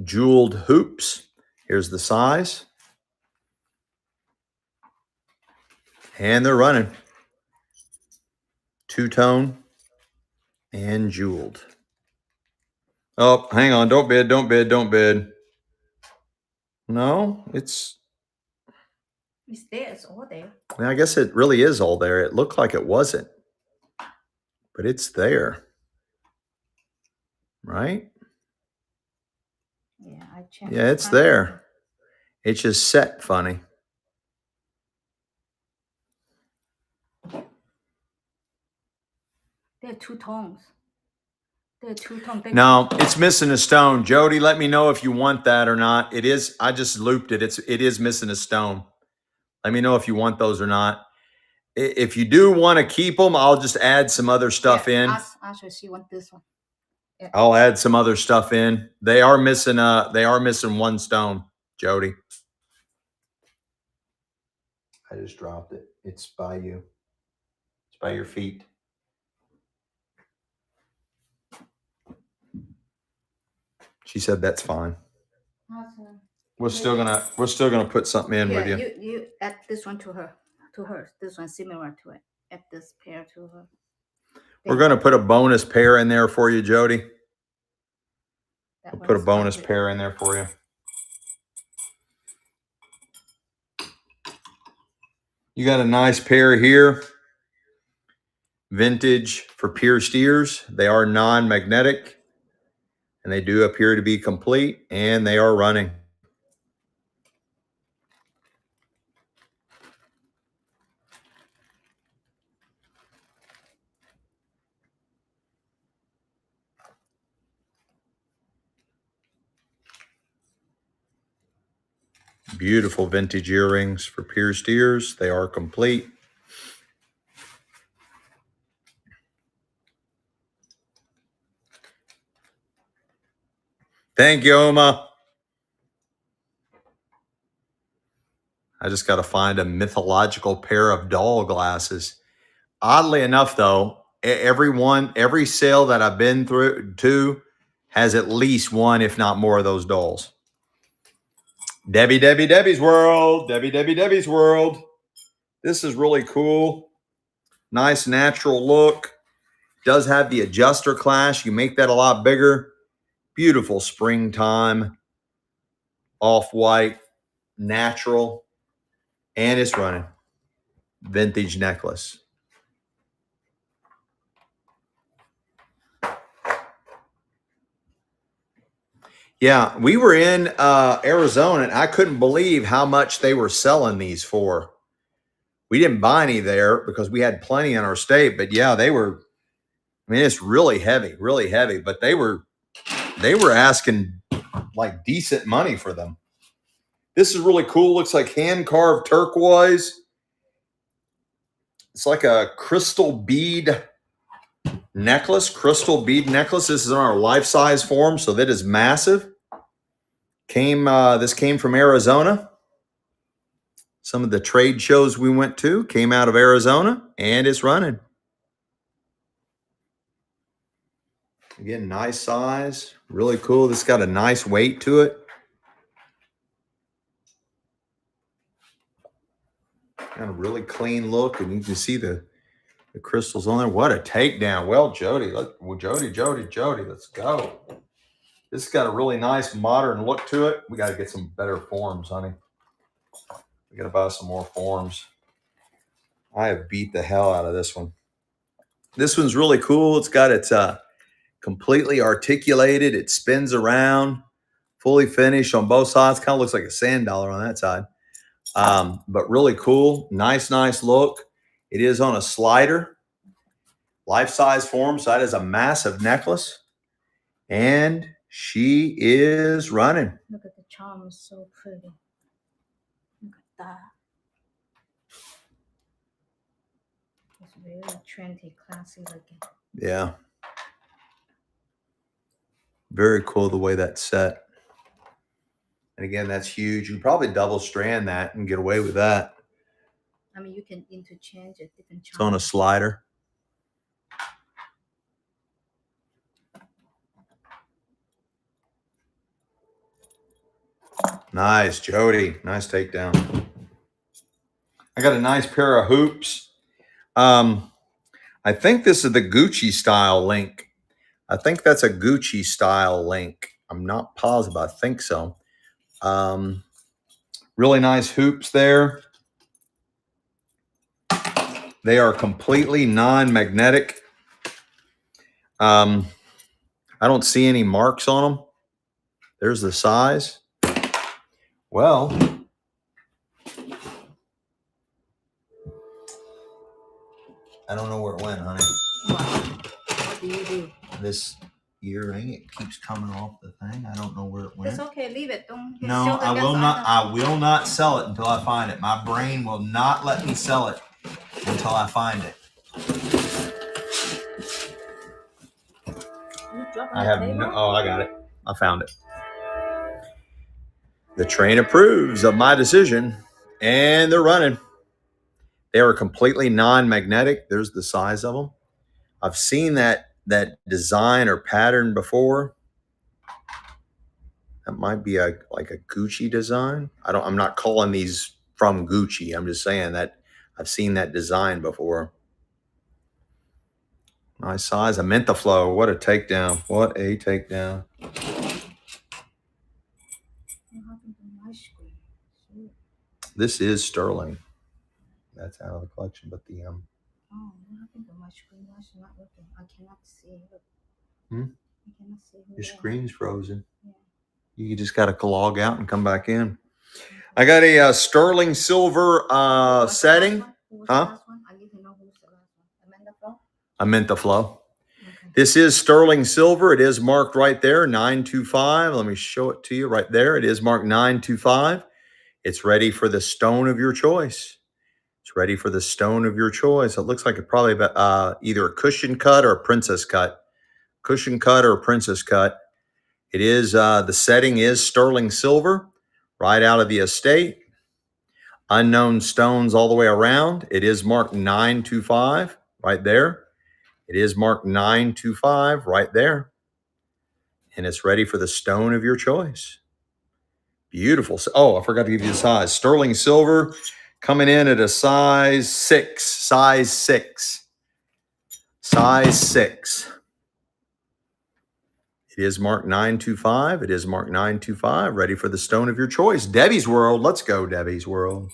jeweled hoops. Here's the size. And they're running. Two-tone and jeweled. Oh, hang on. Don't bid. No, it's there. It's all there. I guess it really is all there. It looked like it wasn't. But it's there. Right? Yeah, I checked. Yeah, it's there. It's just set funny. There are two tones. No, it's missing a stone. Jody, let me know if you want that or not. It is. I just looped it. It is missing a stone. Let me know if you want those or not. If you do want to keep them, I'll just add some other stuff in. Actually, she wants this one. Yeah. I'll add some other stuff in. They are missing one stone, Jody. I just dropped it. It's by you. It's by your feet. She said that's fine. Awesome. We're still gonna put something in with you. You add this one to her. This one similar to it. Add this pair to her. We're gonna put a bonus pair in there for you, Jody. We'll put a bonus pair in there for you. You got a nice pair here. Vintage for pierced ears. They are non-magnetic. And they do appear to be complete. And they are running. Beautiful vintage earrings for pierced ears. They are complete. Thank you, Oma. I just got to find a mythological pair of doll glasses. Oddly enough, though, every sale that I've been through to has at least one, if not more, of those dolls. Debbie's World. Debbie's World. This is really cool. Nice natural look. Does have the adjuster class. You make that a lot bigger. Beautiful springtime. Off-white. Natural. And it's running. Vintage necklace. Yeah, we were in Arizona, and I couldn't believe how much they were selling these for. We didn't buy any there because we had plenty in our state, but yeah, they were, I mean, it's really heavy, but they were asking like decent money for them. This is really cool. Looks like hand-carved turquoise. It's like a crystal bead necklace. This is in our life-size form, so that is massive. This came from Arizona. Some of the trade shows we went to came out of Arizona, and it's running. Again, nice size, really cool. This got a nice weight to it. Got a really clean look, and you can see the crystals on there. What a takedown. Well, Jody, let's go. This has got a really nice modern look to it. We got to get some better forms, honey. We got to buy some more forms. I have beat the hell out of this one. This one's really cool. It's got its completely articulated. It spins around, fully finished on both sides. Kind of looks like a sand dollar on that side. But really cool. Nice look. It is on a slider, life-size form. So that is a massive necklace. And she is running. Look at the charm, it's so pretty. Look at that. It's really trendy, classy looking. Yeah. Very cool the way that's set. And again, that's huge. You can probably double strand that and get away with that. I mean, you can interchange it, different charms. It's on a slider. Nice, Jody. Nice takedown. I got a nice pair of hoops. I think this is the Gucci style link. I think that's a Gucci style link. I'm not positive. I think so. Really nice hoops there. They are completely non-magnetic. I don't see any marks on them. There's the size. Well, I don't know where it went, honey. What do you do? This earring, it keeps coming off the thing. I don't know where it went. It's okay, leave it. Don't No, show the I will guests not. item. I will not sell it until I find it. My brain will not let me sell it until I find it. You drop on I the have table? no. Oh, I got it. I found it. The train approves of my decision, and they're running. They are completely non-magnetic. There's the size of them. I've seen that design or pattern before. That might be like a Gucci design. I'm not calling these from Gucci. I'm just saying that I've seen that design before. Nice size. Amintaflow. What a takedown. What a takedown. What happened to my screen? Shoot. This is sterling. That's out of the collection, but the Oh, what happened to my screen? Why is it not working? I cannot see. Look. Hmm? I cannot see. your screen's frozen. Yeah. You just got to log out and come back in. I got a sterling silver setting. Who was Huh? the last one? I need to know who's the last one. Amintaflow. Okay. This is sterling silver. It is marked right there, 925. Let me show it to you right there. It is marked 925. It's ready for the stone of your choice. It's ready for the stone of your choice. It looks like it probably either a cushion cut or a princess cut. Cushion cut or a princess cut. It is, the setting is sterling silver, right out of the estate. Unknown stones all the way around. It is marked 925 right there. It is marked 925 right there. And it's ready for the stone of your choice. Beautiful. Oh, I forgot to give you the size. Sterling silver coming in at a size 6. Size 6. Size 6. It is marked 925. It is marked 925. Ready for the stone of your choice. Debbie's World. Let's go, Debbie's World.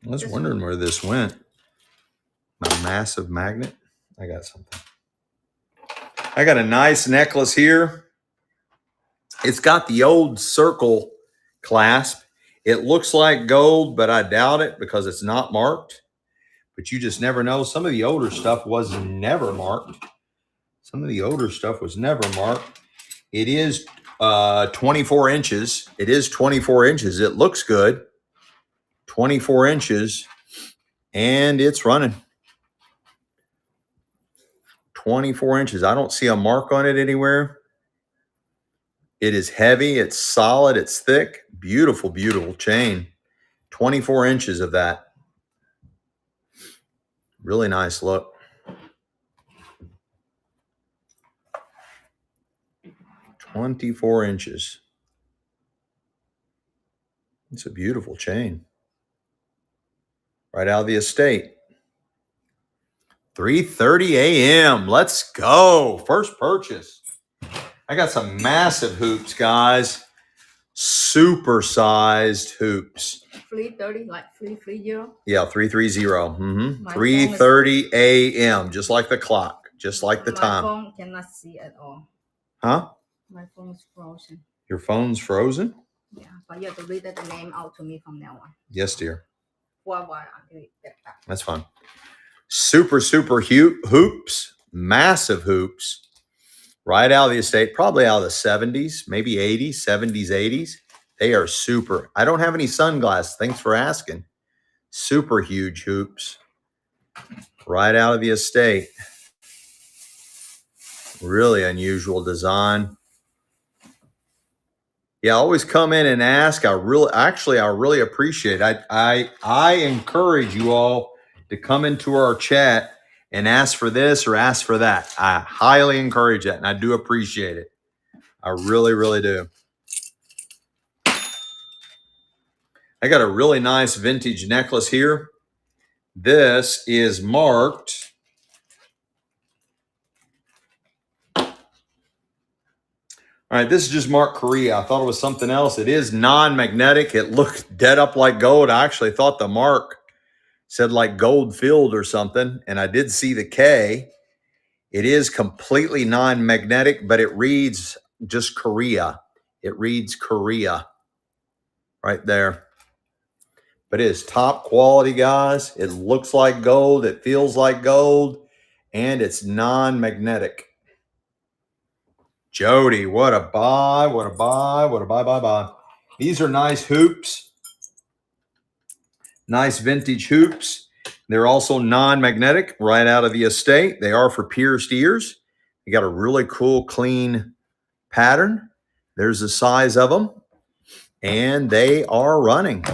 I was wondering where this went. My massive magnet. I got something. I got a nice necklace here. It's got the old circle clasp. It looks like gold, but I doubt it because it's not marked. But you just never know. Some of the older stuff was never marked. Some of the older stuff was never marked. It is 24 inches. It is 24 inches. It looks good. 24 inches. And it's running. 24 inches. I don't see a mark on it anywhere. It is heavy. It's solid. It's thick. Beautiful, beautiful chain. 24 inches of that. Really nice look. "24 inches. It's a beautiful chain. Right out of the estate. 3:30 a.m. Let's go. First purchase. I got some massive hoops, guys. super sized hoops. 3:30, like 3:30. Yeah, 330. Mm-hmm. My phone is- 3:30 a.m. Just like the clock, just like the My time. phone cannot see at all. Huh? My phone is frozen. Your phone's frozen? Yeah, but you have to read the name out to me from now on. Yes, dear. While I get back. That's fine. Super hoops, massive hoops, right out of the estate, probably out of the 70s, maybe 80s, 70s, 80s. They are super. I don't have any sunglasses. Thanks for asking. Super huge hoops, right out of the estate. Really unusual design. Yeah, always come in and ask. I really appreciate it. I encourage you all to come into our chat and ask for this or ask for that. I highly encourage that, and I do appreciate it. I really, really do. I got a really nice vintage necklace here. This is marked. All right, this is just marked Korea. I thought it was something else. It is non-magnetic. It looked dead up like gold. I actually thought the mark said like gold filled or something, and I did see the K. It is completely non-magnetic, but it reads just Korea. It reads Korea right there. But it is top quality, guys. It looks like gold. It feels like gold, and it's non-magnetic. Jody, what a buy, what a buy, what a buy. These are nice hoops. Nice vintage hoops. They're also non-magnetic, right out of the estate. They are for pierced ears. You got a really cool, clean pattern. There's the size of them. And they are running.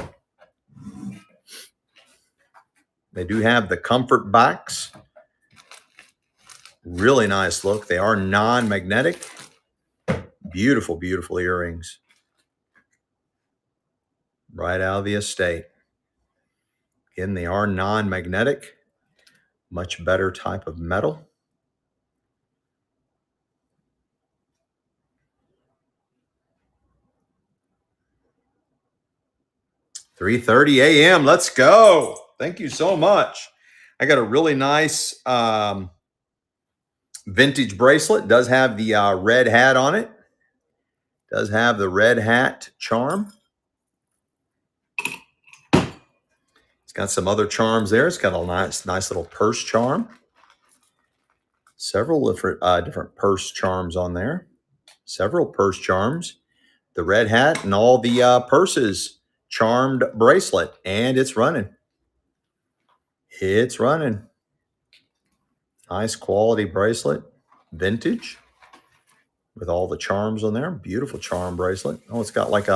They do have the comfort backs. Really nice look. They are non-magnetic. Beautiful, beautiful earrings. Right out of the estate. Again, they are non-magnetic. Much better type of metal. $3:30 a.m. Let's go. Thank you so much. I got a really nice vintage bracelet. Does have the red hat on it. Does have the red hat charm. It's got some other charms there. It's got a nice little purse charm. Several different purse charms on there. Several purse charms. The red hat and all the purses charmed bracelet. And it's running. It's running. Nice quality bracelet. Vintage. With all the charms on there. Beautiful charm bracelet. Oh, it's got like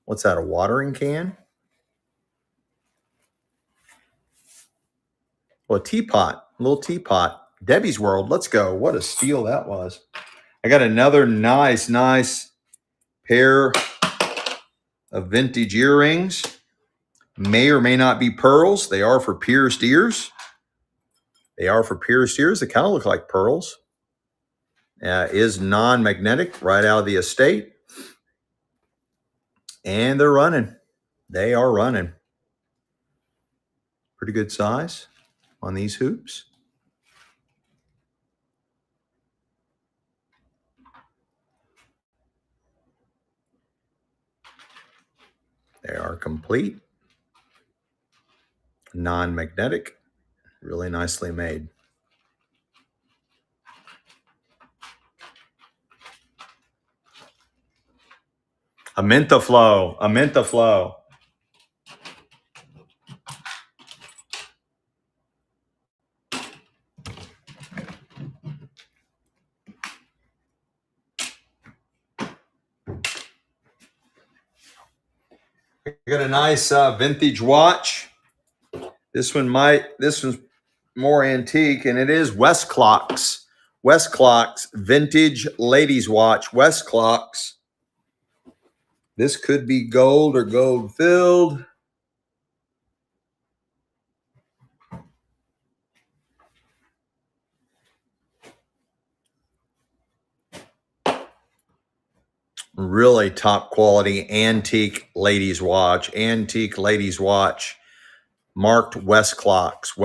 what's that, a watering can? Well, a teapot, a little teapot. Debbie's World, let's go. What a steal that was. I got another nice pair of vintage earrings. May or may not be pearls. They are for pierced ears. They are for pierced ears. They kind of look like pearls. Is non-magnetic, right out of the estate. And they're running. They are running. Pretty good size on these hoops. They are complete, non-magnetic, really nicely made. A Minta Flow. I got a nice vintage watch. This one's more antique, and it is Westclox. Westclox vintage ladies watch. Westclox. This could be gold or gold filled. Really top quality antique ladies watch. Marked West clocks.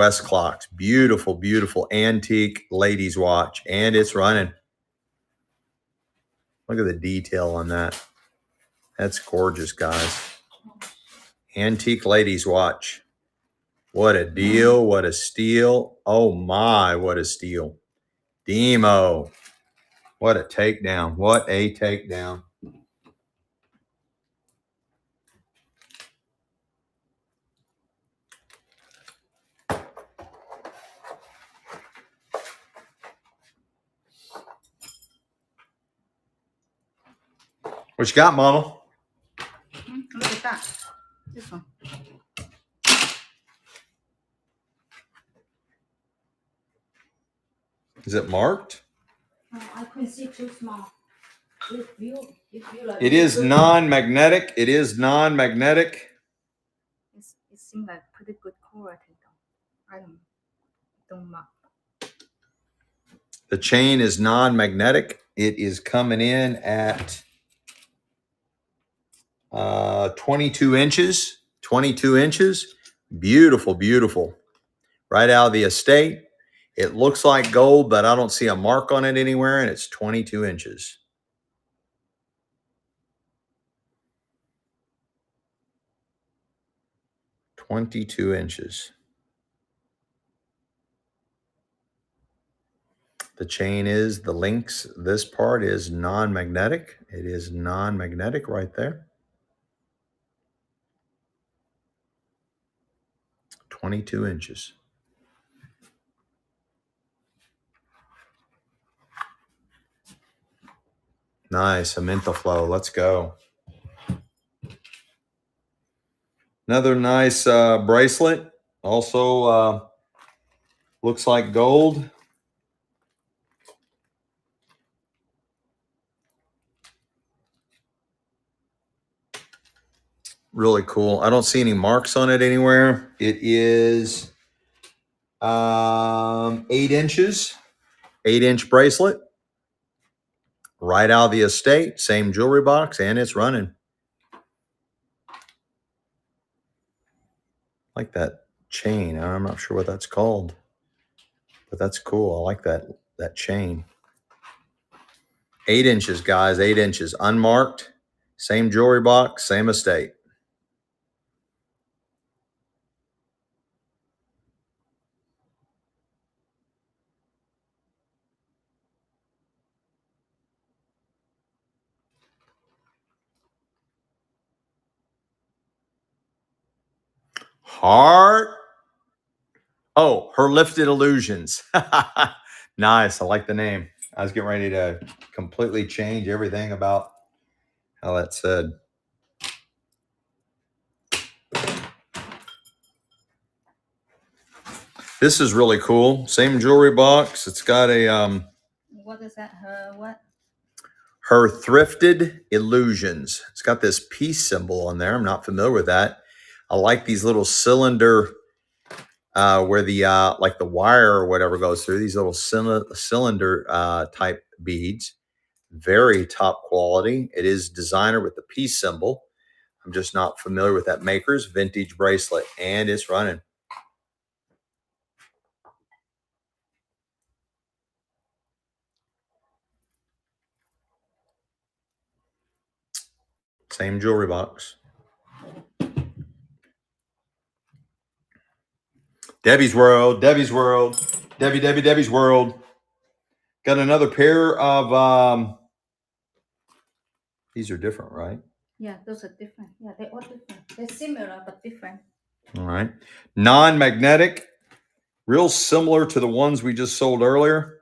Beautiful, beautiful antique ladies watch. And it's running. Look at the detail on that. That's gorgeous, guys. Antique ladies watch. What a deal. What a steal. Oh my, what a steal. Demo. What a takedown. What a takedown. What you got, Mama? Look at that. This one. Is it marked? I couldn't see too small. If you like, It is non-magnetic. It is non-magnetic. it seems like pretty good quality though. I don't mark. The chain is non-magnetic. It is coming in at 22 inches. 22 inches. Beautiful, beautiful. Right out of the estate. It looks like gold, but I don't see a mark on it anywhere, and it's 22 inches. The chain is, the links, this part is non-magnetic. It is non-magnetic right there. 22 inches. Nice, Aminta flow. Let's go. Another nice bracelet. Also looks like gold. Really cool. I don't see any marks on it anywhere. It is 8 inches. 8-inch bracelet. Right out of the estate. Same jewelry box, and it's running. Like that chain. I'm not sure what that's called, but that's cool. I like that chain. 8 inches, guys. 8 inches. Unmarked. Same jewelry box. Same estate. Heart. Oh, Her Lifted Illusions. Nice. I like the name. I was getting ready to completely change everything about how that said. This is really cool. Same jewelry box. It's got a What is that? What? Her Thrifted Illusions. It's got this peace symbol on there. I'm not familiar with that. I like these little cylinder where the like the wire or whatever goes through. These little cylinder type beads. Very top quality. It is designer with the peace symbol. I'm just not familiar with that maker's vintage bracelet, and it's running. Same jewelry box. Debbie's World, Debbie's World, Debbie's World. Got another pair of, these are different, right? Yeah, those are different. Yeah, they're all different. They're similar but different. All right. Non-magnetic, real similar to the ones we just sold earlier.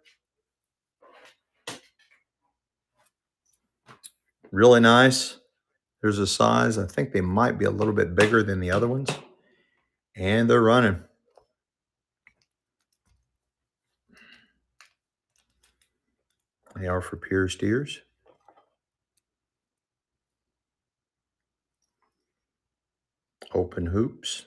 Really nice. There's a size. I think they might be a little bit bigger than the other ones. And they're running. They are for pierced ears. Open hoops.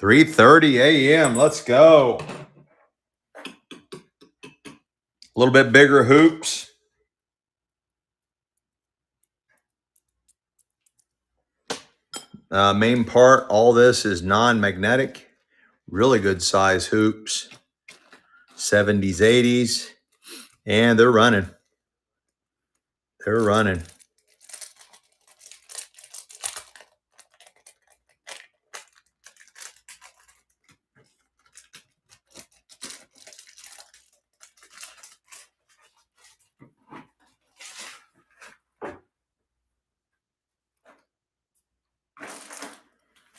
3:30 a.m. Let's go. A little bit bigger hoops. Main part, all this is non-magnetic. Really good size hoops. 70s, 80s. And they're running. They're running.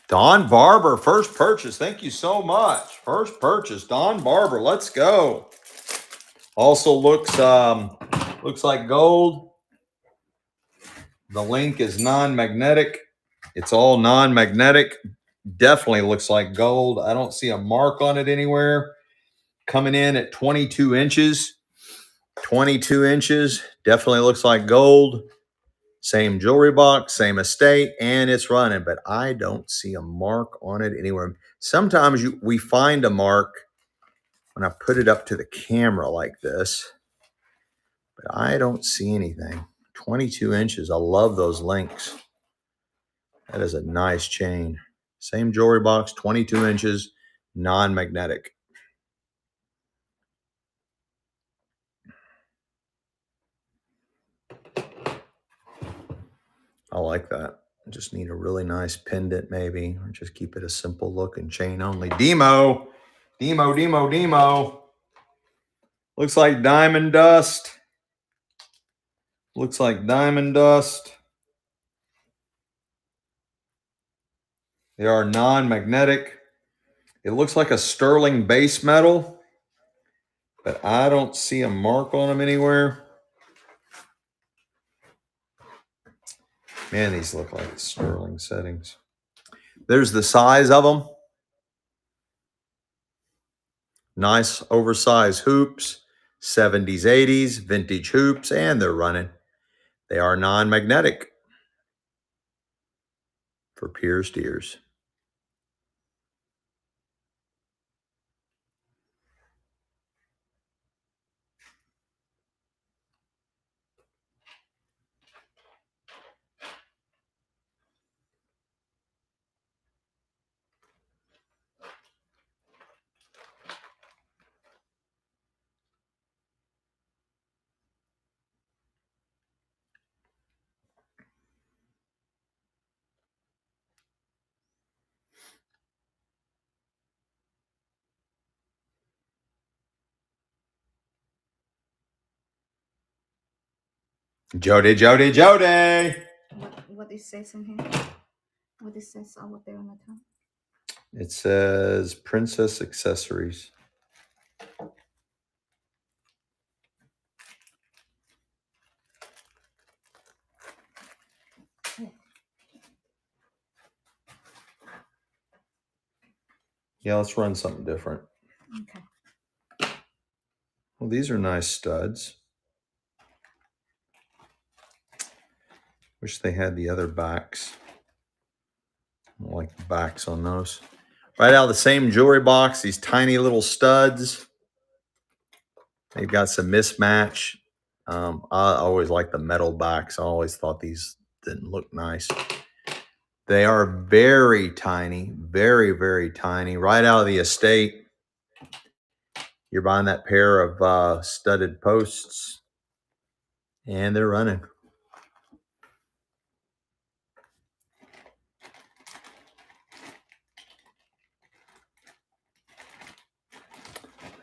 Don Barber, first purchase. Thank you so much. First purchase, Don Barber. Let's go. Also looks like gold. The link is non-magnetic. It's all non-magnetic. Definitely looks like gold. I don't see a mark on it anywhere. Coming in at 22 inches. 22 inches. Definitely looks like gold. Same jewelry box, same estate, and it's running, but I don't see a mark on it anywhere. Sometimes we find a mark when I put it up to the camera like this, but I don't see anything. 22 inches. I love those links. That is a nice chain. Same jewelry box, 22 inches, non-magnetic. I like that. I just need a really nice pendant maybe, or just keep it a simple look and chain only. Demo. Looks like diamond dust. Looks like diamond dust. They are non-magnetic. It looks like a sterling base metal, but I don't see a mark on them anywhere. Man, these look like sterling settings. There's the size of them. Nice oversized hoops, 70s, 80s, vintage hoops, and they're running. They are non-magnetic for pierced ears. Jody. What it says in here? What it says over there on the top? It says Princess Accessories. Yeah, let's run something different. Okay. Well, these are nice studs. Wish they had the other backs. I don't like the backs on those. Right out of the same jewelry box, these tiny little studs. They've got some mismatch. I always like the metal backs. I always thought these didn't look nice. They are very tiny, very, very tiny. Right out of the estate. You're buying that pair of studded posts, and they're running.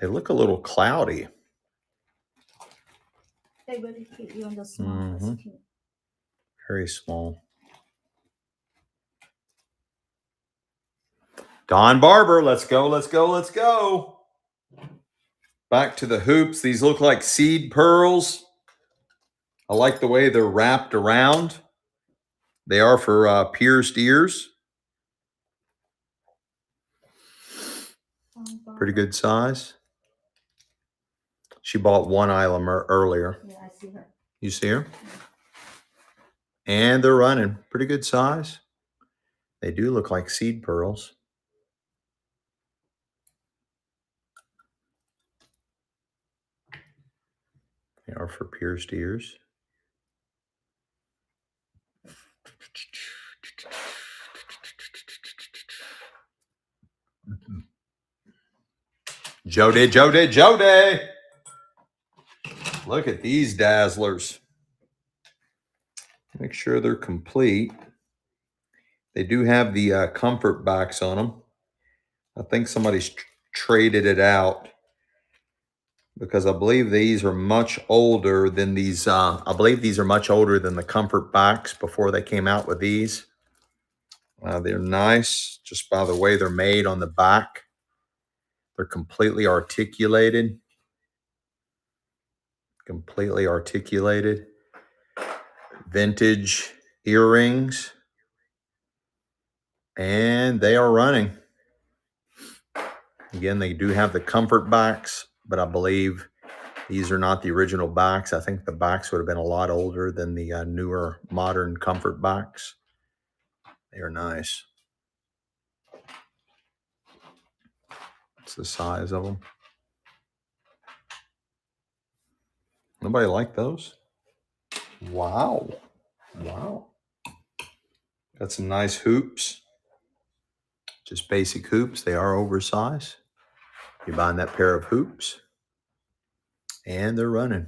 They look a little cloudy. They really cute. You on the small. Mhm. That's cute. Very small. Don Barber, let's go. Back to the hoops. These look like seed pearls. I like the way they're wrapped around. They are for pierced ears. Pretty good size. She bought one item earlier. Yeah, I see her. You see her? And they're running. Pretty good size. They do look like seed pearls. They are for pierced ears. Jody, Jody, Jody. Look at these dazzlers. Make sure they're complete. They do have the comfort backs on them. I think somebody's traded it out because I believe these are much older than these. I believe these are much older than the comfort backs before they came out with these. They're nice just by the way they're made on the back. They're completely articulated. Completely articulated. Vintage earrings. And they are running. Again, they do have the comfort backs, but I believe these are not the original backs. I think the backs would have been a lot older than the newer modern comfort backs. They are nice. It's the size of them. Nobody like those? Wow. Wow. Got some nice hoops. Just basic hoops. They are oversized. You're buying that pair of hoops. And they're running.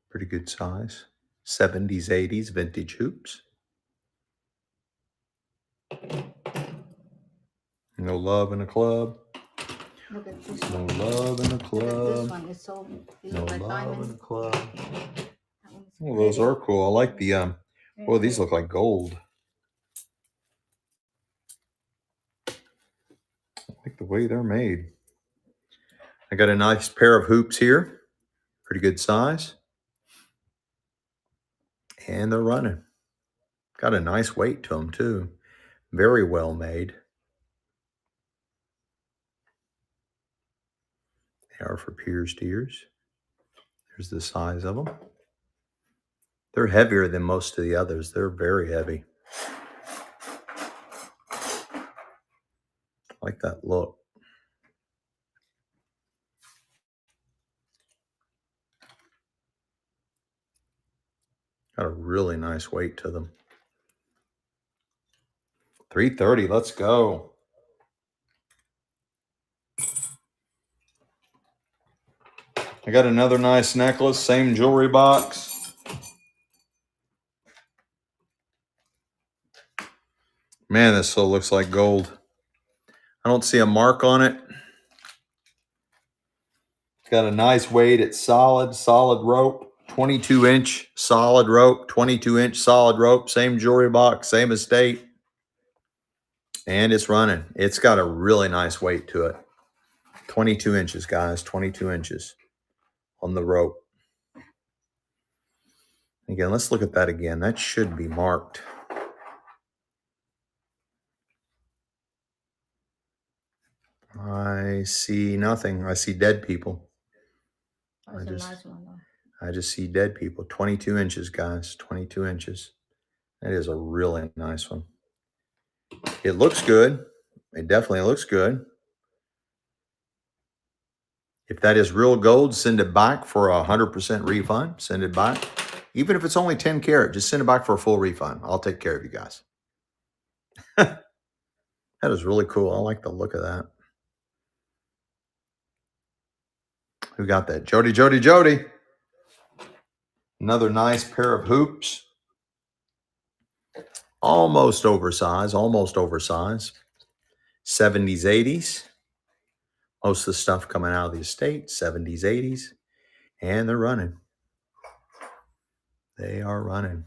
Pretty good size. 70s, 80s vintage hoops. No love in a club. Look at this No one. love in a Look at this club. one. It's so it No look like love in a diamond. club. That one's Well, those pretty. are cool. I like the Very well, these pretty. look like gold. I like the way they're made. I got a nice pair of hoops here. Pretty good size. And they're running. Got a nice weight to them too. Very well made. They are for pierced ears. There's the size of them. They're heavier than most of the others. They're very heavy. I like that look. Got a really nice weight to them. $330. Let's go. I got another nice necklace. Same jewelry box. Man, this still looks like gold. I don't see a mark on it. It's got a nice weight. It's solid rope. 22-inch solid rope. 22-inch solid rope. Same jewelry box. Same estate. And it's running. It's got a really nice weight to it. 22 inches, guys. 22 inches on the rope. Again, let's look at that again. That should be marked. I see nothing. I see dead people. That's a nice one though. I just see dead people. 22 inches, guys. 22 inches. That is a really nice one. It looks good. It definitely looks good. If that is real gold, send it back for 100% refund. Send it back. Even if it's only 10 karat, just send it back for a full refund. I'll take care of you guys. That is really cool. I like the look of that. Who got that? Jody, Jody, Jody. Another nice pair of hoops. Almost oversized, 70s, 80s. Most of the stuff coming out of the estate, 70s, 80s. And they're running. They are running.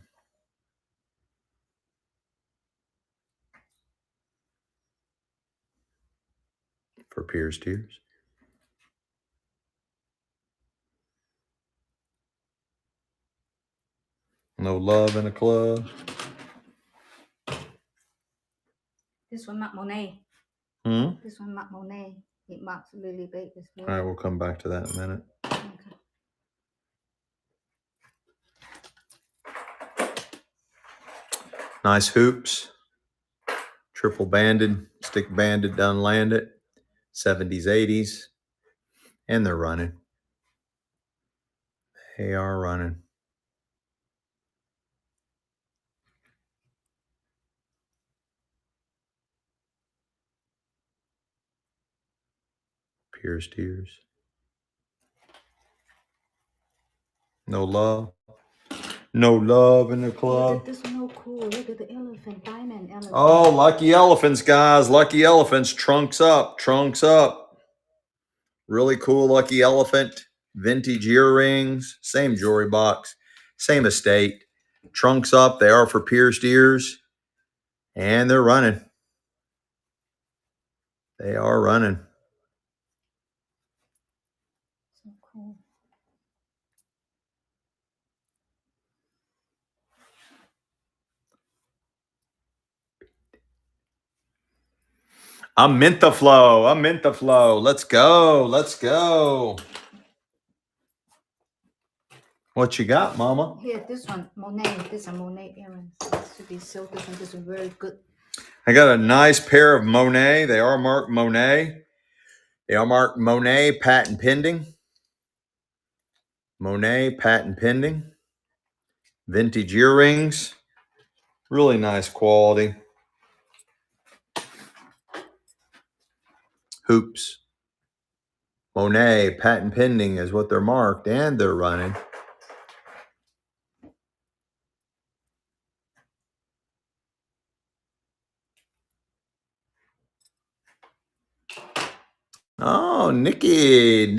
For pierced ears. No love in a club. This one Marc Monet. This one Marc Monet. It marks really big as well. All right, we'll come back to that in a minute. Okay. Nice hoops. Triple banded, stick banded, done landed. 70s, 80s. And they're running. They are running. Pierce tears. No love. No love in the club. Look at this no cool. Look at the elephant, diamond elephant. Oh, lucky elephants, guys. Lucky elephants. Trunks up. Trunks up. Really cool lucky elephant. Vintage earrings. Same jewelry box. Same estate. Trunks up. They are for pierced ears. And they're running. They are running. So cool. I'm Minta Flow. I'm Minta Flow. Let's go. Let's go. What you got, Mama? Here, this one, Monet. This is Monet earrings. This should be so different. This is very good. I got a nice pair of Monet. They are marked Monet. They are marked Monet, patent pending. Monet, patent pending. Vintage earrings. Really nice quality. Hoops. Monet, patent pending is what they're marked, and they're running. Oh, Nikki,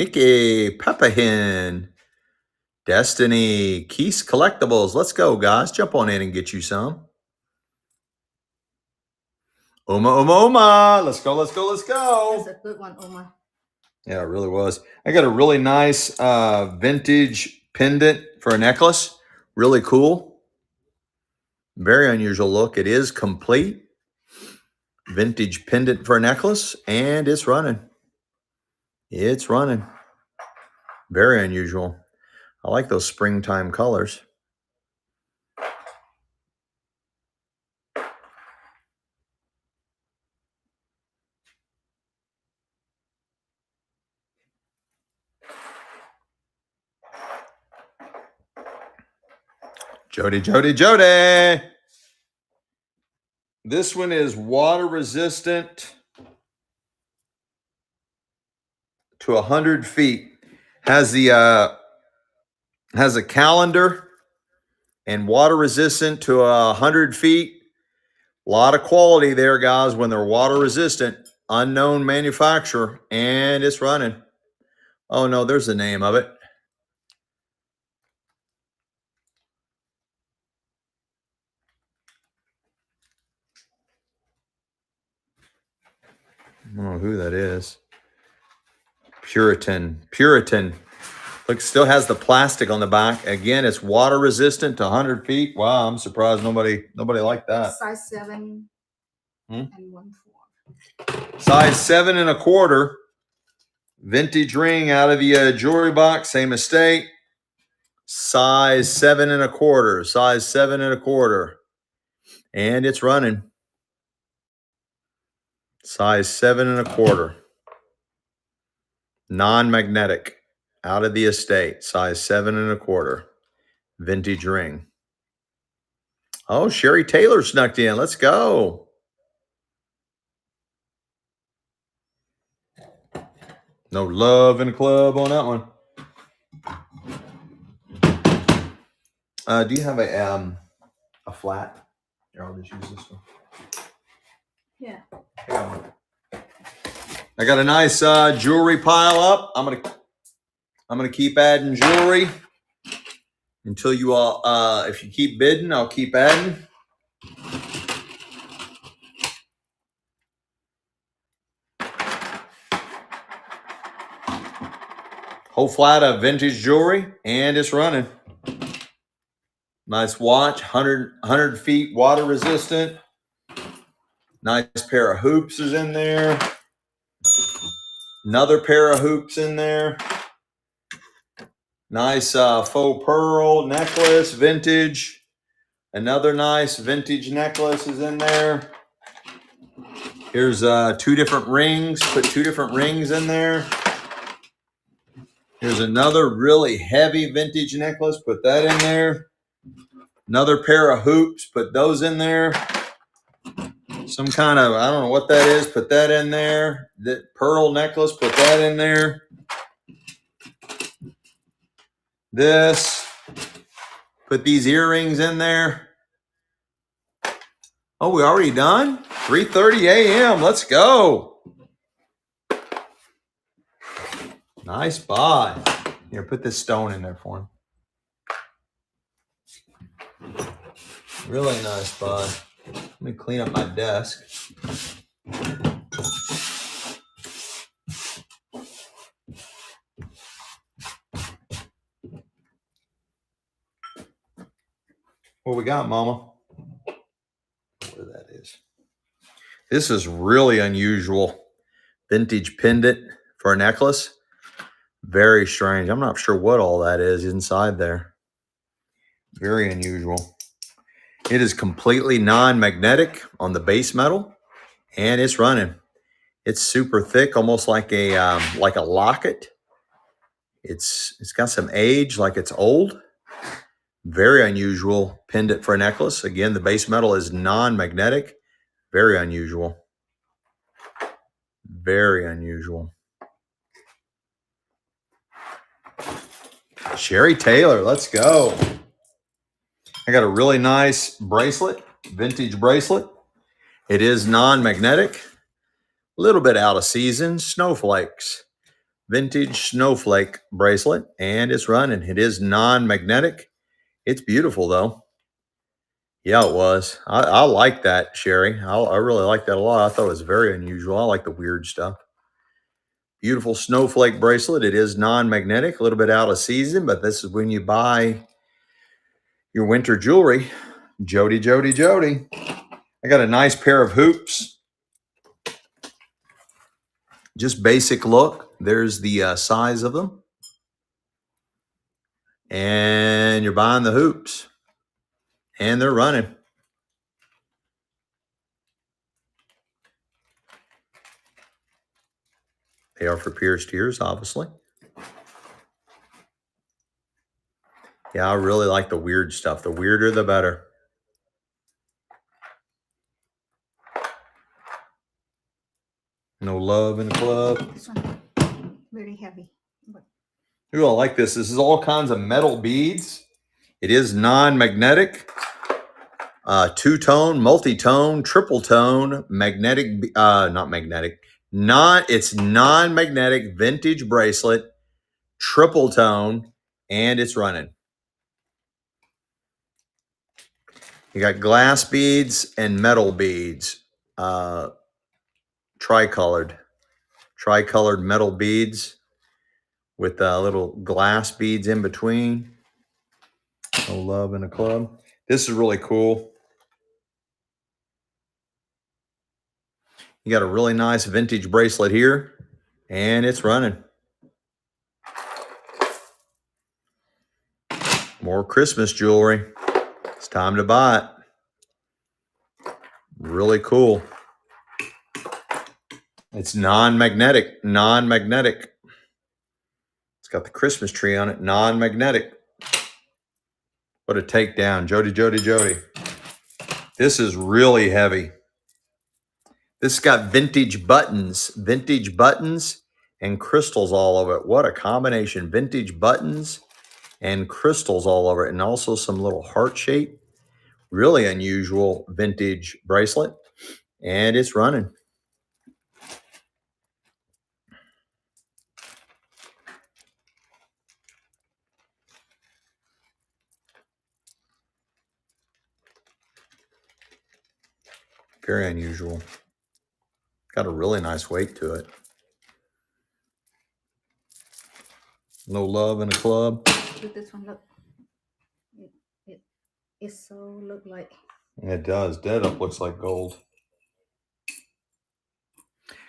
Peppa Hen, Destiny, Keys Collectibles. Let's go, guys. Jump on in and get you some. Uma. Let's go, let's go, let's go. That's a good one, Oma. Yeah, it really was. I got a really nice vintage pendant for a necklace. Really cool. Very unusual look. It is complete. Vintage pendant for a necklace, and it's running. It's running. Very unusual. I like those springtime colors. Jody. This one is water resistant to 100 feet. Has a calendar and water resistant to 100 feet. A lot of quality there, guys, when they're water resistant. Unknown manufacturer, and it's running. Oh, no, there's the name of it. I don't know who that is. Puritan. Look, still has the plastic on the back. Again, it's water resistant to 100 feet. Wow, I'm surprised nobody liked that. Size 7 and 1/4. Size 7 1/4. Vintage ring out of the jewelry box. Same estate. Size 7 1/4. Size 7 1/4. And it's running. Size 7 1/4. Non-magnetic. Out of the estate. Size 7 1/4. Vintage ring. Oh, Sherry Taylor snuck in. Let's go. No love in the club on that one. Do you have a flat? Here, I'll just use this one. Yeah. I got a nice jewelry pile up. I'm gonna keep adding jewelry until you all. If you keep bidding, I'll keep adding. Whole flat of vintage jewelry, and it's running. Nice watch, 100 feet, water resistant. Nice pair of hoops is in there. Another pair of hoops in there. Nice faux pearl necklace, vintage. Another nice vintage necklace is in there. Here's 2 different rings. Put 2 different rings in there. Here's another really heavy vintage necklace. Put that in there. Another pair of hoops. Put those in there. Some kind of, I don't know what that is. Put that in there. The pearl necklace. Put that in there. This. Put these earrings in there. Oh, we already done? 3:30 a.m. Let's go. Nice buy. Here, put this stone in there for him. Really nice buy. Let me clean up my desk. What we got, Mama? Where that is. This is really unusual. Vintage pendant for a necklace. Very strange. I'm not sure what all that is inside there. Very unusual. It is completely non-magnetic on the base metal, and it's running. It's super thick, almost like a locket. It's got some age, like it's old. Very unusual pendant for a necklace. Again, the base metal is non-magnetic. Very unusual. Very unusual. Sherry Taylor, let's go. I got a really nice bracelet, vintage bracelet. It is non-magnetic, a little bit out of season. Snowflakes, vintage snowflake bracelet, and it's running. It is non-magnetic. It's beautiful though. Yeah, it was. I like that, Sherry. I really like that a lot. I thought it was very unusual. I like the weird stuff. Beautiful snowflake bracelet. It is non-magnetic, a little bit out of season, but this is when you buy your winter jewelry. Jody, Jody, Jody. I got a nice pair of hoops. Just basic look. There's the size of them. And you're buying the hoops. And they're running. They are for pierced ears, obviously. Yeah, I really like the weird stuff. The weirder, the better. No love in the club. This one, very heavy. But Ooh, I like this. This is all kinds of metal beads. It is non-magnetic. Two-tone, multi-tone, triple-tone, magnetic, not magnetic. It's non-magnetic vintage bracelet, triple tone, and it's running. You got glass beads and metal beads, tricolored metal beads with little glass beads in between. No love in a club. This is really cool. You got a really nice vintage bracelet here, and it's running. More Christmas jewelry. It's time to buy it. Really cool. It's non-magnetic. It's got the Christmas tree on it. Non-magnetic. What a takedown. Jody, Jody, Jody. This is really heavy. This has got vintage buttons and crystals all over it. What a combination. Vintage buttons and crystals all over it, and also some little heart shape. Really unusual vintage bracelet, and it's running. Very unusual. Got a really nice weight to it. No love in a club. look, this one, look. It so look like. It does. Dead up looks like gold.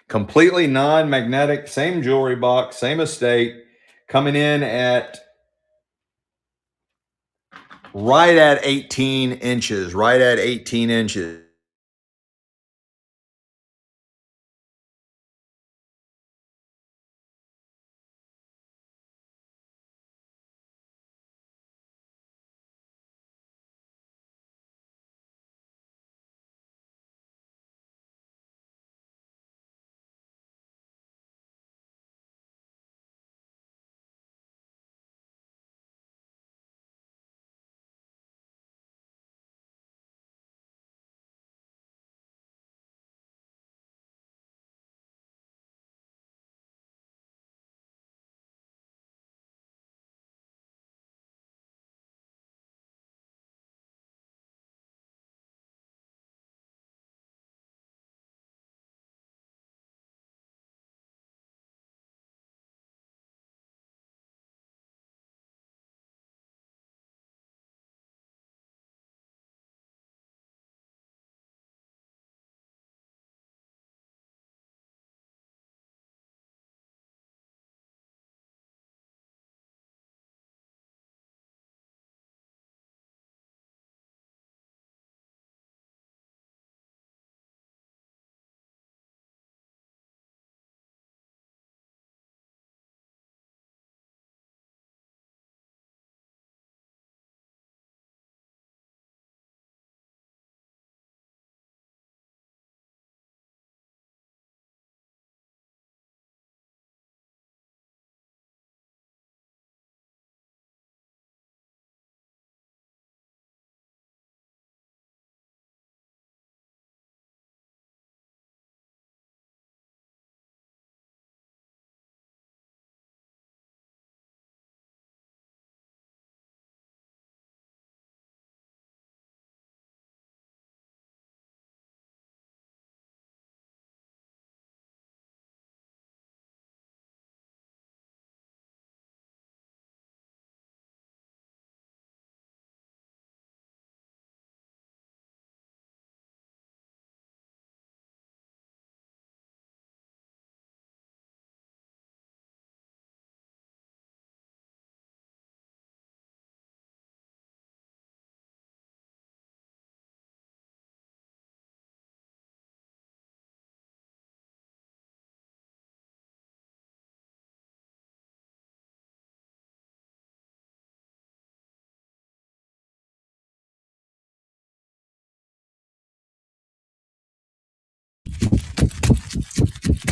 Completely non-magnetic. Same jewelry box. Same estate. Coming in at right at 18 inches, right at 18 inches.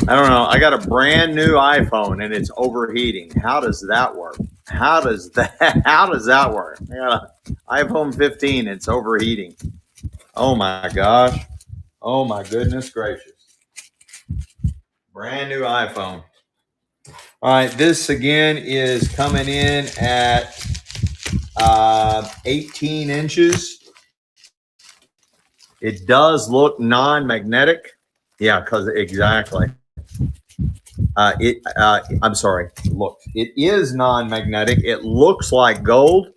I don't know. I got a brand new iPhone and it's overheating. How does that work? How does that work? I got an iPhone 15. It's overheating. Oh my gosh. Oh my goodness gracious. Brand new iPhone. All right. This again is coming in at 18 inches. It does look non-magnetic. Yeah, because exactly. I'm sorry. Look, it is non-magnetic. It looks like gold.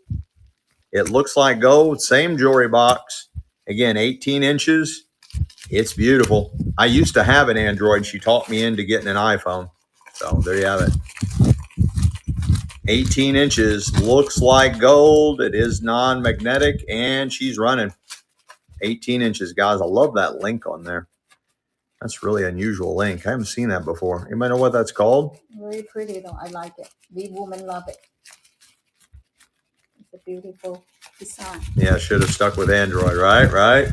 It looks like gold. Same jewelry box. Again, 18 inches. It's beautiful. I used to have an Android. She talked me into getting an iPhone. So there you have it. 18 inches. Looks like gold. It is non-magnetic, and she's running 18 inches, guys. I love that link on there. That's really unusual link. I haven't seen that before. Anybody know what that's called? Very pretty though. I like it. We women love it. It's a beautiful design. Yeah, should have stuck with Android, right? Right.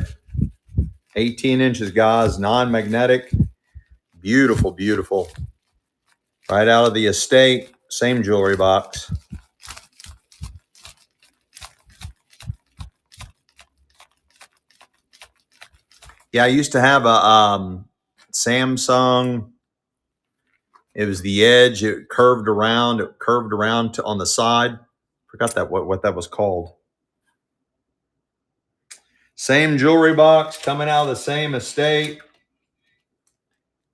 18 inches, guys. Non-magnetic. Beautiful, beautiful. Right out of the estate. Same jewelry box. Yeah, I used to have a Samsung. It was the edge. It curved around. It curved around to on the side. Forgot that what that was called. Same jewelry box coming out of the same estate.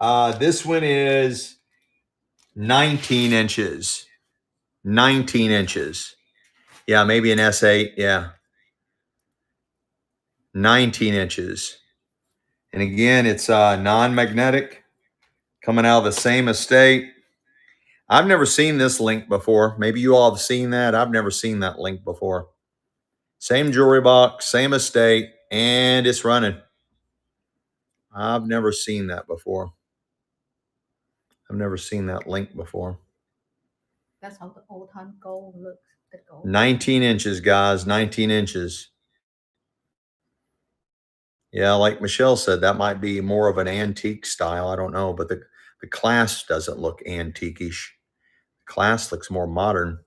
This one is 19 inches. 19 inches. Yeah, maybe an S8. Yeah. 19 inches. And again, it's non-magnetic, coming out of the same estate. I've never seen this link before. Maybe you all have seen that. I've never seen that link before. Same jewelry box, same estate, and it's running. I've never seen that before. I've never seen that link before. That's how the old time gold looks. The gold. 19 inches, guys, 19 inches. Yeah, like Michelle said, that might be more of an antique style. I don't know, but the clasp doesn't look antique-ish. The clasp looks more modern.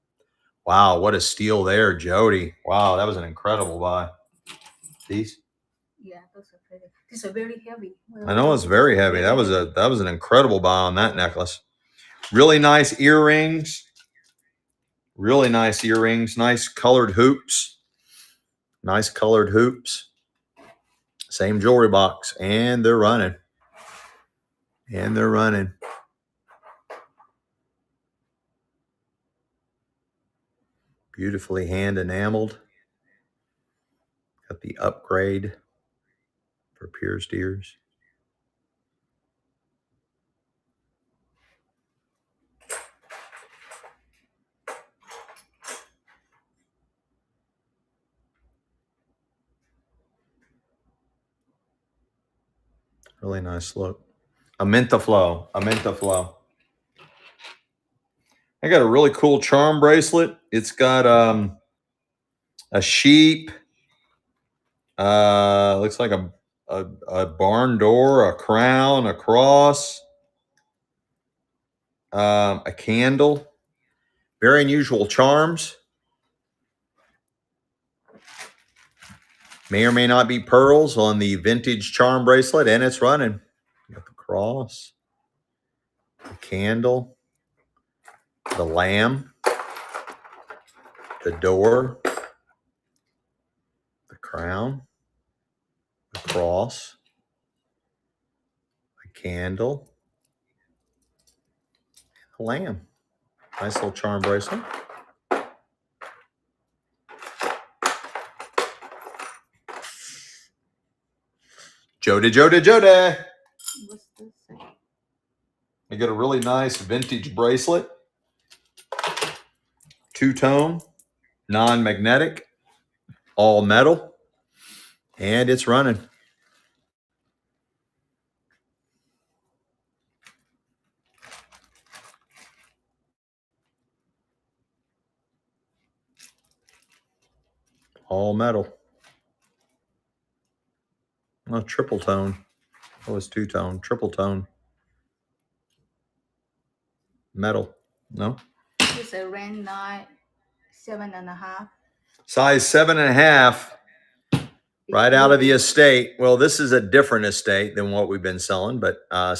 Wow, what a steal there, Jody. Wow, that was an incredible buy. These? Yeah, those are pretty. These are very heavy. I know it's very heavy. That was an incredible buy on that necklace. Really nice earrings. Really nice earrings. Nice colored hoops. Nice colored hoops. Same jewelry box. And they're running. And they're running. Beautifully hand enameled. Got the upgrade for pierced ears. Really nice look. Amenta Flow. Amenta Flow. I got a really cool charm bracelet. It's got a sheep. Looks like a barn door, a crown, a cross, a candle. Very unusual charms. May or may not be pearls on the vintage charm bracelet, and it's running. You got the cross, the candle, the lamb, the door, the crown, the cross, the candle, the lamb. Nice little charm bracelet. Jody. What's this say? You got a really nice vintage bracelet. Two-tone, non-magnetic, all metal, and it's running. All metal. Oh, triple tone. Oh, it's two-tone. Triple tone. Metal. No? It's a Ren 9, 7.5. Size 7.5. Right out of the estate. Well, this is a different estate than what we've been selling, but out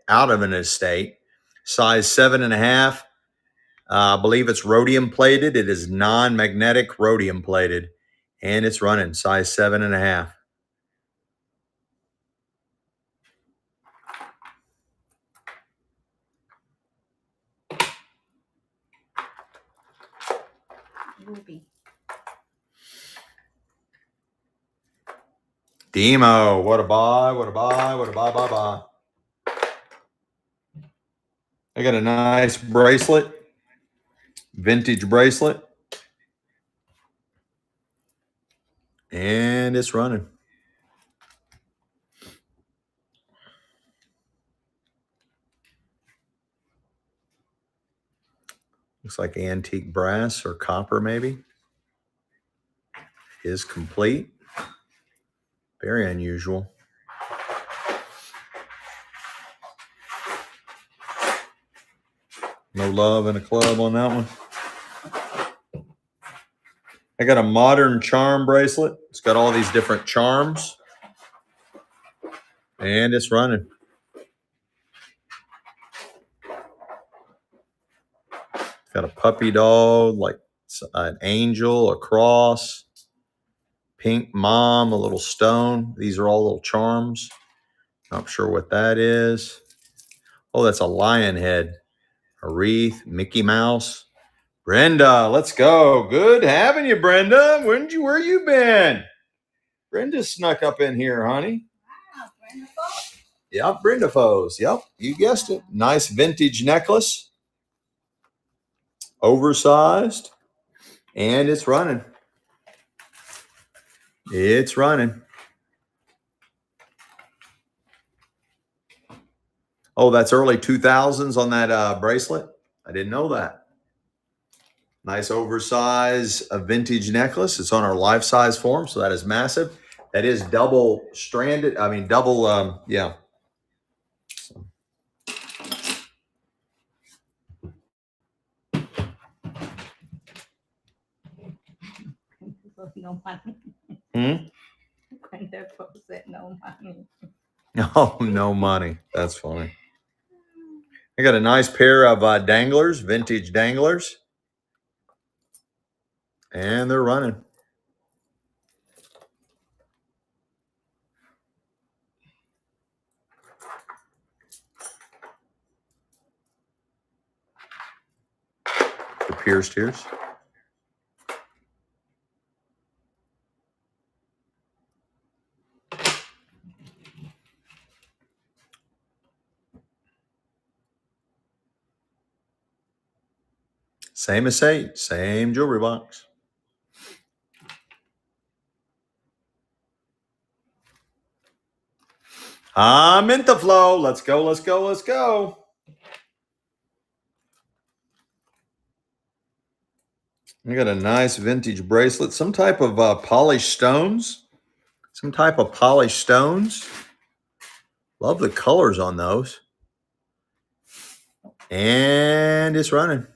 of an estate. Size 7.5. I believe it's rhodium plated. It is non-magnetic rhodium plated, and it's running size 7.5. Ruby. Demo, what a buy, what a buy, what a buy. I got a nice bracelet, vintage bracelet, and it's running. Looks like antique brass or copper, maybe. Is complete. Very unusual. No love in a club on that one. I got a modern charm bracelet. It's got all these different charms. And it's running. Got a puppy dog, like an angel, a cross, pink mom, a little stone. These are all little charms. Not sure what that is. Oh, that's a lion head. A wreath, Mickey Mouse. Brenda, let's go. Good having you, Brenda. Where you been? Brenda snuck up in here, honey. Wow, Brenda Fox. Yep, Brenda Foes. Yep, you guessed it. Nice vintage necklace. Oversized. And it's running. It's running. Oh, that's early 2000s on that bracelet. I didn't know that. Nice oversized vintage necklace. It's on our life size form, so that is massive. That is double stranded. I mean, double. Yeah. So. No money. When they're posted, no money. Oh, no money. That's funny. I got a nice pair of danglers, vintage danglers. And they're running. The pierced ears. Same as eight, same jewelry box. I'm into flow. Let's go, let's go, let's go. I got a nice vintage bracelet, some type of polished stones. Some type of polished stones. Love the colors on those. And it's running.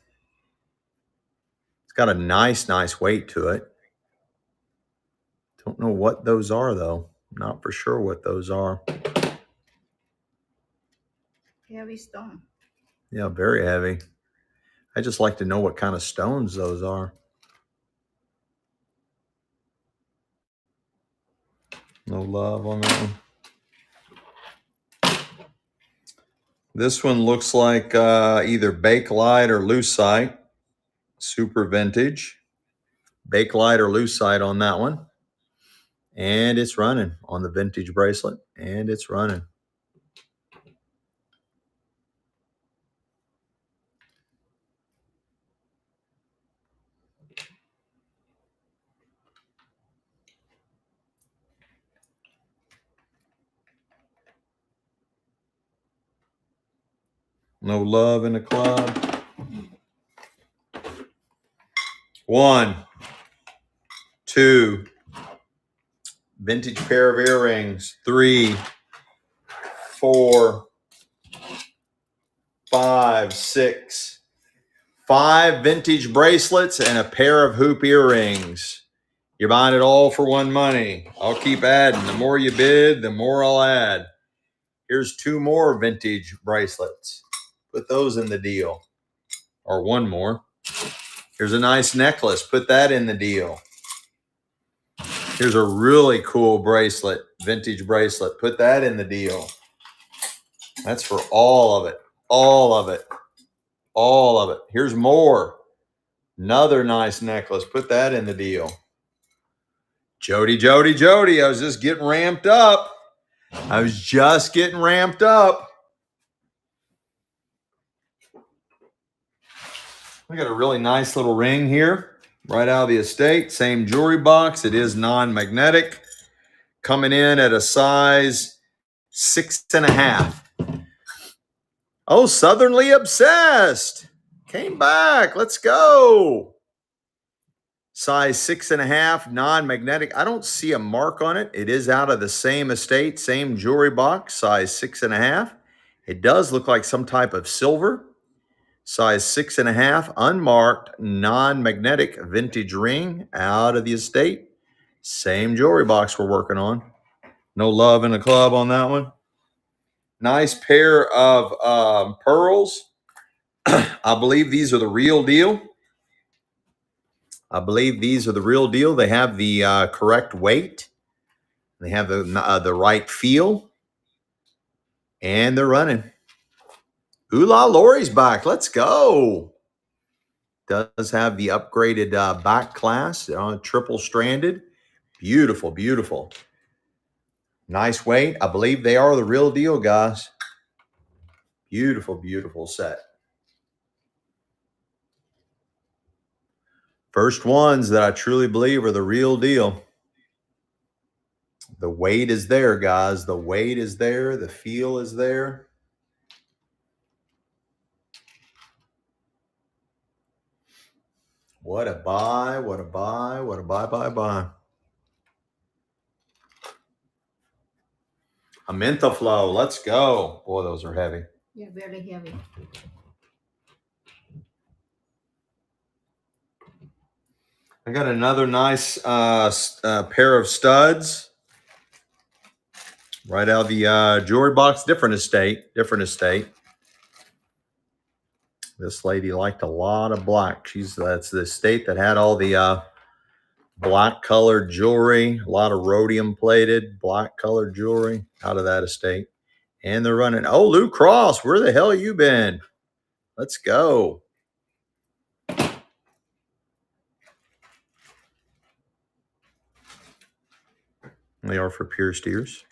It's got a nice, nice weight to it. Don't know what those are, though. Not for sure what those are. Heavy stone. Yeah, very heavy. I just like to know what kind of stones those are. No love on that one. This one looks like either Bakelite or Lucite. Super vintage. Bakelite or Lucite on that one. And it's running on the vintage bracelet. And it's running. No love in the club. 1, 2. Vintage pair of earrings. 3, 4, 5, 6. 5 vintage bracelets and a pair of hoop earrings. You're buying it all for one money. I'll keep adding. The more you bid, the more I'll add. Here's 2 more vintage bracelets. Put those in the deal. Or 1 more. Here's a nice necklace. Put that in the deal. Here's a really cool bracelet, vintage bracelet. Put that in the deal. That's for all of it. All of it. All of it. Here's more. Another nice necklace. Put that in the deal. Jody, Jody, Jody. I was just getting ramped up. I got a really nice little ring here. Right out of the estate. Same jewelry box. It is non-magnetic. Coming in at a size 6.5. Oh, Southernly Obsessed. Came back. Let's go. Size 6.5, non-magnetic. I don't see a mark on it. It is out of the same estate, same jewelry box, size 6.5. It does look like some type of silver. Size 6.5, unmarked, non-magnetic vintage ring out of the estate. Same jewelry box we're working on. No love in the club on that one. Nice pair of pearls. I believe these are the real deal. They have the correct weight. They have the right feel. And they're running. Ooh la, Lori's back. Let's go. Does have the upgraded back clasp, triple stranded. Beautiful, beautiful. Nice weight. I believe they are the real deal, guys. Beautiful, beautiful set. First ones that I truly believe are the real deal. The weight is there, guys. The weight is there. The feel is there. What a buy. What a buy. What a buy. A Mentaflow. Let's go. Boy, those are heavy. Yeah, very heavy. I got another nice pair of studs right out of the jewelry box. Different estate. This lady liked a lot of black. That's the estate that had all the black colored jewelry, a lot of rhodium plated black colored jewelry out of that estate. And they're running. Oh, Lou Cross, where the hell you been? Let's go. They are for pierced ears.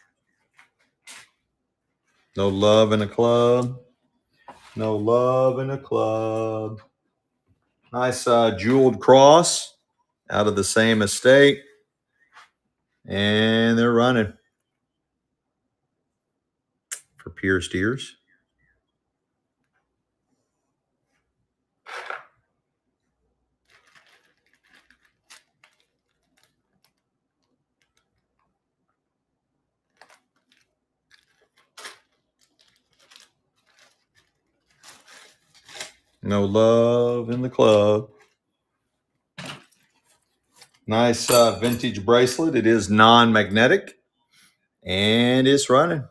No love in a club. No love in a club. Nice jeweled cross out of the same estate. And they're running for pierced ears. No love in the club. Nice vintage bracelet. It is non-magnetic and it's running.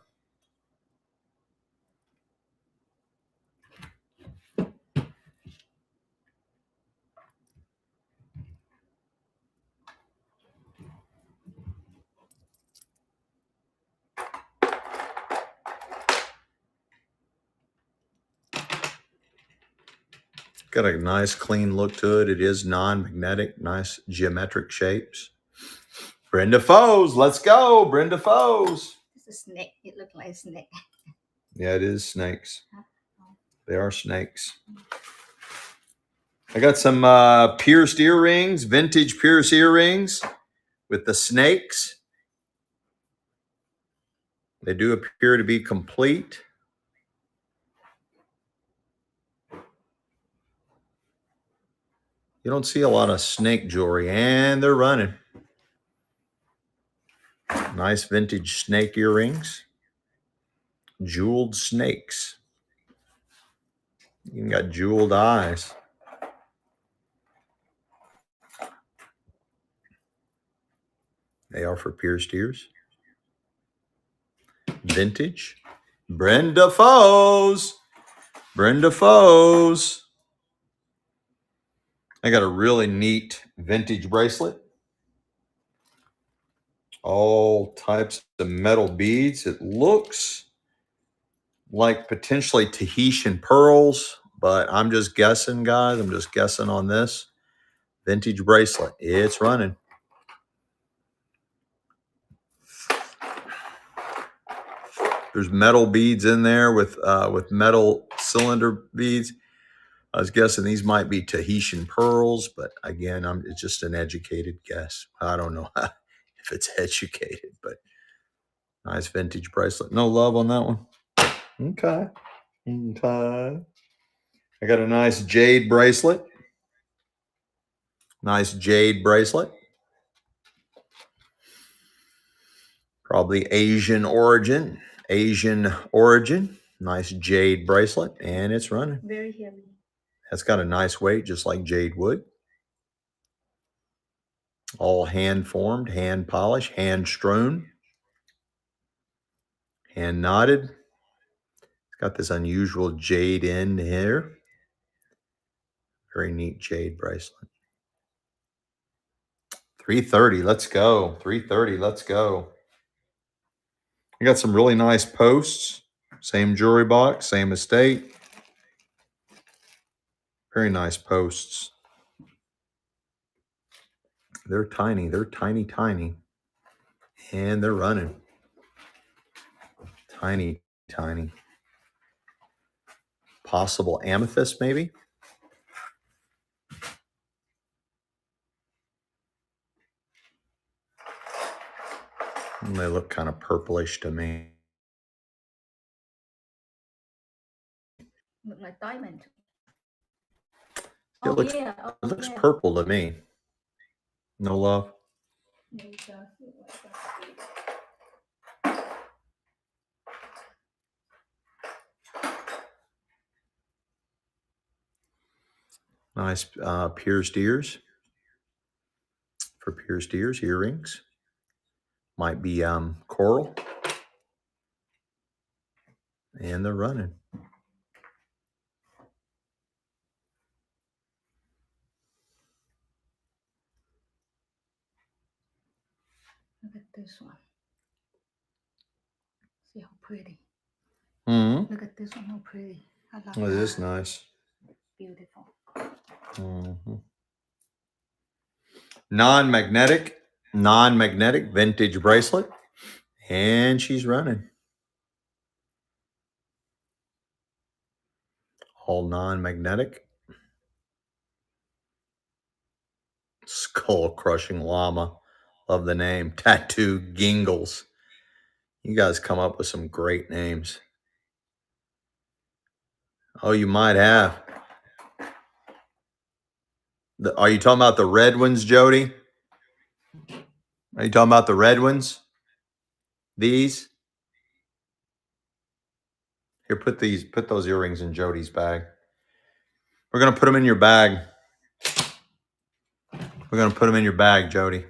Got a nice clean look to it. It is non-magnetic, nice geometric shapes. Brenda Foes, let's go. Brenda Foes. It's a snake. It looked like a snake. Yeah, it is snakes. They are snakes. I got some pierced earrings, vintage pierced earrings with the snakes. They do appear to be complete. You don't see a lot of snake jewelry, and they're running. Nice vintage snake earrings. Jeweled snakes. Even got jeweled eyes. They are for pierced ears. Vintage. Brenda Foes. Brenda Foes. I got a really neat vintage bracelet. All types of metal beads. It looks like potentially Tahitian pearls, but I'm just guessing, guys. I'm just guessing on this. Vintage bracelet. It's running. There's metal beads in there with metal cylinder beads. I was guessing these might be Tahitian pearls, but again, it's just an educated guess. I don't know if it's educated, but nice vintage bracelet. No love on that one. Okay. I got a nice jade bracelet. Nice jade bracelet. Probably Asian origin. Nice jade bracelet, and it's running. Very heavy. That's got a nice weight, just like jade would. All hand formed, hand polished, hand strewn, hand knotted. It's got this unusual jade end here. Very neat jade bracelet. $330. Let's go. $330. Let's go. I got some really nice posts. Same jewelry box, same estate. Very nice posts. They're tiny. They're tiny, tiny. And they're running. Tiny, tiny. Possible amethyst, maybe? And they look kind of purplish to me. Look like diamond. It looks yeah. it looks purple to me. No love. Yeah, it does. Look like that. Nice pierced ears. For pierced ears, earrings. Might be coral. And they're running. Look at this one. See how pretty. Mm-hmm. Look at this one, how pretty. I love It is that. nice. Beautiful. Mm-hmm. Non-magnetic vintage bracelet. And she's running. All non-magnetic. Skull crushing llama. Love the name. Tattoo Gingles. You guys come up with some great names. Oh, you might have. Are you talking about the red ones, Jody? Are you talking about the red ones? These? Here, put those earrings in Jody's bag. We're gonna put them in your bag. We're gonna put them in your bag, Jody.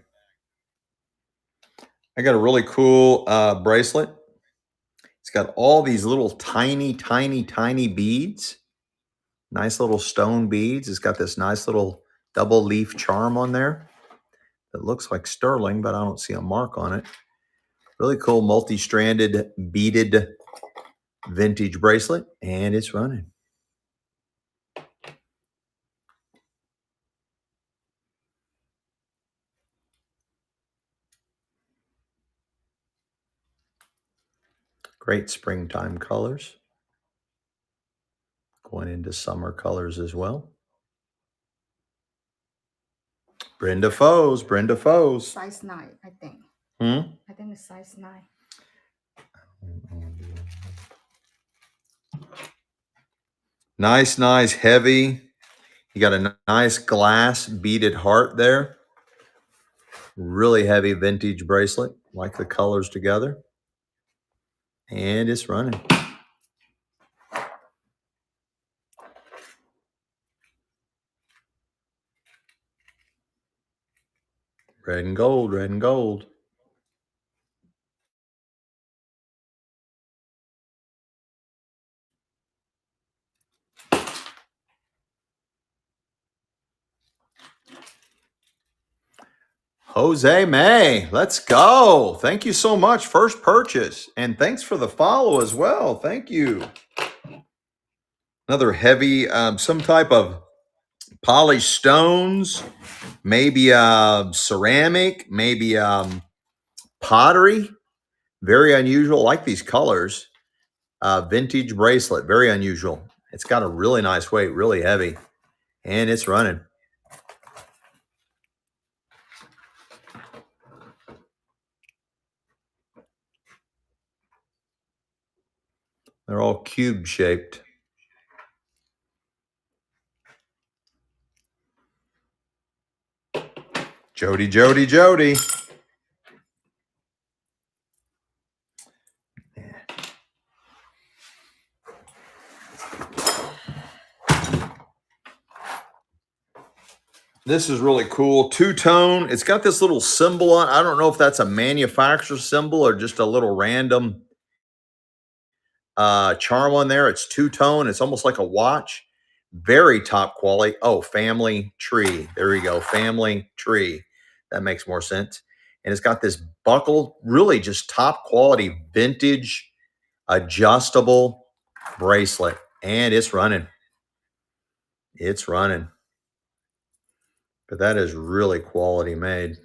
I got a really cool bracelet. It's got all these little tiny beads. Nice little stone beads. It's got this nice little double leaf charm on there. It looks like sterling, but I don't see a mark on it. Really cool multi-stranded beaded vintage bracelet, and it's running. Great springtime colors. Going into summer colors as well. Brenda Foes. Size 9, I think. Hmm? I think it's size 9. Nice, heavy. You got a nice glass beaded heart there. Really heavy vintage bracelet. Like the colors together. And it's running. Red and gold. Jose May, let's go. Thank you so much. First purchase. And thanks for the follow as well. Thank you. Another heavy, some type of polished stones, maybe ceramic, maybe pottery. Very unusual. I like these colors. Vintage bracelet. Very unusual. It's got a really nice weight, really heavy. And it's running. They're all cube shaped. Jody. This is really cool. Two-tone. It's got this little symbol on. I don't know if that's a manufacturer symbol or just a little random charm on there. It's two-tone. It's almost like a watch. Very top quality. Oh, family tree. There you go. Family tree. That makes more sense. And it's got this buckle. Really just top quality vintage adjustable bracelet. And it's running. It's running. But that is really quality made.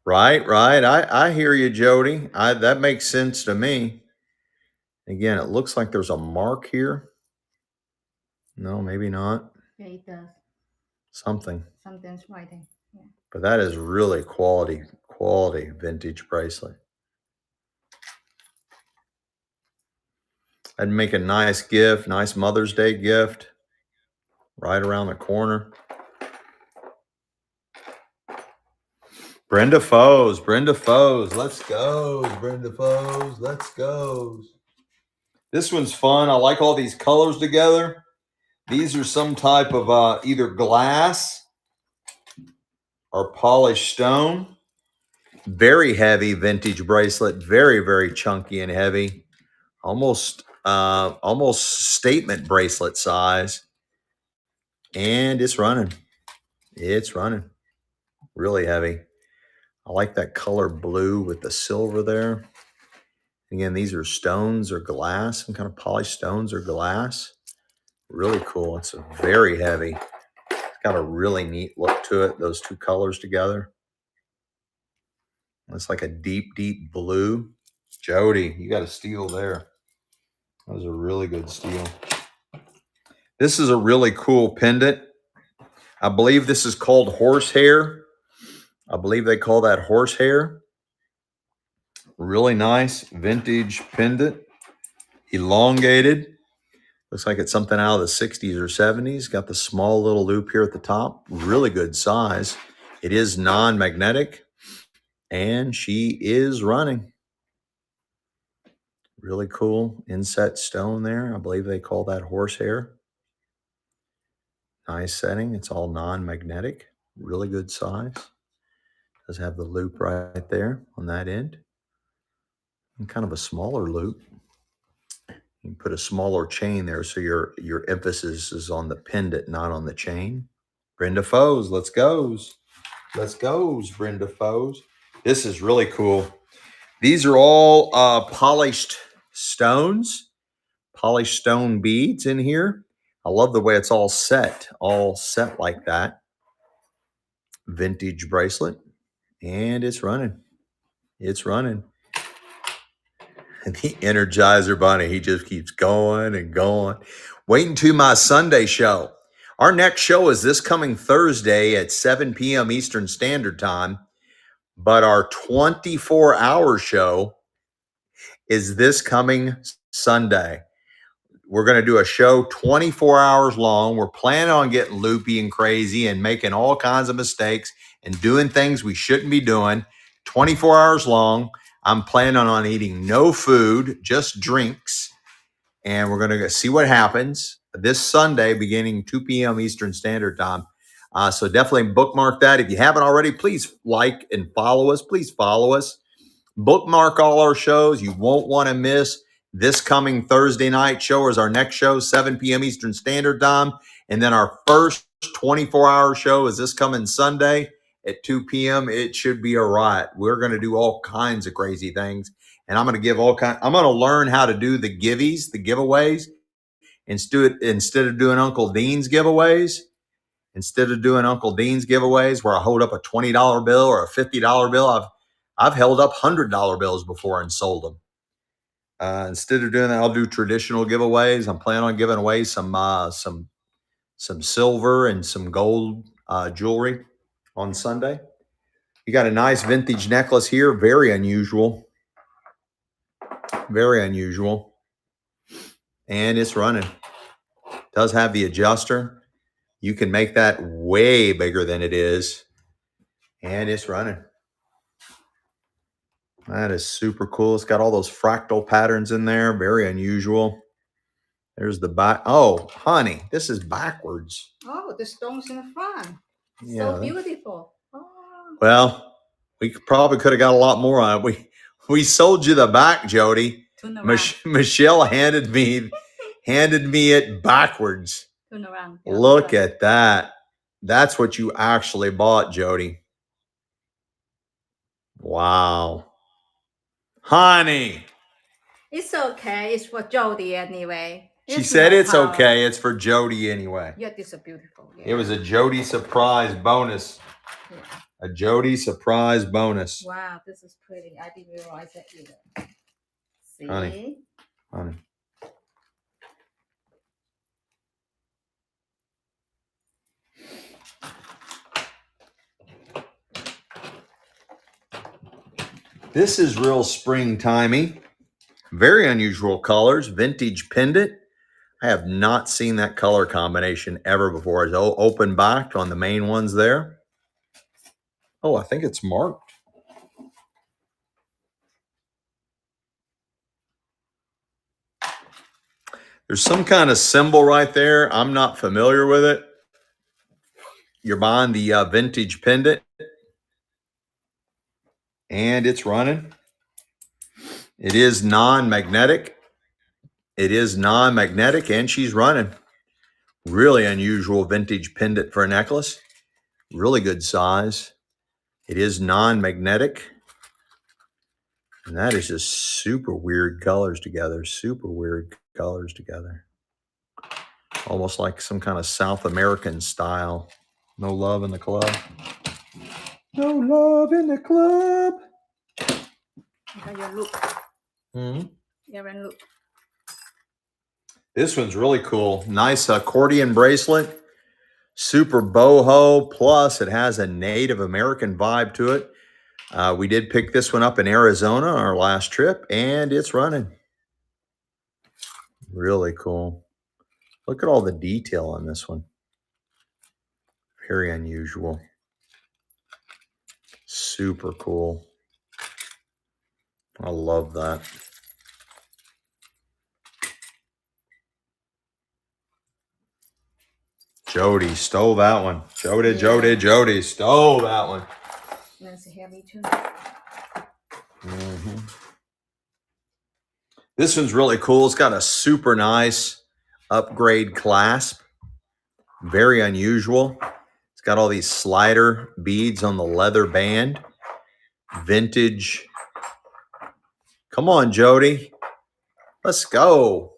Right. I hear you, Jody. That makes sense to me. Again, it looks like there's a mark here. No, maybe not. Yeah, it does. Something. Something's writing. Yeah. But that is really quality vintage bracelet. I'd make a nice gift, nice Mother's Day gift right around the corner. Brenda Foes, let's go, Brenda Foes, let's go. This one's fun. I like all these colors together. These are some type of either glass or polished stone. Very heavy vintage bracelet, very chunky and heavy. Almost statement bracelet size. And it's running. Really heavy. I like that color blue with the silver there. Again, these are stones or glass, some kind of polished stones or glass. Really cool. It's a very heavy. It's got a really neat look to it, those two colors together. It's like a deep blue. Jody, you got a steal there. That was a really good steal. This is a really cool pendant. I believe this is called horsehair. I believe they call that horsehair. Really nice vintage pendant. Elongated. Looks like it's something out of the 60s or 70s. Got the small little loop here at the top. Really good size. It is non-magnetic. And she is running. Really cool inset stone there. I believe they call that horsehair. Nice setting. It's all non-magnetic. Really good size. Does have the loop right there on that end. And kind of a smaller loop. You can put a smaller chain there so your emphasis is on the pendant, not on the chain. Brenda Foes, let's goes. Let's goes, Brenda Foes. This is really cool. These are all polished stones, polished stone beads in here. I love the way it's all set like that. Vintage bracelet. And it's running. It's running. And the Energizer Bunny, he just keeps going and going. Wait until my Sunday show. Our next show is this coming Thursday at 7 p.m. Eastern Standard Time. But our 24-hour show is this coming Sunday. We're going to do a show 24 hours long. We're planning on getting loopy and crazy and making all kinds of mistakes and doing things we shouldn't be doing. 24 hours long. I'm planning on eating no food, just drinks. And we're going to see what happens this Sunday beginning 2 p.m. Eastern Standard Time. So definitely bookmark that. If you haven't already, please like and follow us. Please follow us. Bookmark all our shows. You won't want to miss this coming Thursday night show is our next show, 7 p.m. Eastern Standard Time. And then our first 24-hour show is this coming Sunday at 2 p.m. It should be a riot. We're going to do all kinds of crazy things. And I'm going to give I'm going to learn how to do the giveaways. Instead of doing Uncle Dean's giveaways, where I hold up a $20 bill or a $50 bill, I've held up $100 bills before and sold them. Instead of doing that, I'll do traditional giveaways. I'm planning on giving away some silver and some gold jewelry on Sunday. You got a nice vintage necklace here. Very unusual. And it's running. Does have the adjuster. You can make that way bigger than it is. And it's running. That is super cool. It's got all those fractal patterns in there. Very unusual. There's the back. Oh, honey, this is backwards. Oh, the stones in the front. Yeah. So beautiful. Oh. Well, we probably could have got a lot more on it. We sold you the back, Jody. Turn around. Michelle handed me it backwards. Turn around. Yeah, Look at that. That's what you actually bought, Jody. Wow. Honey. It's okay. It's for Jody anyway. She said it's okay. It's for Jody anyway. Yeah, this is beautiful. Yeah. It was a Jody surprise bonus. Yeah. A Jody surprise bonus. Wow, this is pretty. I didn't realize that either. See? Honey. This is real springtimey. Very unusual colors. Vintage pendant. I have not seen that color combination ever before. It's open backed on the main ones there. Oh, I think it's marked. There's some kind of symbol right there. I'm not familiar with it. You're buying the vintage pendant. And it's running. It is non-magnetic. It is non-magnetic, and she's running. Really unusual vintage pendant for a necklace. Really good size. It is non-magnetic. And that is just super weird colors together. Super weird colors together. Almost like some kind of South American style. No love in the club. No love in the club. Look at your look. Mm-hmm. Aaron, look. This one's really cool. Nice accordion bracelet. Super boho. Plus, it has a Native American vibe to it. We did pick this one up in Arizona on our last trip, and it's running. Really cool. Look at all the detail on this one. Very unusual. Super cool. I love that. Jody stole that one. Jody stole that one. That's heavy too. Mm-hmm. This one's really cool. It's got a super nice upgrade clasp. Very unusual. It's got all these slider beads on the leather band. Vintage. Come on, Jody. Let's go.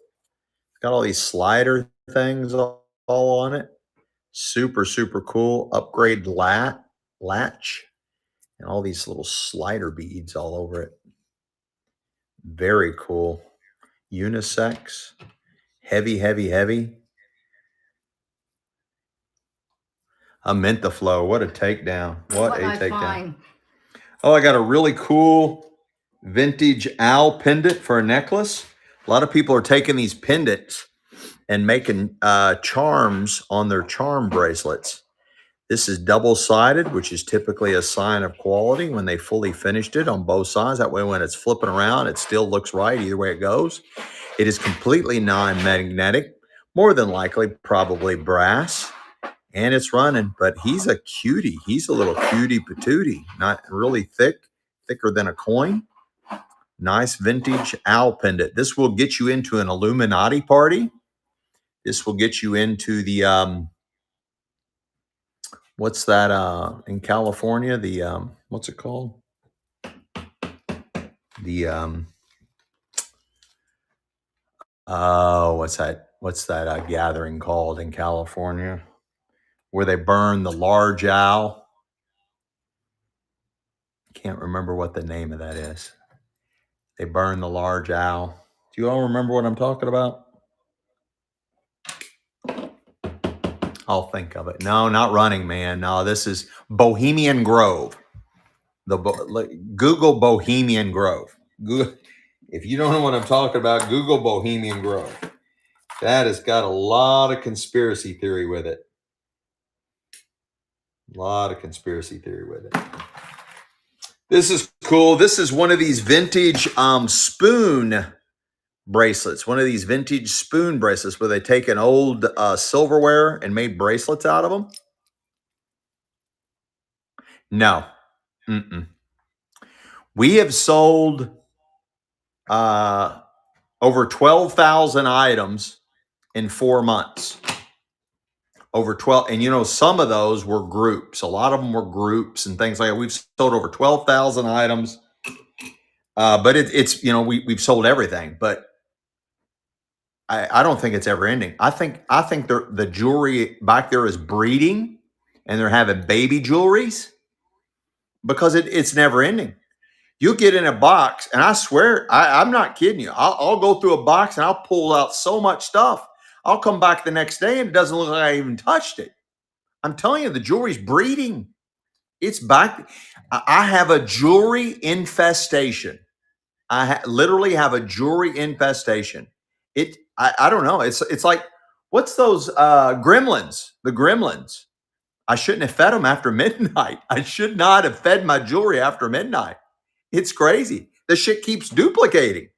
It's got all these slider things all on it. Super, super cool. Upgrade latch. And all these little slider beads all over it. Very cool. Unisex. Heavy, heavy, heavy. A Mentaflow. What a takedown. What a takedown. Oh, I got a really cool vintage owl pendant for a necklace. A lot of people are taking these pendants and making charms on their charm bracelets. This is double-sided, which is typically a sign of quality when they fully finished it on both sides. That way, when it's flipping around, it still looks right either way it goes. It is completely non-magnetic, more than likely probably brass, and it's running. But he's a cutie. He's a little cutie patootie, not really thick, thicker than a coin. Nice vintage owl pendant. This will get you into an Illuminati party. This will get you into the what's that in California? The what's it called? The what's that gathering called in California where they burn the large owl? Can't remember what the name of that is. They burn the large owl. Do you all remember what I'm talking about? I'll think of it. No, not Running Man. No, this is Bohemian Grove. Google Bohemian Grove. Google, if you don't know what I'm talking about, Google Bohemian Grove. That has got a lot of conspiracy theory with it. A lot of conspiracy theory with it. This is cool. This is one of these vintage spoon bracelets. One of these vintage spoon bracelets where they take an old silverware and made bracelets out of them. No. Mm-mm. We have sold over 12,000 items in 4 months. Over 12, and you know, some of those were groups. A lot of them were groups and things like that. We've sold over 12,000 items. But it's you know, we've sold everything, but I don't think it's ever ending. I think the jewelry back there is breeding, and they're having baby jewelries because it's never ending. You get in a box, and I swear, I'm not kidding you. I'll go through a box and I'll pull out so much stuff. I'll come back the next day and it doesn't look like I even touched it. I'm telling you, the jewelry's breeding. It's back. I have a jewelry infestation. Literally have a jewelry infestation. I don't know. It's like, what's those gremlins? The gremlins. I shouldn't have fed them after midnight. I should not have fed my jewelry after midnight. It's crazy. The shit keeps duplicating.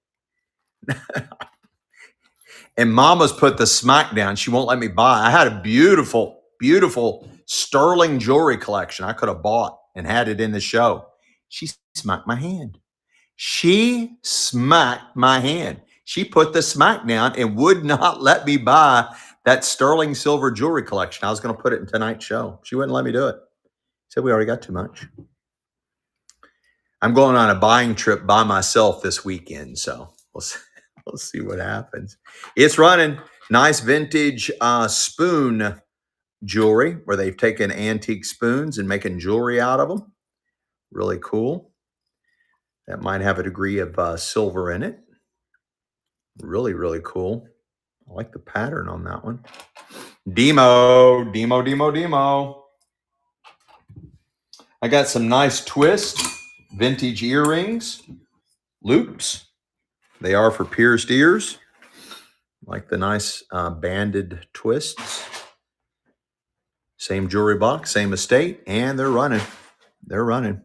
And Mama's put the smack down. She won't let me buy. I had a beautiful, beautiful sterling jewelry collection I could have bought and had it in the show. She smacked my hand. She smacked my hand. She put the smack down and would not let me buy that sterling silver jewelry collection. I was going to put it in tonight's show. She wouldn't let me do it. Said we already got too much. I'm going on a buying trip by myself this weekend, so we'll see what happens. It's running. Nice vintage spoon jewelry where they've taken antique spoons and making jewelry out of them. Really cool. That might have a degree of silver in it. Really, really cool. I like the pattern on that one. Demo. I got some nice twist vintage earrings, loops. They are for pierced ears. Like the nice banded twists. Same jewelry box, same estate, and they're running. They're running.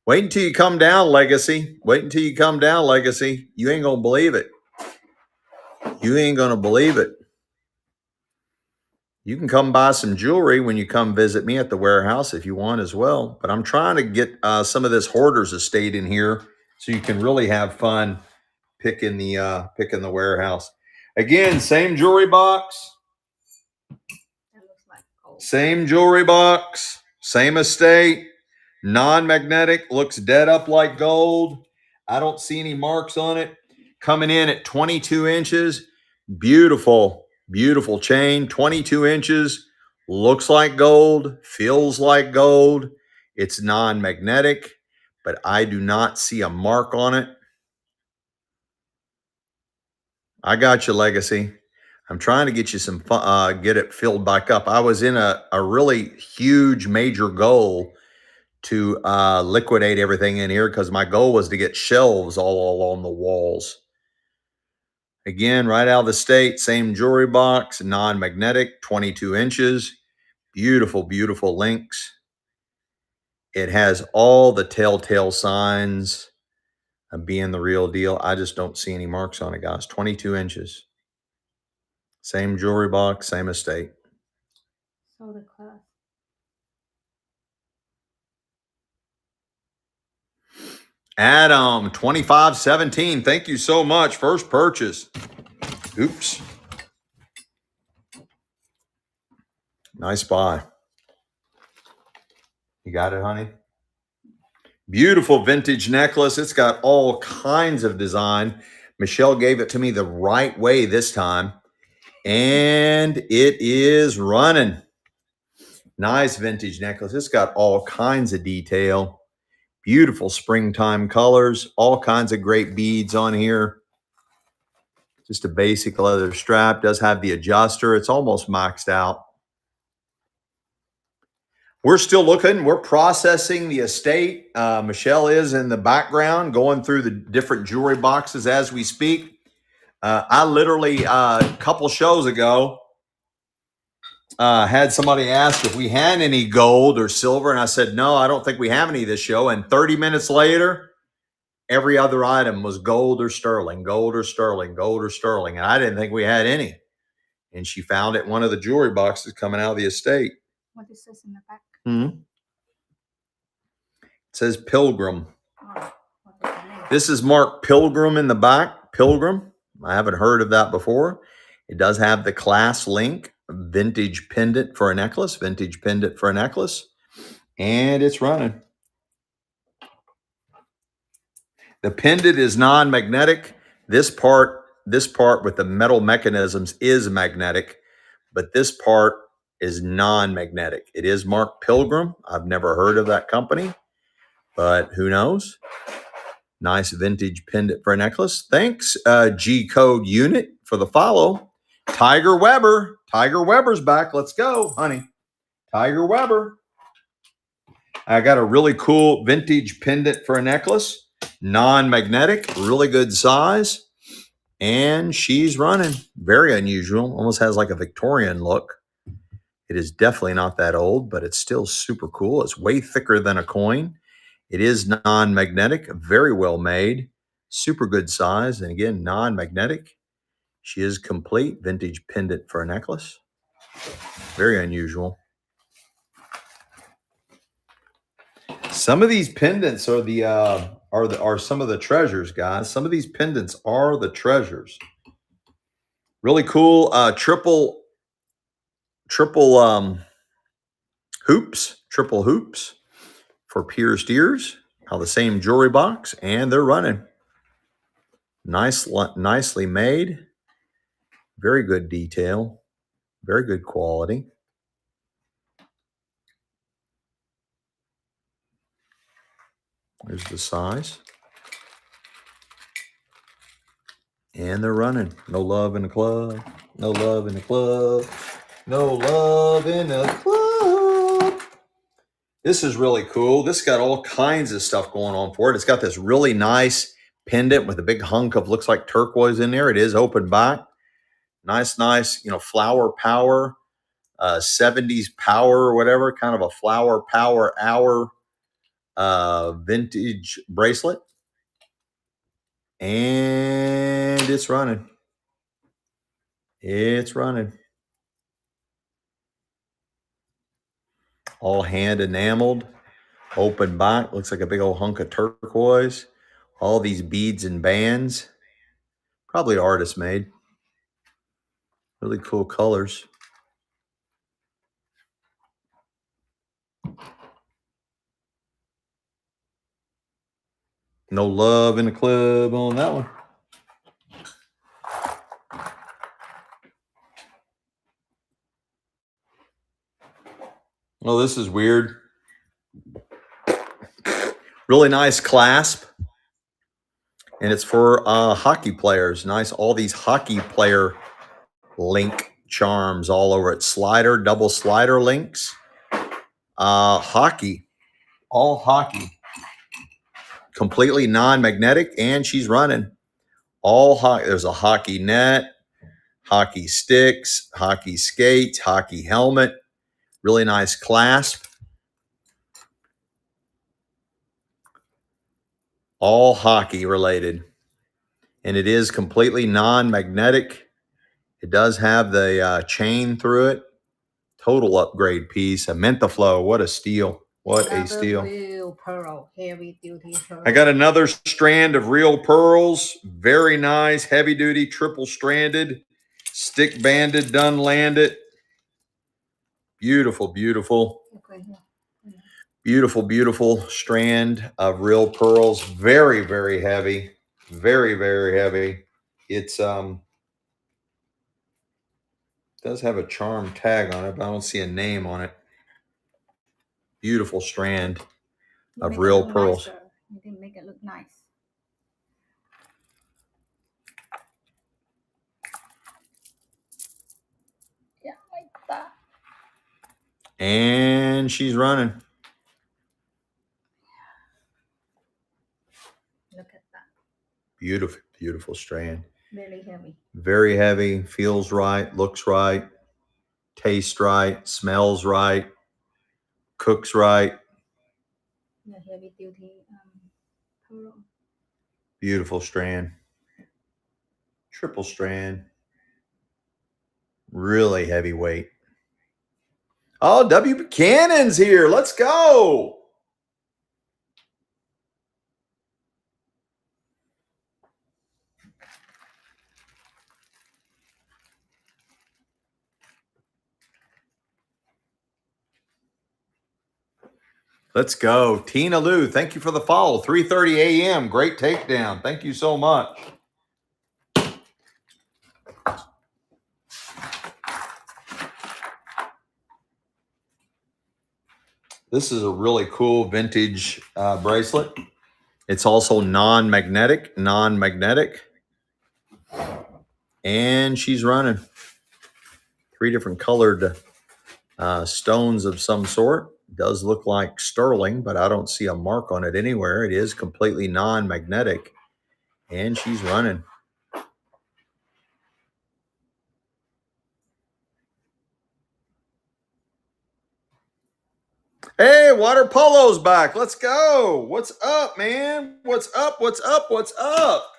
Wait until you come down, Legacy. Wait until you come down, Legacy. You ain't going to believe it. You ain't going to believe it. You can come buy some jewelry when you come visit me at the warehouse if you want as well. But I'm trying to get some of this hoarder's estate in here so you can really have fun picking the warehouse. Again, same jewelry box. That looks like gold. Same jewelry box, same estate, non-magnetic, looks dead up like gold. I don't see any marks on it. Coming in at 22 inches. Beautiful, beautiful chain. 22 inches. Looks like gold, feels like gold. It's non-magnetic, but I do not see a mark on it. I got you, Legacy. I'm trying to get you some fun, get it filled back up. I was in a really huge major goal to liquidate everything in here because my goal was to get shelves all along the walls. Again, right out of the state, same jewelry box, non-magnetic, 22 inches. Beautiful, beautiful links. It has all the telltale signs of being the real deal. I just don't see any marks on it, guys. 22 inches. Same jewelry box, same estate. So the class. Adam, 2517. Thank you so much. First purchase. Oops. Nice buy. You got it, honey? Beautiful vintage necklace. It's got all kinds of design. Michelle gave it to me the right way this time. And it is running. Nice vintage necklace. It's got all kinds of detail. Beautiful springtime colors. All kinds of great beads on here. Just a basic leather strap. Does have the adjuster. It's almost maxed out. We're still looking. We're processing the estate. Michelle is in the background going through the different jewelry boxes as we speak. I literally, a couple shows ago, had somebody ask if we had any gold or silver. And I said, no, I don't think we have any this show. And 30 minutes later, every other item was gold or sterling, gold or sterling, gold or sterling. And I didn't think we had any. And she found it in one of the jewelry boxes coming out of the estate. What is this in the back? Mm-hmm. It says Pilgrim. Oh, what is the name? This is marked Pilgrim in the back. Pilgrim. I haven't heard of that before. It does have the class link, vintage pendant for a necklace, vintage pendant for a necklace. And it's running. The pendant is non-magnetic. This part with the metal mechanisms is magnetic, but this part is non-magnetic. It is marked Pilgrim. I've never heard of that company, but who knows? Nice vintage pendant for a necklace. Thanks, G-Code Unit, for the follow. Tiger Weber's back. Let's go, honey. Tiger Weber. I got a really cool vintage pendant for a necklace. Non-magnetic, really good size. And she's running. Very unusual. Almost has like a Victorian look. It is definitely not that old, but it's still super cool. It's way thicker than a coin. It is non-magnetic, very well made, super good size. And again, non-magnetic. She is complete. Vintage pendant for a necklace. Very unusual. Some of these pendants are are some of the treasures, guys. Some of these pendants are the treasures. Really cool. Triple hoops for pierced ears. How the same jewelry box, and they're running. Nicely made. Very good detail. Very good quality. There's the size. And they're running. No love in the club. No love in the club. No love in the club. This is really cool. This got all kinds of stuff going on for it. It's got this really nice pendant with a big hunk of looks like turquoise in there. It is open back. Nice, flower power, 70s power or whatever, kind of a flower power hour vintage bracelet. And it's running. It's running. All hand enameled, open back. Looks like a big old hunk of turquoise. All these beads and bands. Probably artist made. Really cool colors. No love in the club on that one. Oh, this is weird. Really nice clasp. And it's for hockey players. Nice. All these hockey player link charms all over it. Slider, double slider links. Hockey. All hockey. Completely non-magnetic. And she's running. All hockey. There's a hockey net, hockey sticks, hockey skates, hockey helmet. Really nice clasp. All hockey related. And it is completely non-magnetic. It does have the chain through it. Total upgrade piece. A Mentaflow. What a steal. What a steal. Real pearl, heavy duty pearl. I got another strand of real pearls. Very nice. Heavy duty, triple stranded. Stick banded, done landed. Beautiful, beautiful. Okay, here. Beautiful, beautiful strand of real pearls. Very, very heavy. Very, very heavy. It's does have a charm tag on it, but I don't see a name on it. Beautiful strand of real pearls. Nicer. You can make it look nice. Yeah, like that. And she's running. Look at that. Beautiful, beautiful strand. Very heavy. Very heavy. Feels right. Looks right. Tastes right. Smells right. Cooks right. Yeah, heavy duty pearl. Beautiful strand. Triple strand. Really heavyweight. Oh, W. Buchanan's here. Let's go. Let's go. Tina Lou, thank you for the follow. 3:30 a.m. Great takedown. Thank you so much. This is a really cool vintage bracelet. It's also non-magnetic. And she's running. 3 different colored stones of some sort. Does look like sterling, but I don't see a mark on it anywhere. It is completely non-magnetic, and she's running. Hey, water polo's back. Let's go. What's up, man? What's up? What's up? What's up?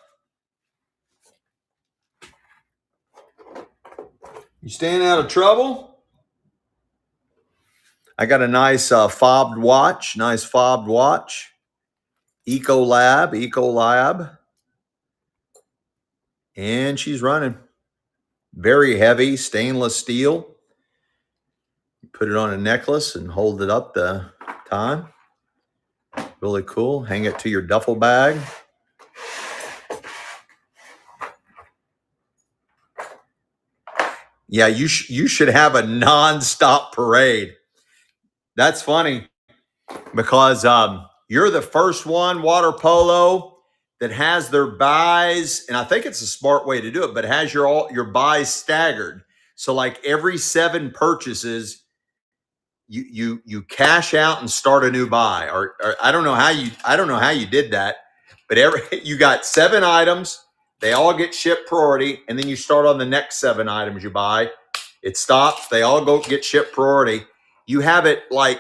You staying out of trouble? I got a nice fobbed watch. Nice fobbed watch. Ecolab. And she's running. Very heavy stainless steel. You put it on a necklace and hold it up the time. Really cool. Hang it to your duffel bag. Yeah, you should have a nonstop parade. That's funny because you're the first one, water polo, that has their buys, and I think it's a smart way to do it, but has your buys staggered. So like every 7 purchases, you cash out and start a new buy. Or I don't know how you did that, but you got 7 items. They all get shipped priority, and then you start on the next 7 items you buy. It stops. They all go get shipped priority. You have it like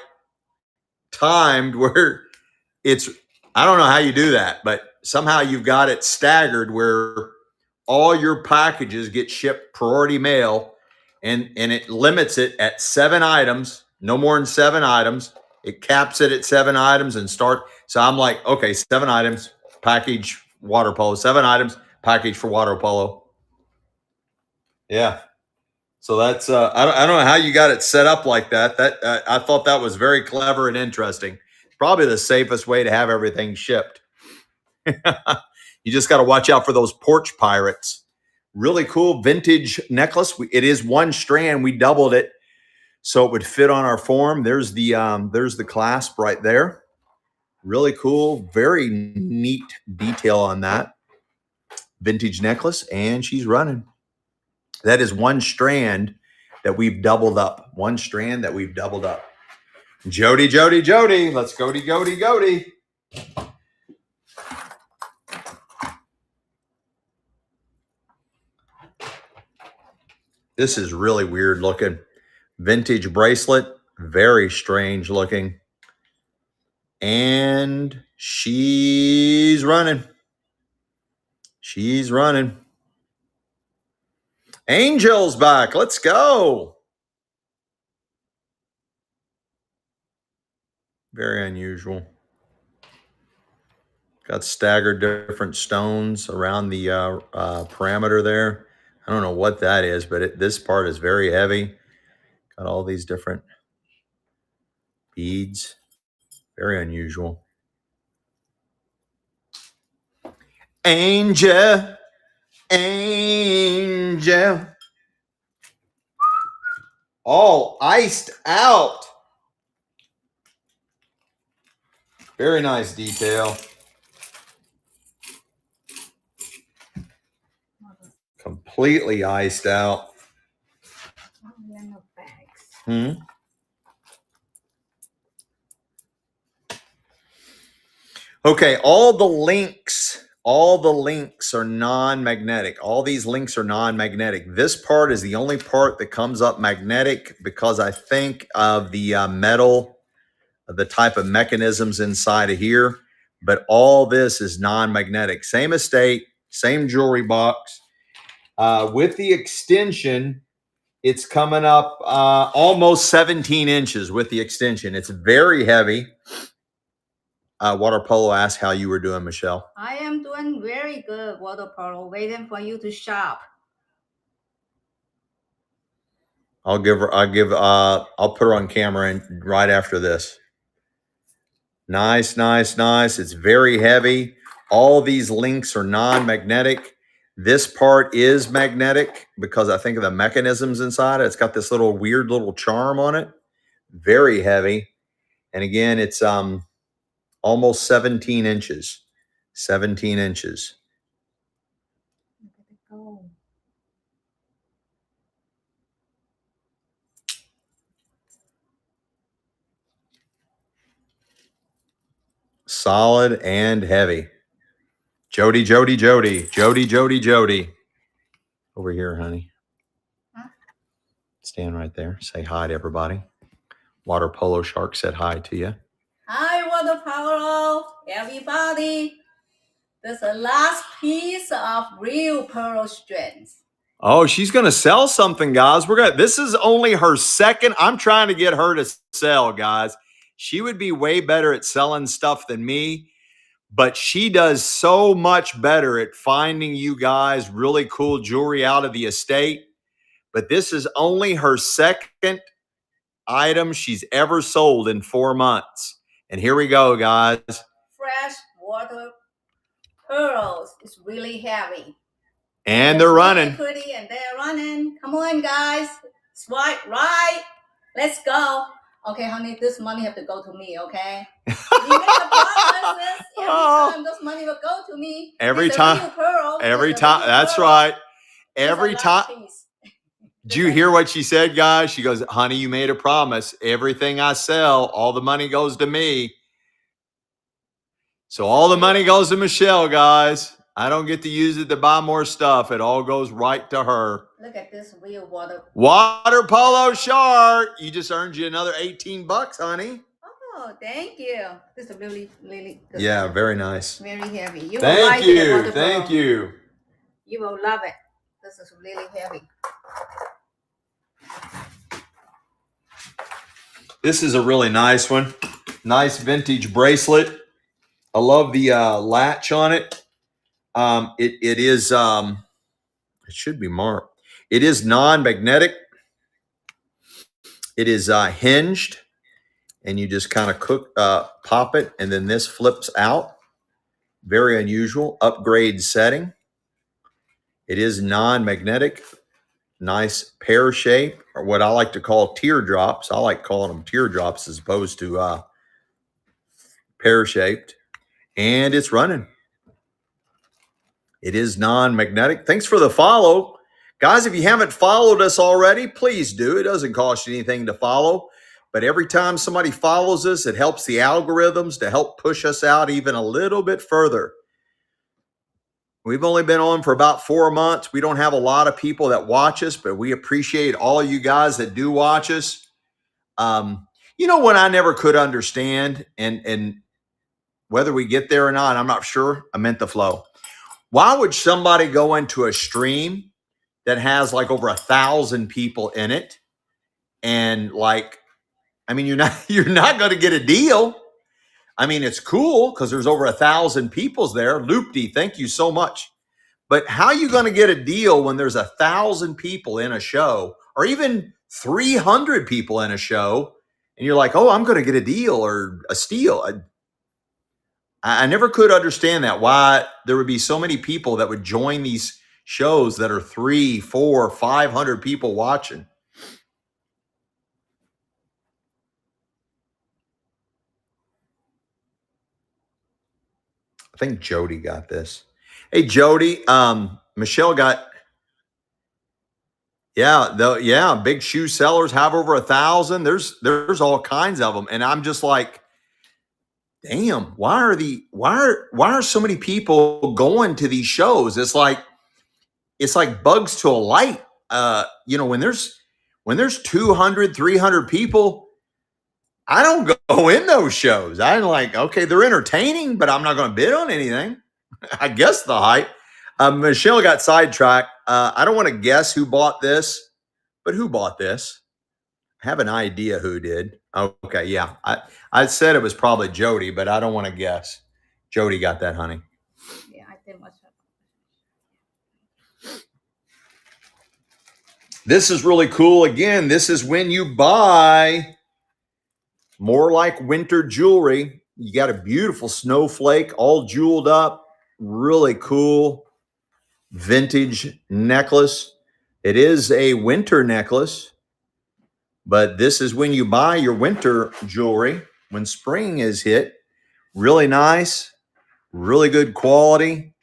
timed where it's, I don't know how you do that, but somehow you've got it staggered where all your packages get shipped priority mail, and it limits it at 7 items, no more than 7 items. It caps it at 7 items and start. So I'm like, okay, 7 items, package water polo, 7 items, package for water polo. Yeah. So that's I don't know how you got it set up like that. I thought that was very clever and interesting. Probably the safest way to have everything shipped. You just got to watch out for those porch pirates. Really cool vintage necklace. It is 1 strand. We doubled it so it would fit on our form. There's the clasp right there. Really cool. Very neat detail on that vintage necklace, and she's running. That is 1 strand that we've doubled up. 1 strand that we've doubled up. Jody. Let's go. This is really weird looking. Vintage bracelet. Very strange looking. And she's running. Angel's back. Let's go. Very unusual. Got staggered different stones around the parameter there. I don't know what that is, but this part is very heavy. Got all these different beads. Very unusual. Angel. All iced out. Very nice detail. Completely iced out. Okay, all the links are non-magnetic. All these links are non-magnetic. This part is the only part that comes up magnetic because I think of the metal, the type of mechanisms inside of here. But all this is non-magnetic. Same estate, same jewelry box. With the extension, it's coming up almost 17 inches with the extension. It's very heavy. Water Polo asked how you were doing, Michelle. I am doing very good, water polo. Waiting for you to shop. I'll put her on camera right after this. Nice. It's very heavy. All these links are non-magnetic. This part is magnetic because I think of the mechanisms inside it. It's got this little weird little charm on it. Very heavy. And again, it's almost 17 inches. 17 inches. Solid and heavy. Jody, Jody, Jody. Jody, Jody, Jody. Over here, honey. Huh? Stand right there. Say hi to everybody. Water Polo Shark said hi to you. Hi, Water Polo, everybody. This is the last piece of real pearl strands. Oh, she's going to sell something, guys. This is only her second. I'm trying to get her to sell, guys. She would be way better at selling stuff than me, but she does so much better at finding you guys really cool jewelry out of the estate. But this is only her second item she's ever sold in 4 months. And here we go, guys. Fresh water pearls. It's really heavy. And they're running. Really pretty, and they're running. Come on, guys. Swipe right. Let's go. Okay, honey, this money have to go to me, okay? You make a promise. Every time this money will go to me. Every It's a time. real pearl. Every It's a time. real That's pearl. right. It's Every a time. last piece. Did you hear what she said, guys? She goes, honey, you made a promise. Everything I sell, all the money goes to me. So all the money goes to Michelle, guys. I don't get to use it to buy more stuff. It all goes right to her. Look at this real water. Water Polo Shark. You just earned you another $18, honey. Oh, thank you. This is really, really good. Yeah, very nice. Very heavy. You will Thank like the you. water Thank pearl. you. You will love it. This is really heavy. This is a really nice one. Nice vintage bracelet. I love the latch on it. It is it should be marked. It is non-magnetic. It is hinged, and you just kind of pop it, and then this flips out. Very unusual. Upgrade setting. It is non-magnetic. Nice pear shape, or what I like to call teardrops. I like calling them teardrops as opposed to pear shaped. And it's running. It is non-magnetic. Thanks for the follow. Guys, if you haven't followed us already, please do. It doesn't cost you anything to follow. But every time somebody follows us, it helps the algorithms to help push us out even a little bit further. We've only been on for about 4 months. We don't have a lot of people that watch us, but we appreciate all you guys that do watch us. You know what I never could understand, and whether we get there or not, I'm not sure. I meant the flow. Why would somebody go into a stream that has like over 1,000 people in it, and like, I mean, you're not going to get a deal. I mean, it's cool because there's over 1,000 peoples there. Loopty, thank you so much. But how are you going to get a deal when there's 1,000 people in a show, or even 300 people in a show, and you're like, oh, I'm going to get a deal or a steal? I never could understand that, why there would be so many people that would join these shows that are 300, 400, 500 people watching. I think Jody got this. Hey, Jody, Michelle got, big shoe sellers have over 1,000. There's all kinds of them. And I'm just like, damn, why are so many people going to these shows? It's like bugs to a light. When there's 200, 300 people, I don't go in those shows. I'm like, okay, they're entertaining, but I'm not going to bid on anything. I guess the hype. Michelle got sidetracked. I don't want to guess who bought this, but who bought this? I have an idea who did. Okay, yeah. I said it was probably Jody, but I don't want to guess. Jody got that, honey. Yeah, I did myself. This is really cool. Again, this is when you buy more like winter jewelry. You got a beautiful snowflake, all jeweled up. Really cool vintage necklace. It is a winter necklace, but this is when you buy your winter jewelry when spring is hit. Really nice, really good quality,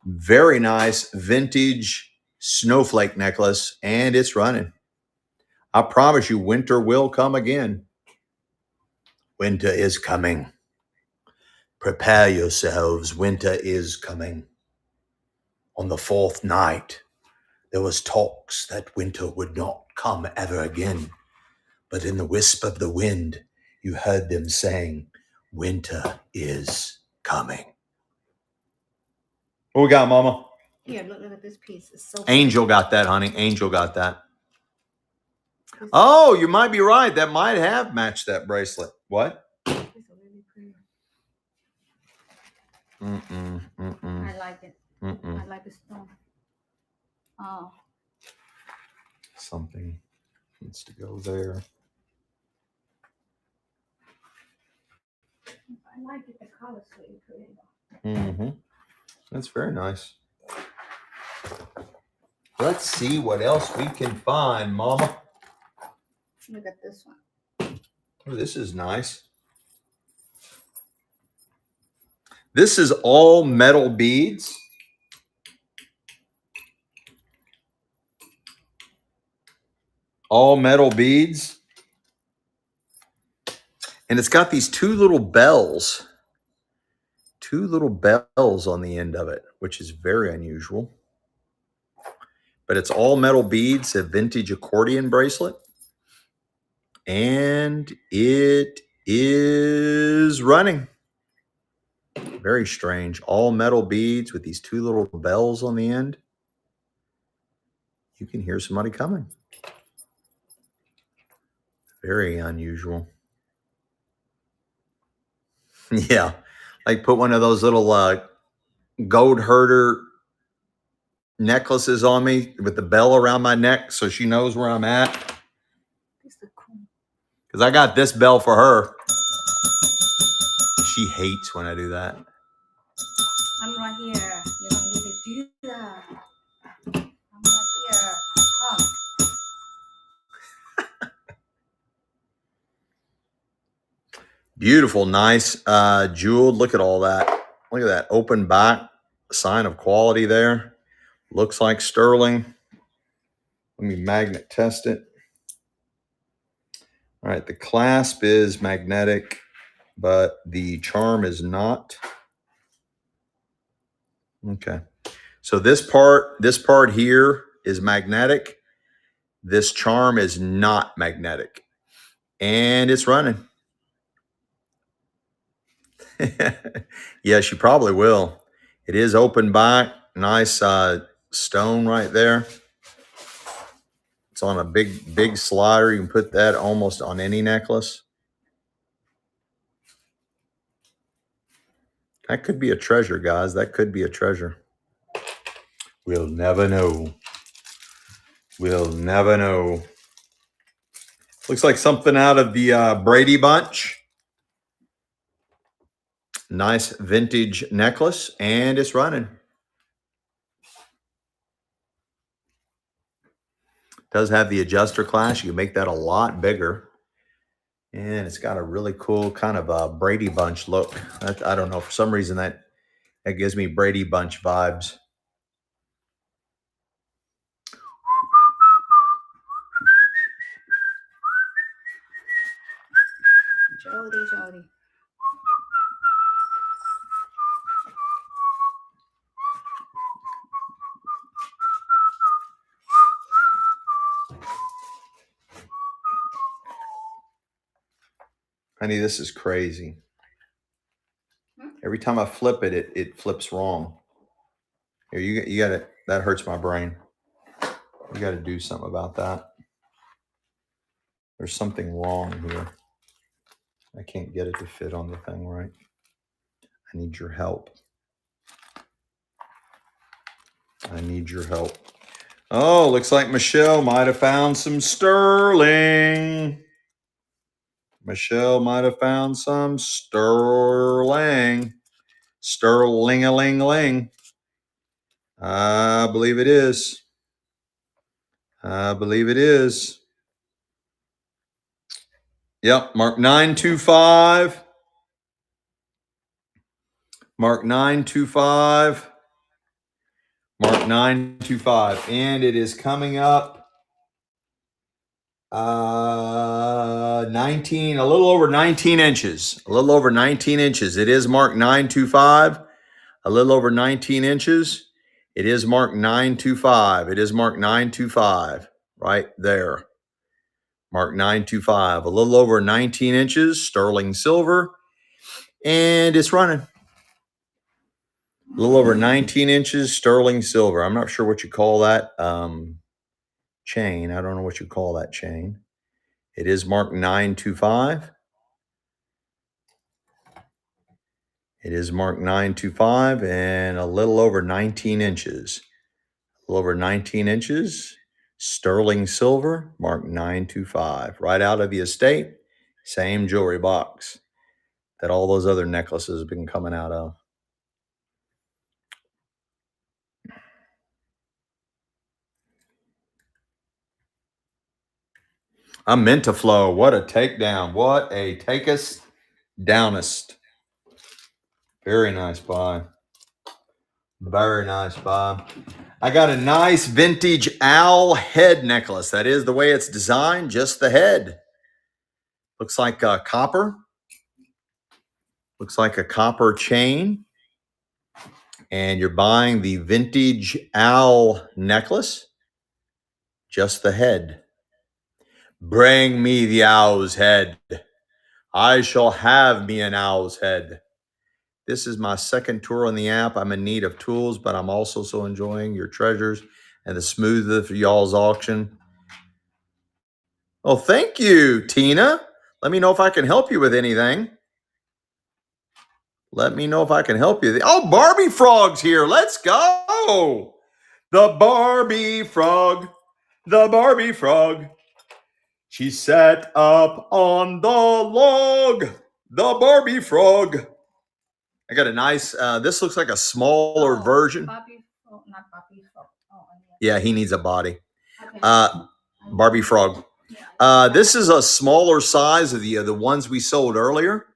very nice vintage snowflake necklace, and it's running. I promise you, winter will come again. Winter is coming. Prepare yourselves. Winter is coming. On the fourth night, there was talks that winter would not come ever again. But in the wisp of the wind, you heard them saying, winter is coming. What we got, Mama? Here, look at this piece. It's so Angel got that, honey. Angel got that. Oh, you might be right. That might have matched that bracelet. What? It's really pretty. I like it. I like the stone. Oh, Something needs to go there. I like it. The color's really pretty. Mm-hmm. That's very nice. Let's see what else we can find, Mama. Look at this one. Oh, this is nice. This is all metal beads. All metal beads. And it's got these two little bells. Two little bells on the end of it, which is very unusual. But it's all metal beads, a vintage accordion bracelet. And it is running. Very strange. All metal beads with these two little bells on the end. You can hear somebody coming. Very unusual. Yeah. Like put one of those little gold herder necklaces on me with the bell around my neck so she knows where I'm at. These are cool. Because I got this bell for her. She hates when I do that. I'm right here. You don't need to do that. I'm right here. Come. Beautiful, nice, jeweled. Look at all that. Look at that open back, sign of quality there. Looks like sterling. Let me magnet test it. All right, the clasp is magnetic, but the charm is not. Okay, so this part here is magnetic. This charm is not magnetic, and it's running. Yes, you probably will. It is open back. Nice stone right there. It's on a big slider. You can put that almost on any necklace. That could be a treasure, guys. That could be a treasure. We'll never know. We'll never know. Looks like something out of the Brady Bunch. Nice vintage necklace, and it's running. Does have the adjuster class. You can make that a lot bigger. And it's got a really cool kind of a Brady Bunch look. I don't know. For some reason, that gives me Brady Bunch vibes. Jody. Honey, this is crazy. Every time I flip it, it flips wrong. Here, you got it. That hurts my brain. You got to do something about that. There's something wrong here. I can't get it to fit on the thing right. I need your help. I need your help. Oh, looks like Michelle might have found some sterling. Michelle might have found some sterling. Sterling-a-ling-ling. I believe it is. I believe it is. Yep, mark 925. Mark 925. Mark 925. And it is coming up 19, a little over 19 inches. A little over 19 inches. It is marked 925. A little over 19 inches. It is marked 925. It is marked 925 right there. Mark 925. A little over 19 inches, sterling silver, and it's running. A little over 19 inches, sterling silver. I'm not sure what you call that chain. I don't know what you call that chain. It is marked 925. It is marked 925 and a little over 19 inches. A little over 19 inches, sterling silver, marked 925. Right out of the estate, same jewelry box that all those other necklaces have been coming out of. I'm meant to flow. What a takedown. What a take-us downest. Very nice buy. Very nice buy. I got a nice vintage owl head necklace. That is the way it's designed, just the head. Looks like a copper. Looks like a copper chain. And you're buying the vintage owl necklace, just the head. Bring me the owl's head. I shall have me an owl's head. This is my second tour on the app. I'm in need of tools, but I'm also so enjoying your treasures and the smoother for y'all's auction. Oh, thank you, Tina. Let me know if I can help you with anything. Let me know if I can help you. Oh, Barbie Frog's here. Let's go. The Barbie Frog. The Barbie Frog. She sat up on the log. The Barbie Frog. I got a nice, this looks like a smaller version. Barbie, oh, not Barbie Frog. Oh, Yeah, he needs a body. Okay. Barbie Frog. This is a smaller size of the ones we sold earlier.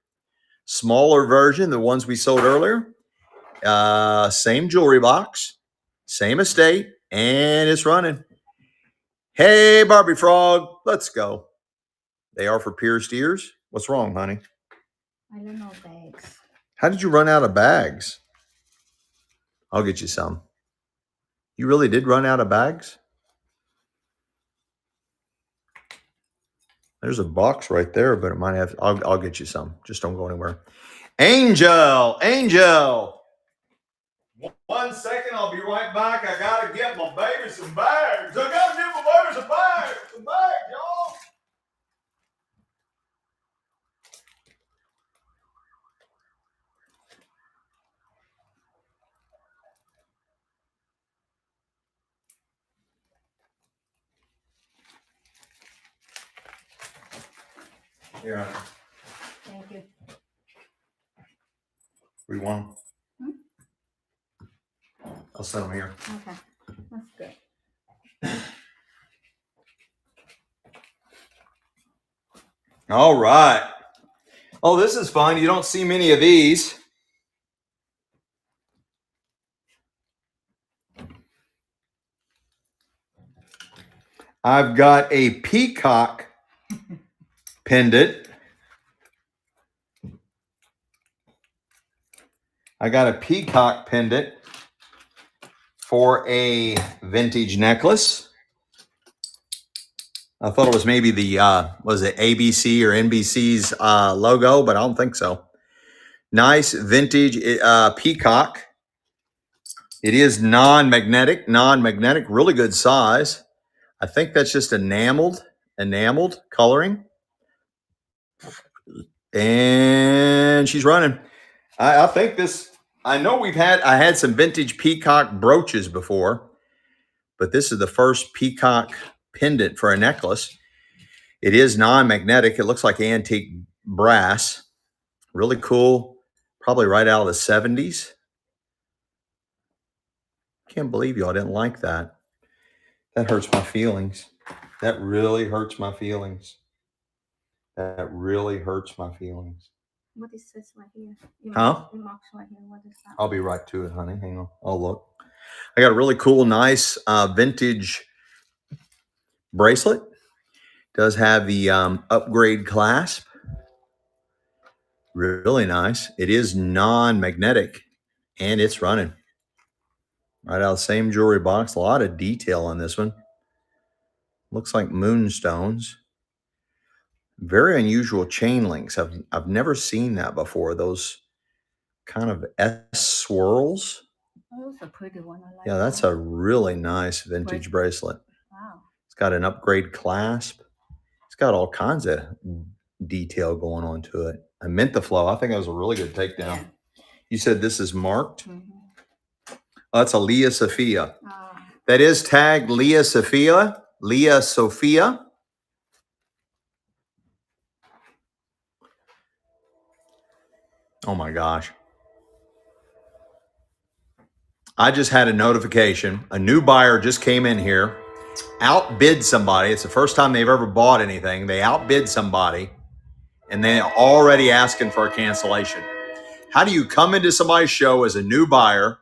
Smaller version, the ones we sold earlier. Same jewelry box, same estate, and it's running. Hey, Barbie Frog, let's go. They are for pierced ears. What's wrong, honey? I don't know bags. How did you run out of bags? I'll get you some. You really did run out of bags? There's a box right there, but it might have. I'll get you some. Just don't go anywhere. Angel. 1 second, I'll be right back. I gotta get my baby some bags. I gotta get my baby some bags. Some bags, y'all. Here, Thank you. we want them. I'll set them here. Okay, that's good. All right. Oh, this is fun. You don't see many of these. I've got a peacock pendant. I got a peacock pendant for a vintage necklace. I thought it was maybe the, was it ABC or NBC's logo, but I don't think so. Nice vintage peacock. It is non-magnetic, really good size. I think that's just enameled coloring. And she's running. I think this, I know I had some vintage peacock brooches before, but this is the first peacock pendant for a necklace. It is non-magnetic. It looks like antique brass. Really cool. Probably right out of the 70s. Can't believe y'all didn't like that. That hurts my feelings. That really hurts my feelings. That really hurts my feelings. What is this right here? Huh? Remarks right here. What is that? I'll be right to it, honey. Hang on. I'll look. I got a really cool, nice vintage bracelet. Does have the upgrade clasp. Really nice. It is non-magnetic, and it's running. Right out of the same jewelry box. A lot of detail on this one. Looks like moonstones. Very unusual chain links. I've never seen that before. Those kind of S swirls. Oh, that's a pretty one. I like Yeah, that's a really nice vintage bracelet. Wow. It's got an upgrade clasp. It's got all kinds of detail going on to it. I meant the flow. I think that was a really good takedown. Yeah. You said this is marked? Mhm. Oh, that's a Leah Sophia. Oh. That is tagged Leah Sophia. Leah Sophia. Oh my gosh. I just had a notification. A new buyer just came in here, outbid somebody. It's the first time they've ever bought anything. They outbid somebody, and they're already asking for a cancellation. How do you come into somebody's show as a new buyer,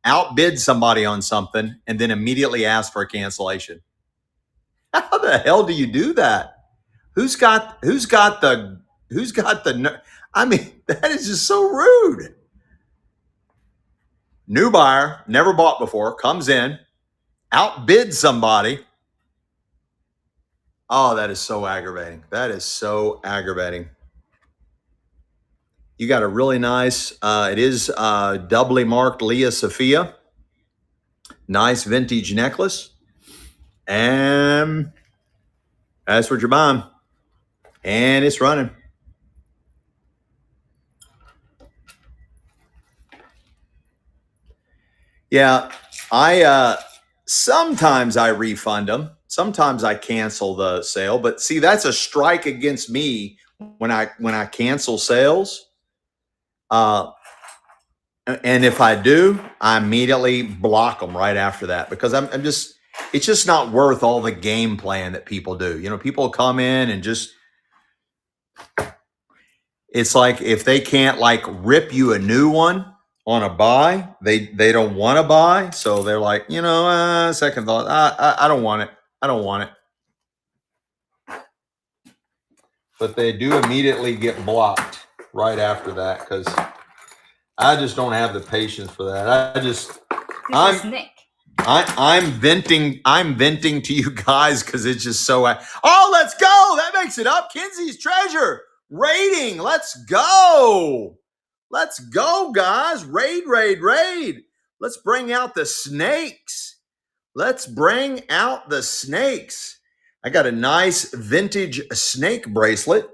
outbid somebody on something, and then immediately ask for a cancellation? How the hell do you do that? Who's got the I mean, that is just so rude. New buyer, never bought before, comes in, outbid somebody. Oh, that is so aggravating. That is so aggravating. You got a really nice, it is doubly marked Leah Sophia. Nice vintage necklace. And that's what you're buying. And it's running. Yeah, I sometimes I refund them. Sometimes I cancel the sale, but see, that's a strike against me when I cancel sales. And if I do, I immediately block them right after that because I'm just, it's just not worth all the game plan that people do. You know, people come in and just, it's like if they can't like rip you a new one on a buy, they don't want to buy. So they're like, you know, second thought, I don't want it. I don't want it. But they do immediately get blocked right after that because I just don't have the patience for that. I'm venting to you guys because it's just so. Oh, let's go! That makes it up. Kinsey's Treasure raiding. Let's go. Let's go, guys. Raid. Let's bring out the snakes. Let's bring out the snakes. I got a nice vintage snake bracelet.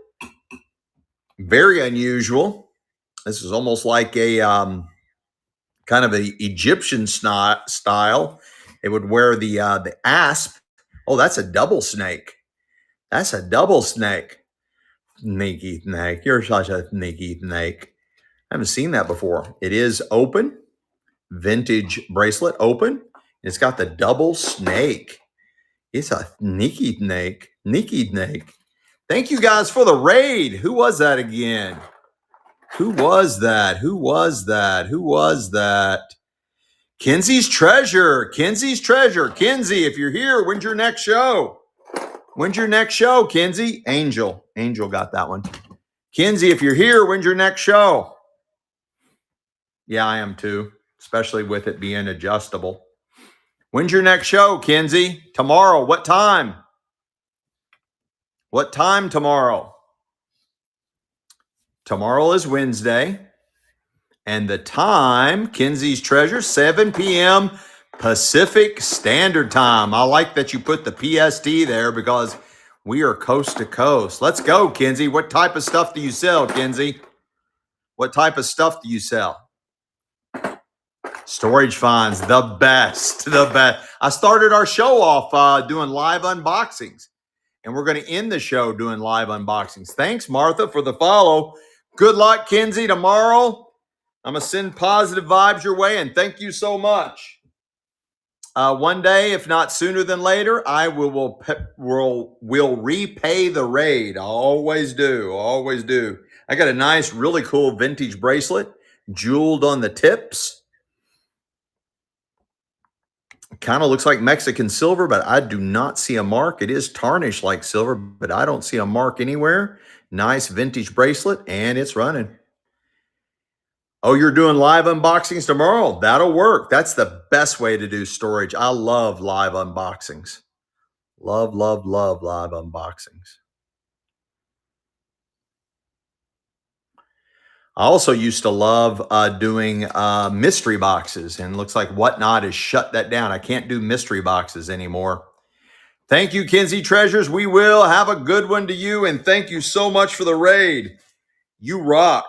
Very unusual. This is almost like a kind of an Egyptian style. They would wear the asp. Oh, that's a double snake. That's a double snake. Sneaky snake. You're such a sneaky snake. I haven't seen that before. It is open. Vintage bracelet open. It's got the double snake. It's a sneaky snake. Sneaky snake. Thank you guys for the raid. Who was that again? Who was that? Kinsey's Treasure. Kinsey, if you're here, when's your next show? Kinsey? Angel got that one. Kinsey, if you're here, when's your next show? Yeah, I am too, especially with it being adjustable. When's your next show, Kinsey? Tomorrow. What time? What time tomorrow? Tomorrow is Wednesday. And the time, Kinsey's Treasure, 7 p.m. Pacific Standard Time. I like that you put the PST there because we are coast to coast. Let's go, Kinsey. What type of stuff do you sell, Kinsey? What type of stuff do you sell? Storage finds, the best. I started our show off doing live unboxings. And we're going to end the show doing live unboxings. Thanks, Martha, for the follow. Good luck, Kinsey, tomorrow. I'm going to send positive vibes your way, and thank you so much. One day, if not sooner than later, I will repay the raid. I always do. I got a nice, really cool vintage bracelet, jeweled on the tips. Kind of looks like Mexican silver, but I do not see a mark. It is tarnished like silver, but I don't see a mark anywhere. Nice vintage bracelet, and it's running. Oh, you're doing live unboxings tomorrow? That'll work. That's the best way to do storage. I love live unboxings. Love, love, love live unboxings. I also used to love doing mystery boxes, and looks like Whatnot has shut that down. I can't do mystery boxes anymore. Thank you, Kinsey Treasures. We will have a good one to you, and thank you so much for the raid. You rock.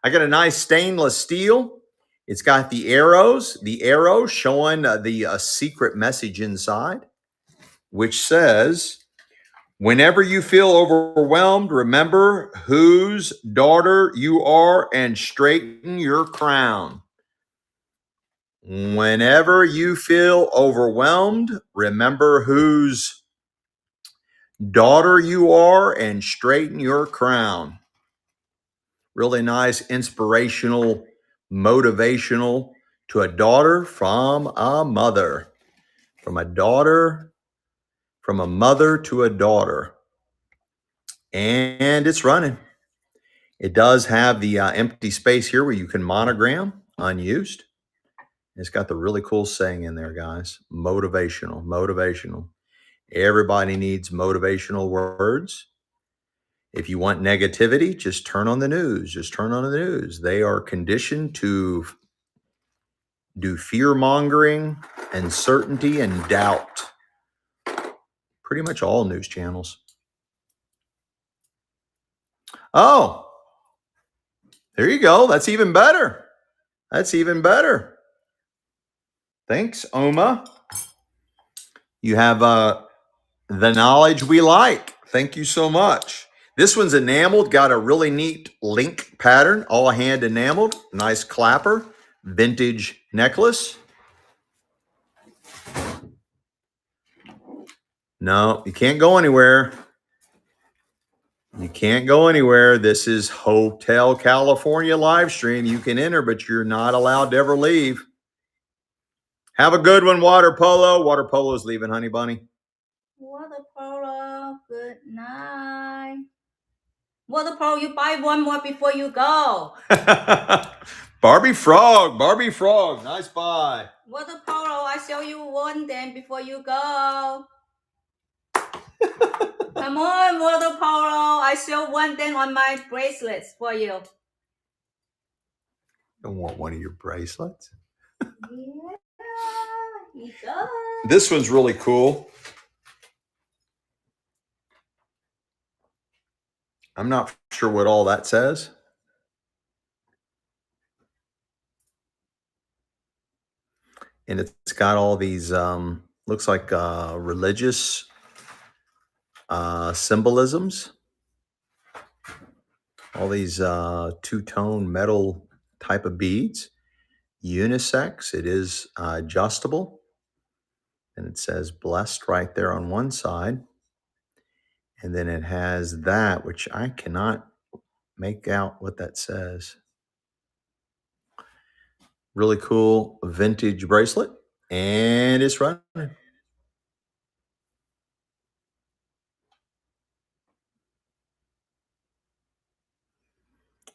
I got a nice stainless steel. It's got the arrows showing the secret message inside, which says, whenever you feel overwhelmed, remember whose daughter you are and straighten your crown. Whenever you feel overwhelmed, remember whose daughter you are and straighten your crown. Really nice, inspirational, motivational to a daughter from a mother. From a daughter, from a mother to a daughter. And it's running. It does have the empty space here where you can monogram, unused. It's got the really cool saying in there, guys. Motivational, motivational. Everybody needs motivational words. If you want negativity, just turn on the news. Just turn on the news. They are conditioned to do fear mongering, uncertainty, and doubt. Pretty much all news channels. Oh, there you go. That's even better. That's even better. Thanks, Oma. You have the knowledge we like. Thank you so much. This one's enameled, got a really neat link pattern, all hand enameled, nice clapper, vintage necklace. No, you can't go anywhere. You can't go anywhere. This is Hotel California live stream. You can enter, but you're not allowed to ever leave. Have a good one, Water Polo. Water Polo's leaving, honey bunny. Water polo, good night. Water polo, you buy one more before you go. Barbie Frog, nice buy. Water polo, I show you one then before you go. Come on, water polo, I show one then on my bracelets for you. Don't want one of your bracelets. Yeah, he does. This one's really cool. I'm not sure what all that says. And it's got all these, looks like religious symbolisms. All these two-tone metal type of beads. Unisex. It is adjustable. And it says blessed right there on one side. And then it has that, which I cannot make out what that says. Really cool vintage bracelet. And it's running.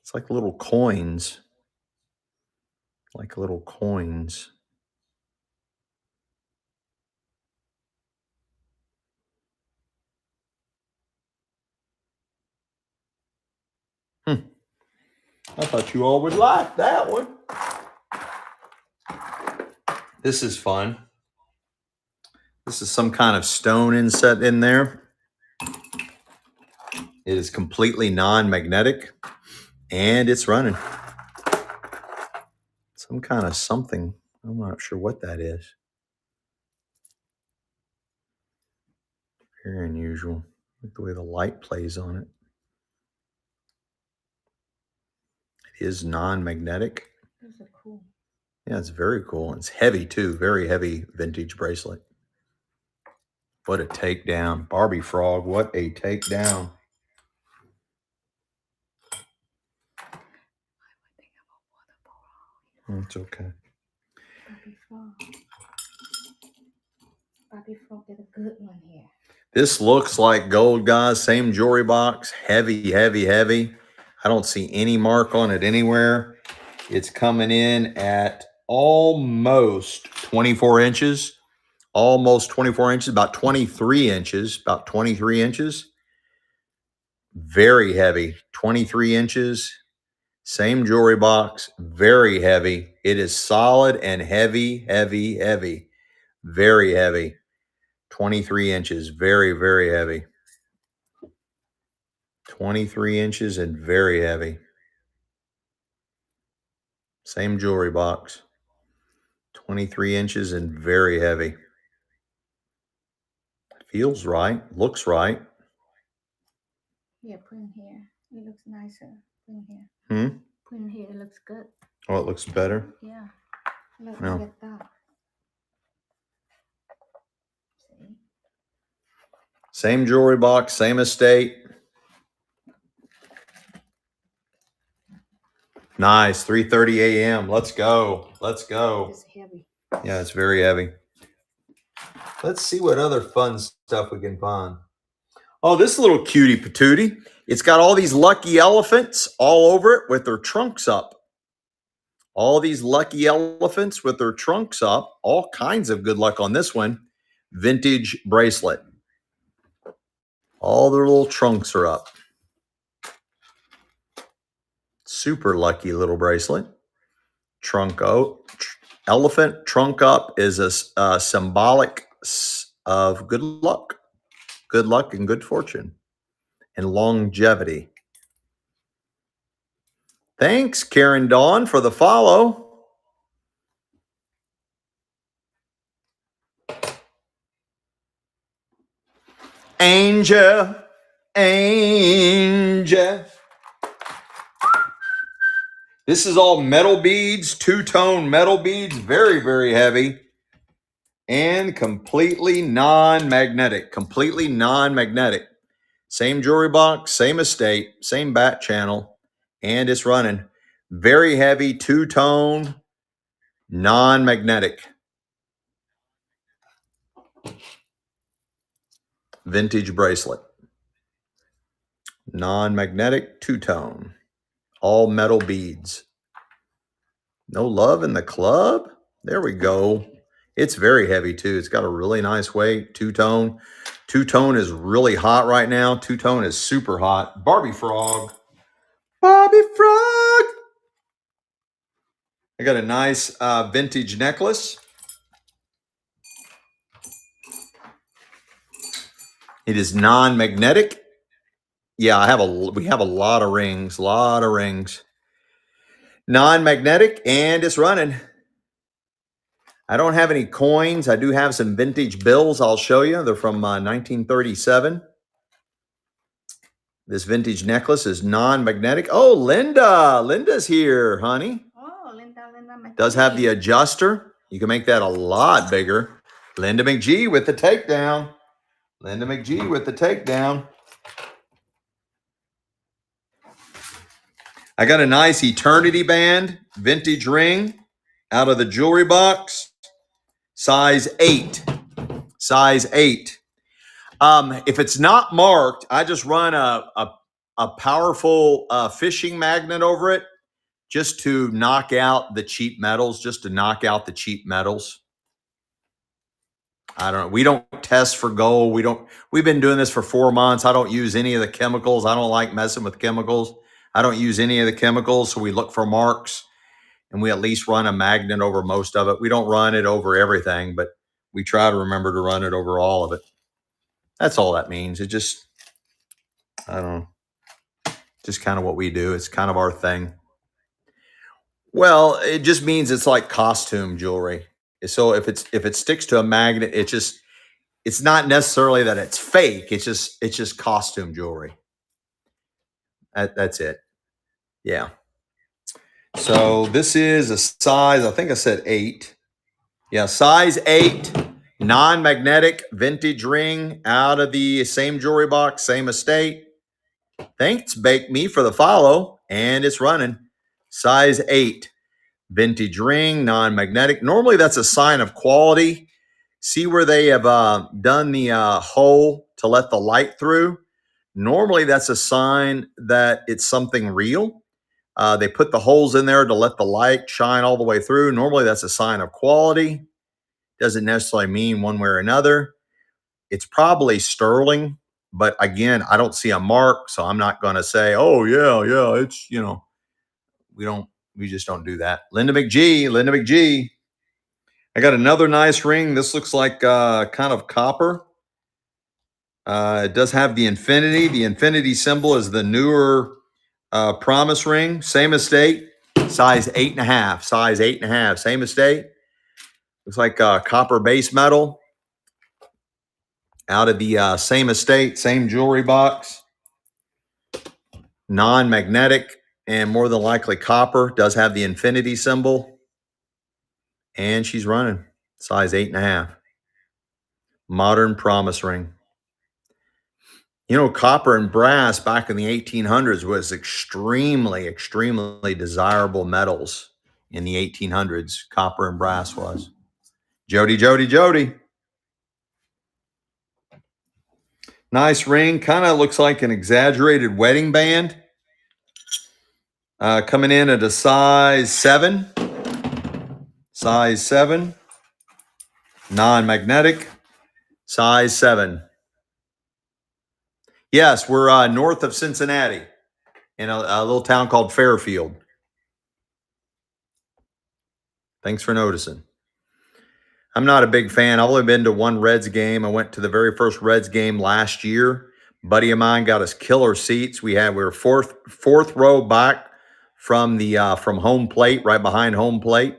It's like little coins. Like little coins. I thought you all would like that one. This is fun. This is some kind of stone inset in there. It is completely non-magnetic, and it's running. Some kind of something. I'm not sure what that is. Very unusual. Look the way the light plays on it. It is non-magnetic. Those are cool. Yeah, it's very cool. It's heavy too. Very heavy vintage bracelet. What a takedown. Barbie Frog, what a takedown. It's okay. Barbie Frog. Bobby Frog did a good one here. This looks like gold, guys. Same jewelry box. Heavy, heavy, heavy. I don't see any mark on it anywhere. It's coming in at almost 24 inches. Almost 24 inches, about 23 inches, about 23 inches. Very heavy, 23 inches. Same jewelry box, very heavy. It is solid and heavy, heavy, heavy. Very heavy. 23 inches, very, very heavy. 23 inches and very heavy. Same jewelry box. 23 inches and very heavy. Feels right, looks right. Yeah, put in here. It looks nicer. Put in here. Hmm? Put in here. It looks good. Oh, it looks better. Yeah. Look No. at that. See? Same jewelry box, same estate. Nice, 3:30 a.m. Let's go. Let's go. It's heavy. Yeah, it's very heavy. Let's see what other fun stuff we can find. Oh, this little cutie patootie. It's got all these lucky elephants all over it with their trunks up. All these lucky elephants with their trunks up. All kinds of good luck on this one. Vintage bracelet. All their little trunks are up. Super lucky little bracelet. Trunk out. Elephant trunk up is a symbolic of good luck and good fortune and longevity. Thanks, Karen Dawn, for the follow. Angel. This is all metal beads, two-tone metal beads, very, very heavy. And completely non-magnetic. Completely non-magnetic. Same jewelry box, same estate, same bat channel, and it's running. Very heavy, two-tone, non-magnetic. Vintage bracelet. Non-magnetic, two-tone. All metal beads. No love in the club? There we go. It's very heavy too. It's got a really nice weight. Two-tone. Two-tone is really hot right now. Two-tone is super hot. Barbie Frog. Barbie Frog. I got a nice vintage necklace. It is non-magnetic. Yeah, we have a lot of rings. Non-magnetic, and it's running. I don't have any coins. I do have some vintage bills I'll show you. They're from 1937. This vintage necklace is non-magnetic. Oh, Linda. Linda's here, honey. Oh, Linda. Does have the adjuster. You can make that a lot bigger. Linda McGee with the takedown. Linda McGee with the takedown. I got a nice Eternity Band vintage ring out of the jewelry box. Size 8. Size 8. If it's not marked, I just run a powerful fishing magnet over it just to knock out the cheap metals, I don't know. We don't test for gold. We've been doing this for 4 months. I don't use any of the chemicals. I don't like messing with chemicals. I don't use any of the chemicals. So we look for marks and we at least run a magnet over most of it. We don't run it over everything, but we try to remember to run it over all of it. That's all that means. It just, I don't know, just kind of what we do. It's kind of our thing. Well, it just means it's like costume jewelry. So if it sticks to a magnet, it's not necessarily that it's fake. It's just costume jewelry. That's it. Yeah. So this is a size, I think I said 8. Yeah, size 8, non-magnetic vintage ring out of the same jewelry box, same estate. Thanks, Bake Me, for the follow, and it's running. Size 8, vintage ring, non-magnetic. Normally that's a sign of quality See where they have done the hole to let the light through? Normally, that's a sign that it's something real. They put the holes in there to let the light shine all the way through. Normally, that's a sign of quality. Doesn't necessarily mean one way or another. It's probably sterling, but again, I don't see a mark, so I'm not going to say, "Oh yeah, it's we just don't do that." Linda McGee. I got another nice ring. This looks like kind of copper. It does have the infinity. The infinity symbol is the newer promise ring. Same estate, size 8.5. Size 8.5. Same estate. Looks like copper base metal. Out of the same estate, same jewelry box. Non-magnetic and more than likely copper. Does have the infinity symbol. And she's running. Size 8.5. Modern promise ring. You know, copper and brass back in the 1800s was extremely, extremely desirable metals in the 1800s. Copper and brass was. Jody. Nice ring. Kind of looks like an exaggerated wedding band. Coming in at a size 7. Size 7. Non-magnetic. Size 7. Yes, we're north of Cincinnati in a little town called Fairfield. Thanks for noticing. I'm not a big fan. I've only been to one Reds game. I went to the very first Reds game last year. Buddy of mine got us killer seats. We were fourth row back from from home plate, right behind home plate.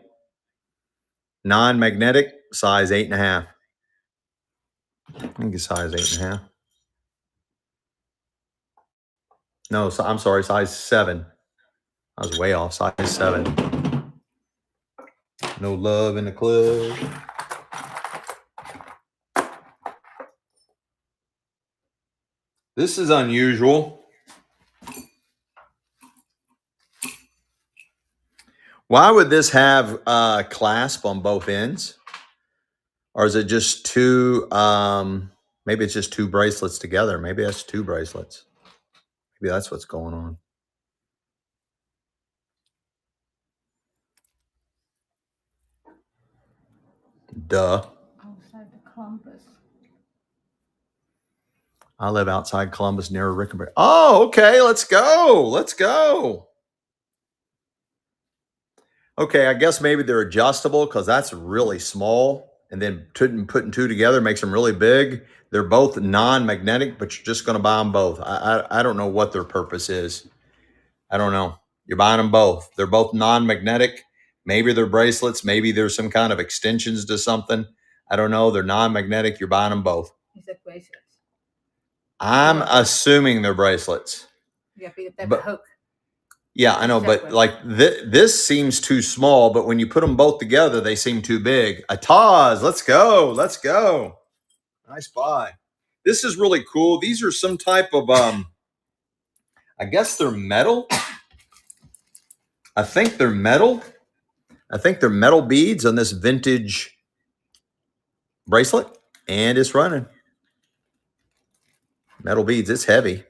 Non-magnetic, size 8.5. I think it's size 8.5. No, I'm sorry, size 7. I was way off. Size 7. No love in the club. This is unusual. Why would this have a clasp on both ends? Or is it just two, maybe it's just two bracelets together. Maybe that's two bracelets. Maybe that's what's going on. Duh. Outside the Columbus. I live outside Columbus near Rickenbacker. Oh, okay. Let's go. Okay, I guess maybe they're adjustable because that's really small. And then putting two together makes them really big. They're both non-magnetic, but you're just going to buy them both. I don't know what their purpose is. I don't know. You're buying them both. They're both non-magnetic. Maybe they're bracelets. Maybe there's some kind of extensions to something. I don't know. They're non-magnetic. You're buying them both. Is it bracelets? I'm assuming they're bracelets. Yeah, but But- hook. Yeah, I know, but like this seems too small, but when you put them both together, they seem too big. Ataz, let's go. Nice buy. This is really cool. These are some type of, I guess they're metal. I think they're metal beads on this vintage bracelet, and it's running. Metal beads, it's heavy.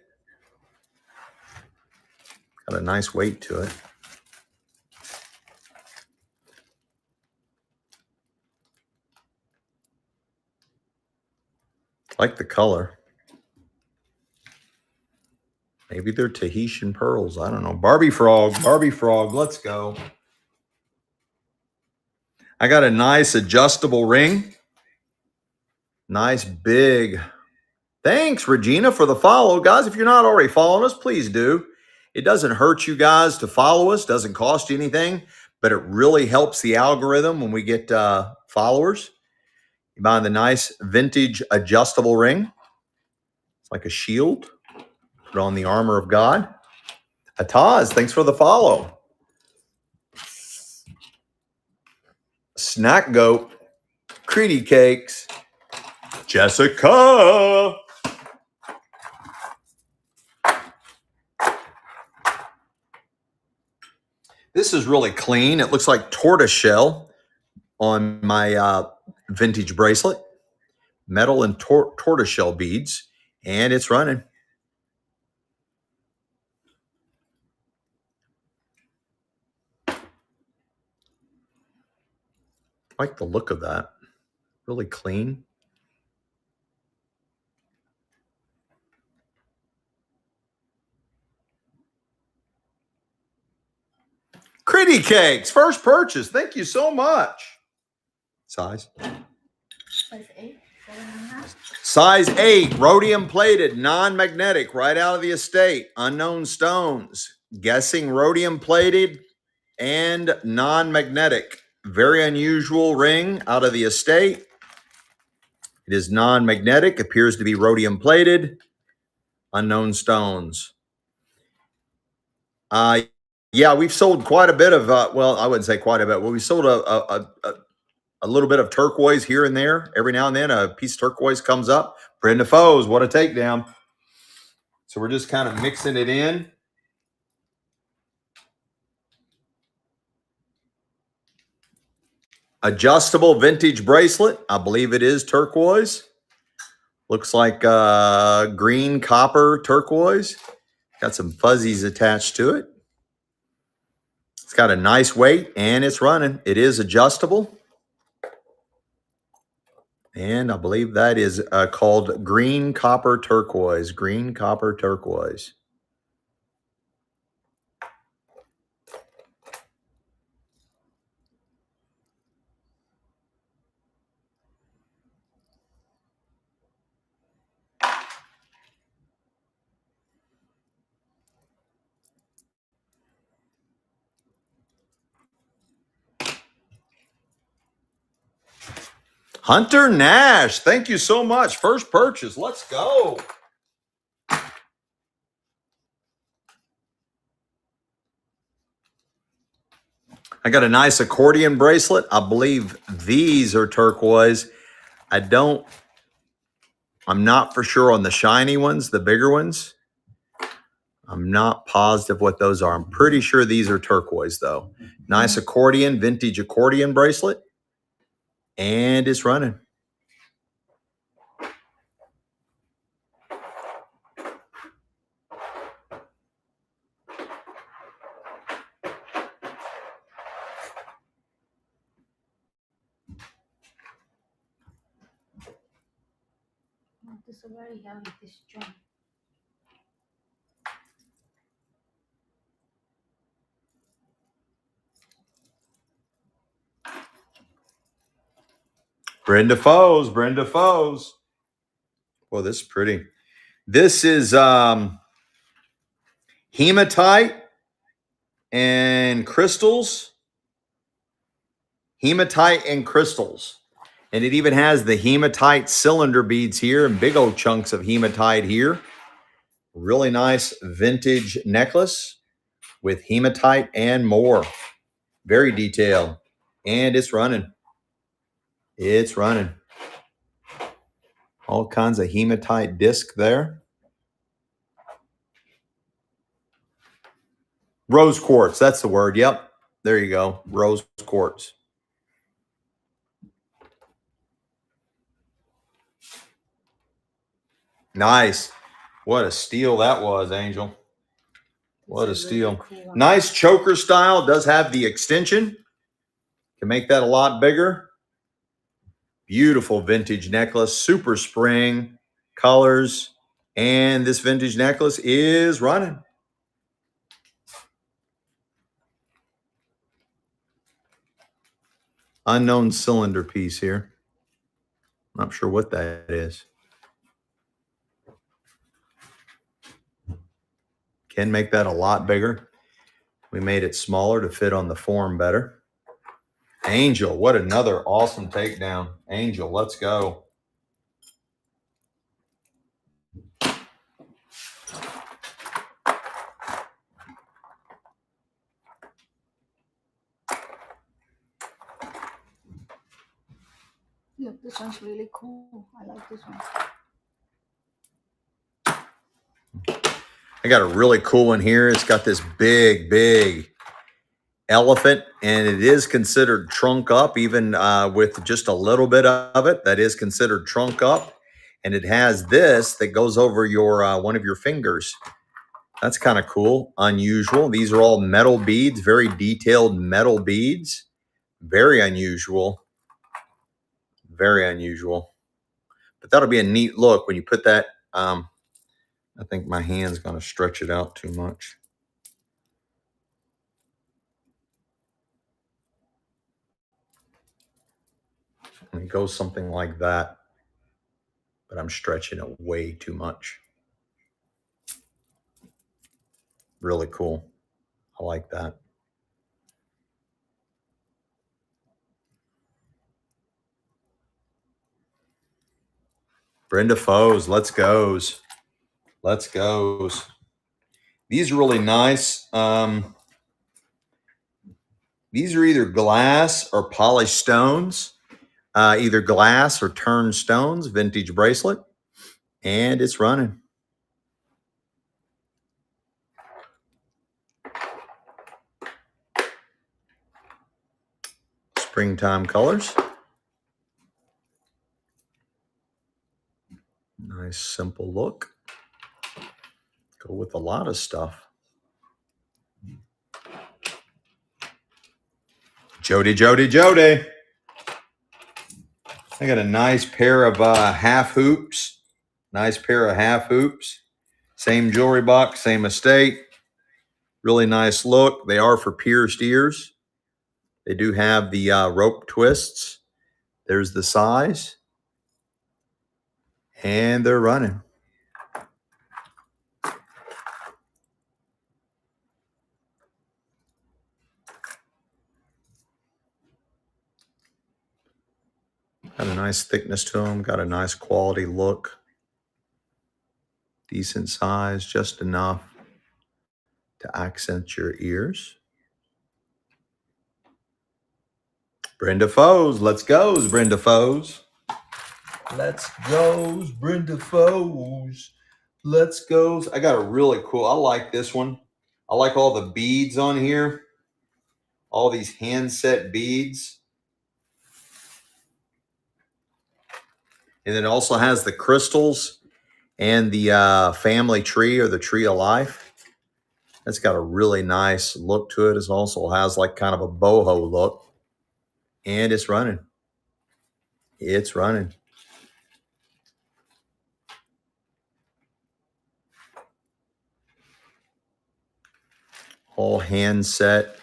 Got a nice weight to it. Like the color. Maybe they're Tahitian pearls. I don't know. Barbie frog. Let's go. I got a nice adjustable ring. Nice big. Thanks, Regina, for the follow. Guys, if you're not already following us, please do. It doesn't hurt you guys to follow us. Doesn't cost you anything, but it really helps the algorithm when we get followers. You buy the nice vintage adjustable ring. It's like a shield. Put on the armor of God. Ataz, thanks for the follow. Snack Goat. Creedy Cakes. Jessica. This is really clean. It looks like tortoise shell on my vintage bracelet, metal and tortoiseshell beads, and it's running. I like the look of that. Really clean. Critty Cakes, first purchase. Thank you so much. Size? Size 8, 7.5. Size 8, rhodium plated, non-magnetic, right out of the estate. Unknown stones. Guessing rhodium plated and non-magnetic. Very unusual ring out of the estate. It is non-magnetic, appears to be rhodium plated. Unknown stones. Yeah, we've sold quite a bit of, well, I wouldn't say quite a bit. Well, we sold a little bit of turquoise here and there. Every now and then a piece of turquoise comes up. Brenda Foes, what a takedown. So we're just kind of mixing it in. Adjustable vintage bracelet. I believe it is turquoise. Looks like green, copper, turquoise. Got some fuzzies attached to it. It's got a nice weight and it's running. It is adjustable. And I believe that is called green, copper, turquoise. Green, copper, turquoise. Hunter Nash, thank you so much. First purchase, let's go. I got a nice accordion bracelet. I believe these are turquoise. I'm not for sure on the shiny ones, the bigger ones. I'm not positive what those are. I'm pretty sure these are turquoise though. Nice accordion, vintage accordion bracelet. And it's running. Oh, this is very heavy, this joint. Brenda Foes, Brenda Foes. Well, this is pretty. This is hematite and crystals. Hematite and crystals. And it even has the hematite cylinder beads here and big old chunks of hematite here. Really nice vintage necklace with hematite and more. Very detailed. And it's running. It's running. All kinds of hematite disc there. Rose quartz, that's the word. Yep. There you go. Rose quartz. Nice. What a steal that was, Angel. What a steal. Really cool. Nice choker style. Does have the extension. Can make that a lot bigger. Beautiful vintage necklace. Super spring colors. And this vintage necklace is running. Unknown cylinder piece here. Not sure what that is. Can make that a lot bigger. We made it smaller to fit on the form better. Angel, what another awesome takedown. Angel, let's go. Yeah, this one's really cool. I like this one. I got a really cool one here. It's got this big elephant, and it is considered trunk up, even with just a little bit of it. That is considered trunk up, and it has this that goes over your one of your fingers. That's kind of cool, unusual. These are all metal beads, very detailed metal beads. Very unusual. Very unusual. But that'll be a neat look when you put that. I think my hand's going to stretch it out too much. And it goes something like that. But I'm stretching it way too much. Really cool. I like that. Brenda Foes, let's goes. Let's goes. These are really nice. These are either glass or polished stones, either glass or turned stones, vintage bracelet, and it's running. Springtime colors. Nice, simple look. Go with a lot of stuff. Jody, Jody, Jody. I got a nice pair of half hoops. Nice pair of half hoops. Same jewelry box, same estate. Really nice look. They are for pierced ears. They do have the rope twists. There's the size. And they're running. Got a nice thickness to them. Got a nice quality look. Decent size, just enough to accent your ears. Brenda Foes, let's go, Brenda Foes. Let's go, Brenda Foes. Let's go. I got a really cool, I like this one. I like all the beads on here. All these hand set beads. And it also has the crystals and the family tree or the tree of life. That's got a really nice look to it. It also has like kind of a boho look. And it's running. It's running. All hand set.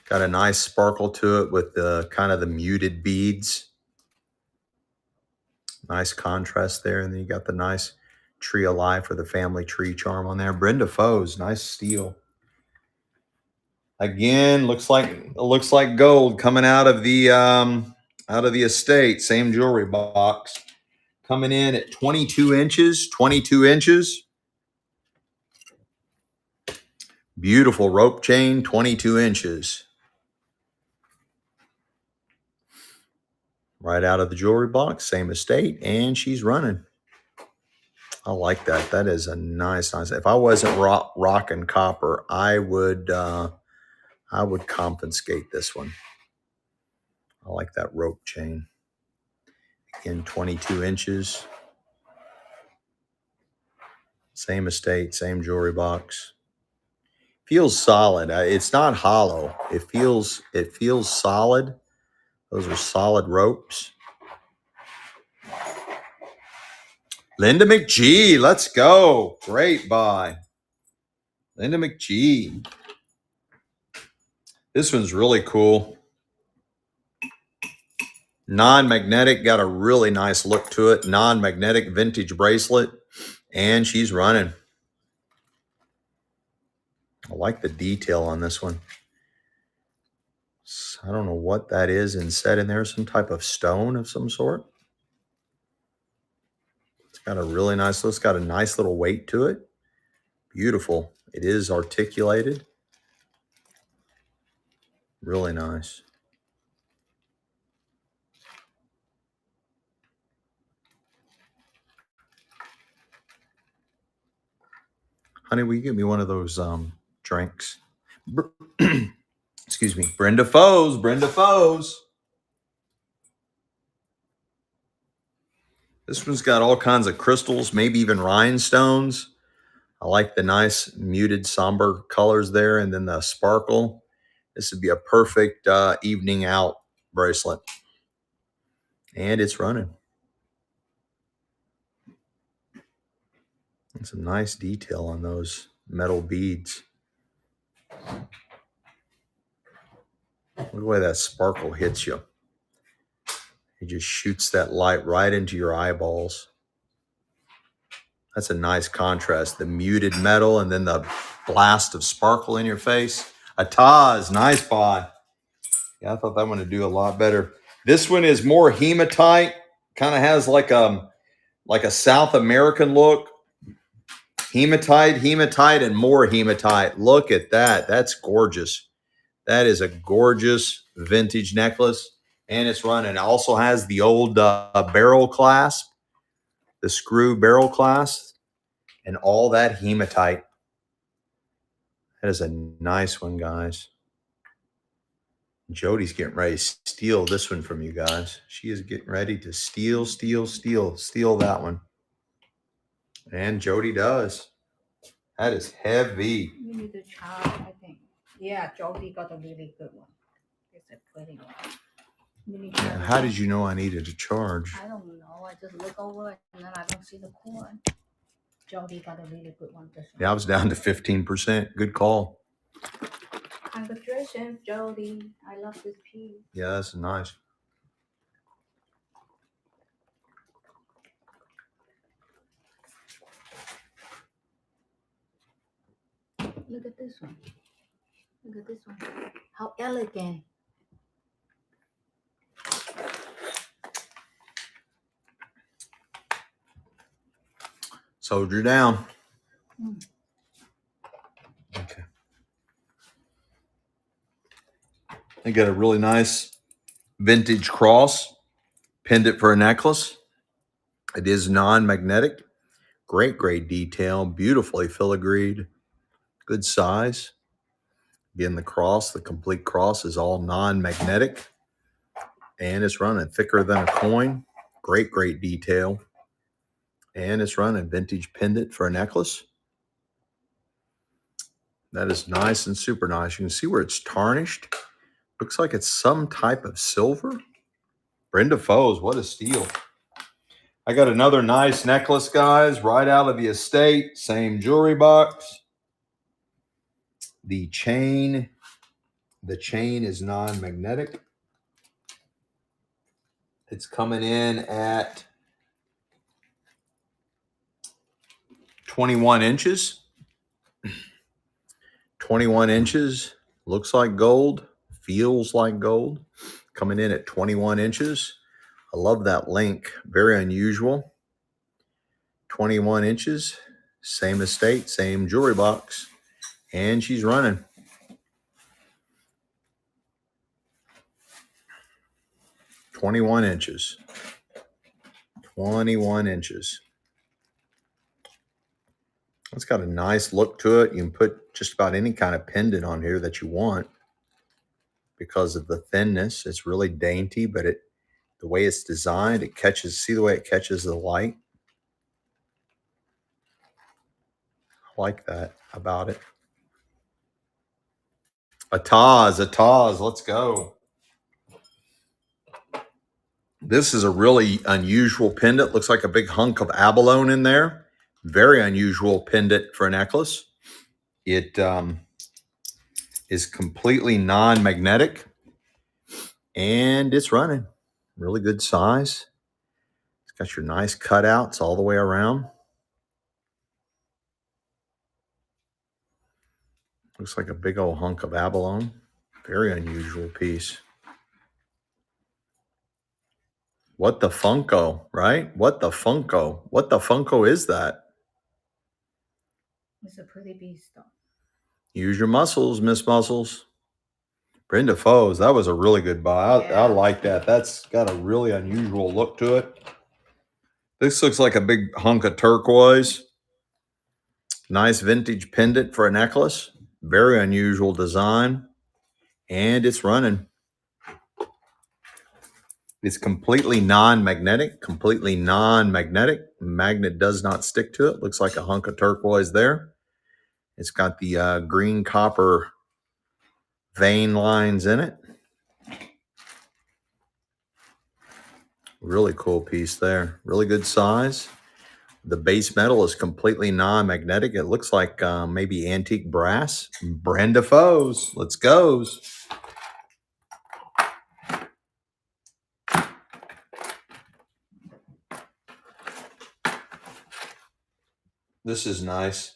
Got a nice sparkle to it with the kind of the muted beads. Nice contrast there. And then you got the nice tree of life or the family tree charm on there. Brenda Foes, nice steel. Again, looks like gold coming out of the estate. Same jewelry box. Coming in at 22 inches. 22 inches. Beautiful rope chain, 22 inches. Right out of the jewelry box, same estate, and she's running. I like that. That is a nice. If I wasn't rocking copper, I would confiscate this one. I like that rope chain. Again, 22 inches. Same estate, same jewelry box. Feels solid. It's not hollow. It feels solid. Those are solid ropes. Linda McGee, let's go. Great buy. Linda McGee. This one's really cool. Non-magnetic, got a really nice look to it. Non-magnetic vintage bracelet. And she's running. I like the detail on this one. I don't know what that is inset in there. Some type of stone of some sort. It's got a really nice look. It's got a nice little weight to it. Beautiful. It is articulated. Really nice. Honey, will you give me one of those drinks? excuse me, Brenda Foes, Brenda Foes. This one's got all kinds of crystals, maybe even rhinestones. I like the nice muted somber colors there, and then the sparkle. This would be a perfect evening out bracelet. And it's running. And some nice detail on those metal beads. Look at the way that sparkle hits you. It just shoots that light right into your eyeballs. That's a nice contrast. The muted metal and then the blast of sparkle in your face. A Taz, nice buy. Yeah, I thought that one would do a lot better. This one is more hematite. Kind of has like a South American look. Hematite, and more hematite. Look at that. That's gorgeous. That is a gorgeous vintage necklace. And it's running. It also has the old barrel clasp, the screw barrel clasp, and all that hematite. That is a nice one, guys. Jody's getting ready to steal this one from you guys. She is getting ready to steal that one. And Jody does. That is heavy. You need to charge, I think. Yeah, Jody got a really good one. It's a pretty one. Yeah, how did you know I needed to charge? I don't know. I just look over it and then I don't see the cord. Jody got a really good one. This one. Yeah, I was down to 15%. Good call. Congratulations, Jody. I love this piece. Yeah, that's nice. Look at this one. Look at this one. How elegant. Soldier down. Mm. Okay. They got a really nice vintage cross. Pendant for a necklace. It is non-magnetic. Great detail. Beautifully filigreed. Good size. Again, the cross, the complete cross is all non-magnetic. And it's running thicker than a coin. Great detail. And it's running vintage pendant for a necklace. That is nice and super nice. You can see where it's tarnished. Looks like it's some type of silver. Brenda Foes, what a steal. I got another nice necklace, guys, right out of the estate. Same jewelry box. The chain is non-magnetic. It's coming in at 21 inches. 21 inches. Looks like gold. Feels like gold. Coming in at 21 inches. I love that link. Very unusual. 21 inches. Same estate, same jewelry box. And she's running. "21 inches. 21 inches. It's got a nice look to it. You can put just about any kind of pendant on here that you want because of the thinness. It's really dainty, but the way it's designed, it catches, see the way it catches the light? I like that about it. A Taz, let's go. This is a really unusual pendant. Looks like a big hunk of abalone in there. Very unusual pendant for a necklace. It is completely non-magnetic. And it's running. Really good size. It's got your nice cutouts all the way around. Looks like a big old hunk of abalone. Very unusual piece. What the Funko, right? What the Funko? What the Funko is that? It's a pretty piece, though. Use your muscles, Miss Muscles. Brenda Foes, that was a really good buy. I like that. That's got a really unusual look to it. This looks like a big hunk of turquoise. Nice vintage pendant for a necklace. Very unusual design. and it's running. It's completely non-magnetic, Magnet does not stick to it. Looks like a hunk of turquoise there. It's got the green copper vein lines in it. Really cool piece there. Really good size. The base metal is completely non-magnetic. It looks like maybe antique brass. Brenda Foes. Let's go. This is nice.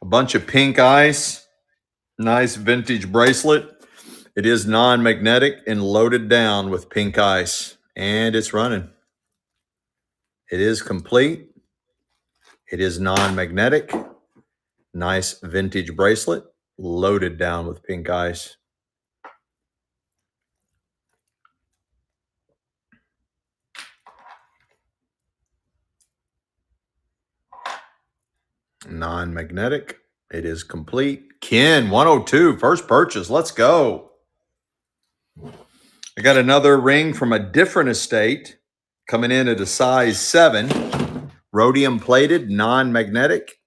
A bunch of pink ice. Nice vintage bracelet. It is non-magnetic and loaded down with pink ice. And it's running. It is complete. It is non-magnetic. Nice vintage bracelet. Loaded down with pink ice. Non-magnetic. It is complete. Ken 102, first purchase. Let's go. I got another ring from a different estate coming in at a size 7. Rhodium plated, non-magnetic,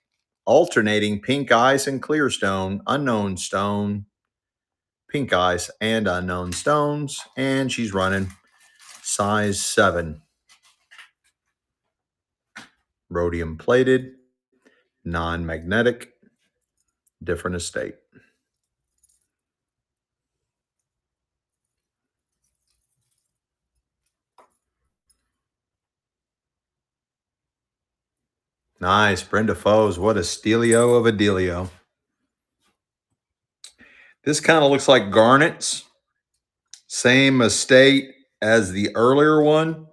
alternating pink ice and clear stone, unknown stone, pink ice and unknown stones. And she's running size 7. Rhodium plated, non-magnetic, different estate. Nice. Brenda Foes. What a steelio of a dealio. This kind of looks like garnets. Same estate as the earlier one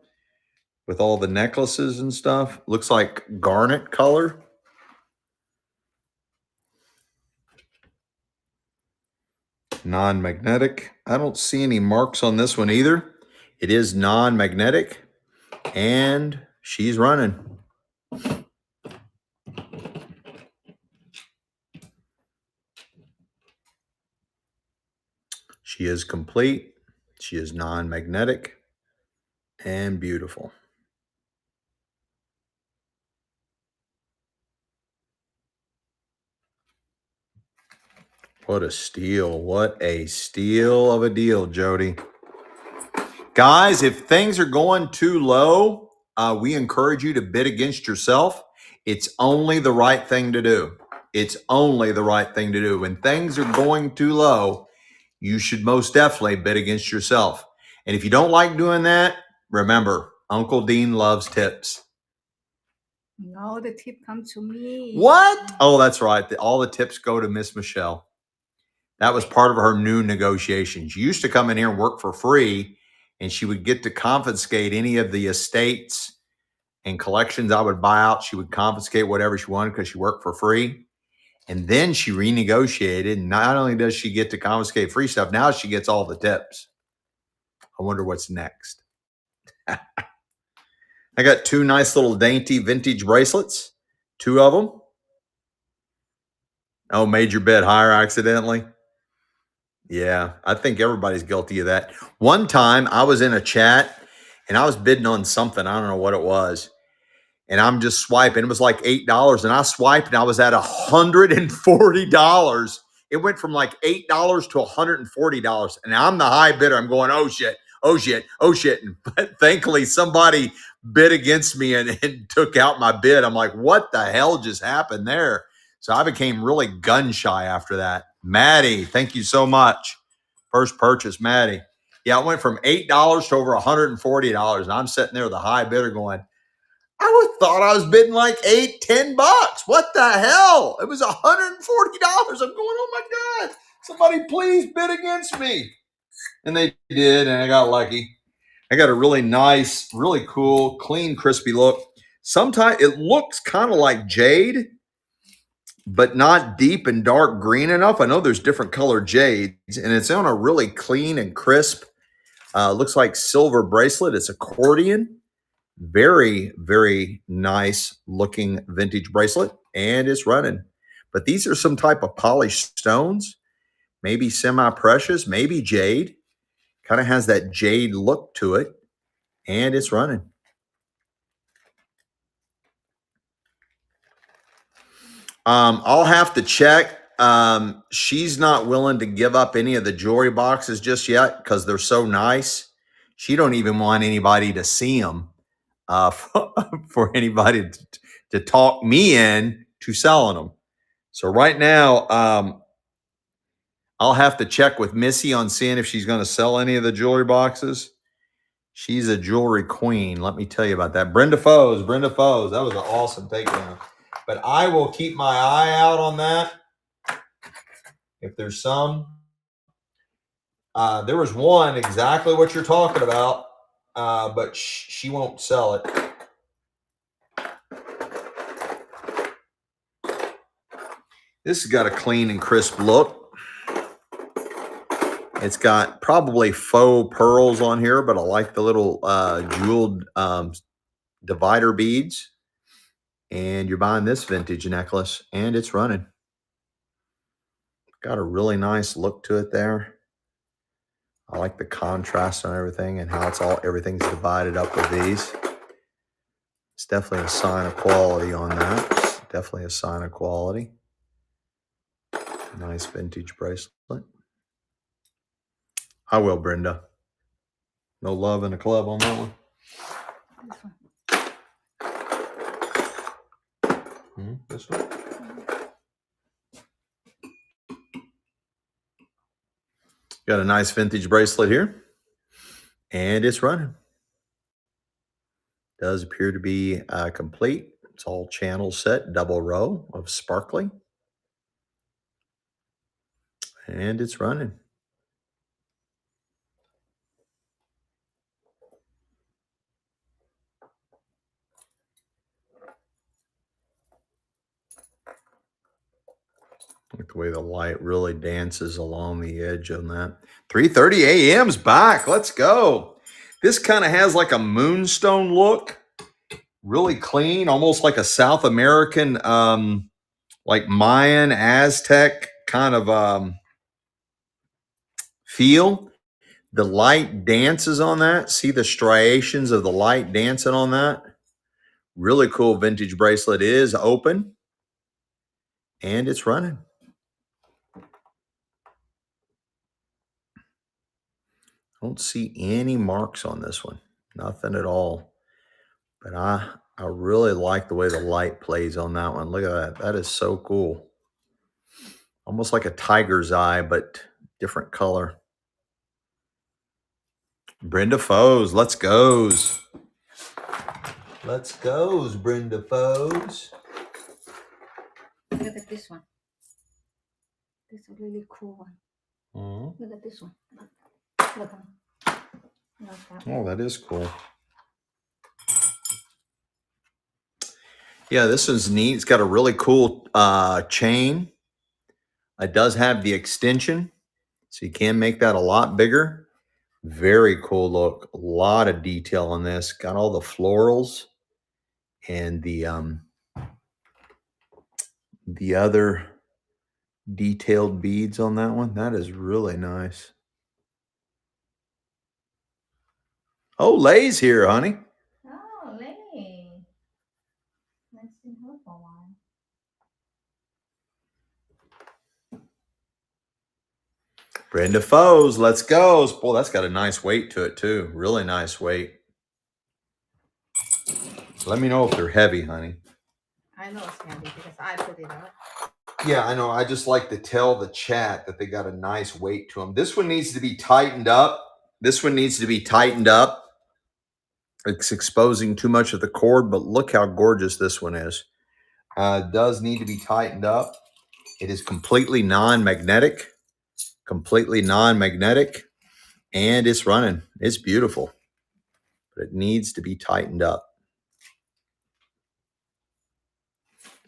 with all the necklaces and stuff. Looks like garnet color. Non-magnetic. I don't see any marks on this one either. It is non-magnetic. And she's running. She is complete. She is non-magnetic and beautiful. What a steal. What a steal of a deal, Jody. Guys, if things are going too low, we encourage you to bid against yourself. It's only the right thing to do. It's only the right thing to do. When things are going too low, you should most definitely bid against yourself. And if you don't like doing that, remember, Uncle Dean loves tips. No, the tip comes to me. What? Oh, that's right. All the tips go to Miss Michelle. That was part of her new negotiations. She used to come in here and work for free, and she would get to confiscate any of the estates and collections I would buy out. She would confiscate whatever she wanted because she worked for free. And then she renegotiated. And not only does she get to confiscate free stuff, now she gets all the tips. I wonder what's next. I got 2 nice little dainty vintage bracelets. 2 of them. Oh, made your bid higher accidentally. Yeah, I think everybody's guilty of that. One time I was in a chat and I was bidding on something. I don't know what it was. And I'm just swiping. It was like $8. And I swiped and I was at $140. It went from like $8 to $140. And I'm the high bidder. I'm going, oh shit, oh shit, oh shit. But thankfully somebody bid against me and took out my bid. I'm like, what the hell just happened there? So I became really gun shy after that. Maddie, thank you so much. First purchase, Maddie. Yeah, it went from $8 to over $140. And I'm sitting there with a high bidder going, I thought I was bidding like $8-10. What the hell? It was $140. I'm going, oh my God, somebody please bid against me. And they did, and I got lucky. I got a really nice, really cool, clean, crispy look. Sometimes it looks kind of like jade, but not deep and dark green enough. I know there's different colored jades, and it's on a really clean and crisp, looks like silver bracelet. It's accordion. Very, very nice looking vintage bracelet, and it's running. But these are some type of polished stones. maybe semi-precious, maybe jade. Kind of has that jade look to it, and it's running. I'll have to check. She's not willing to give up any of the jewelry boxes just yet because they're so nice. She don't even want anybody to see them for anybody to talk me in to selling them. So right now, I'll have to check with Missy on seeing if she's going to sell any of the jewelry boxes. She's a jewelry queen. Let me tell you about that. Brenda Foes. That was an awesome takedown. But I will keep my eye out on that. If there's some. There was one exactly what you're talking about, but she won't sell it. This has got a clean and crisp look. It's got probably faux pearls on here, but I like the little jeweled divider beads. And you're buying this vintage necklace, and it's running. Got a really nice look to it there. I like the contrast on everything and how everything's divided up with these. It's definitely a sign of quality on that. It's definitely a sign of quality. Nice vintage bracelet. I will, Brenda. No love in the club on that one. This one. Got a nice vintage bracelet here, and it's running. Does appear to be complete. It's all channel set, double row of sparkling, and it's running. Look the way the light really dances along the edge on that. 3:30 a.m.'s back. Let's go. This kind of has like a moonstone look. Really clean, almost like a South American, like Mayan, Aztec kind of feel. The light dances on that. See the striations of the light dancing on that. Really cool vintage bracelet. It is open, and it's running. I don't see any marks on this one. Nothing at all. But I really like the way the light plays on that one. Look at that. That is so cool. Almost like a tiger's eye, but different color. Brenda Foes. Let's goes. Let's goes, Brenda Foes. Look at this one. This is a really cool one. Mm-hmm. Look at this one. Look. Oh, that is cool. Yeah, this one's neat. It's got a really cool chain. It does have the extension, so you can make that a lot bigger. Very cool look. A lot of detail on this. Got all the florals and the other detailed beads on that one. That is really nice. Oh, Lay's here, honey. Oh, Lay. Let's see her for a while. Brenda Foes, let's go. Boy, that's got a nice weight to it too. Really nice weight. Let me know if they're heavy, honey. I know it's heavy because I put it up. Yeah, I know. I just like to tell the chat that they got a nice weight to them. This one needs to be tightened up. This one needs to be tightened up. It's exposing too much of the cord, but look how gorgeous this one is. It does need to be tightened up. It is completely non-magnetic. Completely non-magnetic. And it's running. It's beautiful. But it needs to be tightened up.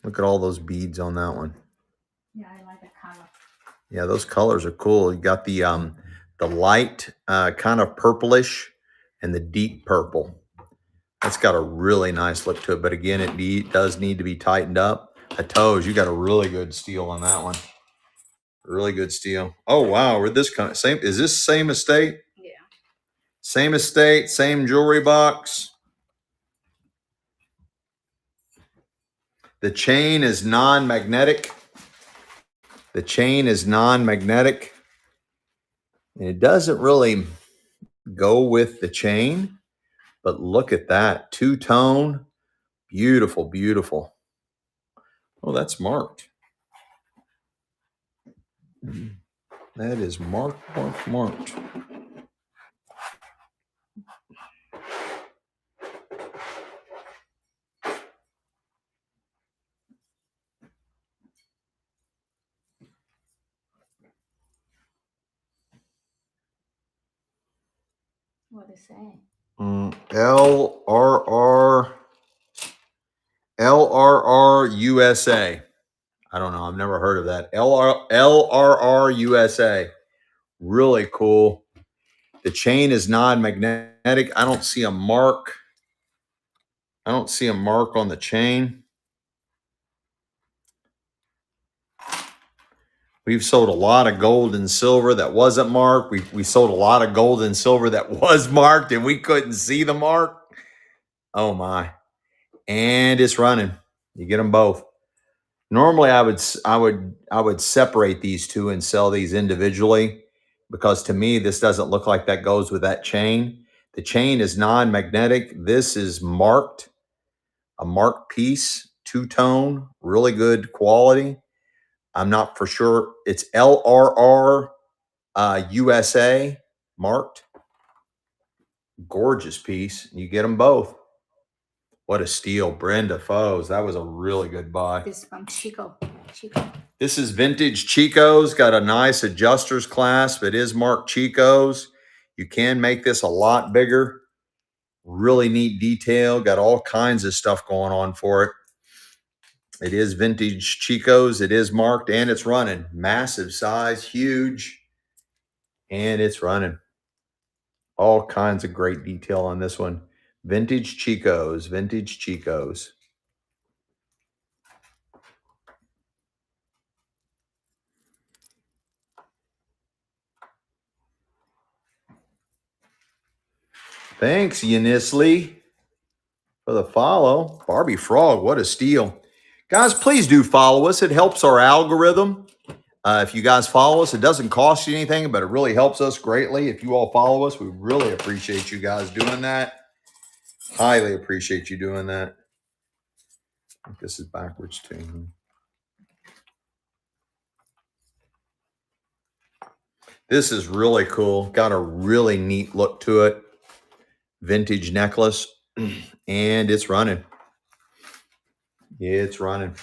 Look at all those beads on that one. Yeah, I like the color. Yeah, those colors are cool. You got the light kind of purplish and the deep purple. That's got a really nice look to it. But again, it does need to be tightened up. The toes, you got a really good steel on that one. Really good steel. Oh, wow. Where'd this come? Same. Is this same estate? Yeah. Same estate, same jewelry box. The chain is non-magnetic. The chain is non-magnetic. And it doesn't really go with the chain. But look at that. Two-tone. Beautiful, beautiful. Oh, that's marked. That is marked. What they say? LRR USA. I don't know. I've never heard of that. LRR USA. Really cool. The chain is non-magnetic. I don't see a mark. I don't see a mark on the chain. We've sold a lot of gold and silver that wasn't marked. We sold a lot of gold and silver that was marked and we couldn't see the mark. Oh my. And it's running. You get them both. Normally I would separate these two and sell these individually because to me this doesn't look like that goes with that chain. The chain is non-magnetic. This is marked, a marked piece, two-tone, really good quality. I'm not for sure. It's LRR USA marked. Gorgeous piece. You get them both. What a steal. Brenda Foes. That was a really good buy. This is from Chico. This is vintage Chico's. Got a nice adjuster's clasp. It is marked Chico's. You can make this a lot bigger. Really neat detail. Got all kinds of stuff going on for it. It is vintage Chico's. It is marked and it's running. Massive size, huge. And it's running. All kinds of great detail on this one. Vintage Chico's. Vintage Chico's. Thanks, Yanisli, for the follow. Barbie Frog, what a steal. Guys, please do follow us. It helps our algorithm. If you guys follow us, it doesn't cost you anything, but it really helps us greatly. If you all follow us, we really appreciate you guys doing that. Highly appreciate you doing that. I think this is backwards too. This is really cool. Got a really neat look to it. Vintage necklace. And it's running. It's running.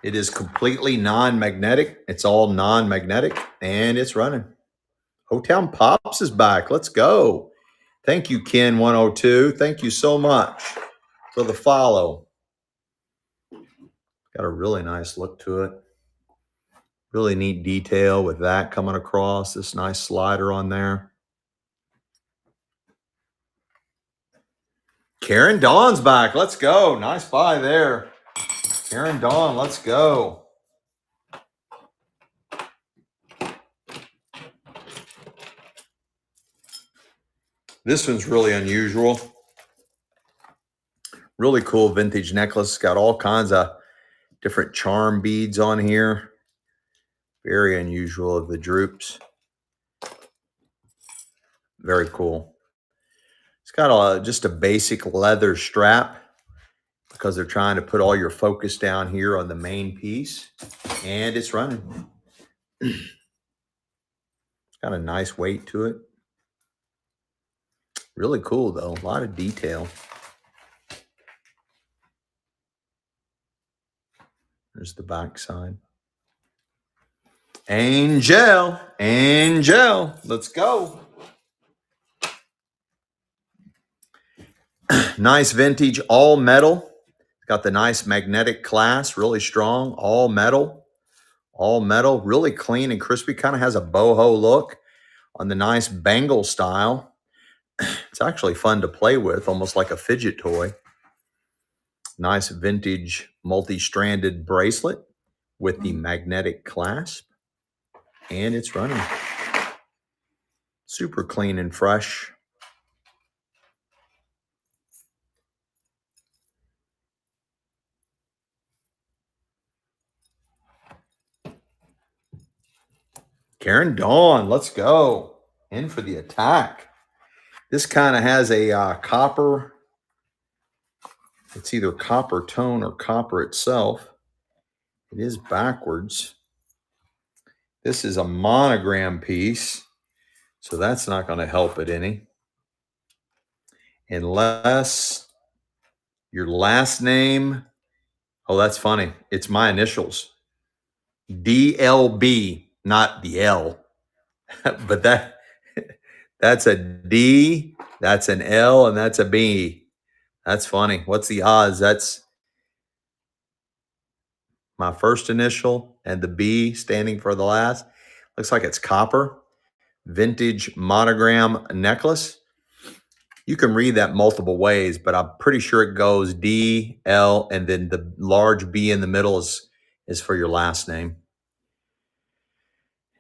It is completely non-magnetic. It's all non-magnetic and it's running. Hotown Pops is back. Let's go. Thank you, Ken102. Thank you so much for the follow. Got a really nice look to it. Really neat detail with that coming across. This nice slider on there. Karen Dawn's back. Let's go. Nice buy there. Karen Dawn, let's go. This one's really unusual. Really cool vintage necklace. Got all kinds of different charm beads on here. Very unusual of the droops. Very cool. It's got just a basic leather strap because they're trying to put all your focus down here on the main piece. And it's running. Got a nice weight to it. Really cool though. A lot of detail. There's the back side. Angel. Let's go. Nice vintage, all metal. Got the nice magnetic clasp, really strong, all metal. Really clean and crispy. Kind of has a boho look on the nice bangle style. It's actually fun to play with, almost like a fidget toy. Nice vintage multi-stranded bracelet with the magnetic clasp. And it's running. Super clean and fresh. Karen Dawn, let's go. In for the attack. This kind of has a copper. It's either copper tone or copper itself. It is backwards. This is a monogram piece, so that's not going to help it any. Unless your last name, oh, that's funny. It's my initials. DLB, not the L. But that's a D, that's an L, and that's a B. That's funny. What's the odds? That's my first initial and the B standing for the last. Looks like it's copper. Vintage monogram necklace. You can read that multiple ways, but I'm pretty sure it goes D, L, and then the large B in the middle is for your last name.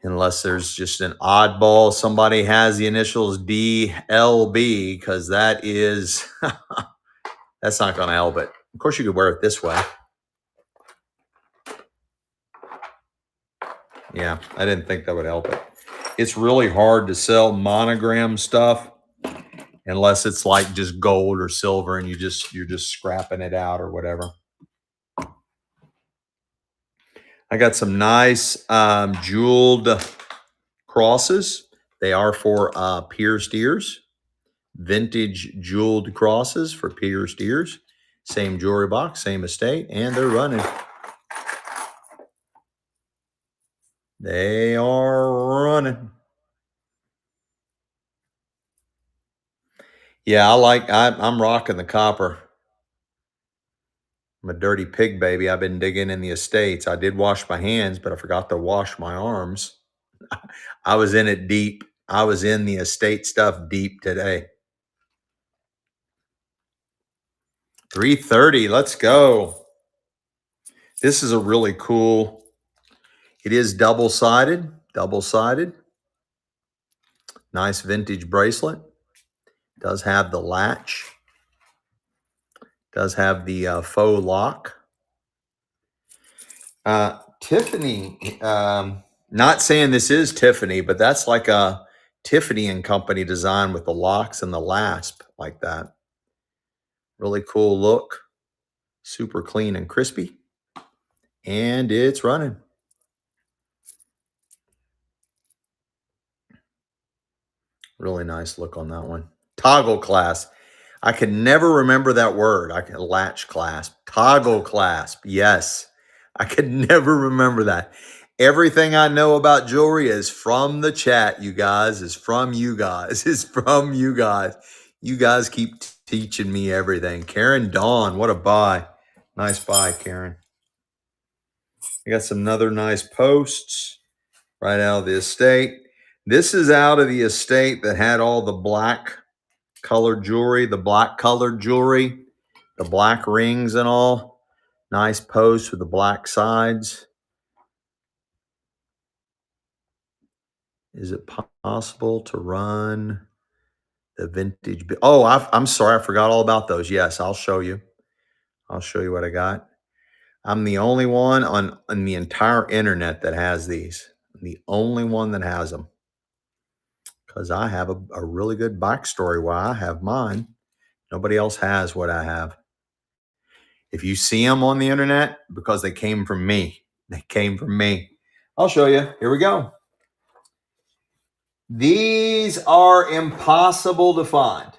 Unless there's just an oddball, somebody has the initials DLB, because that is, that's not going to help it. Of course, you could wear it this way. Yeah, I didn't think that would help it. It's really hard to sell monogram stuff unless it's like just gold or silver and you're just scrapping it out or whatever. I got some nice jeweled crosses. They are for pierced ears. Vintage jeweled crosses for pierced ears. Same jewelry box, same estate, and they're running. They are running. Yeah, I'm rocking the copper. I'm a dirty pig, baby. I've been digging in the estates. I did wash my hands, but I forgot to wash my arms. I was in it deep. I was in the estate stuff deep today. 330, let's go. This is a really cool, it is double-sided. Nice vintage bracelet. Does have the latch. Does have the faux lock. Tiffany, not saying this is Tiffany, but that's like a Tiffany and Company design with the locks and the lasp like that. Really cool look. Super clean and crispy. And it's running. Really nice look on that one. Toggle clasp. I can never remember that word. I can latch clasp. Toggle clasp. Yes. I could never remember that. Everything I know about jewelry is from the chat, you guys. Is from you guys. Is from you guys. You guys keep teaching me everything. Karen Dawn, what a buy. Nice buy, Karen. I got some other nice posts right out of the estate. This is out of the estate that had all the black colored jewelry, the black rings and all. Nice post with the black sides. Is it possible to run the vintage? Oh, I'm sorry. I forgot all about those. Yes, I'll show you. I'll show you what I got. I'm the only one on the entire internet that has these. I'm the only one that has them. Because I have a really good backstory why I have mine. Nobody else has what I have. If you see them on the internet, because they came from me. They came from me. I'll show you. Here we go. These are impossible to find.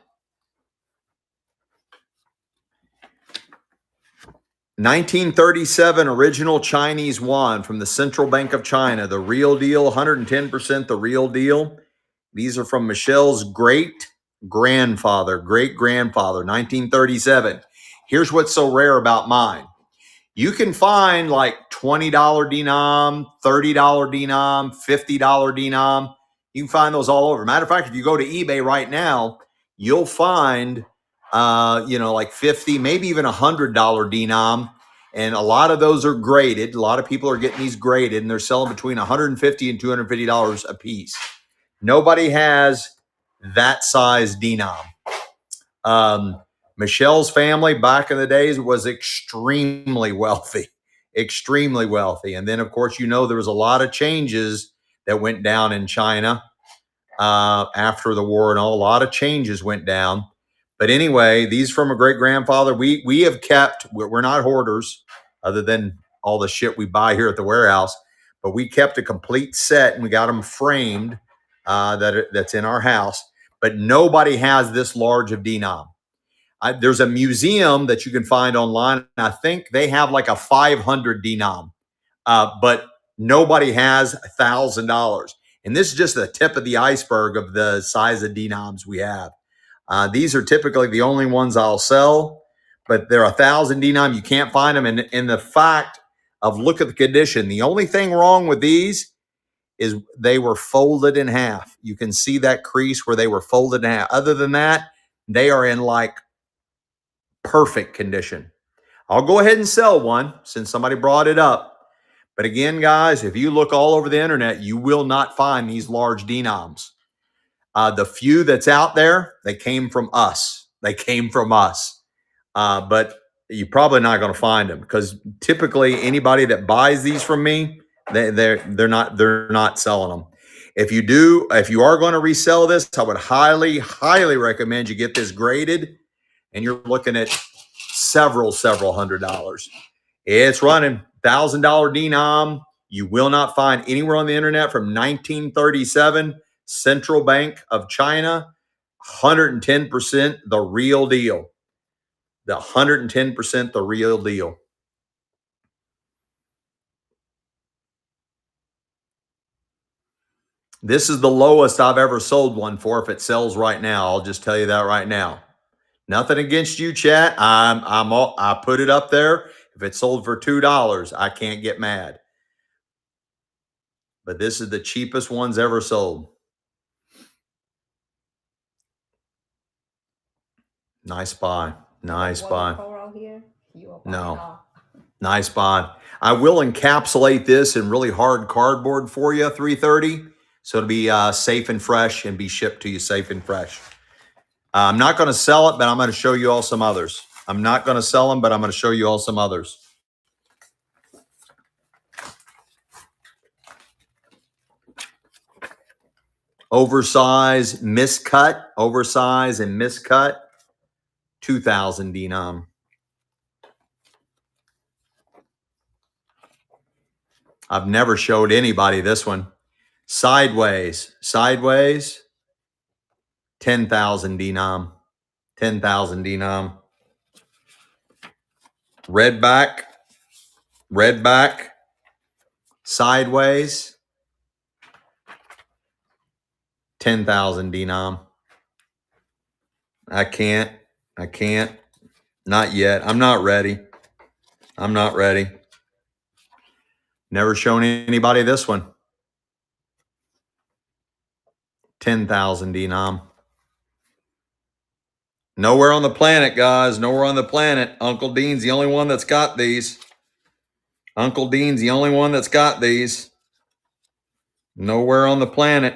1937 original Chinese yuan from the Central Bank of China. The real deal, 110% the real deal. These are from Michelle's great-grandfather, 1937. Here's what's so rare about mine. You can find like $20 denom, $30 denom, $50 denom. You can find those all over. Matter of fact, if you go to eBay right now, you'll find like 50, maybe even $100 denom. And a lot of those are graded. A lot of people are getting these graded, and they're selling between $150 and $250 a piece. Nobody has that size denom. Michelle's family back in the days was extremely wealthy. And then, of course, there was a lot of changes that went down in China after the war, and a lot of changes went down. But anyway, these from a great grandfather. We have kept. We're not hoarders, other than all the shit we buy here at the warehouse. But we kept a complete set, and we got them framed. That's in our house. But nobody has this large of denom. There's a museum that you can find online. I think they have like a 500 denom, but nobody has $1,000. And this is just the tip of the iceberg of the size of denoms we have. These are typically the only ones I'll sell, but they're 1,000 denom. You can't find them. And in the fact of look at the condition, the only thing wrong with these is they were folded in half. You can see that crease where they were folded in half. Other than that, they are in like perfect condition. I'll go ahead and sell one since somebody brought it up. But again, guys, if you look all over the internet, you will not find these large denoms. The few that's out there, they came from us. But you're probably not going to find them because typically anybody that buys these from me, they're not selling them. If you are going to resell this, I would highly recommend you get this graded, and you're looking at several $100s. It's running $1,000 denom. You will not find anywhere on the internet from 1937. Central Bank of China, 110% the real deal. The 110% the real deal. This is the lowest I've ever sold one for if it sells right now. I'll just tell you that right now. Nothing against you, chat. I put it up there. If it sold for $2, I can't get mad. But this is the cheapest ones ever sold. Nice buy. Nice buy. No. Nice buy. I will encapsulate this in really hard cardboard for you, 330. So it'll be safe and fresh and be shipped to you safe and fresh. I'm not going to sell it, but I'm going to show you all some others. I'm not going to sell them, but I'm going to show you all some others. Oversize and miscut, 2,000 denom. I've never showed anybody this one. Sideways, 10,000 denom. 10,000 denom. Redback, sideways, 10,000 denom. I can't. Not yet. I'm not ready. Never shown anybody this one. 10,000 denom. Nowhere on the planet, guys. Nowhere on the planet. Uncle Dean's the only one that's got these. Nowhere on the planet.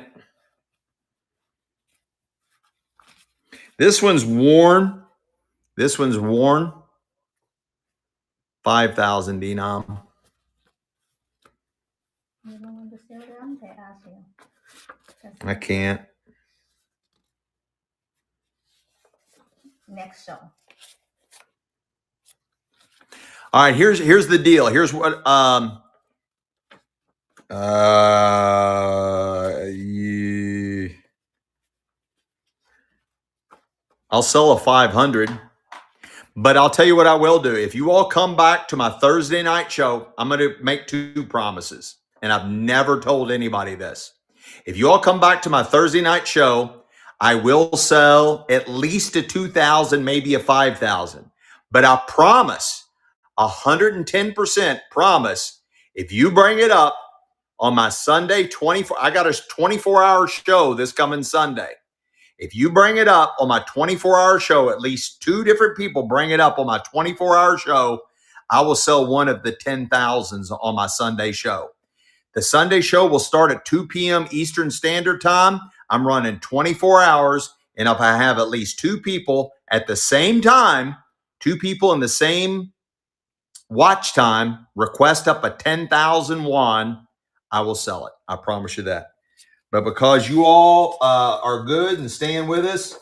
This one's worn. 5,000 denom. You don't want to sell them? They ask you. I can't. Next show. All right, here's the deal. Here's what I'll sell a 500, but I'll tell you what I will do. If you all come back to my Thursday night show, I'm going to make 2 promises, and I've never told anybody this. If you all come back to my Thursday night show, I will sell at least a 2,000, maybe a 5,000. But I promise, 110% promise, if you bring it up on my Sunday 24, I got a 24-hour show this coming Sunday. If you bring it up on my 24-hour show, at least 2 different people bring it up on my 24-hour show, I will sell one of the 10,000s on my Sunday show. The Sunday show will start at 2 p.m. Eastern Standard Time. I'm running 24 hours. And if I have at least 2 people at the same time, 2 people in the same watch time, request up a 10,000 won, I will sell it. I promise you that. But because you all are good and staying with us,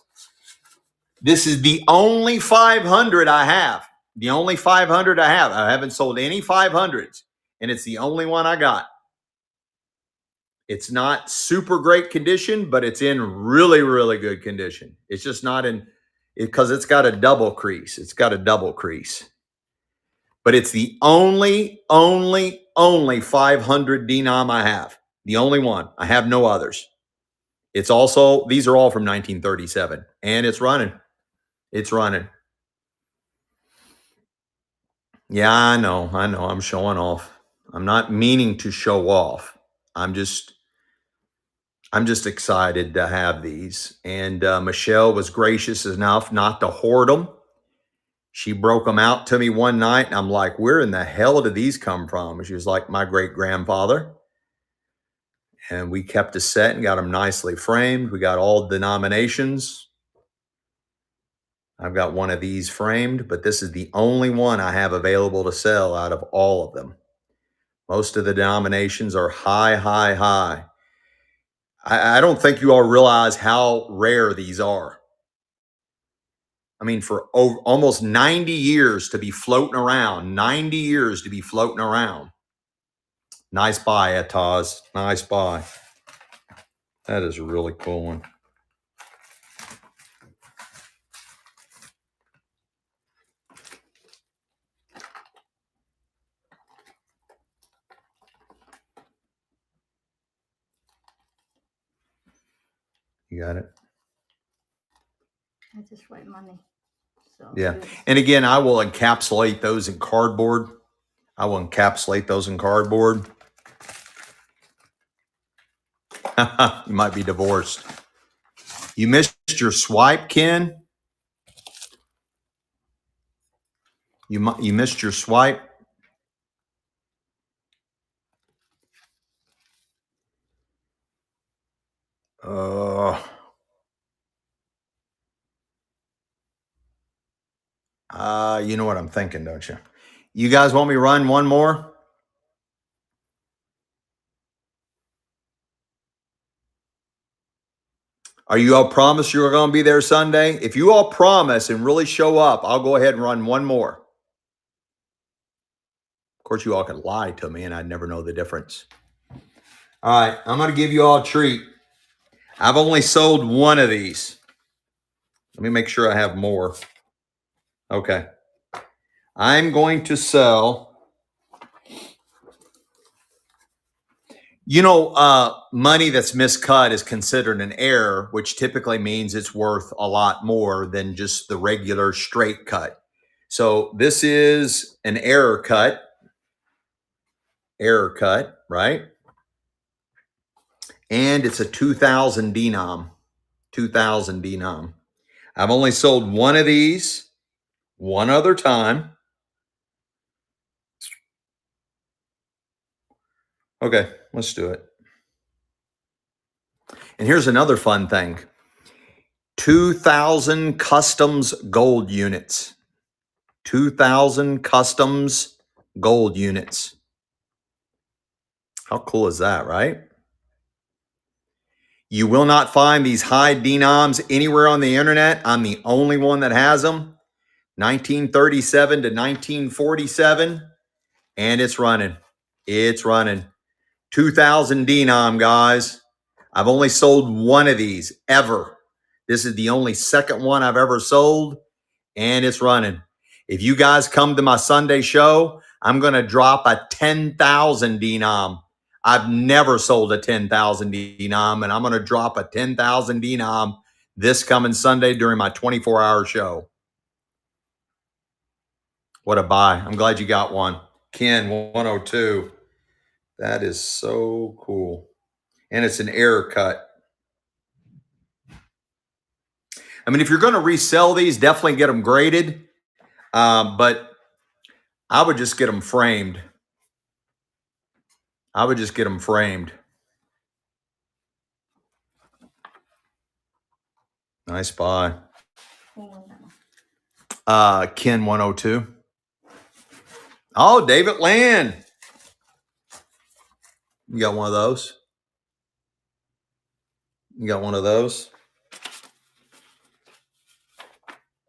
this is the only 500 I have. The only 500 I have. I haven't sold any 500s, and it's the only one I got. It's not super great condition, but it's in really, really good condition. It's just not in, because it's got a double crease. It's got a double crease. But it's the only 500 denom I have. The only one. I have no others. It's also, these are all from 1937, and it's running. It's running. Yeah, I know. I'm showing off. I'm not meaning to show off. I'm just excited to have these. And Michelle was gracious enough not to hoard them. She broke them out to me one night, and I'm like, where in the hell did these come from? And she was like, my great-grandfather. And we kept a set and got them nicely framed. We got all denominations. I've got one of these framed, but this is the only one I have available to sell out of all of them. Most of the denominations are high. I don't think you all realize how rare these are. I mean, for almost 90 years to be floating around, 90 years to be floating around. Nice buy, Ataz. Nice buy. That is a really cool one. You got it? I just write money. So yeah. And again, I will encapsulate those in cardboard. You might be divorced. You missed your swipe, Ken? You missed your swipe? You know what I'm thinking, don't you? You guys want me to run one more? Are you all promise you're going to be there Sunday? If you all promise and really show up, I'll go ahead and run one more. Of course, you all could lie to me and I'd never know the difference. All right, I'm going to give you all a treat. I've only sold one of these. Let me make sure I have more. Okay. I'm going to sell, money that's miscut is considered an error, which typically means it's worth a lot more than just the regular straight cut. So this is an error cut, right? And it's a 2,000 denom, 2,000 denom. I've only sold one of these one other time. Okay, let's do it. And here's another fun thing. 2,000 customs gold units. 2,000 customs gold units. How cool is that, right? You will not find these high denoms anywhere on the internet. I'm the only one that has them. 1937 to 1947. And it's running. It's running. 2,000 denom, guys. I've only sold one of these ever. This is the only second one I've ever sold, and it's running. If you guys come to my Sunday show, I'm going to drop a 10,000 denom. I've never sold a 10,000 denom, and I'm going to drop a 10,000 denom this coming Sunday during my 24-hour show. What a buy. I'm glad you got one. Ken 102. That is so cool. And it's an error cut. I mean, if you're going to resell these, definitely get them graded. But I would just get them framed. I would just get them framed. Nice buy. Ken 102. Oh, David Land. You got one of those? You got one of those?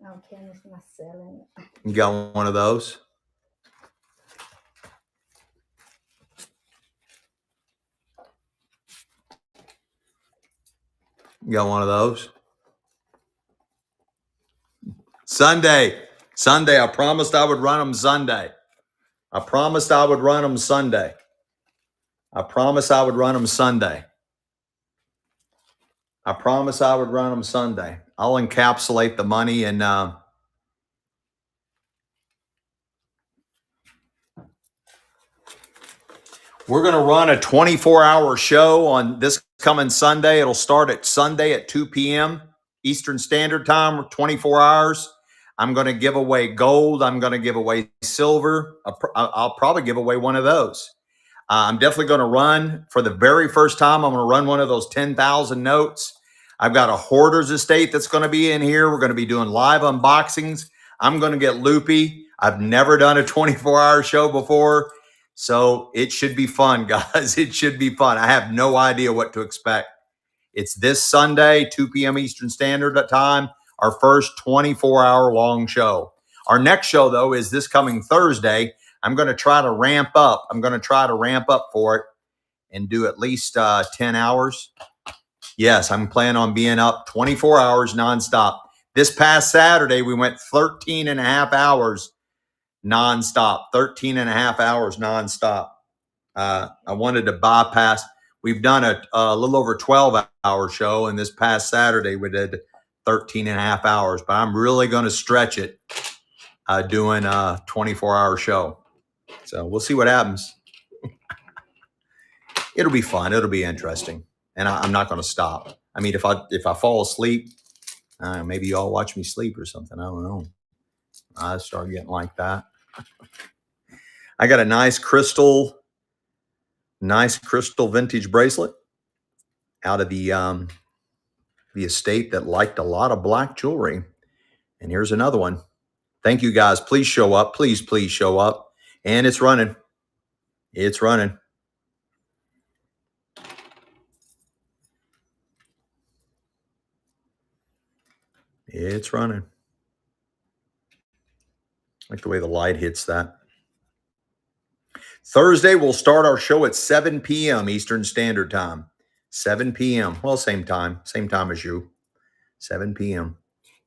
No, Ken is not selling. You got one of those? You got one of those? Sunday. I promised I would run them Sunday. I promised I would run them Sunday. I promise I would run them Sunday. I promise I would run them Sunday. I'll encapsulate the money and we're going to run a 24-hour show on this coming Sunday. It'll start at Sunday at 2 p.m. Eastern Standard Time, 24 hours. I'm going to give away gold. I'm going to give away silver. I'll probably give away one of those. I'm definitely going to run for the very first time. I'm going to run one of those 10,000 notes. I've got a hoarder's estate that's going to be in here. We're going to be doing live unboxings. I'm going to get loopy. I've never done a 24-hour show before. So it should be fun, guys. It should be fun. I have no idea what to expect. It's this Sunday, 2 p.m. Eastern Standard Time, our first 24-hour long show. Our next show, though, is this coming Thursday. I'm going to try to ramp up. For it and do at least 10 hours. Yes, I'm planning on being up 24 hours nonstop. This past Saturday, we went 13 and a half hours nonstop. 13 and a half hours nonstop. I wanted to bypass. We've done a little over 12-hour show, and this past Saturday we did 13 and a half hours. But I'm really going to stretch it doing a 24-hour show. So we'll see what happens. It'll be fun. It'll be interesting. And I'm not going to stop. I mean, if I fall asleep, maybe y'all watch me sleep or something. I don't know. I start getting like that. I got a nice crystal vintage bracelet out of the estate that liked a lot of black jewelry. And here's another one. Thank you, guys. Please show up. Please show up. And it's running. It's running. It's running. I like the way the light hits that. Thursday, we'll start our show at 7 p.m. Eastern Standard Time. 7 p.m. Well, same time as you. 7 p.m.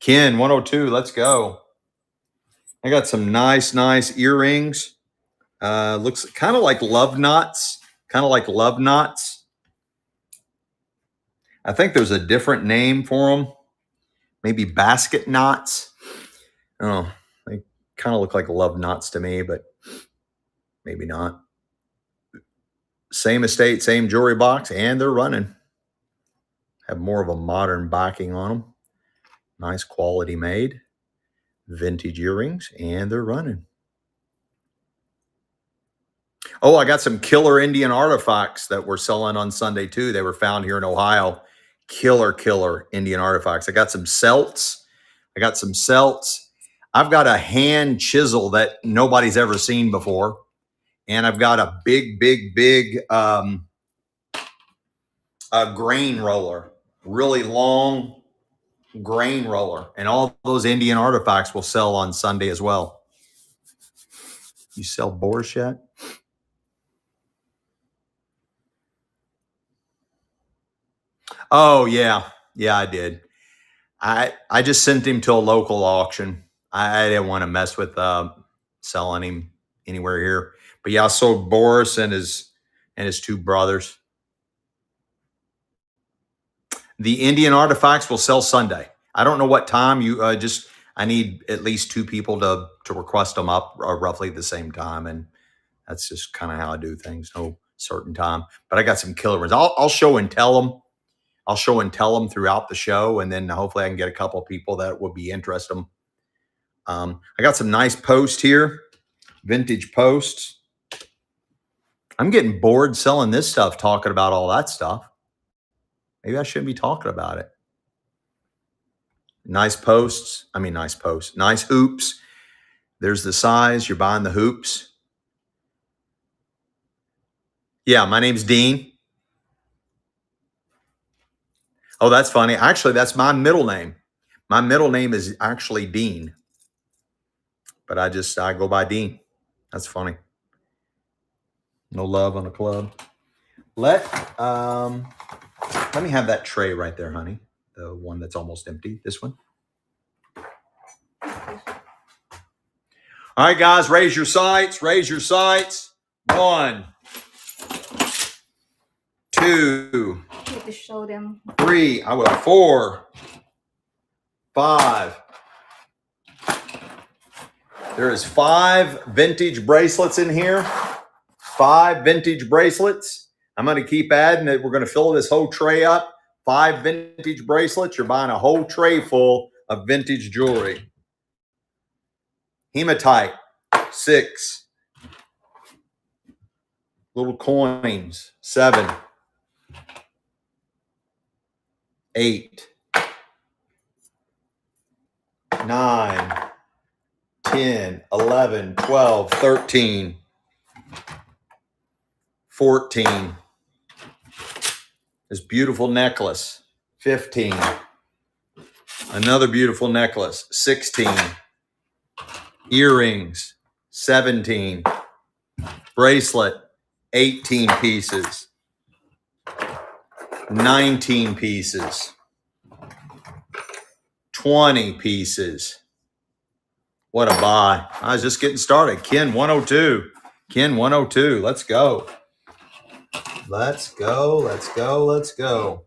Ken 102, let's go. I got some nice earrings. Looks kind of like love knots. I think there's a different name for them. Maybe basket knots. Oh, they kind of look like love knots to me, but maybe not. Same estate, same jewelry box, and they're running. Have more of a modern backing on them. Nice quality made. Vintage earrings, and they're running. Oh, I got some killer Indian artifacts that we're selling on Sunday too. They were found here in Ohio. Killer Indian artifacts. I got some celts. I've got a hand chisel that nobody's ever seen before. And I've got a big grain roller. Really long grain roller. And all those Indian artifacts will sell on Sunday as well. You sell boars yet? Oh, yeah. Yeah, I did. I just sent him to a local auction. I didn't want to mess with selling him anywhere here. But yeah, I sold Boris and his two brothers. The Indian artifacts will sell Sunday. I don't know what time. I need at least two people to request them up roughly at the same time. And that's just kind of how I do things. No certain time. But I got some killer ones. I'll show and tell them. I'll show and tell them throughout the show, and then hopefully I can get a couple of people that would be interested. I got some nice posts here, vintage posts. I'm getting bored selling this stuff, talking about all that stuff. Maybe I shouldn't be talking about it. Nice posts. I mean, nice posts. Nice hoops. There's the size. You're buying the hoops. Yeah, my name's Dean. Oh, that's funny. Actually, that's my middle name. My middle name is actually Dean. But I go by Dean. That's funny. No love on the club. Let me have that tray right there, honey. The one that's almost empty. This one. All right, guys, raise your sights. Raise your sights. 1, 2, To show them. 3. I will. 4, 5. There is 5 vintage bracelets in here. 5 vintage bracelets. I'm going to keep adding it. We're going to fill this whole tray up. 5 vintage bracelets. You're buying a whole tray full of vintage jewelry. Hematite, 6. Little coins, 7. 8. 9. 10, 11, 12, 13, 14. This beautiful necklace, 15. Another beautiful necklace, 16. Earrings, 17. Bracelet, 18 pieces. 19 pieces. 20 pieces. What a buy. I was just getting started. Ken 102. Ken 102. Let's go. Let's go. Let's go. Let's go.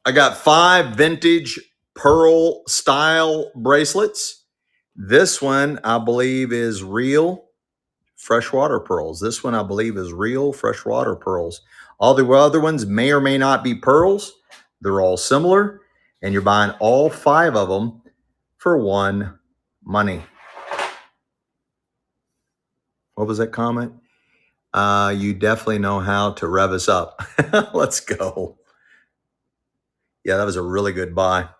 I got 5 vintage pearl style bracelets. This one, I believe, is real freshwater pearls. This one, I believe, is real freshwater pearls. All the other ones may or may not be pearls. They're all similar. And you're buying all 5 of them for one money. What was that comment? You definitely know how to rev us up. Let's go. Yeah, that was a really good buy.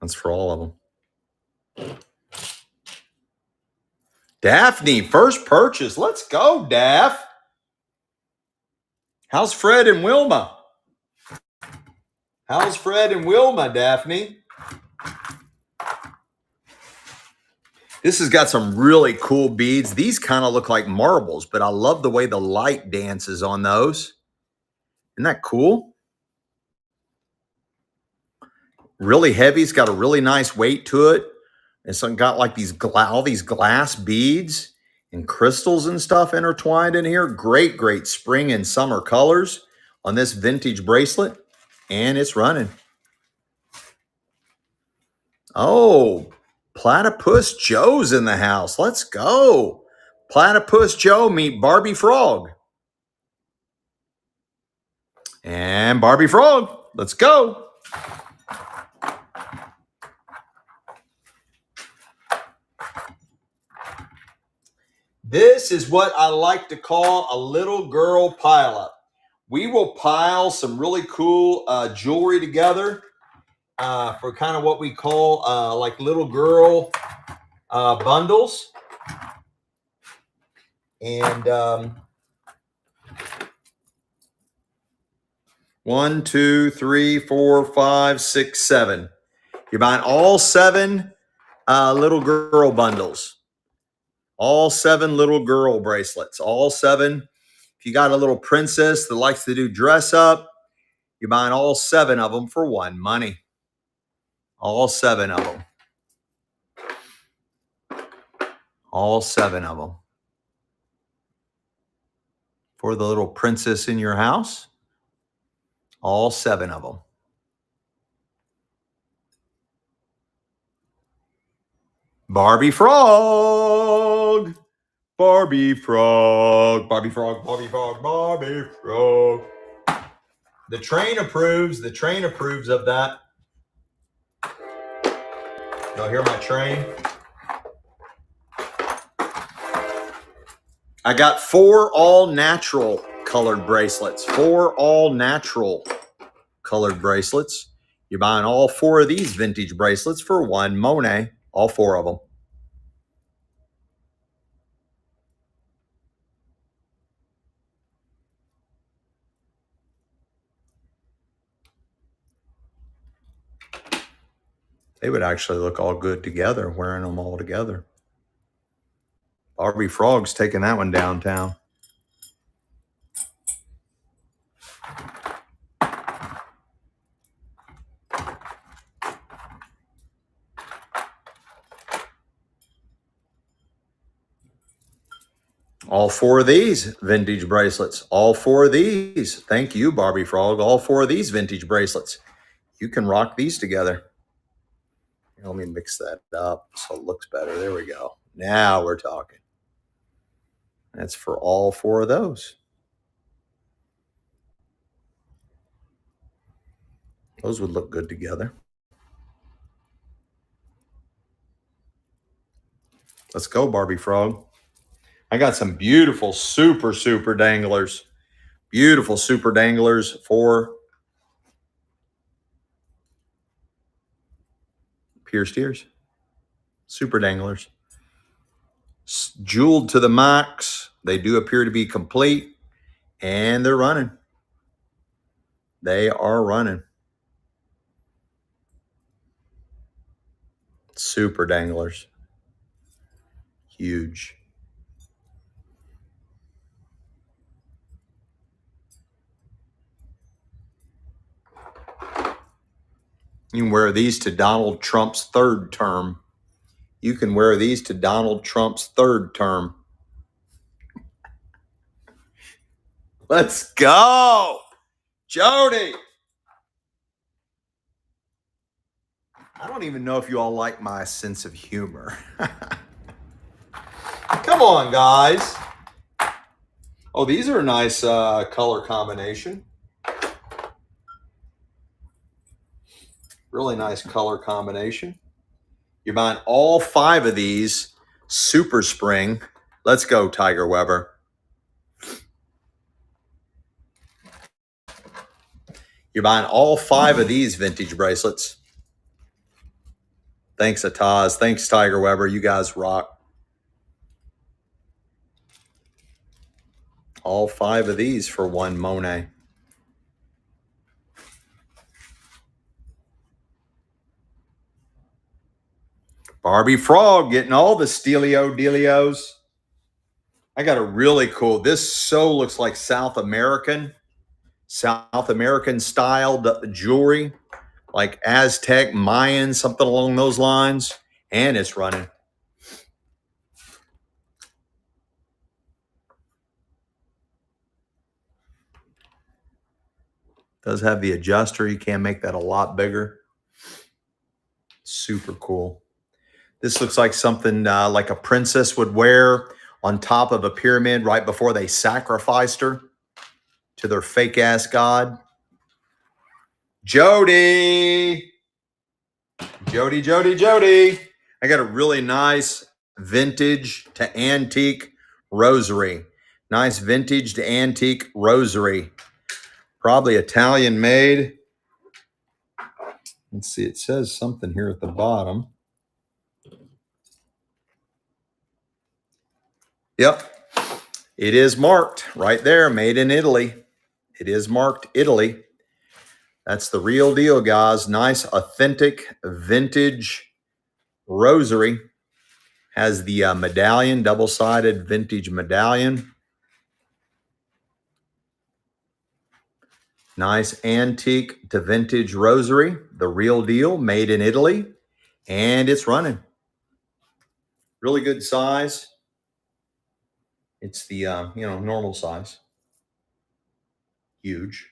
That's for all of them. Daphne, first purchase. Let's go, Daph. How's Fred and Wilma? How's Fred and Wilma, Daphne? This has got some really cool beads. These kind of look like marbles, but I love the way the light dances on those. Isn't that cool? Really heavy. It's got a really nice weight to it. It's got like all these glass beads and crystals and stuff intertwined in here. Great, great spring and summer colors on this vintage bracelet. And it's running. Oh, Platypus Joe's in the house. Let's go. Platypus Joe meet Barbie Frog. And Barbie Frog. Let's go. This is what I like to call a little girl pileup. We will pile some really cool jewelry together for kind of what we call like little girl bundles. And 1, 2, 3, 4, 5, 6, 7. You're buying all 7 little girl bundles. All 7 little girl bracelets. All 7. If If you got a little princess that likes to do dress up, you're buying all 7 of them for one money. All 7 of them. All 7 of them. For the little princess in your house, all 7 of them. Barbie Frog. Barbie Frog. Barbie Frog. Barbie Frog. Barbie Frog. The train approves. The train approves of that. Y'all hear my train? I got 4 all natural colored bracelets. 4 all natural colored bracelets. You're buying all 4 of these vintage bracelets for one Monet. All 4 of them. They would actually look all good together, wearing them all together. Barbie Frog's taking that one downtown. All 4 of these vintage bracelets. All 4 of these. Thank you, Barbie Frog. All 4 of these vintage bracelets. You can rock these together. Let me mix that up so it looks better. There we go. Now we're talking. That's for all 4 of those. Those would look good together. Let's go, Barbie Frog. I got some beautiful super danglers. Beautiful super danglers for pierced ears. Super danglers. Jeweled to the max. They do appear to be complete. And they're running. They are running. Super danglers. Huge. You can wear these to Donald Trump's 3rd term. You can wear these to Donald Trump's 3rd term. Let's go. Jody. I don't even know if you all like my sense of humor. Come on, guys. Oh, these are a nice color combination. Really nice color combination. You're buying all 5 of these Super Spring. Let's go, Tiger Weber. You're buying all 5 of these vintage bracelets. Thanks, Ataz. Thanks, Tiger Weber. You guys rock. All 5 of these for one Monet. Barbie Frog getting all the Steelio Dealios. I got a really cool, this so looks like South American styled jewelry, like Aztec, Mayan, something along those lines. And it's running. Does have the adjuster. You can make that a lot bigger. Super cool. This looks like something like a princess would wear on top of a pyramid right before they sacrificed her to their fake ass god. Jody. Jody, Jody, Jody. I got a really nice vintage to antique rosary. Nice vintage to antique rosary. Probably Italian made. Let's see, it says something here at the bottom. Yep, it is marked right there, made in Italy. It is marked Italy. That's the real deal, guys. Nice, authentic, vintage rosary. Has the medallion, double-sided vintage medallion. Nice antique to vintage rosary, the real deal, made in Italy, and it's running. Really good size. It's the normal size. Huge.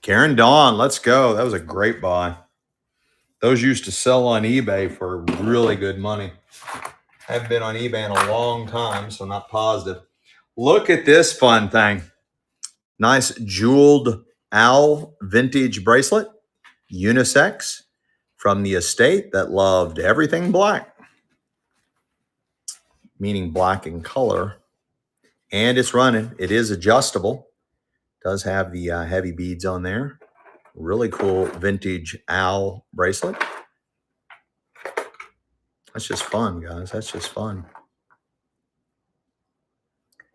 Karen Dawn, let's go. That was a great buy. Those used to sell on eBay for really good money. I haven't been on eBay in a long time, so I'm not positive. Look at this fun thing. Nice jeweled owl vintage bracelet, unisex, from the estate that loved everything black, meaning black in color. And it's running. It is adjustable. Does have the heavy beads on there. Really cool vintage owl bracelet. That's just fun, guys. That's just fun.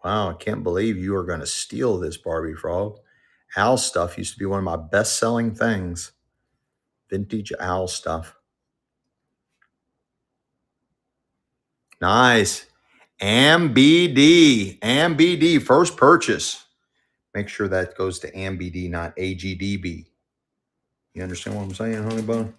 Wow, I can't believe you are going to steal this, Barbie Frog. Owl stuff used to be one of my best-selling things. Vintage owl stuff. Nice. AMBD. AMBD, first purchase. Make sure that goes to AMBD, not AGDB. You understand what I'm saying, honey bun?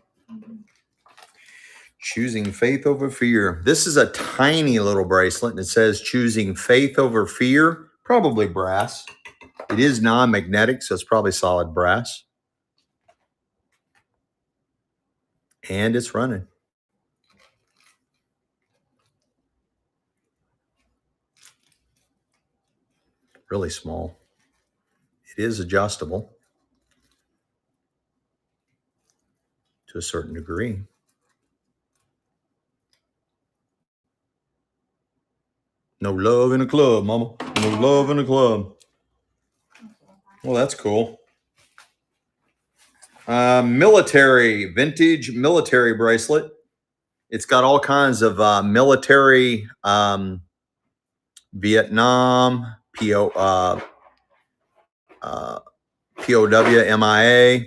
Choosing faith over fear. This is a tiny little bracelet, and it says choosing faith over fear. Probably brass. It is non-magnetic, so it's probably solid brass. And it's running. Really small. It is adjustable to a certain degree. No love in a club, mama. No love in a club. Well, that's cool. Military, vintage military bracelet. It's got all kinds of military, Vietnam, POW, MIA,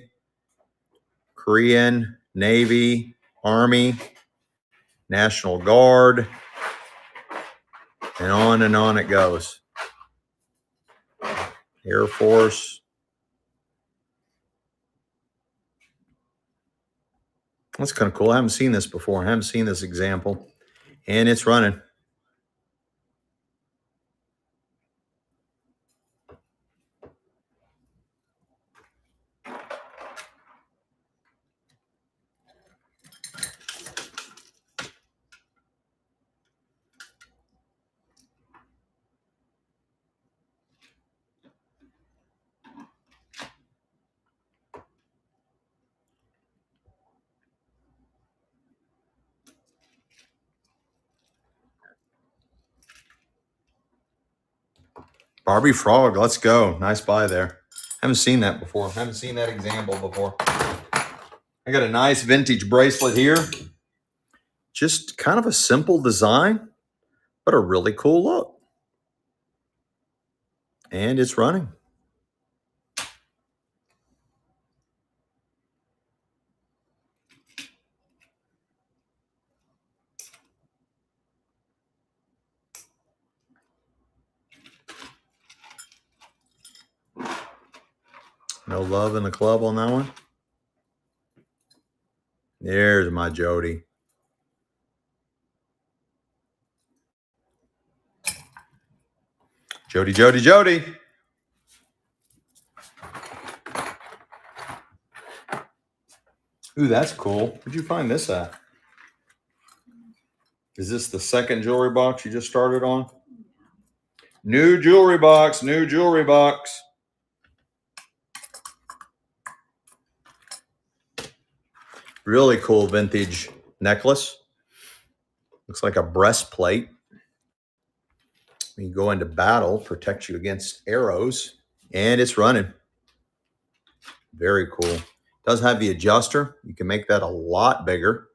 Korean, Navy, Army, National Guard, and on it goes. Air Force. That's kind of cool. I haven't seen this before. I haven't seen this example. And it's running. Barbie Frog, let's go. Nice buy there. Haven't seen that before. Haven't seen that example before. I got a nice vintage bracelet here. Just kind of a simple design, but a really cool look. And it's running. No love in the club on that one. There's my Jody. Jody, Jody, Jody. Ooh, that's cool. Where'd you find this at? Is this the second jewelry box you just started on? New jewelry box, new jewelry box. Really cool vintage necklace. Looks like a breastplate. When you go into battle, protects you against arrows. And it's running. Very cool. Does have the adjuster. You can make that a lot bigger.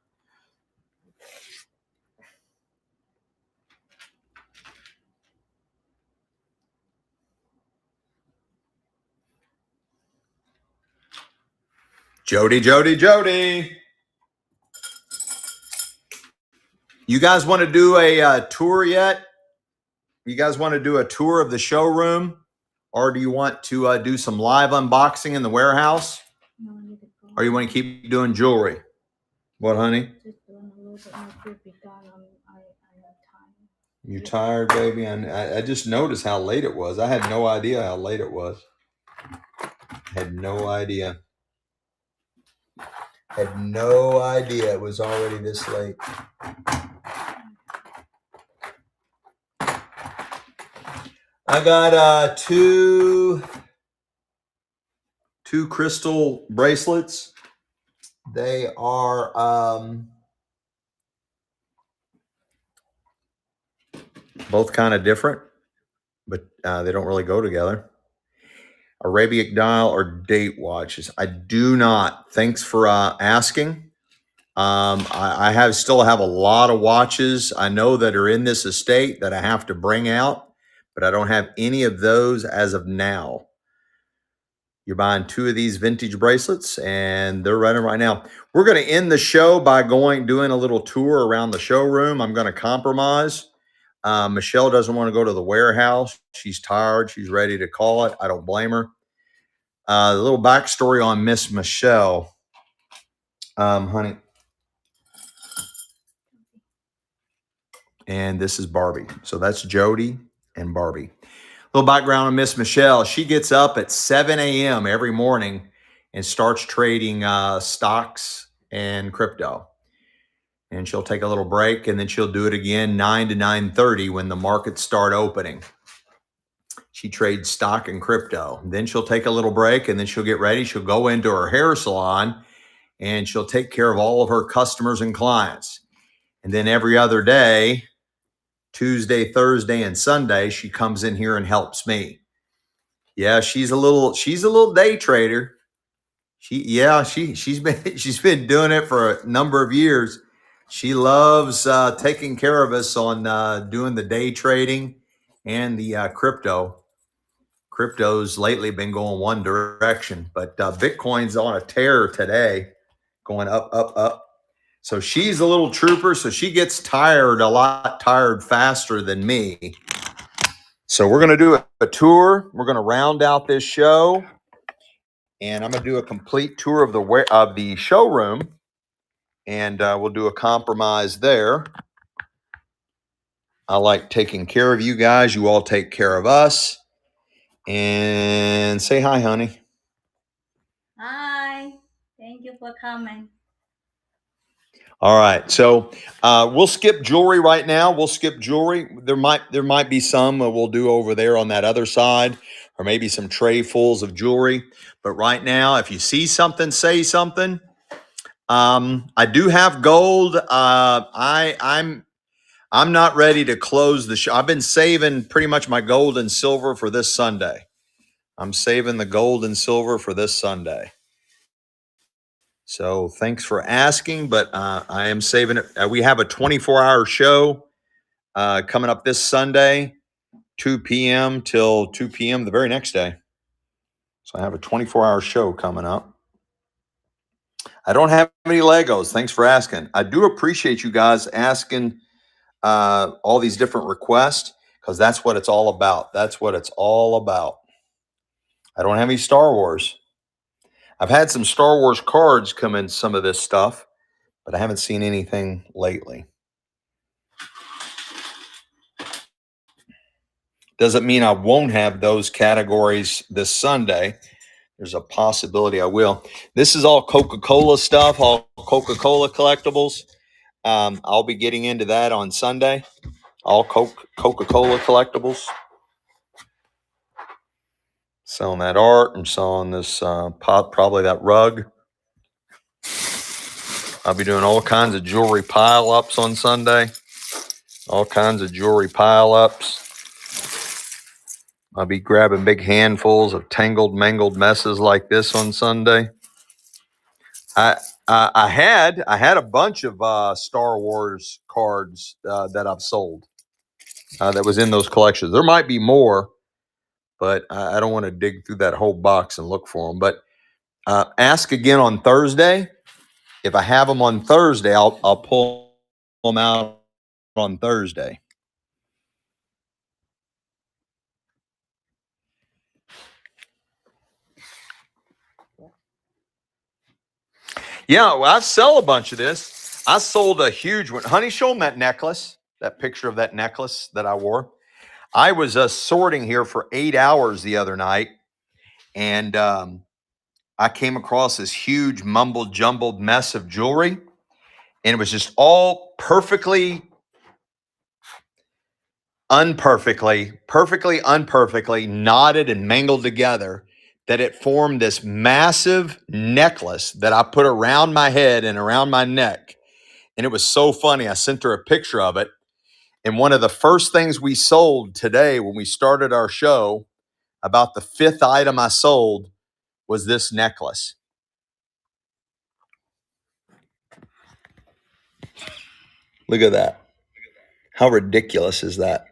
Jody, Jody, Jody. You guys want to do a tour yet? You guys want to do a tour of the showroom? Or do you want to do some live unboxing in the warehouse? No, I need to go. Or you want to keep doing jewelry? What, honey? Just doing a little bit more to be done. I am tired. You tired, baby? I just noticed how late it was. I had no idea how late it was. Had no idea. Had no idea it was already this late. I got two crystal bracelets. They are both kind of different, but they don't really go together. Arabic dial or date watches. I do not. Thanks for asking. I still have a lot of watches I know that are in this estate that I have to bring out, but I don't have any of those as of now. You're buying two of these vintage bracelets and they're running right now. We're going to end the show by doing a little tour around the showroom. I'm going to compromise. Michelle doesn't want to go to the warehouse. She's tired. She's ready to call it. I don't blame her. A little backstory on Miss Michelle. Honey. And this is Barbie. So that's Jody and Barbie. A little background on Miss Michelle. She gets up at 7 a.m. every morning and starts trading stocks and crypto. And she'll take a little break and then she'll do it again 9 to 9:30 when the markets start opening. She trades stock and crypto. Then she'll take a little break and then she'll get ready. She'll go into her hair salon and she'll take care of all of her customers and clients. And then every other day, Tuesday, Thursday, and Sunday, she comes in here and helps me. Yeah, she's a little day trader. She's been doing it for a number of years. She loves taking care of us on doing the day trading and the crypto. Crypto's lately been going one direction, but Bitcoin's on a tear today, going up, up, up. So she's a little trooper, so she gets tired, a lot tired faster than me. So we're going to do a tour. We're going to round out this show, and I'm going to do a complete tour of the showroom, and we'll do a compromise there. I like taking care of you guys. You all take care of us. And say hi, honey. Hi. Thank you for coming. All right, so we'll skip jewelry right now. We'll skip jewelry. There might be some we'll do over there on that other side, or maybe some tray fulls of jewelry. But right now, if you see something, say something. I do have gold. I'm not ready to close the show. I've been saving pretty much my gold and silver for this Sunday. I'm saving the gold and silver for this Sunday. So thanks for asking, but I am saving it. We have a 24-hour show coming up this Sunday, 2 p.m. till 2 p.m. the very next day. So I have a 24-hour show coming up. I don't have any Legos. Thanks for asking. I do appreciate you guys asking all these different requests, because that's what it's all about. That's what it's all about. I don't have any Star Wars. I've had some Star Wars cards come in some of this stuff, but I haven't seen anything lately. Doesn't mean I won't have those categories this Sunday. There's a possibility I will. This is all Coca-Cola stuff, all Coca-Cola collectibles. I'll be getting into that on Sunday. All Coca-Cola collectibles. Selling that art and selling this probably that rug. I'll be doing all kinds of jewelry pile-ups on Sunday. All kinds of jewelry pile-ups. I'll be grabbing big handfuls of tangled, mangled messes like this on Sunday. I had a bunch of Star Wars cards that I've sold that was in those collections. There might be more, but I don't want to dig through that whole box and look for them. But Ask again on Thursday. If I have them on Thursday, I'll pull them out on Thursday. Yeah, well, I sell a bunch of this. I sold a huge one. Honey, show them that necklace, that picture of that necklace that I wore. I was sorting here for 8 hours the other night, and I came across this huge mumbled jumbled mess of jewelry, and it was just all perfectly unperfectly knotted and mangled together, that it formed this massive necklace that I put around my head and around my neck. And it was so funny. I sent her a picture of it. And one of the first things we sold today when we started our show, about the 5th item I sold, was this necklace. Look at that. How ridiculous is that?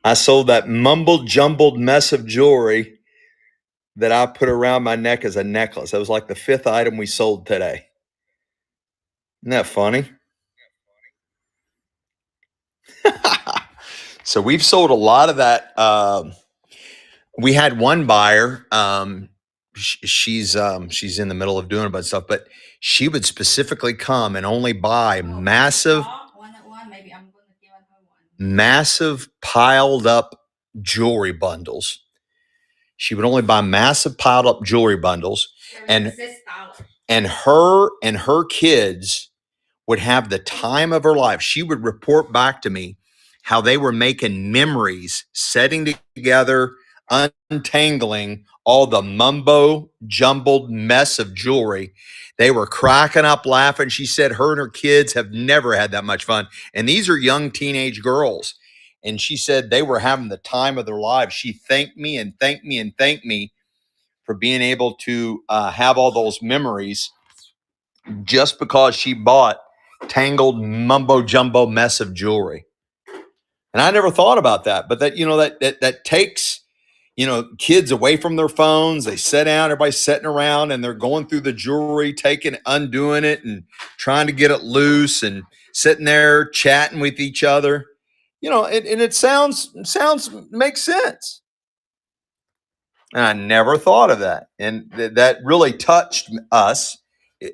I sold that mumbled jumbled mess of jewelry that I put around my neck as a necklace. That was like the 5th item we sold today. Isn't that funny? So we've sold a lot of that. We had one buyer. She's in the middle of doing a bunch of stuff, but she would specifically come and only buy massive piled up jewelry bundles. She would only buy massive piled up jewelry bundles, and her kids would have the time of her life. She would report back to me how they were making memories, setting together, untangling all the mumbo jumbled mess of jewelry. They were cracking up laughing. She said her and her kids have never had that much fun. And these are young teenage girls. And she said they were having the time of their lives. She thanked me and thanked me and thanked me for being able to have all those memories, just because she bought tangled mumbo jumbo mess of jewelry. And I never thought about that, but that takes, kids away from their phones. They sit down, everybody's sitting around and they're going through the jewelry, undoing it and trying to get it loose and sitting there chatting with each other. And it makes sense. And I never thought of that. And that really touched us,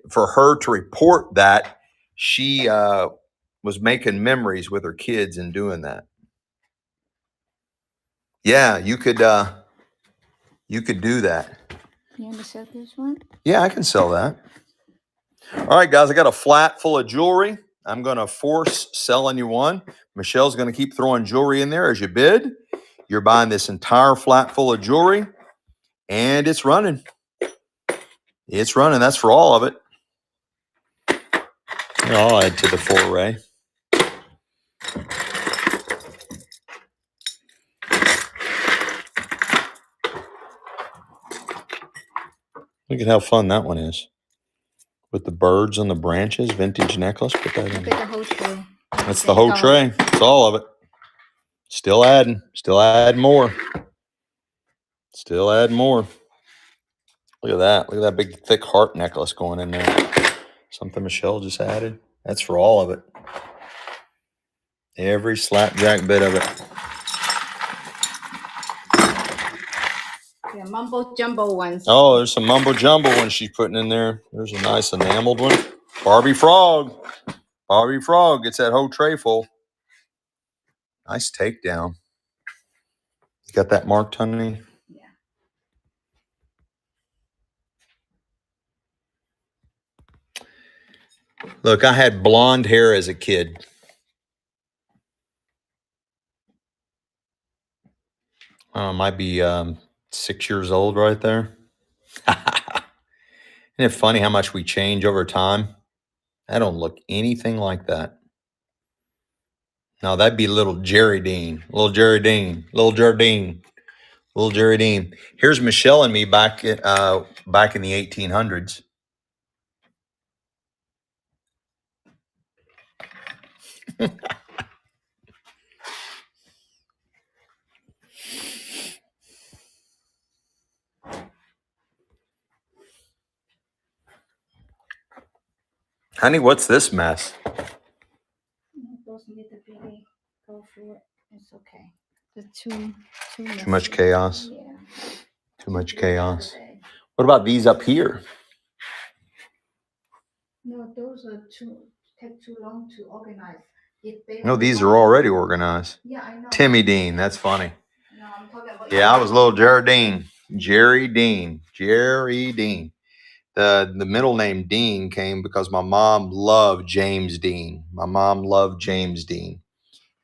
for her to report that she was making memories with her kids and doing that. Yeah, you could do that. You want to sell this one? Yeah, I can sell that. All right, guys, I got a flat full of jewelry. I'm going to force selling you one. Michelle's going to keep throwing jewelry in there as you bid. You're buying this entire flat full of jewelry, and it's running. It's running. That's for all of it. I'll add to the foray. Look at how fun that one is. With the birds on the branches, vintage necklace. Put that in. The whole tray. That's the whole tray. That's all of it. Still adding more. Still adding more. Look at that. Look at that big, thick heart necklace going in there. Something Michelle just added. That's for all of it. Every slapjack bit of it. Yeah, mumbo jumbo ones. Oh, there's some mumbo jumbo ones she's putting in there. There's a nice enameled one. Barbie Frog. Barbie Frog gets that whole tray full. Nice takedown. You got that marked, honey? Yeah. Look, I had blonde hair as a kid. I might be 6 years old right there. Isn't it funny how much we change over time? I don't look anything like that. No, that'd be little Jerry Dean. Little Jerry Dean. Here's Michelle and me back in the 1800s. Honey, what's this mess? Those need to really go through it. It's okay. The too much messy. chaos. Yeah. Too much Do it chaos. today. What about these up here? No, those are take too long to organize. If they No, only these want- are already organized. Yeah, I know. Timmy Dean, that's funny. No, I'm talking about. Yeah, I was little Jerry Dean. Jerry Dean. Jerry Dean. The middle name Dean came because my mom loved James Dean. My mom loved James Dean.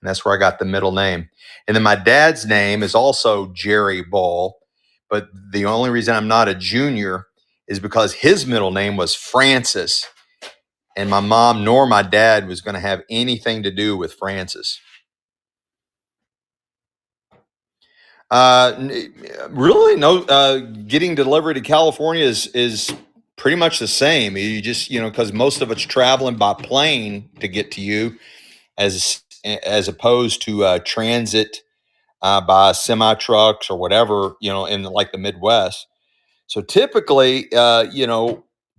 And that's where I got the middle name. And then my dad's name is also Jerry Ball. But the only reason I'm not a junior is because his middle name was Francis. And my mom nor my dad was going to have anything to do with Francis. Really, no. Getting delivery to California is pretty much the same. You just, because most of it's traveling by plane to get to you, as opposed to transit by semi trucks or whatever, in like the Midwest. So typically,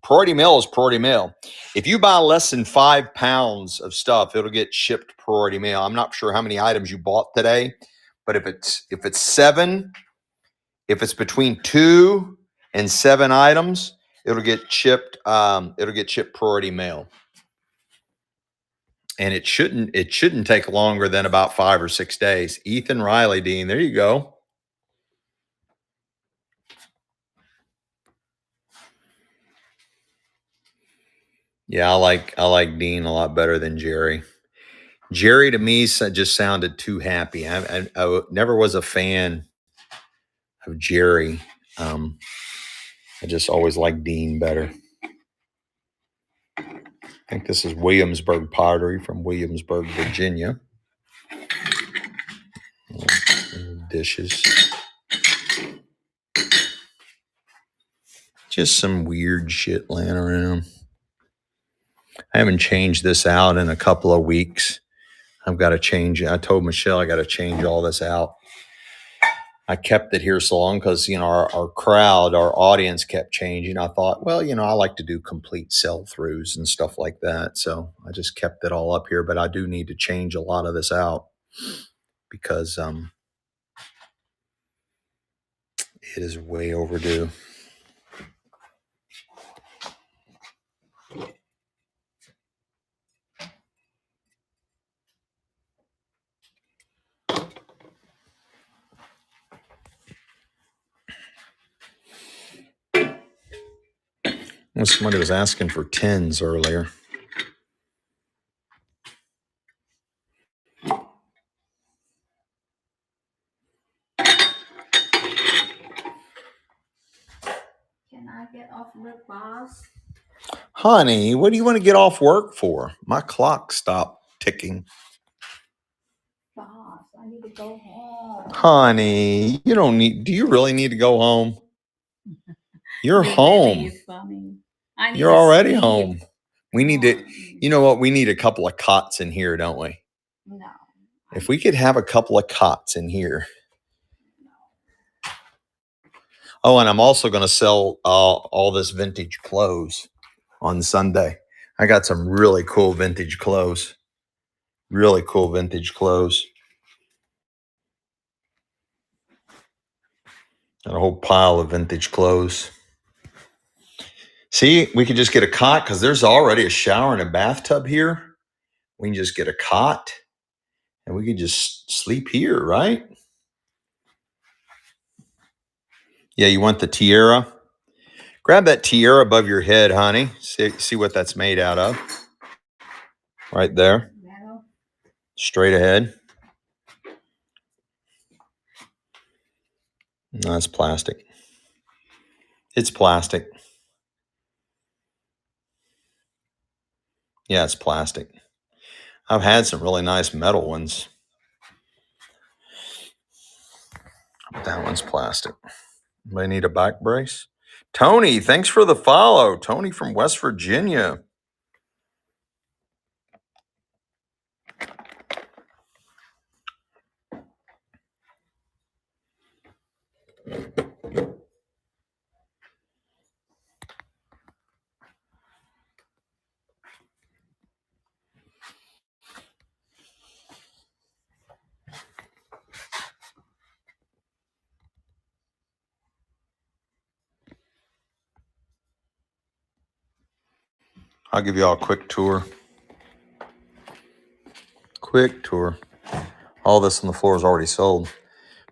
priority mail is priority mail. If you buy less than 5 pounds of stuff, it'll get shipped priority mail. I'm not sure how many items you bought today, but if it's 7, if it's between 2 and 7 items, it'll get shipped. It'll get shipped priority mail, and it shouldn't take longer than about 5 or 6 days. Ethan Riley, Dean, there you go. Yeah, I like Dean a lot better than Jerry. Jerry to me just sounded too happy. I never was a fan of Jerry. I just always liked Dean better. I think this is Williamsburg pottery from Williamsburg, Virginia. Dishes. Just some weird shit laying around. I haven't changed this out in a couple of weeks. I've got to change it. I told Michelle I got to change all this out. I kept it here so long because, our crowd, our audience kept changing. I thought, well, I like to do complete sell-throughs and stuff like that. So I just kept it all up here, but I do need to change a lot of this out because it is way overdue. Well, somebody was asking for 10s earlier. Can I get off work, boss? Honey, what do you want to get off work for? My clock stopped ticking. Boss, I need to go home. Honey, you don't need. Do you really need to go home? You're home. You're already home. We need to. You know what? We need a couple of cots in here, don't we? No. If we could have a couple of cots in here. Oh, and I'm also going to sell all this vintage clothes on Sunday. I got some really cool vintage clothes. Really cool vintage clothes. And a whole pile of vintage clothes. See, we could just get a cot because there's already a shower and a bathtub here. We can just get a cot and we can just sleep here, right? Yeah, you want the tiara? Grab that tiara above your head, honey. See what that's made out of. Right there. Metal. Straight ahead. No, it's plastic. It's plastic. Yeah, it's plastic. I've had some really nice metal ones. But that one's plastic. Anybody need a back brace? Tony, thanks for the follow. Tony from West Virginia. I'll give you all a quick tour. Quick tour. All this on the floor is already sold.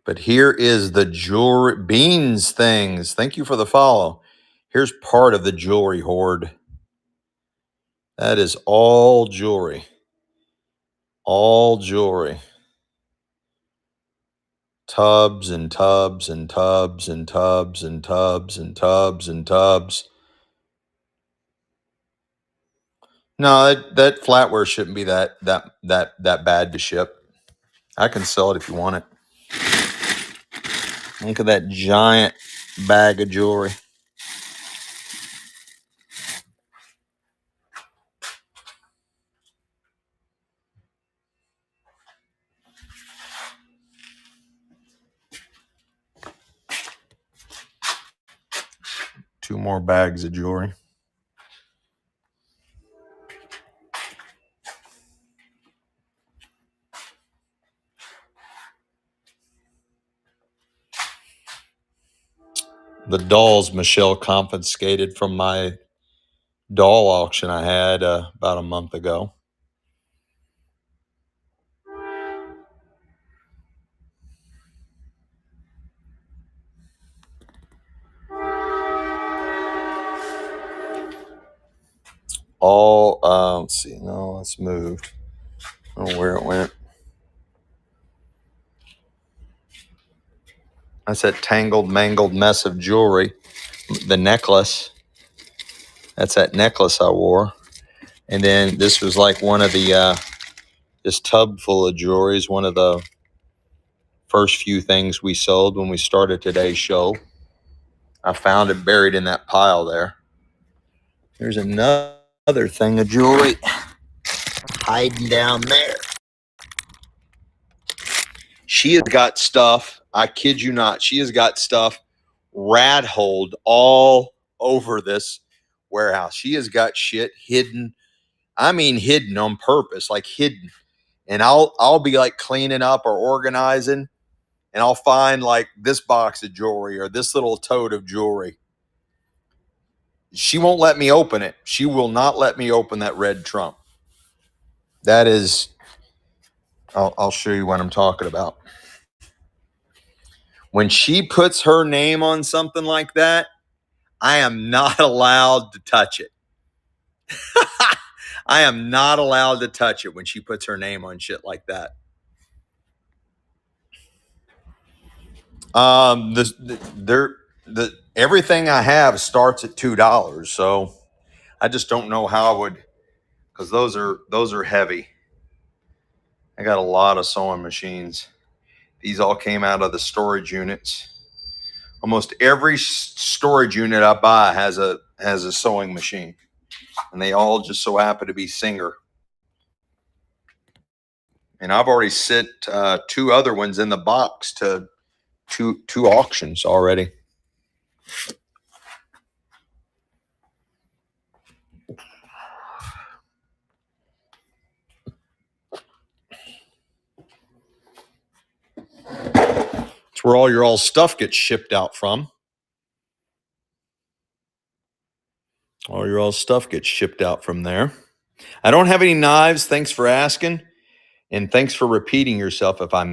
But here is the jewelry, Beans Things. Thank you for the follow. Here's part of the jewelry hoard. That is all jewelry. All jewelry. Tubs and tubs and tubs and tubs and tubs and tubs and tubs. No, that flatware shouldn't be that bad to ship. I can sell it if you want it. Look at that giant bag of jewelry. Two more bags of jewelry. The dolls Michelle confiscated from my doll auction I had about a month ago. All, let's see, no, it's moved. I don't know where it went. That's that tangled, mangled mess of jewelry. The necklace. That's that necklace I wore. And then this was like one of the, this tub full of jewelry is one of the first few things we sold when we started today's show. I found it buried in that pile there. There's another thing of jewelry hiding down there. She has got stuff, I kid you not, she has got stuff rat-holed all over this warehouse. She has got shit hidden. I mean hidden on purpose, like hidden. And I'll be like cleaning up or organizing, and I'll find like this box of jewelry or this little tote of jewelry. She won't let me open it. She will not let me open that red trunk. That is, I'll show you what I'm talking about. When she puts her name on something like that, I am not allowed to touch it. I am not allowed to touch it when she puts her name on shit like that. Everything I have starts at $2, so I just don't know how I would, because those are heavy. I got a lot of sewing machines. These all came out of the storage units. Almost every storage unit I buy has a sewing machine, and they all just so happen to be Singer. And I've already sent two other ones in the box to two auctions already. It's where all your stuff gets shipped out from. All your stuff gets shipped out from there. I don't have any knives. Thanks for asking. And thanks for repeating yourself if I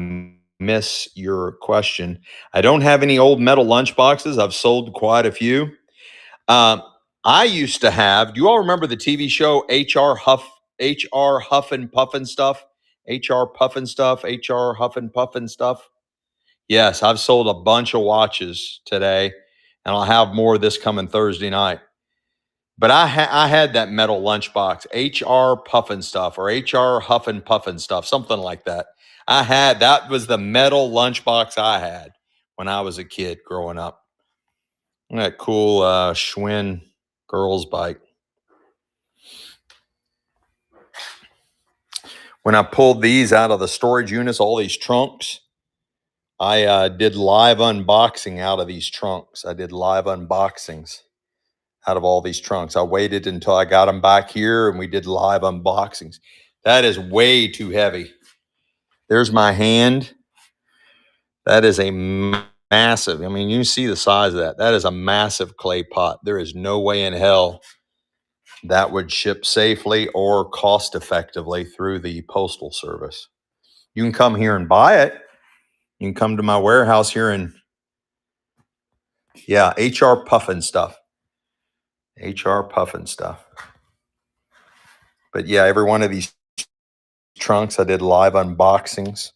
miss your question. I don't have any old metal lunch boxes. I've sold quite a few. I used to have, do you all remember the TV show HR Huffin' Puffin' Stuff? HR Puffin' Stuff, HR Huffin' Puffin' Stuff. Yes, I've sold a bunch of watches today, and I'll have more this coming Thursday night. But I had that metal lunchbox, HR Puffin' Stuff or HR Huffin' Puffin' Stuff, something like that. That was the metal lunchbox I had when I was a kid growing up. That cool Schwinn girls bike. When I pulled these out of the storage units, all these trunks, I did live unboxing out of these trunks. I did live unboxings out of all these trunks. I waited until I got them back here and we did live unboxings. That is way too heavy. There's my hand. That is a massive, I mean, you see the size of that. That is a massive clay pot. There is no way in hell that would ship safely or cost effectively through the postal service. You can come here and buy it. You can come to my warehouse here and HR Puffin stuff. HR Puffin stuff. But yeah, every one of these trunks, I did live unboxings.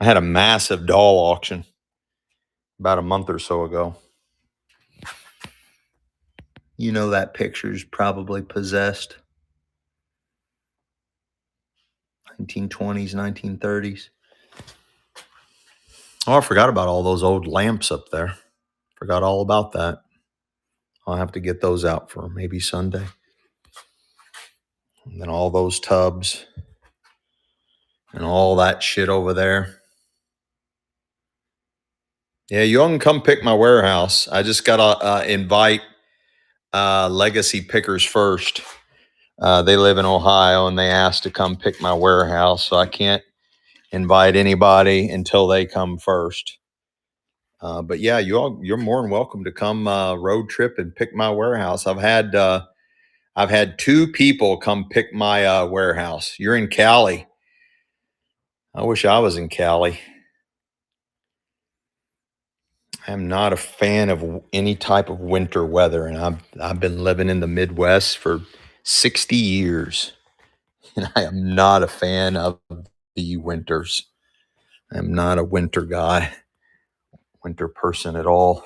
I had a massive doll auction about a month or so ago. You know that picture's probably possessed. 1920s, 1930s. Oh, I forgot about all those old lamps up there. Forgot all about that. I'll have to get those out for maybe Sunday. And then all those tubs and all that shit over there. Yeah, you all can come pick my warehouse. I just got to invite Legacy Pickers First. They live in Ohio, and they asked to come pick my warehouse, so I can't invite anybody until they come first. But yeah, you're more than welcome to come road trip and pick my warehouse. I've had 2 people come pick my warehouse. You're in Cali. I wish I was in Cali. I'm not a fan of any type of winter weather, and I've been living in the Midwest for 60 years, and I am not a fan of the winters. I'm not a winter guy, winter person at all.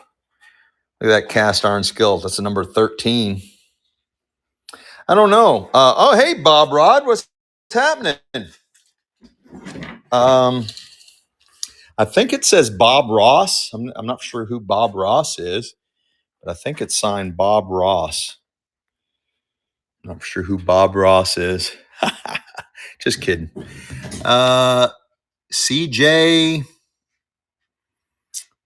Look at that cast iron skillet. That's a number 13. I don't know. Oh, hey, Bob Rod, what's happening? I think it says Bob Ross. I'm not sure who Bob Ross is, but I think it's signed Bob Ross. I'm not sure who Bob Ross is. Just kidding. CJ,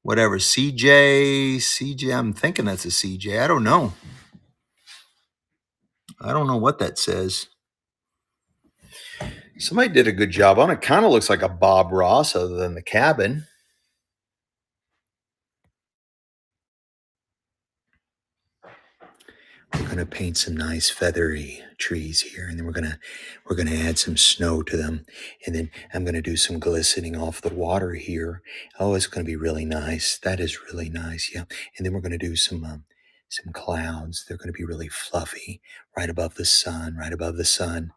whatever. CJ, I'm thinking that's a CJ. I don't know. I don't know what that says. Somebody did a good job on it. Kind of looks like a Bob Ross other than the cabin. We're gonna paint some nice feathery trees here, and then we're gonna add some snow to them, and then I'm gonna do some glistening off the water here. Oh, it's gonna be really nice. That is really nice, yeah. And then we're gonna do some clouds. They're gonna be really fluffy, right above the sun, right above the sun.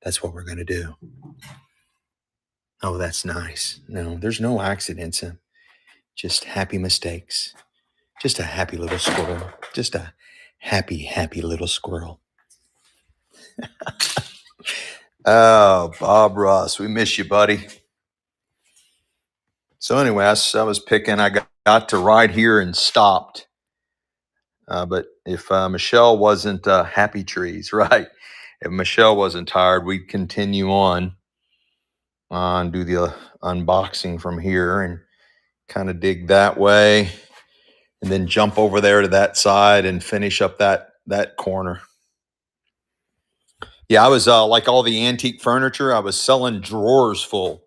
That's what we're gonna do. Oh, that's nice. No, there's no accidents. Just happy mistakes. Just a happy little squirrel. Just a happy little squirrel. Oh, Bob Ross, we miss you, buddy. So anyway, I was picking. I got to ride here and stopped. But if Michelle wasn't happy trees, right? If Michelle wasn't tired, we'd continue on and do the unboxing from here and kind of dig that way, and then jump over there to that side and finish up that corner. Yeah, I was like all the antique furniture. I was selling drawers full.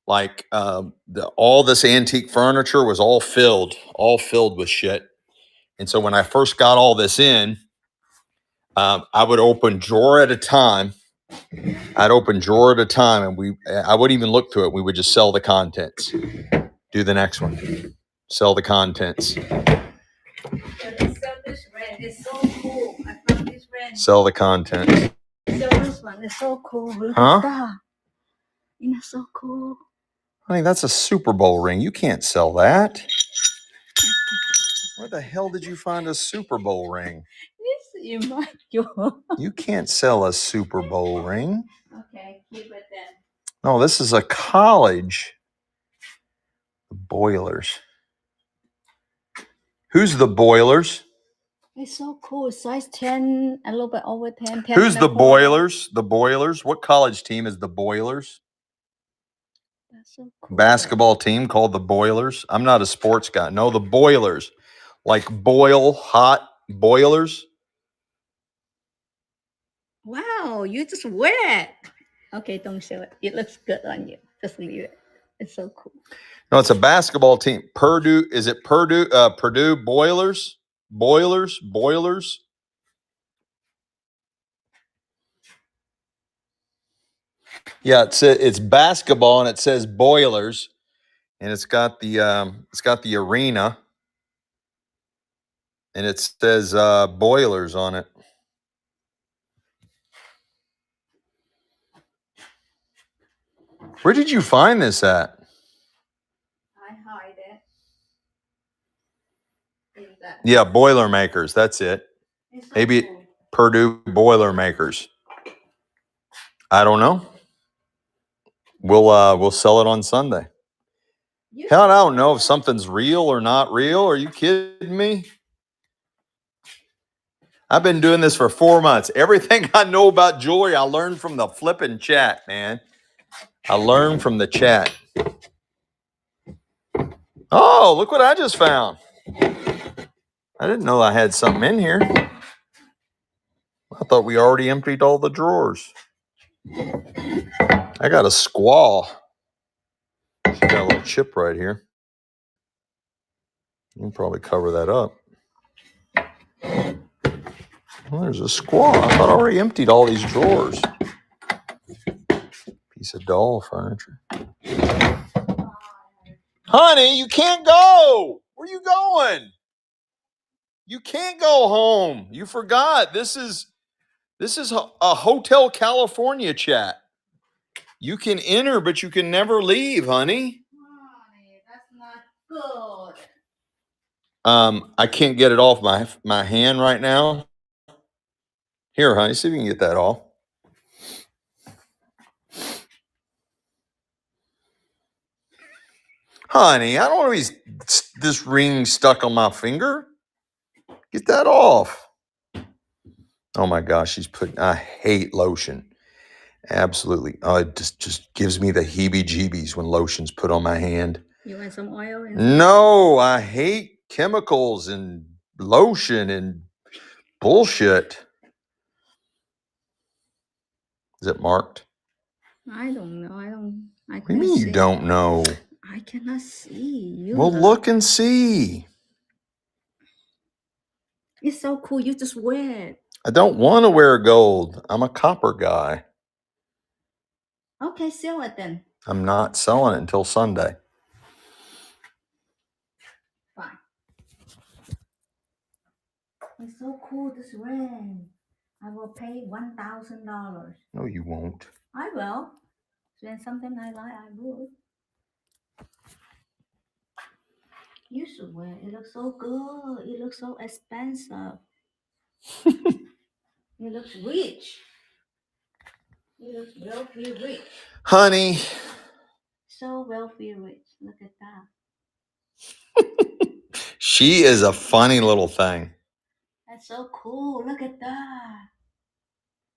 Like all this antique furniture was all filled with shit. And so when I first got all this in, I would open drawer at a time. I'd open drawer at a time, and I wouldn't even look through it. We would just sell the contents. Do the next one. Sell the contents. It's so cool. I found this brand. Sell the contents. So this one is so cool. Look Huh? at that. Isn't it so cool? Honey, that's a Super Bowl ring. You can't sell that. Where the hell did you find a Super Bowl ring? It's in my drawer. You can't sell a Super Bowl ring. Okay, keep it then. No, this is a college. The Boilers. Who's the Boilers? It's so cool. Size 10, a little bit over 10. 10 Who's and a the quarter. Boilers? The Boilers? What college team is the Boilers? That's so cool. Basketball team called the Boilers. I'm not a sports guy. No, the Boilers. Like boil, hot boilers. Wow, you just wear it. Okay, don't show it. It looks good on you. Just leave it. It's so cool. No, it's a basketball team. Purdue. Is it Purdue? Purdue Boilers. Boilers. Yeah, it's basketball and it says Boilers, and it's got the arena, and it says Boilers on it. Where did you find this at? I hide it in that. Yeah, Boilermakers. That's it. It's so Maybe cool. Purdue Boilermakers. I don't know. We'll sell it on Sunday. You Hell, I should don't know wear if it. something's real or not real. Are you kidding me? I've been doing this for 4 months. Everything I know about jewelry, I learned from the flipping chat, man. I learned from the chat. Oh, look what I just found. I didn't know I had something in here. I thought we already emptied all the drawers. I got a squall. She got a little chip right here. You can probably cover that up. Well, there's a squall. I thought I already emptied all these drawers. Piece of doll furniture. Honey, you can't go. Where are you going? You can't go home. You forgot. This is a Hotel California chat. You can enter, but you can never leave, honey. Honey, that's not good. I can't get it off my hand right now. Here, honey, see if you can get that off. Honey, I don't want this ring stuck on my finger. Get that off. Oh my gosh, I hate lotion. Absolutely. Oh, it just gives me the heebie-jeebies when lotion's put on my hand. You want some oil? No, I hate chemicals and lotion and bullshit. Is it marked? I don't know. I What do you mean you don't know? I cannot see. Well, look and see. It's so cool. You just wear it. I don't want to wear gold. I'm a copper guy. Okay, sell it then. I'm not selling it until Sunday. Fine. It's so cool, this ring. I will pay $1,000. No, you won't. I will. When something I like, I will. You should wear it. It looks so good. It looks so expensive. It looks rich. It looks wealthy rich. Honey. So wealthy rich. Look at that. She is a funny little thing. That's so cool. Look at that.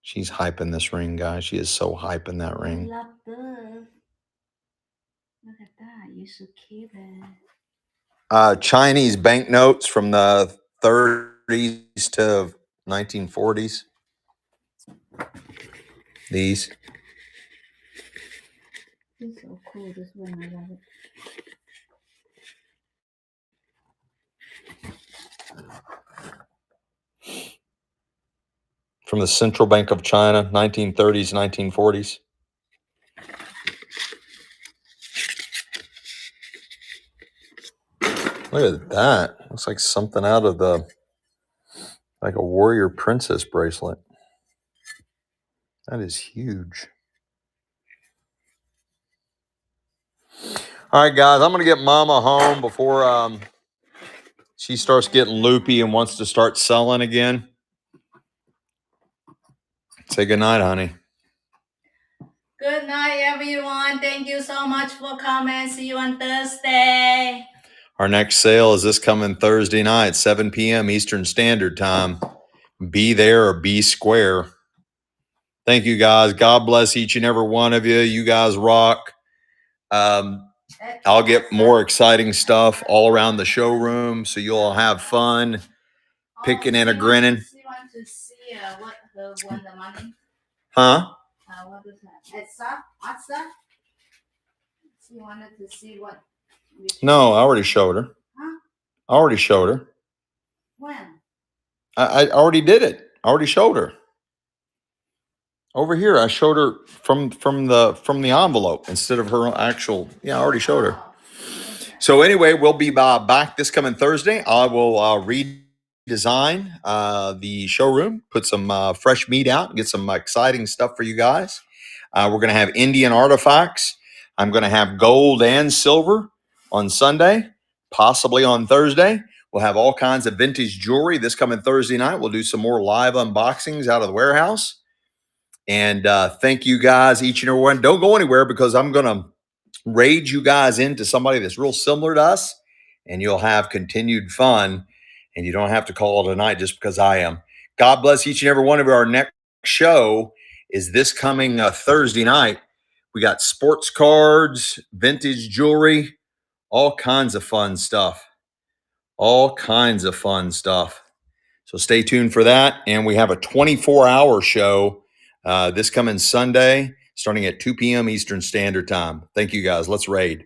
She's hyping this ring, guys. She is so hyping that I ring. love this. Look at that. You should keep it. Chinese banknotes from the 30s to 1940s. These. It's so cool. This one, I love it. From the Central Bank of China, 1930s, 1940s. Look at that. Looks like something out of like a warrior princess bracelet. That is huge. All right, guys, I'm going to get Mama home before she starts getting loopy and wants to start selling again. Say goodnight, honey. Good night, everyone. Thank you so much for coming. See you on Thursday. Our next sale is this coming Thursday night, 7 p.m. Eastern Standard Time. Be there or be square. Thank you, guys. God bless each and every one of you. You guys rock. I'll get more exciting stuff all around the showroom, so you'll all have fun picking and a grinning. You want to see what won the money? Huh? What is that? What's that? You wanted to see what? No, I already showed her. Huh? I already showed her. When? I already did it. I already showed her. Over here, I showed her from the envelope instead of her actual. Yeah, I already showed her. Oh, okay. So anyway, we'll be back this coming Thursday. I will redesign the showroom, put some fresh meat out, and get some exciting stuff for you guys. We're going to have Indian artifacts. I'm going to have gold and silver on Sunday, possibly on Thursday. We'll have all kinds of vintage jewelry this coming Thursday night. We'll do some more live unboxings out of the warehouse. And thank you guys, each and every one. Don't go anywhere because I'm going to raid you guys into somebody that's real similar to us, and you'll have continued fun. And you don't have to call it a night just because I am. God bless each and every one of you. Our next show is this coming Thursday night. We got sports cards, vintage jewelry, all kinds of fun stuff. All kinds of fun stuff. So stay tuned for that. And we have a 24-hour show this coming Sunday, starting at 2 p.m. Eastern Standard Time. Thank you, guys. Let's raid.